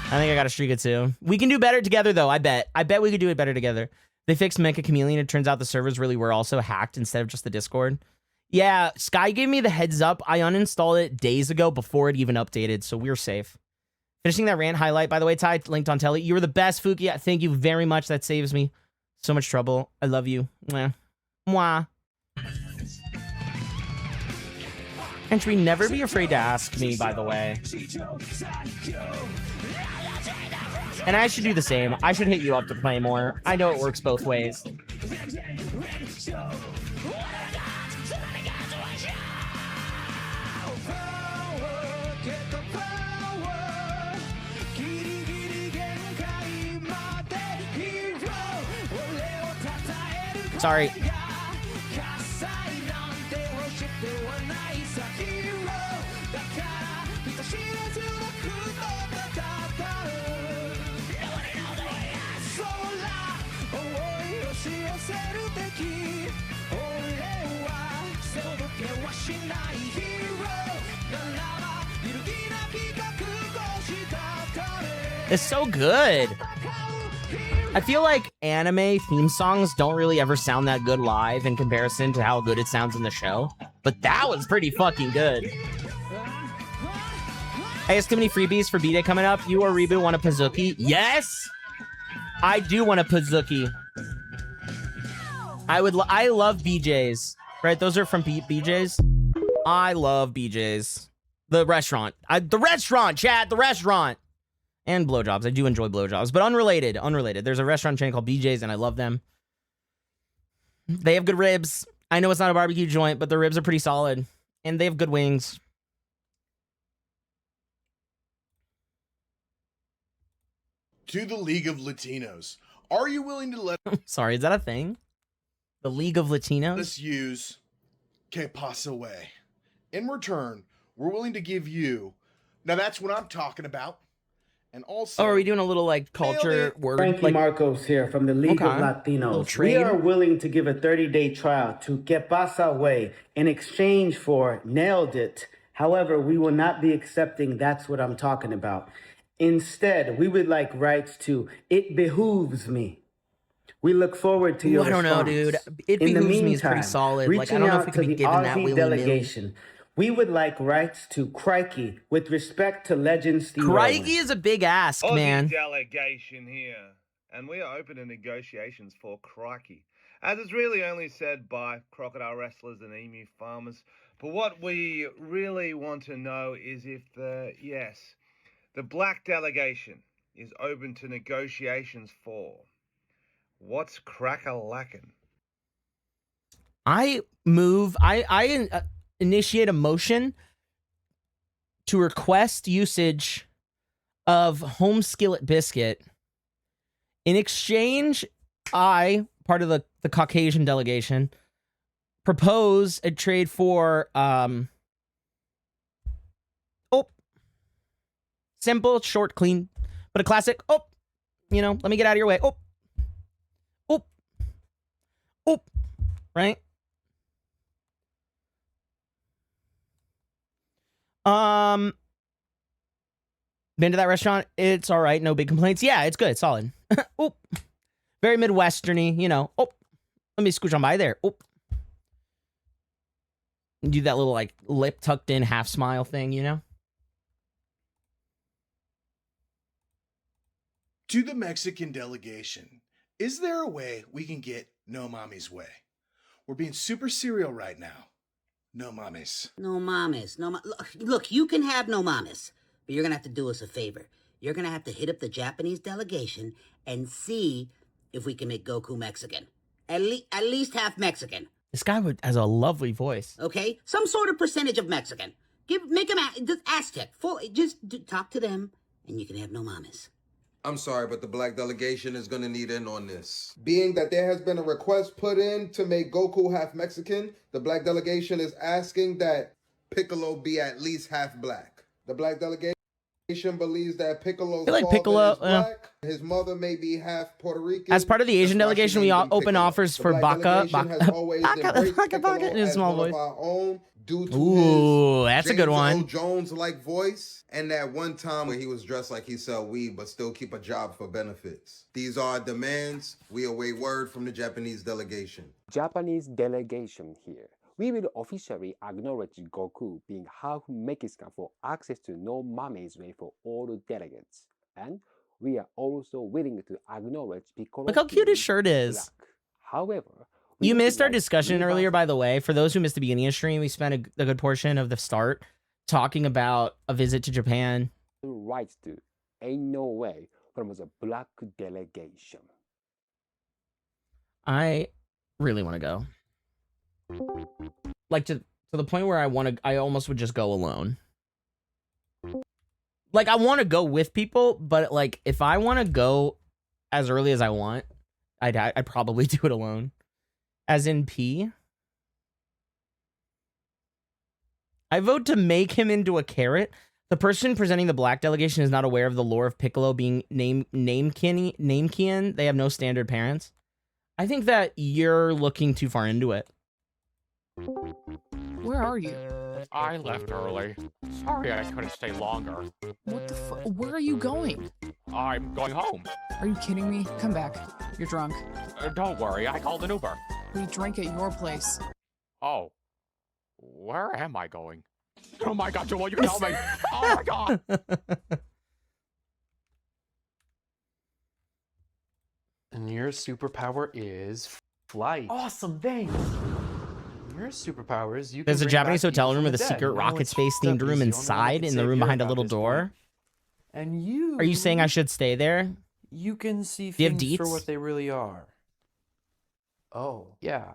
I think I got a streak it too. We can do better together though, I bet. I bet we could do it better together. They fixed Mecha Chameleon. It turns out the servers really were also hacked instead of just the Discord. Yeah, Sky gave me the heads up. I uninstalled it days ago before it even updated, so we're safe. Finishing that rant highlight, by the way, Ty, linked on Telly. You were the best, Fuki. Thank you very much. That saves me so much trouble. I love you. Mwah. Mwah. Entry, never be afraid to ask me, by the way. And I should do the same. I should hit you up to play more. I know it works both ways. Sorry. It's so good. I feel like anime theme songs don't really ever sound that good live in comparison to how good it sounds in the show. But that was pretty fucking good. Hey, it's too many freebies for B-Day coming up. You or Reboot want a Pazuki? Yes! I do want a Pazuki. I love BJ's. Right, those are from BJ's. I love BJ's. The restaurant. The restaurant, chat, the restaurant. And blowjobs. I do enjoy blowjobs, but unrelated. There's a restaurant chain called BJ's, and I love them. They have good ribs. I know it's not a barbecue joint, but the ribs are pretty solid. And they have good wings. To the League of Latinos. Are you willing to let Sorry, is that a thing? The League of Latinos? us use Que Pasa Way? In return, we're willing to give you... Now that's what I'm talking about. And also... Oh, are we doing a little, like, culture word? Frankie like... Marcos here from the League of Latinos. We are willing to give a 30-day trial to Que Pasa Way in exchange for Nailed It. However, we will not be accepting That's What I'm Talking About. Instead, we would like rights to It Behooves Me. We look forward to your response. I don't know, dude. It Behooves Me is pretty solid. Like, I don't know if we could be given that willy-nilly. Delegation. We would like rights to Crikey with respect to Legend Steve Crikey is a big ask, man. Delegation here, and we are open to negotiations for Crikey, as it's really only said by crocodile wrestlers and emu farmers. But what we really want to know is if the black delegation is open to negotiations for what's crack-a-lackin'. I initiate a motion to request usage of Home Skillet Biscuit. In exchange, I, part of the Caucasian delegation, propose a trade for simple, short, clean, but a classic. Let me get out of your way. Right? Been to that restaurant? It's all right. No big complaints. Yeah, it's good. It's solid. Very Midwesterny, let me scooch on by there. Do that little, like, lip tucked in half smile thing, To the Mexican delegation, is there a way we can get No Mommy's way? We're being super serial right now. No mames. No mames. Look, you can have no mames, but you're going to have to do us a favor. You're going to have to hit up the Japanese delegation and see if we can make Goku Mexican. At least half Mexican. This guy has a lovely voice. Okay? Some sort of percentage of Mexican. Make him Aztec. Just talk to them, and you can have no mames. I'm sorry, but the black delegation is going to need in on this. Being that there has been a request put in to make Goku half Mexican, the black delegation is asking that Piccolo be at least half black. The black delegation... believes that Piccolo's I feel like father Piccolo- is black. His mother may be half Puerto Rican. As part of the Asian That's why she delegation, we named all him open Piccolo. offers The for black Baka, delegation has always embraced Piccolo in a as small one voice. of our own due to Ooh, his that's a James good one. Earl Jones-like voice, and that one time where he was dressed like he sell weed but still keep a job for benefits. These are our demands. We await word from the Japanese delegation. Japanese delegation here. We will officially acknowledge Goku being half Mexican for access to no Mami's Way for all delegates. And we are also willing to acknowledge Piccolo. Look how cute his shirt is. Black. However, You missed our discussion earlier, by the way. For those who missed the beginning of the stream, we spent a good portion of the start talking about a visit to Japan. Rights to ain't no way from the black delegation. I really want to go. Like to the point where I almost would just go alone. Like I want to go with people, but like if I want to go as early as I want, I'd probably do it alone. As in P. I vote to make him into a carrot. The person presenting the black delegation is not aware of the lore of Piccolo being Namekian. They have no standard parents. I think that you're looking too far into it. Where are you? I left early. Sorry I couldn't stay longer. What the fu- Where are you going? I'm going home. Are you kidding me? Come back. You're drunk. Don't worry, I called an Uber. We drank at your place. Oh. Where am I going? Oh my god, Joel, you tell me! Oh my god! And your superpower is flight. Awesome, thanks. Your superpower is you can There's a bring Japanese back hotel people room from with a the dead. secret No rocket one's space fucked up themed room because the only one that inside can in the save room behind a Europe little at this door. point. And you Are you saying I should stay there? You can see Do you have things for deets? what they really are. Oh. Yeah.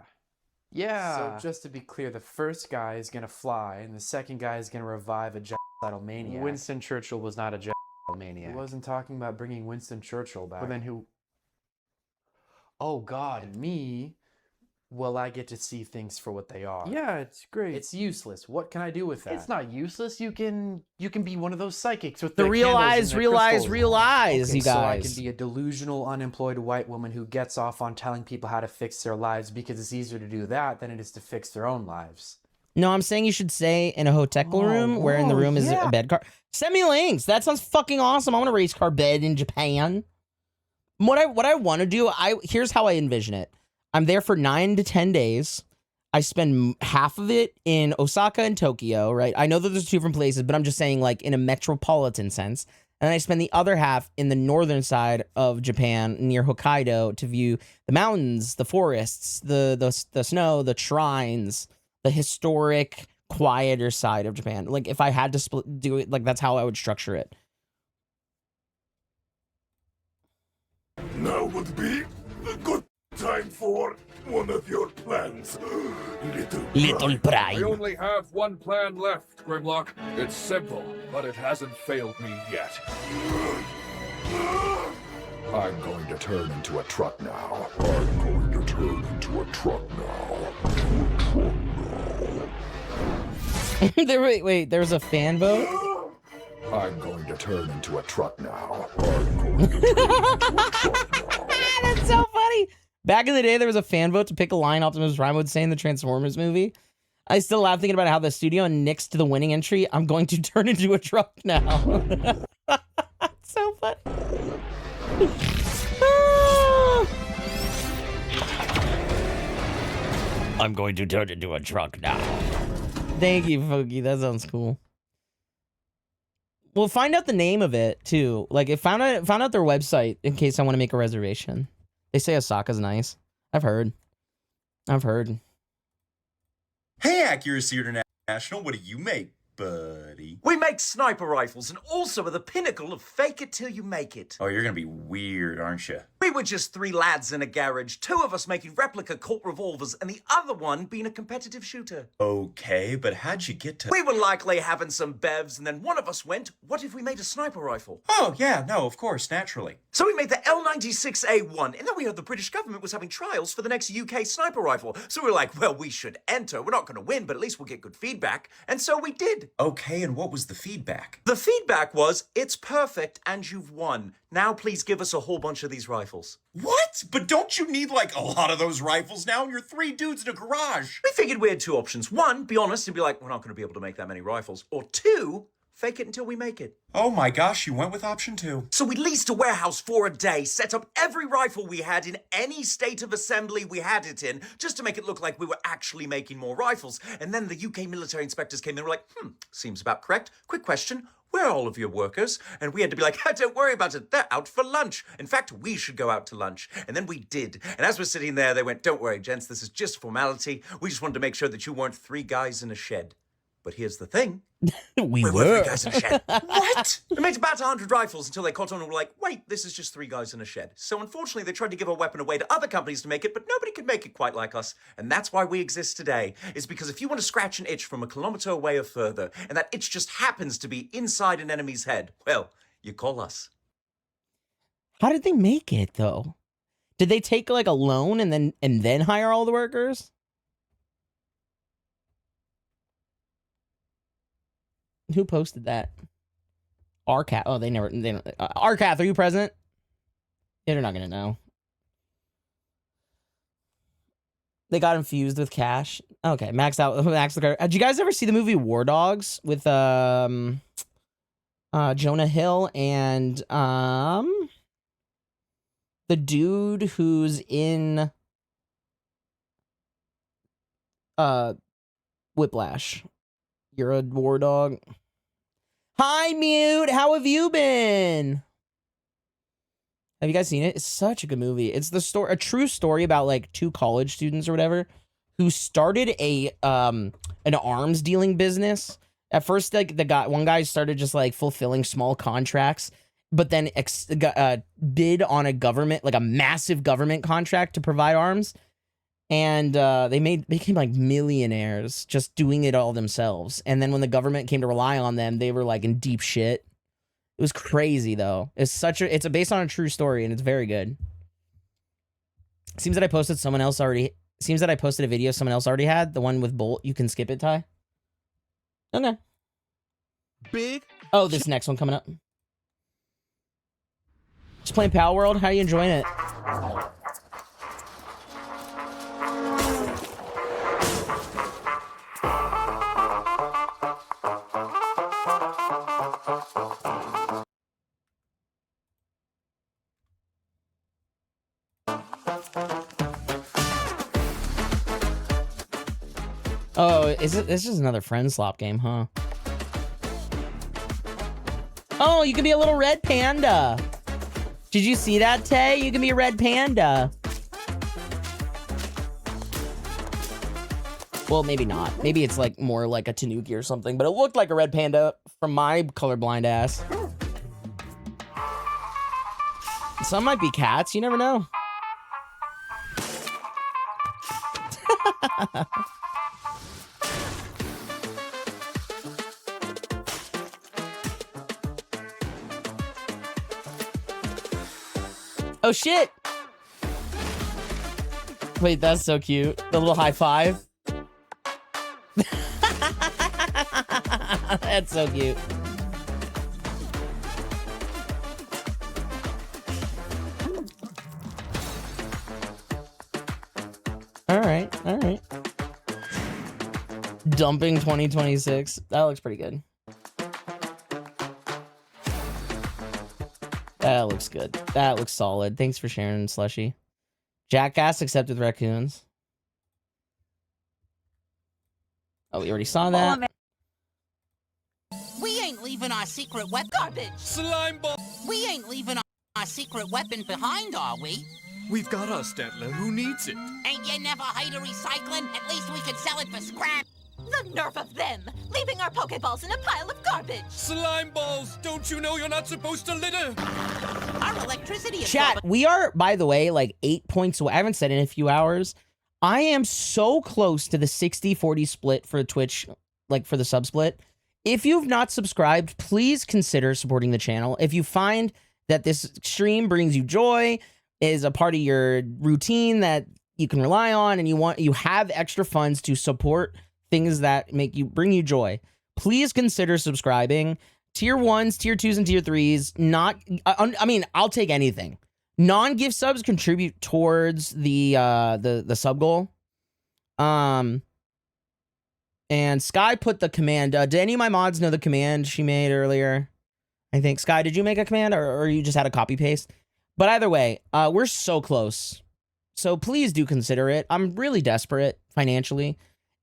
Yeah. So just to be clear, the first guy is gonna fly, and the second guy is gonna revive a genocidal maniac. Winston Churchill was not a genocidal maniac. He wasn't talking about bringing Winston Churchill back. Well, then who? Oh God, and me. Well, I get to see things for what they are. Yeah, it's great. It's useless. What can I do with that? It's not useless. You can be one of those psychics with The the real candles eyes, and the real eyes, crystals. real eyes, Okay, you so I can guys. be a delusional, unemployed white woman who gets off on telling people how to fix their lives because it's easier to do that than it is to fix their own lives. No, I'm saying you should stay in a hotel room where in the room is yeah. a bed car. Send me links. That sounds fucking awesome. I want a race car bed in Japan. What I want to do, here's how I envision it. I'm there for 9 to 10 days. I spend half of it in Osaka and Tokyo, right? I know that there's two different places, but I'm just saying like in a metropolitan sense. And then I spend the other half in the northern side of Japan near Hokkaido to view the mountains, the forests, the snow, the shrines, the historic, quieter side of Japan. Like if I had to do it, like that's how I would structure it. Now would be a good time for one of your plans, Little I Prime. only have one plan left, Grimlock. It's simple, but it hasn't failed me yet. I'm going to turn into a truck now. I'm going to turn into a truck now. Wait, there's a fan vote? I'm going to turn into a truck now. I'm going to turn into a truck now. That's so funny. Back in the day, there was a fan vote to pick a line Optimus Prime would say in the Transformers movie. I still laugh thinking about how the studio nixed the winning entry. I'm going to turn into a truck now. So funny. I'm going to turn into a truck now. Thank you, Foki. That sounds cool. We'll find out the name of it too. Like, found out their website in case I want to make a reservation. They say Osaka's nice. I've heard. Hey, Accuracy International, what do you make, buddy? We make sniper rifles and also are the pinnacle of fake it till you make it. Oh, you're gonna be weird, aren't you? We were just 3 lads in a garage, 2 of us making replica Colt revolvers and the other one being a competitive shooter. Okay, but how'd you get to... We were likely having some bevs and then one of us went, what if we made a sniper rifle? Oh, yeah, no, of course, naturally. So we made the L96A1 and then we heard the British government was having trials for the next UK sniper rifle. So we were like, well, we should enter. We're not going to win, but at least we'll get good feedback. And so we did. it. Okay, and what was the feedback? The feedback was, it's perfect and you've won. Now please give us a whole bunch of these rifles. What? But don't you need like a lot of those rifles now? You're 3 dudes in a garage. We figured we had 2 options. 1, be honest and be like, we're not going to be able to make that many rifles. Or 2, fake it until we make it. Oh my gosh, you went with option 2. So we leased a warehouse for a day, set up every rifle we had in any state of assembly we had it in, just to make it look like we were actually making more rifles. And then the UK military inspectors came in and were like, seems about correct. Quick question, where are all of your workers? And we had to be like, don't worry about it, they're out for lunch. In fact, we should go out to lunch. And then we did. And as we're sitting there, they went, don't worry, gents, this is just formality. We just wanted to make sure that you weren't 3 guys in a shed. But here's the thing. we were 3 guys in a shed. What? We made about 100 rifles until they caught on and were like, wait, this is just 3 guys in a shed. So unfortunately, they tried to give our weapon away to other companies to make it, but nobody could make it quite like us. And that's why we exist today, is because if you want to scratch an itch from a kilometer away or further, and that itch just happens to be inside an enemy's head, well, you call us. How did they make it, though? Did they take, like, a loan and then hire all the workers? Who posted that? Arcath. Oh, they don't. Arcath, are you present? Yeah, they're not gonna know. They got infused with cash. Okay, maxed out. Max the card. Did you guys ever see the movie War Dogs with Jonah Hill and the dude who's in Whiplash? You're a war dog. Hi, Mute. How have you been? Have you guys seen it? It's such a good movie. It's the story, a true story about like 2 college students or whatever who started a an arms dealing business. At first, like one guy started just like fulfilling small contracts, but then bid on a government, like a massive government contract to provide arms. And they became like millionaires just doing it all themselves. And then when the government came to rely on them, they were like in deep shit. It was crazy though. It's based on a true story and it's very good. Seems that I posted a video someone else already had. The one with Bolt. You can skip it, Ty. Okay. Big. Oh, this next one coming up. Just playing Pal World. How are you enjoying it? Oh, this is another friend slop game, huh? Oh, you can be a little red panda. Did you see that, Tay? You can be a red panda. Well, maybe not. Maybe it's like more like a tanuki or something, but it looked like a red panda from my colorblind ass. Some might be cats. You never know. Oh shit! Wait, that's so cute. The little high five. That's so cute. All right. Dumping 2026. That looks pretty good. That looks good. That looks solid. Thanks for sharing, Slushy. Jackass except with raccoons. Oh, we already saw that. We ain't leaving our secret weapon. Garbage. Slime ball. We ain't leaving our secret weapon behind, are we? We've got our Statler. Who needs it? Ain't you never heard of recycling? At least we could sell it for scrap. The nerve of them, leaving our Pokeballs in a pile of garbage. Slime balls, don't you know you're not supposed to litter? Our electricity is Chat, we are, by the way, like 8 points away. I haven't said in a few hours. I am so close to the 60-40 split for Twitch, like for the sub split. If you've not subscribed, please consider supporting the channel. If you find that this stream brings you joy, is a part of your routine that you can rely on, and you have extra funds to support things that bring you joy, please consider subscribing. Tier 1s, tier 2s, and tier 3s. Not, I mean, I'll take anything. Non-gift subs contribute towards the sub goal. And Sky put the command. Did any of my mods know the command she made earlier? I think. Sky, did you make a command or you just had a copy paste? But either way, we're so close. So please do consider it. I'm really desperate financially.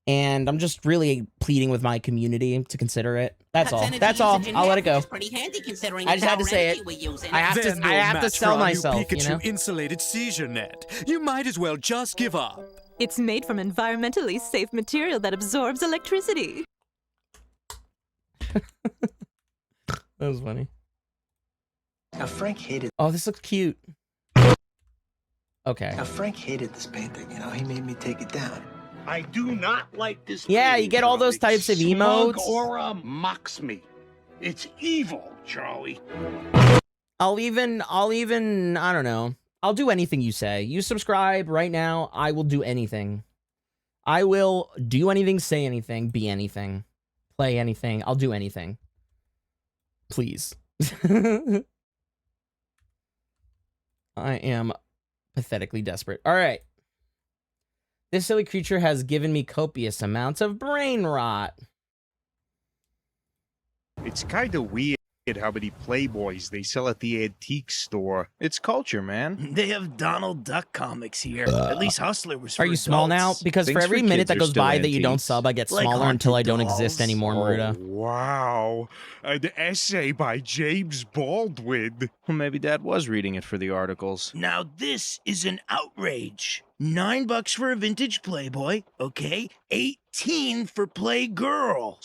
And I'm just really pleading with my community to consider it. That's all. That's all. I'll let it go. Pretty handy considering I just had to say it. I have to sell myself, Pikachu you know? insulated seizure net. You might as well just give up. It's made from environmentally safe material that absorbs electricity. That was funny. Now Frank hated. Oh, this looks cute. Okay. Now Frank hated this painting. You know, he made me take it down. I do not like this. Yeah, you get all those types of emotes. Aura mocks me. It's evil, Charlie. I'll even, I don't know. I'll do anything you say. You subscribe right now. I will do anything. I will do anything, say anything, be anything, play anything. I'll do anything. Please. I am pathetically desperate. All right. This silly creature has given me copious amounts of brain rot. It's kind of weird how many Playboys they sell at the antique store. It's culture, man. They have Donald Duck comics here. At least Hustler was for Are you small now? adults. Because for Things every for minute kids that are goes still by that you don't antiques. sub, I get Like smaller until I don't haunted exist dolls. anymore, Maruda. Wow. An essay by James Baldwin. Well, maybe Dad was reading it for the articles. Now this is an outrage. $9 for a vintage Playboy, okay? 18 for Playgirl.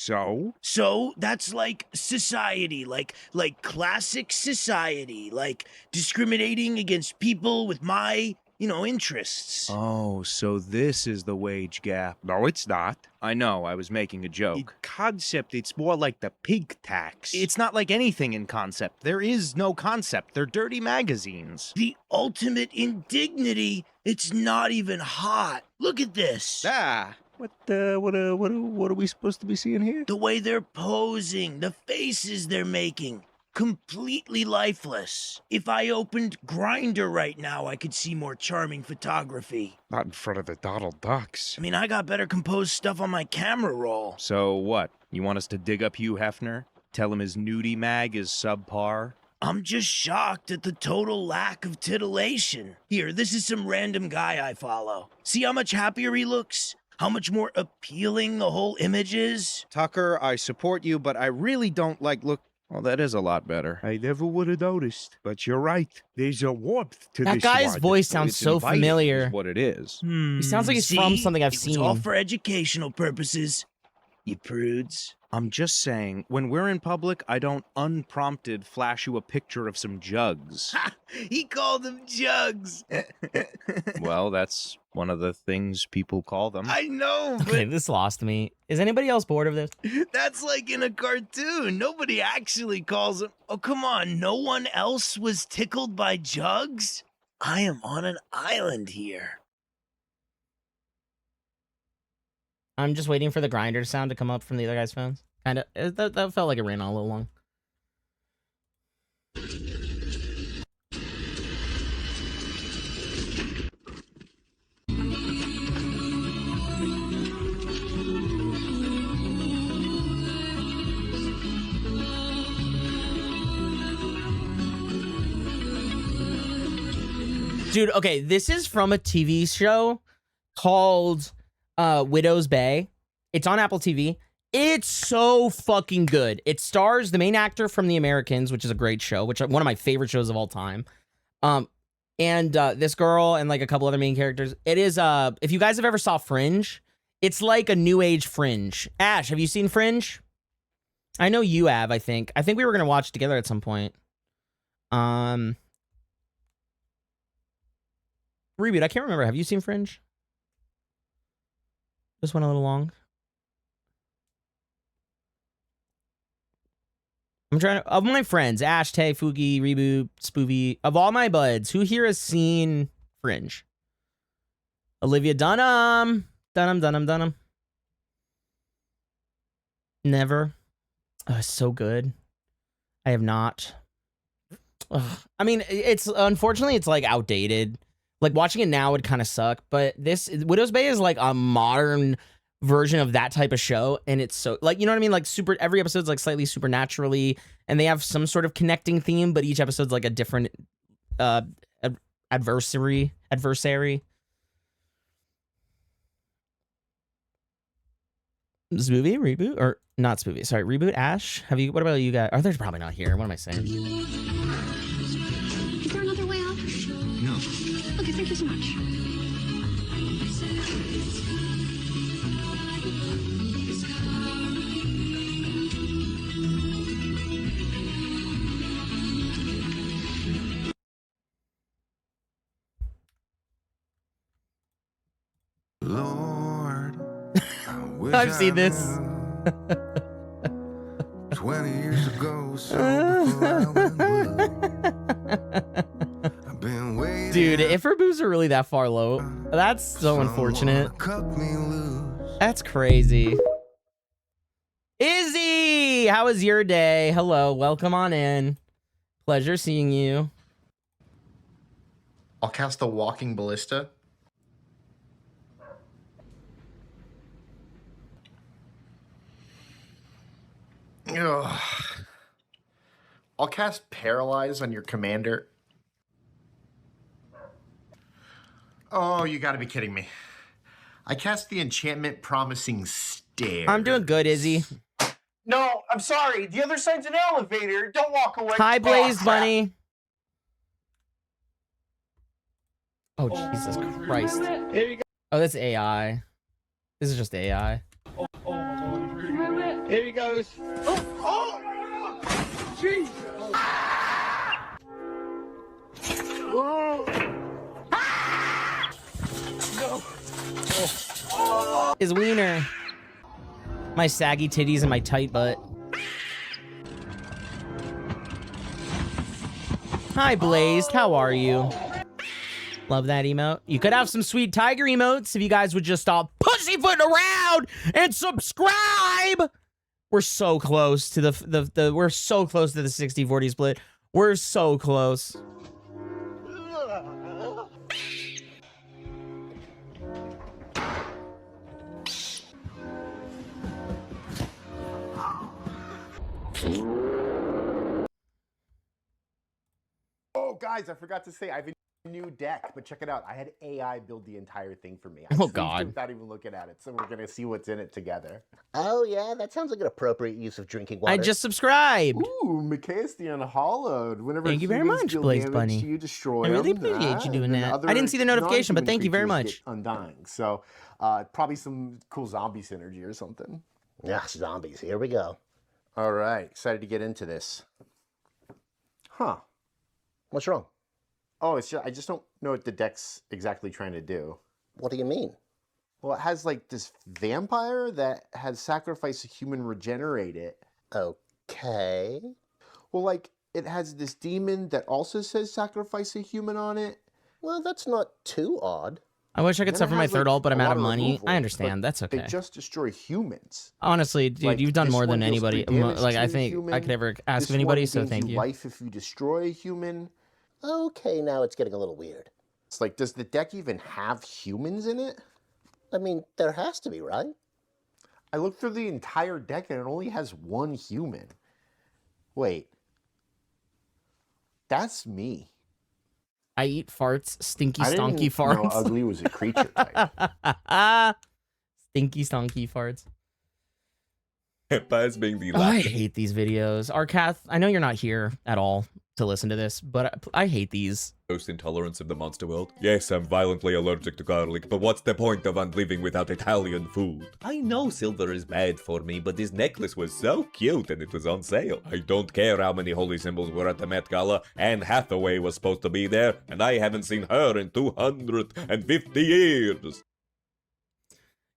So that's like society, like classic society, like discriminating against people with my, interests. Oh, so this is the wage gap. No, it's not. I know, I was making a joke. In concept, it's more like the pig tax. It's not like anything in concept. There is no concept. They're dirty magazines. The ultimate indignity. It's not even hot. Look at this. What are we supposed to be seeing here? The way they're posing, the faces they're making. Completely lifeless. If I opened Grindr right now, I could see more charming photography. Not in front of the Donald Ducks. I mean, I got better composed stuff on my camera roll. So what? You want us to dig up Hugh Hefner? Tell him his nudie mag is subpar? I'm just shocked at the total lack of titillation. Here, this is some random guy I follow. See how much happier he looks? How much more appealing the whole image is? Tucker, I support you, but I really don't look. Well, that is a lot better. I never would have noticed, but you're right. There's a warmth to That this guy's one. voice sounds It's so inviting familiar. is what it is. He sounds like he's from something I've It seen. was all for educational purposes. You prudes. I'm just saying, when we're in public, I don't unprompted flash you a picture of some jugs. Ha! He called them jugs. Well, that's one of the things people call them. I know, but Okay, this lost me. Is anybody else bored of this? that's like in a cartoon. Nobody actually calls them. Oh, come on. No one else was tickled by jugs? I am on an island here. I'm just waiting for the grinder sound to come up from the other guy's phones. Kind of. That felt like it ran on a little long. Dude, okay, this is from a TV show called Widow's Bay. It's on Apple TV. It's so fucking good. It stars the main actor from The Americans, which is a great show, which is one of my favorite shows of all time. And this girl and like a couple other main characters. It is if you guys have ever saw Fringe, it's like a new age Fringe. Ash, have you seen Fringe? I know you have, I think. I think we were gonna watch it together at some point. Reboot, I can't remember. Have you seen Fringe? This went a little long. I'm trying to, of my friends, Ash, Tay, Fugi, Reboot, Spoovy, of all my buds, who here has seen Fringe? Olivia Dunham. Dunham. Never. It's so good. I have not. Ugh. I mean, it's unfortunately it's like outdated. Like watching it now would kind of suck, but this Widow's Bay is like a modern version of that type of show, and it's so like, you know what I mean? Like every episode's like slightly supernaturally, and they have some sort of connecting theme, but each episode's like a different adversary. Spoovy reboot or not Spoovy? Sorry, reboot. Ash, what about you guys? Arthur's probably not here. What am I saying? Is there another way out? No. Okay, thank you so much. Lord, I've seen this. 20 years ago, so before I went blue. I've been waiting. Dude, if her boobs are really that far low, that's so unfortunate. That's crazy. Izzy, how was your day? Hello, welcome on in. Pleasure seeing you. I'll cast the Walking Ballista. Ugh. I'll cast Paralyze on your commander. Oh, you gotta be kidding me. I cast the enchantment Promising Stare. I'm doing good, Izzy. No, I'm sorry. The other side's an elevator. Don't walk away. Hi, Blaze Oh, Bunny. Oh, Jesus Christ. Oh, that's AI. This is just AI. Here he goes. Oh, Jesus. No. His wiener. My saggy titties and my tight butt. Hi, Blazed. How are you? Love that emote. You could have some sweet tiger emotes if you guys would just stop pussyfooting around and subscribe. We're so close to we're so close to the 60-40 split. We're so close. Oh, guys, I forgot to say, I have a new deck, but check it out. I had AI build the entire thing for me. I Oh, saved it God. Without even looking at it, so we're gonna see what's in it together. Oh, yeah, that sounds like an appropriate use of drinking water. I just subscribed. Ooh, Micaeus the Unhollowed. Whenever Thank you very humans much, deal Blaze damage Bunny. to you, destroy I really them, appreciate you doing and then that. other I didn't see the notification, but non-human thank you very creatures much. get Undying. So, probably some cool zombie synergy or something. Yeah, zombies. Here we go. All right, excited to get into this. Huh. What's wrong? Oh, it's just, I just don't know what the deck's exactly trying to do. What do you mean? Well, it has like this vampire that has sacrificed a human, regenerate it. Okay. Well, like it has this demon that also says sacrifice a human on it. Well, that's not too odd. I wish I could Then suffer it my has, third like, ult, but a I'm out lot of of money. removal, I understand. but That's okay. They just destroy humans. Honestly, dude, Like, you've done this more than one deals anybody. 3 damage Like, to I a think human. I could ever ask This of anybody, one so gains thank you. Life if you destroy a human. Okay, now it's getting a little weird. It's like, does the deck even have humans in it? I mean, there has to be, right? I looked through the entire deck and it only has one human. Wait. That's me. I eat farts, stinky, I didn't stonky farts. know ugly was a creature type. Stinky, stonky farts. Baz being the Oh, I hate these videos. Arcath, I know you're not here at all to listen to this, but I hate these. most intolerance of the monster world. Yes, I'm violently allergic to garlic, but what's the point of living without Italian food? I know silver is bad for me, but this necklace was so cute and it was on sale. I don't care how many holy symbols were at the Met Gala. Anne Hathaway was supposed to be there, and I haven't seen her in 250 years.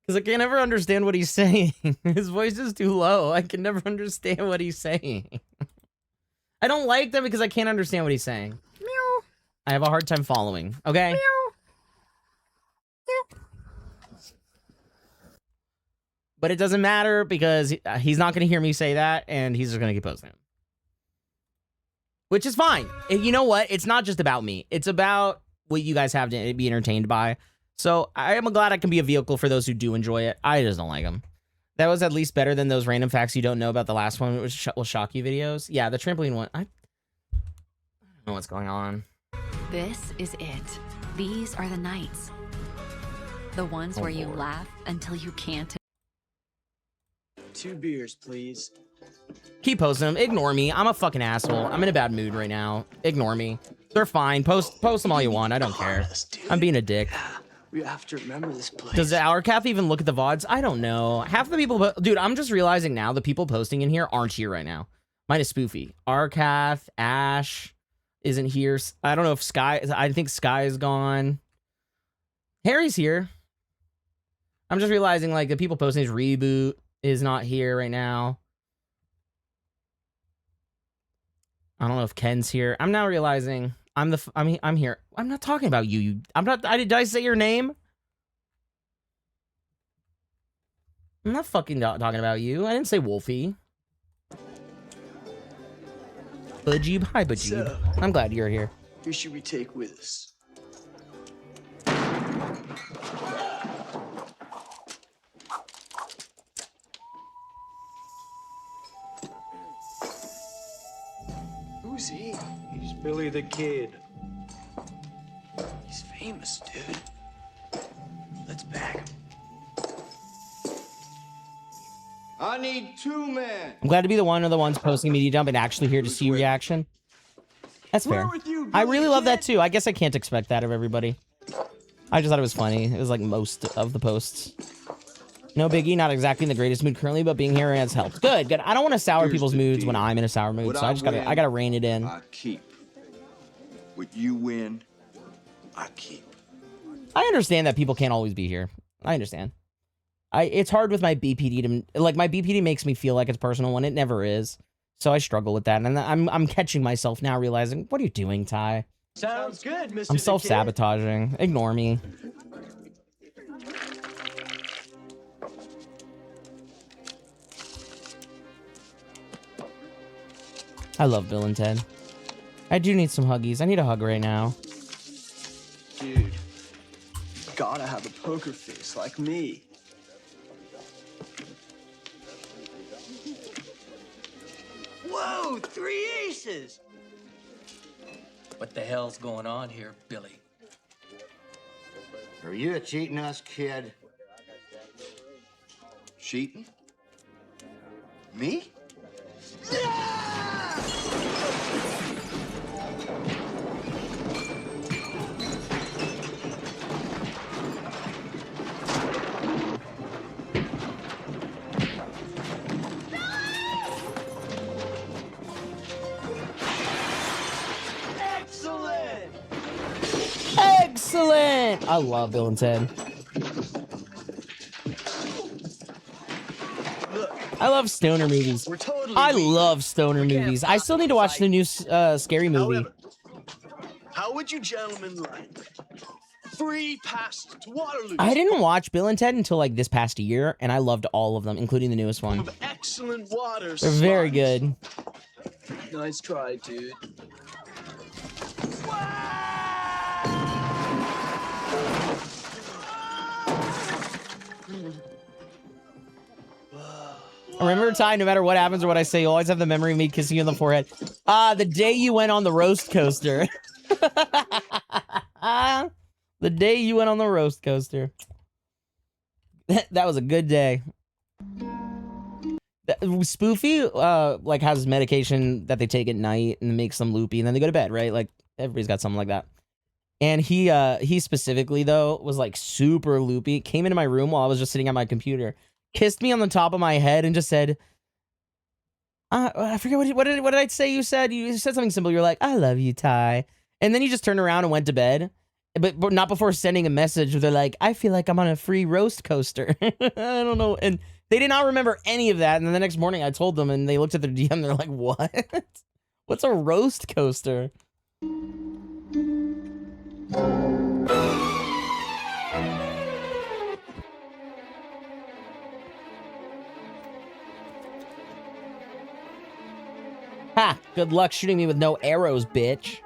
Because I can never understand what he's saying. His voice is too low. I can never understand what he's saying. I don't like them because I can't understand what he's saying. Meow. I have a hard time following. Okay? Meow. 'Cause, like, I never understand what he's saying. His voice is too low. I can never understand what he's saying. I don't like them because I can't understand what he's saying. I have a hard time following. Okay? Meow. Meow. 'Cause, like, I never understand what he's saying. His voice is too low. I can never understand what he's saying. I don't like them because I can't understand what he's saying. But it doesn't matter because he's not going to hear me say that, and he's just going to keep posting them. Which is fine. You know what? It's not just about me. It's about what you guys have to be entertained by. So I am glad I can be a vehicle for those who do enjoy it. I just don't like them. That was at least better than those random facts you don't know about the last one, which will shock you videos. Yeah, the trampoline one. I don't know what's going on. This is it. These are the nights. The ones where you laugh until you can't. 2 beers, please. Keep posting them. Ignore me. I'm a fucking asshole. I'm in a bad mood right now. Ignore me. They're fine. Post them all you want. I don't care. I'm being a dick. We have to remember this place. Does the Hourcalf even look at the VODs? I don't know. Half the people... Dude, I'm just realizing now the people posting in here aren't here right now. Minus Spoofy. Hourcalf, Ash isn't here. I don't know if Sky... I think Sky is gone. Harry's here. I'm just realizing, like, the people posting his Reboot is not here right now. I don't know if Ken's here. I'm now realizing I'm here. I'm not talking about you. Did I say your name? I'm not fucking talking about you. I didn't say Wolfie. Bajib, hi Bajib. So, I'm glad you're here. Who should we take with us? Who's he? He's Billy the Kid. He's famous, dude. Let's bag him. I need 2 men. I'm glad to be one of the ones posting media dump and actually here to see reaction. That's fair. I really love that too. I guess I can't expect that of everybody. I just thought it was funny. It was like most of the posts. No biggie, not exactly in the greatest mood currently, but being here has helped. Good, good. I don't want to sour people's moods when I'm in a sour mood, so I just gotta rein it in. I keep. What you win, I keep. I understand that people can't always be here. I understand. It's hard with my BPD to, like, my BPD makes me feel like it's personal when it never is. So I struggle with that, and I'm catching myself now realizing, what are you doing, Ty? Sounds good, Mr. I'm self-sabotaging. Ignore me. I love Bill and Ted. I do need some huggies. I need a hug right now. Dude, you gotta have a poker face like me. Whoa, 3 aces! What the hell's going on here, Billy? Are you cheating us, kid? Cheating? Me? Excellent! I love Bill and Ted. I love stoner movies. I love stoner movies. I still need to watch the new Scary Movie. How would you gentlemen like free pass to Waterloo? I didn't watch Bill and Ted until like this past year, and I loved all of them, including the newest one. Excellent water. They're very good. Nice try, dude. Remember, Ty, no matter what happens or what I say, you always have the memory of me kissing you on the forehead. The day you went on the roast coaster. The day you went on the roast coaster. That was a good day. Spoofy, like, has medication that they take at night and makes them loopy, and then they go to bed, right? Like, everybody's got something like that. And he specifically, though, was, like, super loopy. Came into my room while I was just sitting at my computer. Kissed me on the top of my head and just said, I forget what did I say you said? You said something simple. You're like, I love you, Ty. And then you just turned around and went to bed. But not before sending a message where they're like, I feel like I'm on a free roast coaster. I don't know. And they did not remember any of that. And then the next morning I told them and they looked at their DM. They're like, what? What's a roast coaster? Ha! Good luck shooting me with no arrows, bitch.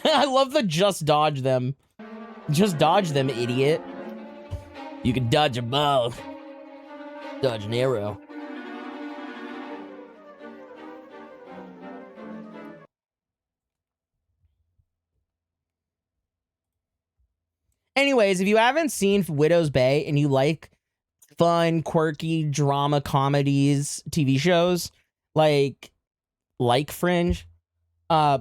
I love the just dodge them. Just dodge them, idiot. You can dodge them both. Dodge an arrow. Anyways, if you haven't seen Widow's Bay and you like fun, quirky drama comedies, TV shows, like Fringe,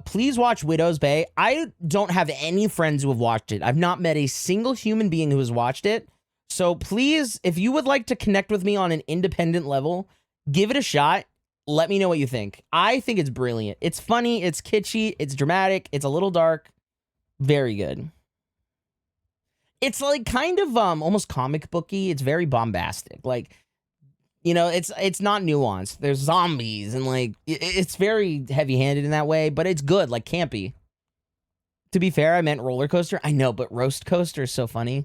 please watch Widow's Bay. I don't have any friends who have watched it. I've not met a single human being who has watched it. So please, if you would like to connect with me on an independent level, give it a shot. Let me know what you think. I think it's brilliant. It's funny, it's kitschy, it's dramatic, it's a little dark. Very good. It's like kind of almost comic booky. It's very bombastic. Like, you know, it's not nuanced. There's zombies and like it's very heavy-handed in that way, but it's good, like campy. To be fair, I meant roller coaster. I know, but roast coaster is so funny.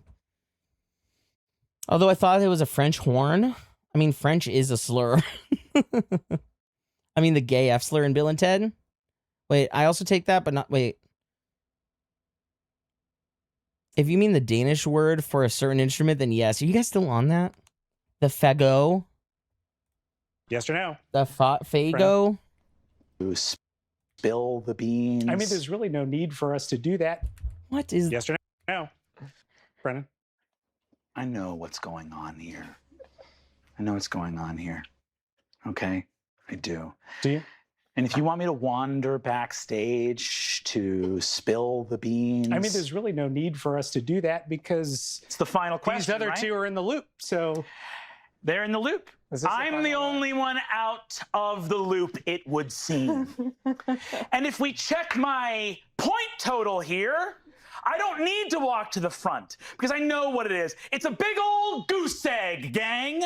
Although I thought it was a French horn. I mean, French is a slur. I mean, the gay F slur in Bill and Ted. Wait, I also take that, but not wait. If you mean the Danish word for a certain instrument, then yes. Are you guys still on that? The fagot? Yes or no? The fago? To spill the beans. I mean, there's really no need for us to do that. What is... Yes or no? Brennan? I know what's going on here. I know what's going on here. Okay? I do. Do you? And if you want me to wander backstage to spill the beans... I mean, there's really no need for us to do that because... It's the final question, these other two are in the loop, so... They're in the loop. I'm the only one out of the loop, it would seem. And if we check my point total here, I don't need to walk to the front because I know what it is. It's a big old goose egg, gang.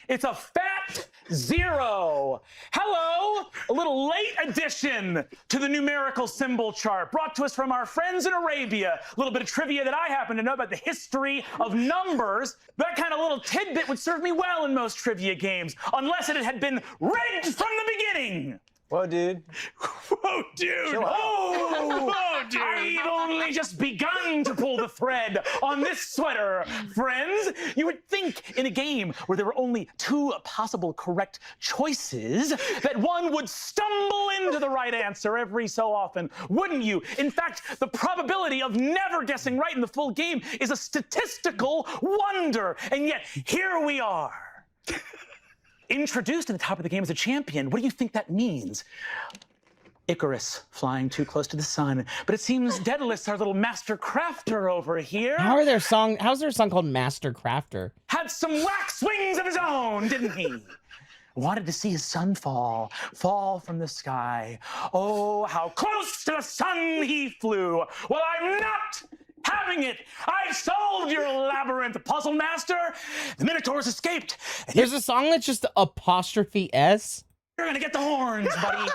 It's a fat 0. Hello, a little late addition to the numerical symbol chart brought to us from our friends in Arabia. A little bit of trivia that I happen to know about the history of numbers. That kind of little tidbit would serve me well in most trivia games, unless it had been rigged from the beginning. Whoa, dude. Whoa, dude. Whoa, dude. I've only just begun to pull the thread on this sweater, friends. You would think in a game where there were only 2 possible correct choices that one would stumble into the right answer every so often, wouldn't you? In fact, the probability of never guessing right in the full game is a statistical wonder. And yet, here we are. Introduced at the top of the game as a champion. What do you think that means? Icarus flying too close to the sun. But it seems Daedalus, our little master crafter over here... How's there a song called Master Crafter? ...had some wax wings of his own, didn't he? Wanted to see his sun fall from the sky. Oh, how close to the sun he flew. Well, I'm not having it. I've solved your labyrinth, puzzle master. The Minotaurs escaped. There's a song that's just apostrophe S. You're gonna get the horns, buddy.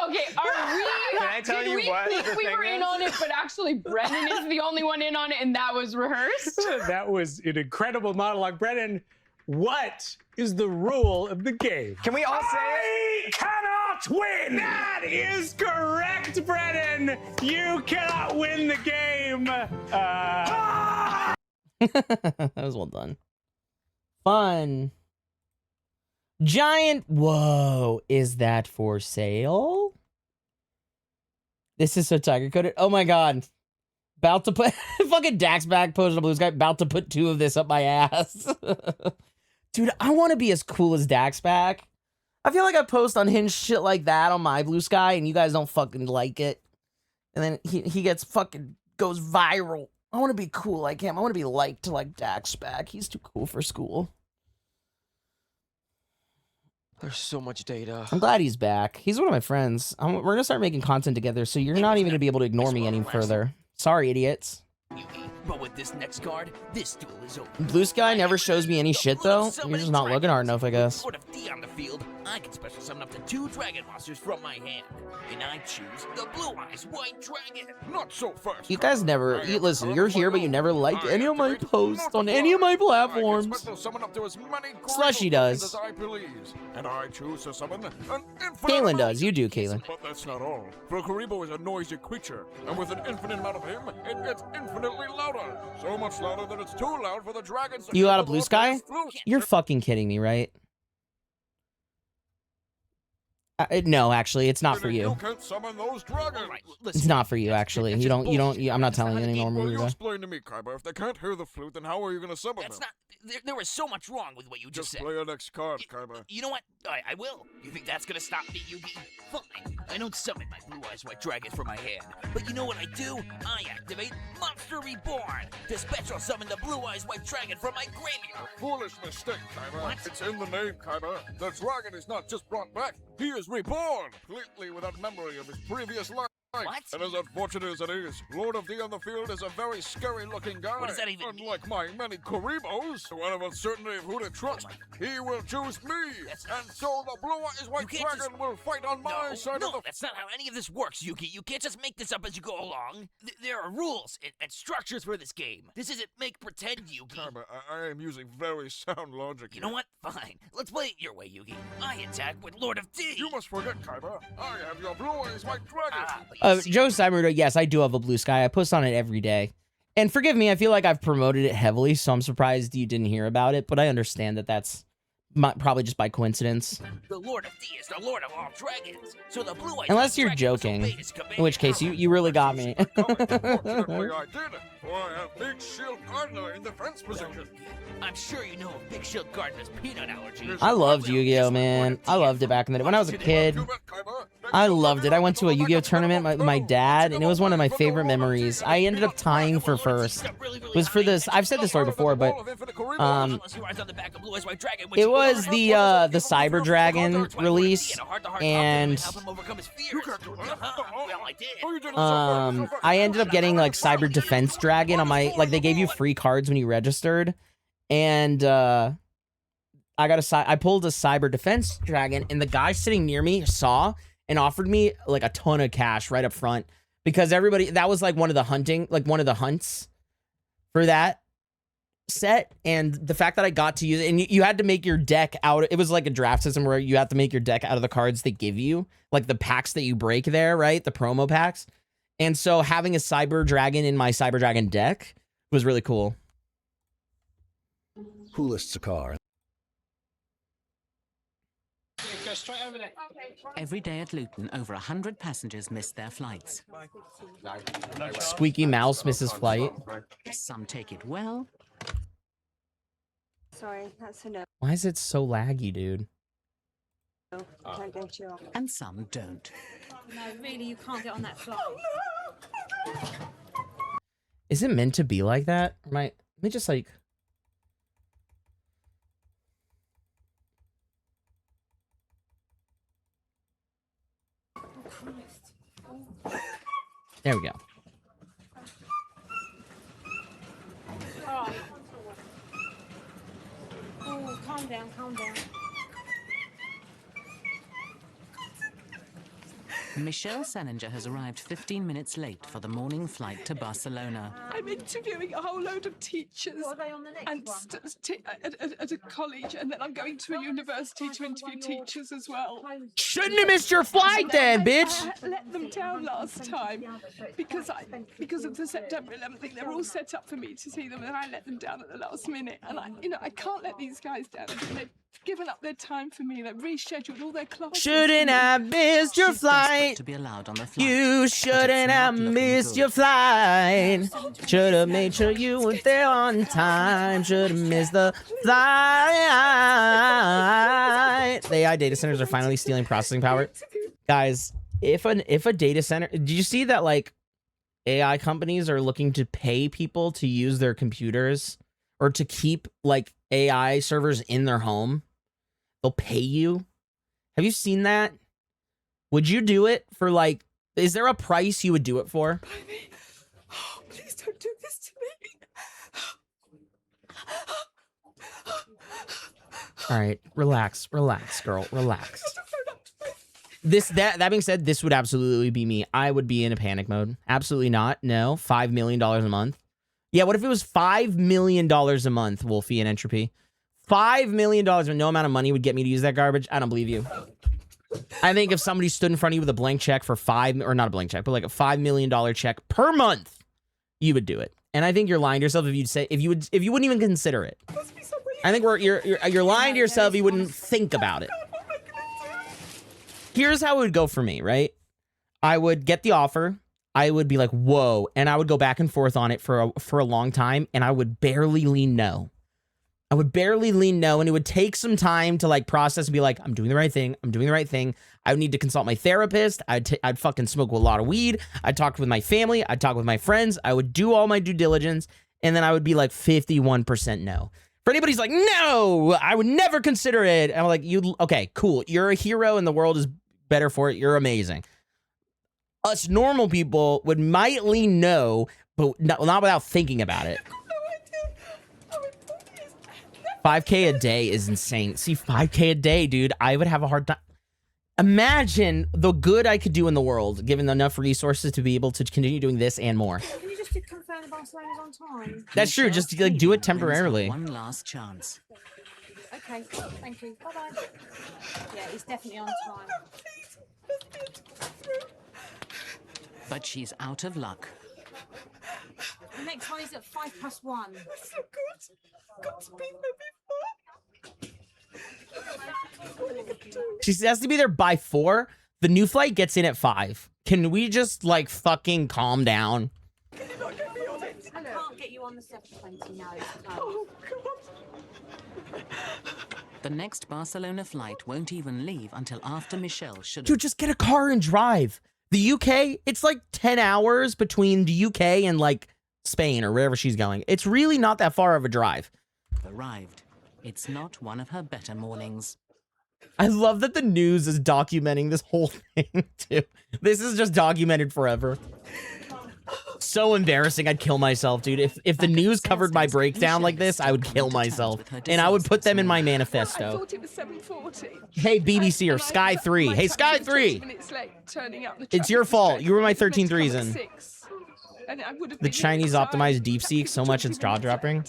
Okay, are we? Can I tell you what think the we thing were in is? on it, but actually Brennan is the only one in on it, and that was rehearsed? That was an incredible monologue. Brennan, what is the rule of the game? Can we all say it? I cannot win! That is correct, Brennan! You cannot win the game! That was well done. Fun. Giant. Whoa, is that for sale? This is so tiger coded. Oh my god. About to put fucking Dax back posted a blue sky. About to put 2 of this up my ass. Dude, I want to be as cool as Dax back. I feel like I post unhinged shit like that on my blue sky and you guys don't fucking like it. And then he gets fucking goes viral. I want to be cool like him. I want to be liked like Dax back. He's too cool for school. There's so much data. I'm glad he's back. He's one of my friends. We're going to start making content together, so you're not even going to be able to ignore me any further. Sorry, idiots. But with this next card, this duel is over. Blue Sky never shows me any shit though. You're just not looking hard enough, I guess. Lord of D on the field, I can special summon up to 2 dragon monsters from my hand. And I choose the Blue Eyes White Dragon. Not so fast. You guys never, listen, you're here, but you never liked any of my posts on any of my platforms. Slushy does. And I choose to summon an Kaylin does. You do, Kaylin. But that's not all. For Karibo is a noisy creature, and with an infinite amount of him, it gets infinitely louder. So much louder that it's too loud for the dragons to You hear got a the Blue Lord Sky? Death's flute. You're fucking kidding me, right? No, actually, it's not for you. Can't summon those dragons. It's not for you, actually. You don't, I'm not telling you anymore. Well, you Maruda. explain to me, Kaiba. If they can't hear the flute, then how are you going to summon That's them? not. There was so much wrong with what you just said. Play your next card, Kaiba. You know what? I will. You think that's gonna stop me, Yugi? Fine. I don't summon my Blue Eyes White Dragon from my hand. But you know what I do? I activate Monster Reborn to special summon the Blue Eyes White Dragon from my graveyard. Foolish mistake, Kaiba. What? It's in the name, Kaiba. The dragon is not just brought back. He is reborn, completely without memory of his previous life. What? And as unfortunate as it is, Lord of D on the field is a very scary-looking guy. What does that even mean? Unlike my many Karibos, who have uncertainty of who to trust, he will choose me. And so the Blue Eyes White Dragon will fight on my side of the... That's not how any of this works, Yugi. You can't just make this up as you go along. There are rules and structures for this game. This isn't make pretend, Yugi. Kaiba, I am using very sound logic. You know what? Fine. Let's play it your way, Yugi. I attack with Lord of D. You must forget, Kaiba. I have your Blue Eyes White Dragon. Joe Cyberdo, yes, I do have a Blue Sky. I post on it every day. And forgive me, I feel like I've promoted it heavily, so I'm surprised you didn't hear about it, but I understand that that's probably just by coincidence. The Lord of D is the Lord of all dragons. So the Blue Eyes Unless White you're Dragon must joking, obey his command. in which case you really got me. Unfortunately, I did. For I have Big Shield Gardner in defense position. I'm sure you know of Big Shield Gardner's peanut allergy. I loved Yu-Gi-Oh, man. I loved it back in the day. When I was a kid, I loved it. I went to a Yu-Gi-Oh tournament with my dad, and it was one of my favorite memories. I ended up tying for first. It was for this, I've said this story before, but it was the Cyber Dragon release, and I ended up getting like Cyber Defense Dragon on my, like they gave you free cards when you registered, and I pulled a Cyber Defense Dragon, and the guy sitting near me saw and offered me like a ton of cash right up front, because that was like one of the hunts for that set, and the fact that I got to use it, and you had to make your deck out, it was like a draft system where you have to make your deck out of the cards they give you, like the packs that you break there, right? The promo packs. And so having a Cyber Dragon in my Cyber Dragon deck was really cool. Who lists a car? Go straight over there. Every day at Luton, over 100 passengers miss their flights. Squeaky Mouse misses flight. Some take it well. Sorry, that's a no. Why is it so laggy, dude? Can't go to your... And some don't. No, really, you can't get on that flight. Is it meant to be like that? Let me just like... There we go. Alright. Oh, calm down, calm down. Michelle Salinger has arrived 15 minutes late for the morning flight to Barcelona. I'm interviewing a whole load of teachers at a college, and then I'm going to a university to interview teachers as well. Shouldn't have missed your flight then, bitch! I let them down last time because of the September 11th thing. They're all set up for me to see them, and I let them down at the last minute. And I can't let these guys down. They've given up their time for me. They've rescheduled all their classes. Shouldn't have missed your flight. To be allowed on the flight. You shouldn't have missed your flight. Should have made sure you were there on time. Should have missed the flight. The AI data centers are finally stealing processing power. Guys, if a data center, did you see that like AI companies are looking to pay people to use their computers or to keep like AI servers in their home? They'll pay you. Have you seen that? Would you do it for like, is there a price you would do it for? Oh, please don't do this to me. All right, relax, girl, relax. That being said, this would absolutely be me. I would be in a panic mode. Absolutely not. No, $5 million a month. Yeah, what if it was $5 million a month, Wolfie and Entropy? $5 million with no amount of money would get me to use that garbage? I don't believe you. I think if somebody stood in front of you with a blank check for or not a blank check, but like a $5 million check per month, you would do it. And I think you're lying to yourself if you wouldn't even consider it. I think you're lying to yourself. You wouldn't think about it. Here's how it would go for me, right? I would get the offer. I would be like, whoa. And I would go back and forth on it for a long time. And I would barely lean no. I would barely lean no. And it would take some time to like process and be like, I'm doing the right thing. I'm doing the right thing. I would need to consult my therapist. I'd fucking smoke a lot of weed. I'd talk with my family. I'd talk with my friends. I would do all my due diligence. And then I would be like 51% no. For anybody who's like, no, I would never consider it. And I'm like, okay, cool. You're a hero and the world is better for it. You're amazing. Us normal people might lean no, but not without thinking about it. 5K a day is insane. See, 5K a day, dude, I would have a hard time. Imagine the good I could do in the world, given enough resources to be able to continue doing this and more. Can you just confirm the Barcelona's on time? That's true. Just like do it temporarily. One last chance. Okay, thank you. Bye-bye. Yeah, he's definitely on time. But she's out of luck. The next one is at 1:05. That's so good. Got to be there before. She has to be there by 4. The new flight gets in at 5. Can we just like fucking calm down? Can you not get me on it? I can't get you on the 7:20 now. Oh, God. The next Barcelona flight won't even leave until after Michelle should. Dude, just get a car and drive. The UK, it's like 10 hours between the UK and like Spain or wherever she's going. It's really not that far of a drive. Arrived. It's not one of her better mornings. I love that the news is documenting this whole thing too. This is just documented forever. So embarrassing. I'd kill myself, dude. If the news covered my breakdown like this, I would kill myself. And I would put them in my manifesto. I thought it was 7:40. Hey, BBC or Sky 3. Hey, Sky 3. It's your fault. You were my 13th reason. The Chinese optimized DeepSeek so much it's jaw-dropping.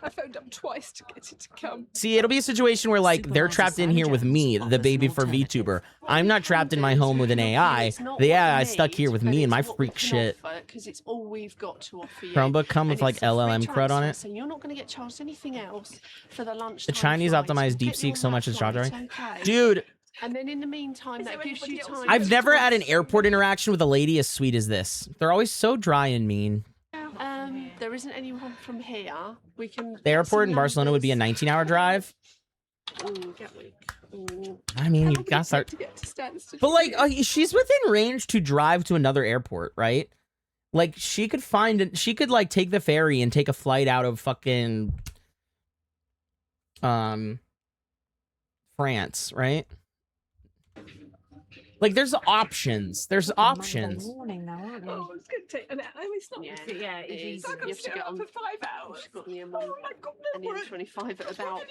I phoned up twice to get it to come. See, it'll be a situation where, like, they're trapped in here with me, the baby for VTuber. I'm not trapped in my home with an AI. The AI is stuck here with me and my freak shit. Because it's all we've got to offer you. Chromebook come with, like, LLM crud on it. So you're not going to get charged anything else for the lunch. The Chinese optimized DeepSeek so much it's jaw-dropping. Dude. And then in the meantime, that gives you time. I've never had an airport interaction with a lady as sweet as this. They're always so dry and mean. There isn't anyone from here. We can. The airport in Barcelona would be a 19-hour drive. I mean, you gotta start. But like, she's within range to drive to another airport, right? Like, she could like take the ferry and take a flight out of fucking France, right? Like, there's options. There's options. Morning now, aren't you? Oh, it's going to take an hour. It's not. Yeah, it is. You have to get on for 5 hours. You've got the M1 and the M25 at about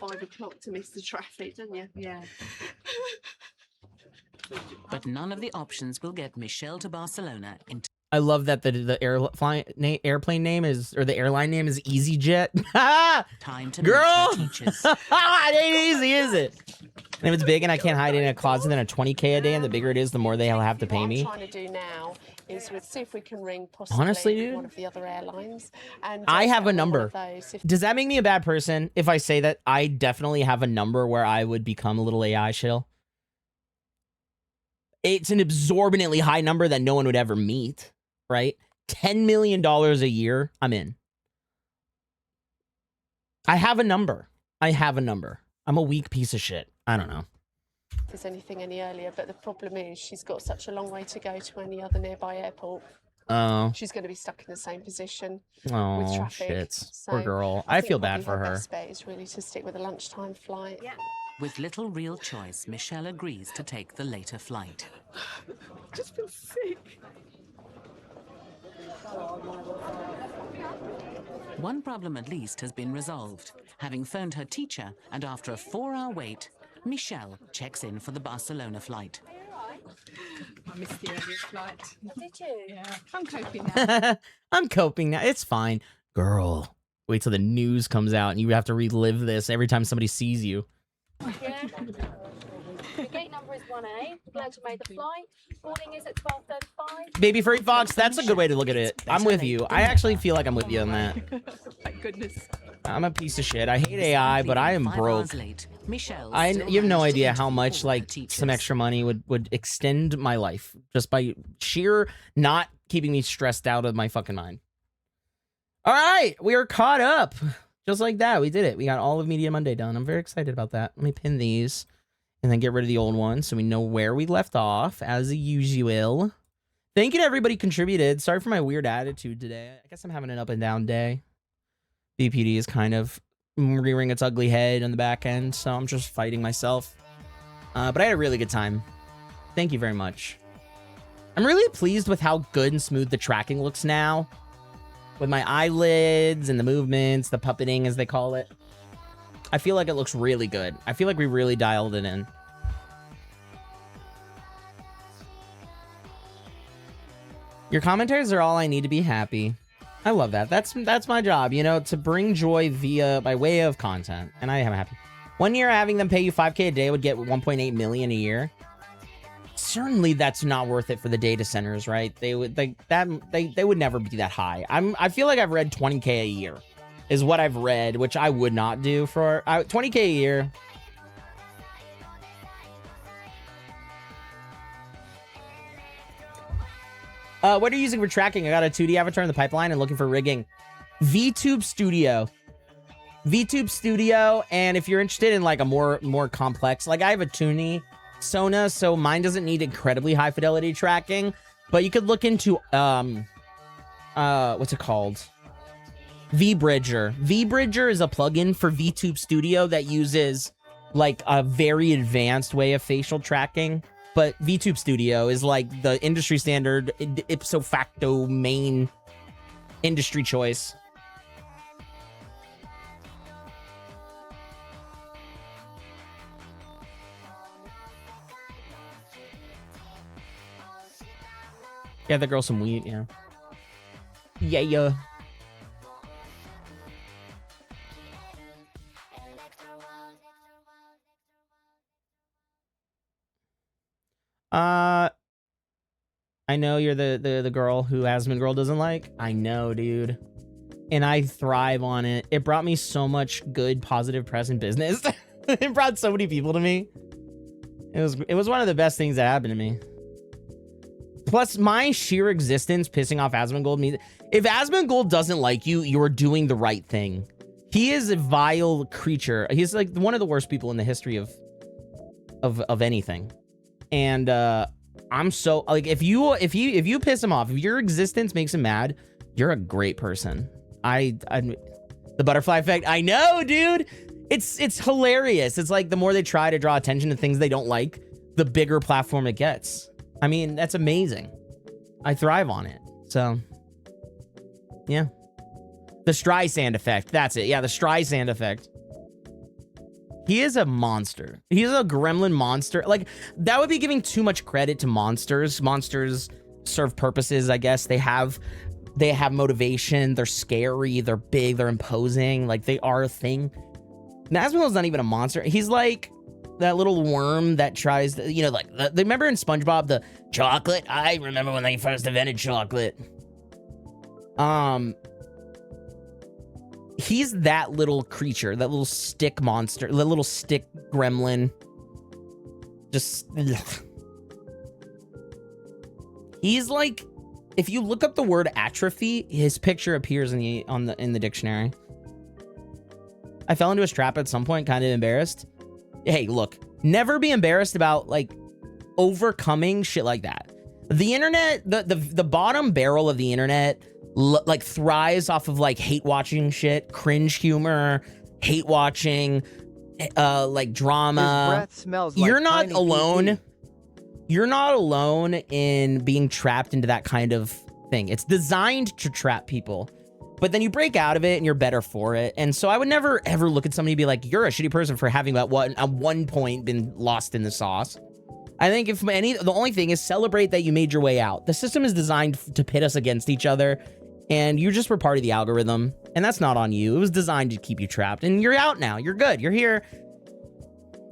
5 o'clock to miss the traffic, don't you? Yeah. But none of the options will get Michelle to Barcelona in. I love that the airplane name is, or the airline name is EasyJet. Time to girl, teachers. It ain't easy, is it? And if it's big and I can't hide it in a closet, then a 20K a day, and the bigger it is, the more they'll have to pay me. What I'm trying to do now is see if we can ring possibly honestly, dude, one of the other airlines. And I have a number. Does that make me a bad person if I say that I definitely have a number where I would become a little AI shill? It's an exorbitantly high number that no one would ever meet, right? $10 million a year, I'm in. I have a number. I'm a weak piece of shit. I don't know if there's anything any earlier, but the problem is she's got such a long way to go to any other nearby airport. Oh. She's going to be stuck in the same position oh, with traffic. Shit. So poor girl. I feel bad for her. Best bet is really to stick with a lunchtime flight. Yeah. With little real choice, Michelle agrees to take the later flight. I just feel sick. One problem at least has been resolved. Having phoned her teacher, and after a 4-hour wait, Michelle checks in for the Barcelona flight. I missed the earliest flight. Did you? Yeah, I'm coping now. I'm coping now. It's fine. Girl, wait till the news comes out and you have to relive this every time somebody sees you. Yeah. The gate number is 1A. Glad you made the flight. Boarding is at 12:35. Baby Furry Fox, that's a good way to look at it. I'm with you. I actually feel like I'm with you on that. Thank goodness. I'm a piece of shit. I hate AI, but I am 5 broke. hours late, Michelle You still have no managed to idea how interview much all her like teachers. some extra money would extend my life just by sheer not keeping me stressed out of my fucking mind. All right, we are caught up. Just like that, we did it. We got all of Media Monday done. I'm very excited about that. Let me pin these and then get rid of the old ones so we know where we left off as usual. Thank you to everybody who contributed. Sorry for my weird attitude today. I guess I'm having an up and down day. BPD is kind of rearing its ugly head on the back end, so I'm just fighting myself. But I had a really good time. Thank you very much. I'm really pleased with how good and smooth the tracking looks now. With my eyelids and the movements, the puppeting as they call it. I feel like it looks really good. I feel like we really dialed it in. Your commentaries are all I need to be happy. I love that. That's my job, you know, to bring joy by way of content, and I am happy. 1 year having them pay you $5K a day would get 1.8 million a year. Certainly, that's not worth it for the data centers, right? They would they would never be that high. I feel like I've read 20K a year, is what I've read, which I would not do for 20K a year. What are you using for tracking? I got a 2D avatar in the pipeline and looking for rigging. VTube Studio. VTube Studio, and if you're interested in like a more complex, like I have a Toonie Sona, so mine doesn't need incredibly high fidelity tracking, but you could look into what's it called? VBridger. VBridger is a plugin for VTube Studio that uses like a very advanced way of facial tracking. But VTube Studio is like the industry standard, ipso facto main industry choice. Yeah, the girl some weed, yeah. Yeah. I know you're the girl who Asmongold doesn't like. I know, dude. And I thrive on it. It brought me so much good, positive press in business. It brought so many people to me. It was one of the best things that happened to me. Plus, my sheer existence pissing off Asmongold means if Asmongold doesn't like you, you're doing the right thing. He is a vile creature. He's like one of the worst people in the history of anything. And I'm so like if you piss him off, if your existence makes him mad, you're a great person. The butterfly effect. I know, dude. It's hilarious. It's like the more they try to draw attention to things they don't like, the bigger platform it gets. I mean, that's amazing. I thrive on it. So, yeah. The Streisand effect. That's it. Yeah, the Streisand effect. He is a monster. He's a gremlin monster. Like, that would be giving too much credit to monsters. Monsters serve purposes, I guess. They have motivation. They're scary. They're big. They're imposing. Like, they are a thing. Asmongold's not even a monster. He's like that little worm that tries to, you know, like, remember in SpongeBob, the chocolate? I remember when they first invented chocolate. He's that little creature, that little stick monster, the little stick gremlin. Just, ugh. He's like, if you look up the word atrophy, his picture appears in the dictionary. I fell into his trap at some point, kind of embarrassed. Hey, look, never be embarrassed about like overcoming shit like that. The internet, the bottom barrel of the internet, like thrives off of like hate watching shit, cringe humor, hate watching, like drama. His breath smells like You're not tiny alone. PP. You're not alone in being trapped into that kind of thing. It's designed to trap people. but then you break out of it and you're better for it. And so I would never ever look at somebody and be like, you're a shitty person for having at one point been lost in the sauce. I think the only thing is celebrate that you made your way out. The system is designed to pit us against each other, and you just were part of the algorithm, and that's not on you. It was designed to keep you trapped, and you're out now. You're good. You're here.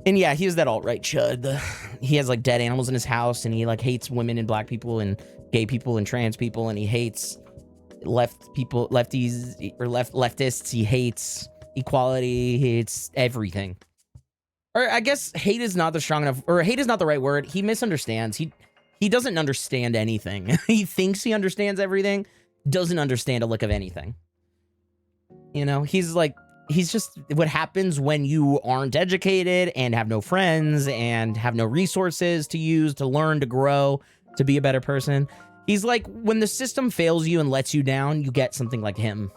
And yeah, he is that alt-right chud. He has like dead animals in his house, and he like hates women and black people and gay people and trans people, and he hates leftists. He hates equality. He hates everything. Or I guess hate is not the strong enough, or hate is not the right word. He misunderstands. He doesn't understand anything. He thinks he understands everything, doesn't understand a lick of anything. You know, he's just what happens when you aren't educated and have no friends and have no resources to use to learn, to grow, to be a better person. He's like, when the system fails you and lets you down, you get something like him.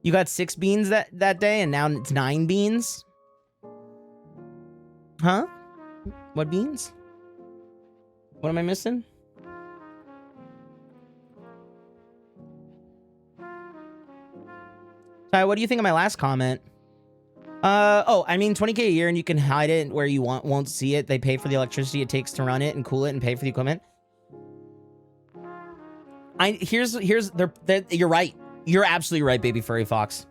You got 6 beans that day, and now it's 9 beans? Huh? What beans? What am I missing? Ty, what do you think of my last comment? Oh, I mean, 20K a year, and you can hide it where you won't see it. They pay for the electricity it takes to run it and cool it and pay for the equipment. You're right. You're absolutely right, baby furry fox.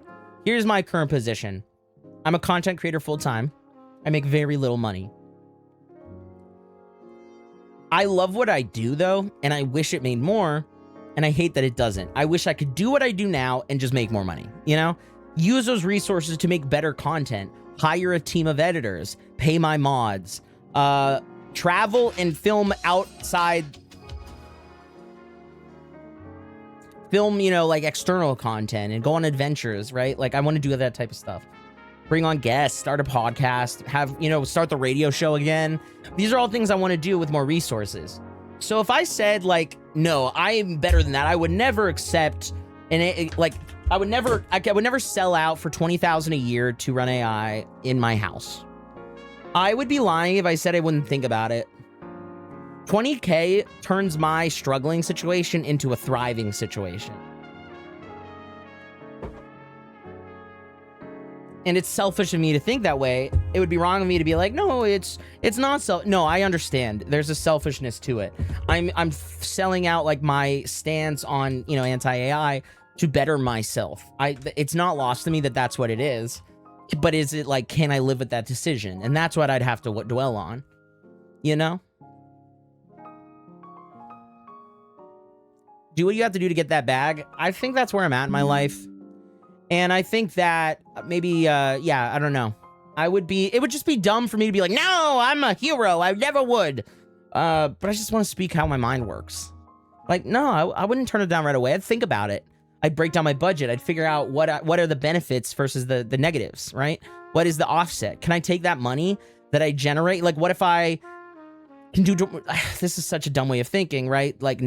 Here's my current position. I'm a content creator full-time. I make very little money. I love what I do, though, and I wish it made more, and I hate that it doesn't. I wish I could do what I do now and just make more money, you know? Use those resources to make better content, hire a team of editors, pay my mods, travel and film outside... Film, you know, like external content and go on adventures, right? Like I want to do that type of stuff. Bring on guests, start a podcast, start the radio show again. These are all things I want to do with more resources. So if I said like, no, I am better than that, I would never accept I would never sell out for $20,000 a year to run AI in my house. I would be lying if I said I wouldn't think about it. 20K turns my struggling situation into a thriving situation. And it's selfish of me to think that way. It would be wrong of me to be like, no, it's not no, I understand. There's a selfishness to it. I'm selling out like my stance on, anti-AI to better myself. It's not lost to me that that's what it is. But is it like, can I live with that decision? And that's what I'd have to dwell on. You know? Do what you have to do to get that bag. I think that's where I'm at in my life. And I think that maybe, I don't know. It would just be dumb for me to be like, no, I'm a hero. I never would. But I just want to speak how my mind works. Like, no, I wouldn't turn it down right away. I'd think about it. I'd break down my budget. I'd figure out what are the benefits versus the negatives, right? What is the offset? Can I take that money that I generate? Like, what if I can do, this is such a dumb way of thinking, right? Like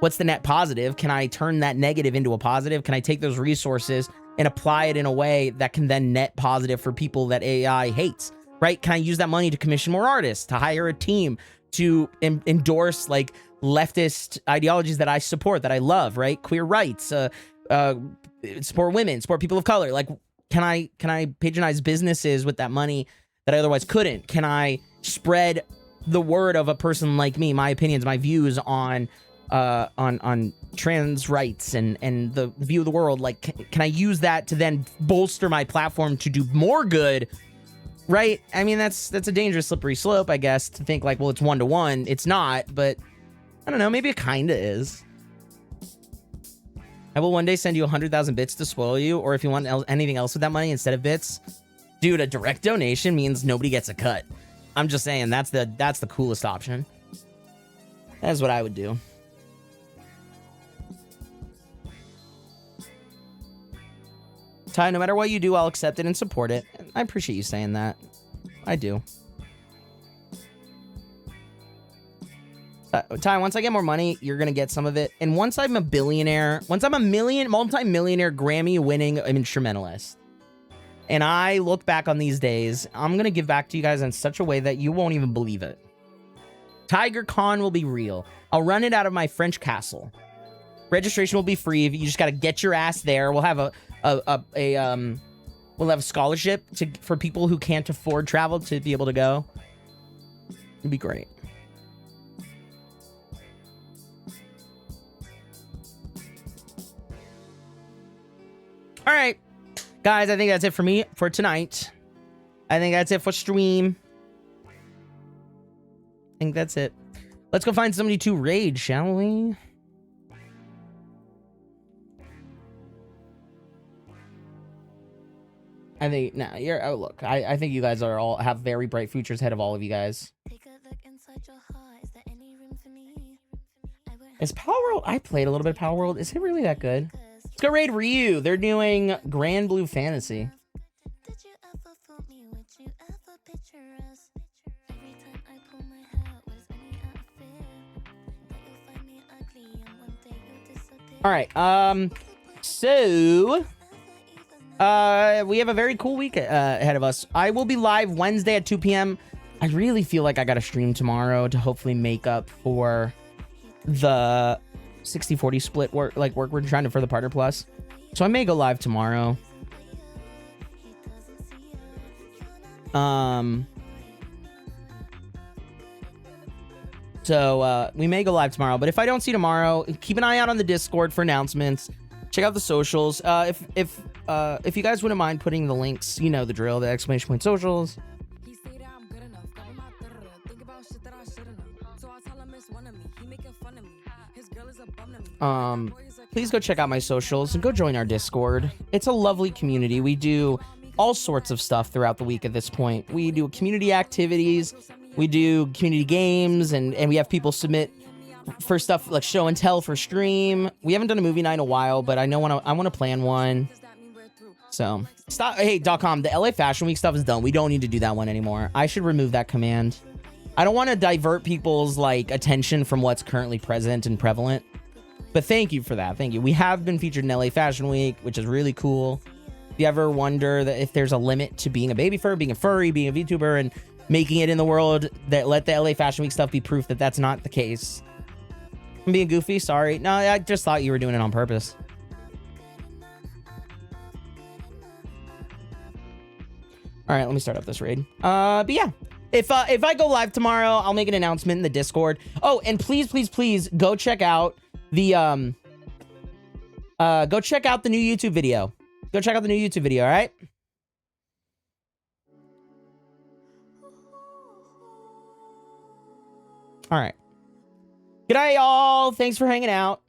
what's the net positive? Can I turn that negative into a positive? Can I take those resources and apply it in a way that can then net positive for people that AI hates, right? Can I use that money to commission more artists, to hire a team, to endorse like leftist ideologies that I support, that I love, right? Queer rights, support women, support people of color. Like, can I patronize businesses with that money that I otherwise couldn't? Can I spread the word of a person like me, my opinions, my views on trans rights and the view of the world? Like, can I use that to then bolster my platform to do more good? Right? I mean, that's a dangerous slippery slope, I guess, to think like, well, it's 1-to-1. It's not, but I don't know. Maybe it kind of is. I will one day send you 100,000 bits to spoil you, or if you want anything else with that money instead of bits, dude, a direct donation means nobody gets a cut. I'm just saying that's the coolest option. That's what I would do. Ty, no matter what you do, I'll accept it and support it. I appreciate you saying that. I do. Ty, once I get more money, you're going to get some of it. And once I'm a billionaire, once I'm a multi-millionaire Grammy-winning instrumentalist, and I look back on these days, I'm going to give back to you guys in such a way that you won't even believe it. TigerCon will be real. I'll run it out of my French castle. Registration will be free. You just got to get your ass there. We'll have we'll have a scholarship for people who can't afford travel to be able to go. It'd be great. All right, guys, I think that's it for me for tonight. I think that's it for stream. I think that's it. Let's go find somebody to raid, shall we? I think, nah, you're, oh, look, I think you guys are all have very bright futures ahead of all of you guys. Is Power World, I played a little bit of Power World. Is it really that good? Let's go raid Ryu. They're doing Grand Blue Fantasy. All right, so we have a very cool week ahead of us. I will be live Wednesday at 2 p.m. I really feel like I got to stream tomorrow to hopefully make up for the 60-40 split work we're trying to for the Partner Plus. So I may go live tomorrow. So we may go live tomorrow, but if I don't see tomorrow, keep an eye out on the Discord for announcements. Check out the socials. If you guys wouldn't mind putting the links, you know the drill, the exclamation point socials. Please go check out my socials and go join our Discord. It's a lovely community. We do all sorts of stuff throughout the week at this point. We do community activities, we do community games, and we have people submit for stuff like show and tell for stream. We haven't done a movie night in a while, but I want to plan one. So stop. Hey, .com, the LA Fashion Week stuff is done. We don't need to do that one anymore. I should remove that command. I don't want to divert people's attention from what's currently present and prevalent. But thank you for that. Thank you. We have been featured in LA Fashion Week, which is really cool. If you ever wonder that if there's a limit to being a baby fur, being a furry, being a VTuber, and making it in the world, that let the LA Fashion Week stuff be proof that that's not the case. I'm being goofy. Sorry. No, I just thought you were doing it on purpose. All right, let me start up this raid. But yeah, if I go live tomorrow, I'll make an announcement in the Discord. Oh, and please, please, please go check out the go check out the new YouTube video. Go check out the new YouTube video. All right. All right. G'day, y'all. Thanks for hanging out.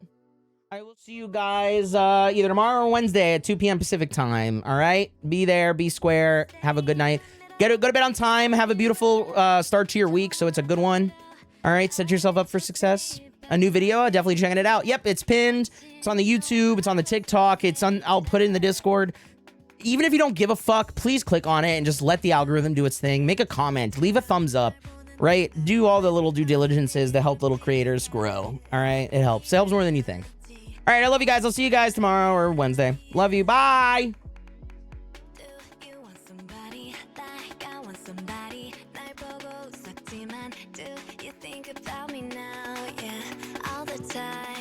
I will see you guys either tomorrow or Wednesday at 2 p.m. Pacific time. All right? Be there. Be square. Have a good night. Go to bed on time. Have a beautiful start to your week, so it's a good one. All right? Set yourself up for success. A new video. Definitely checking it out. Yep, it's pinned. It's on the YouTube. It's on the TikTok. I'll put it in the Discord. Even if you don't give a fuck, please click on it and just let the algorithm do its thing. Make a comment. Leave a thumbs up. Right? Do all the little due diligences that help little creators grow. All right? It helps. It helps more than you think. All right, I love you guys. I'll see you guys tomorrow or Wednesday. Love you. Bye. Time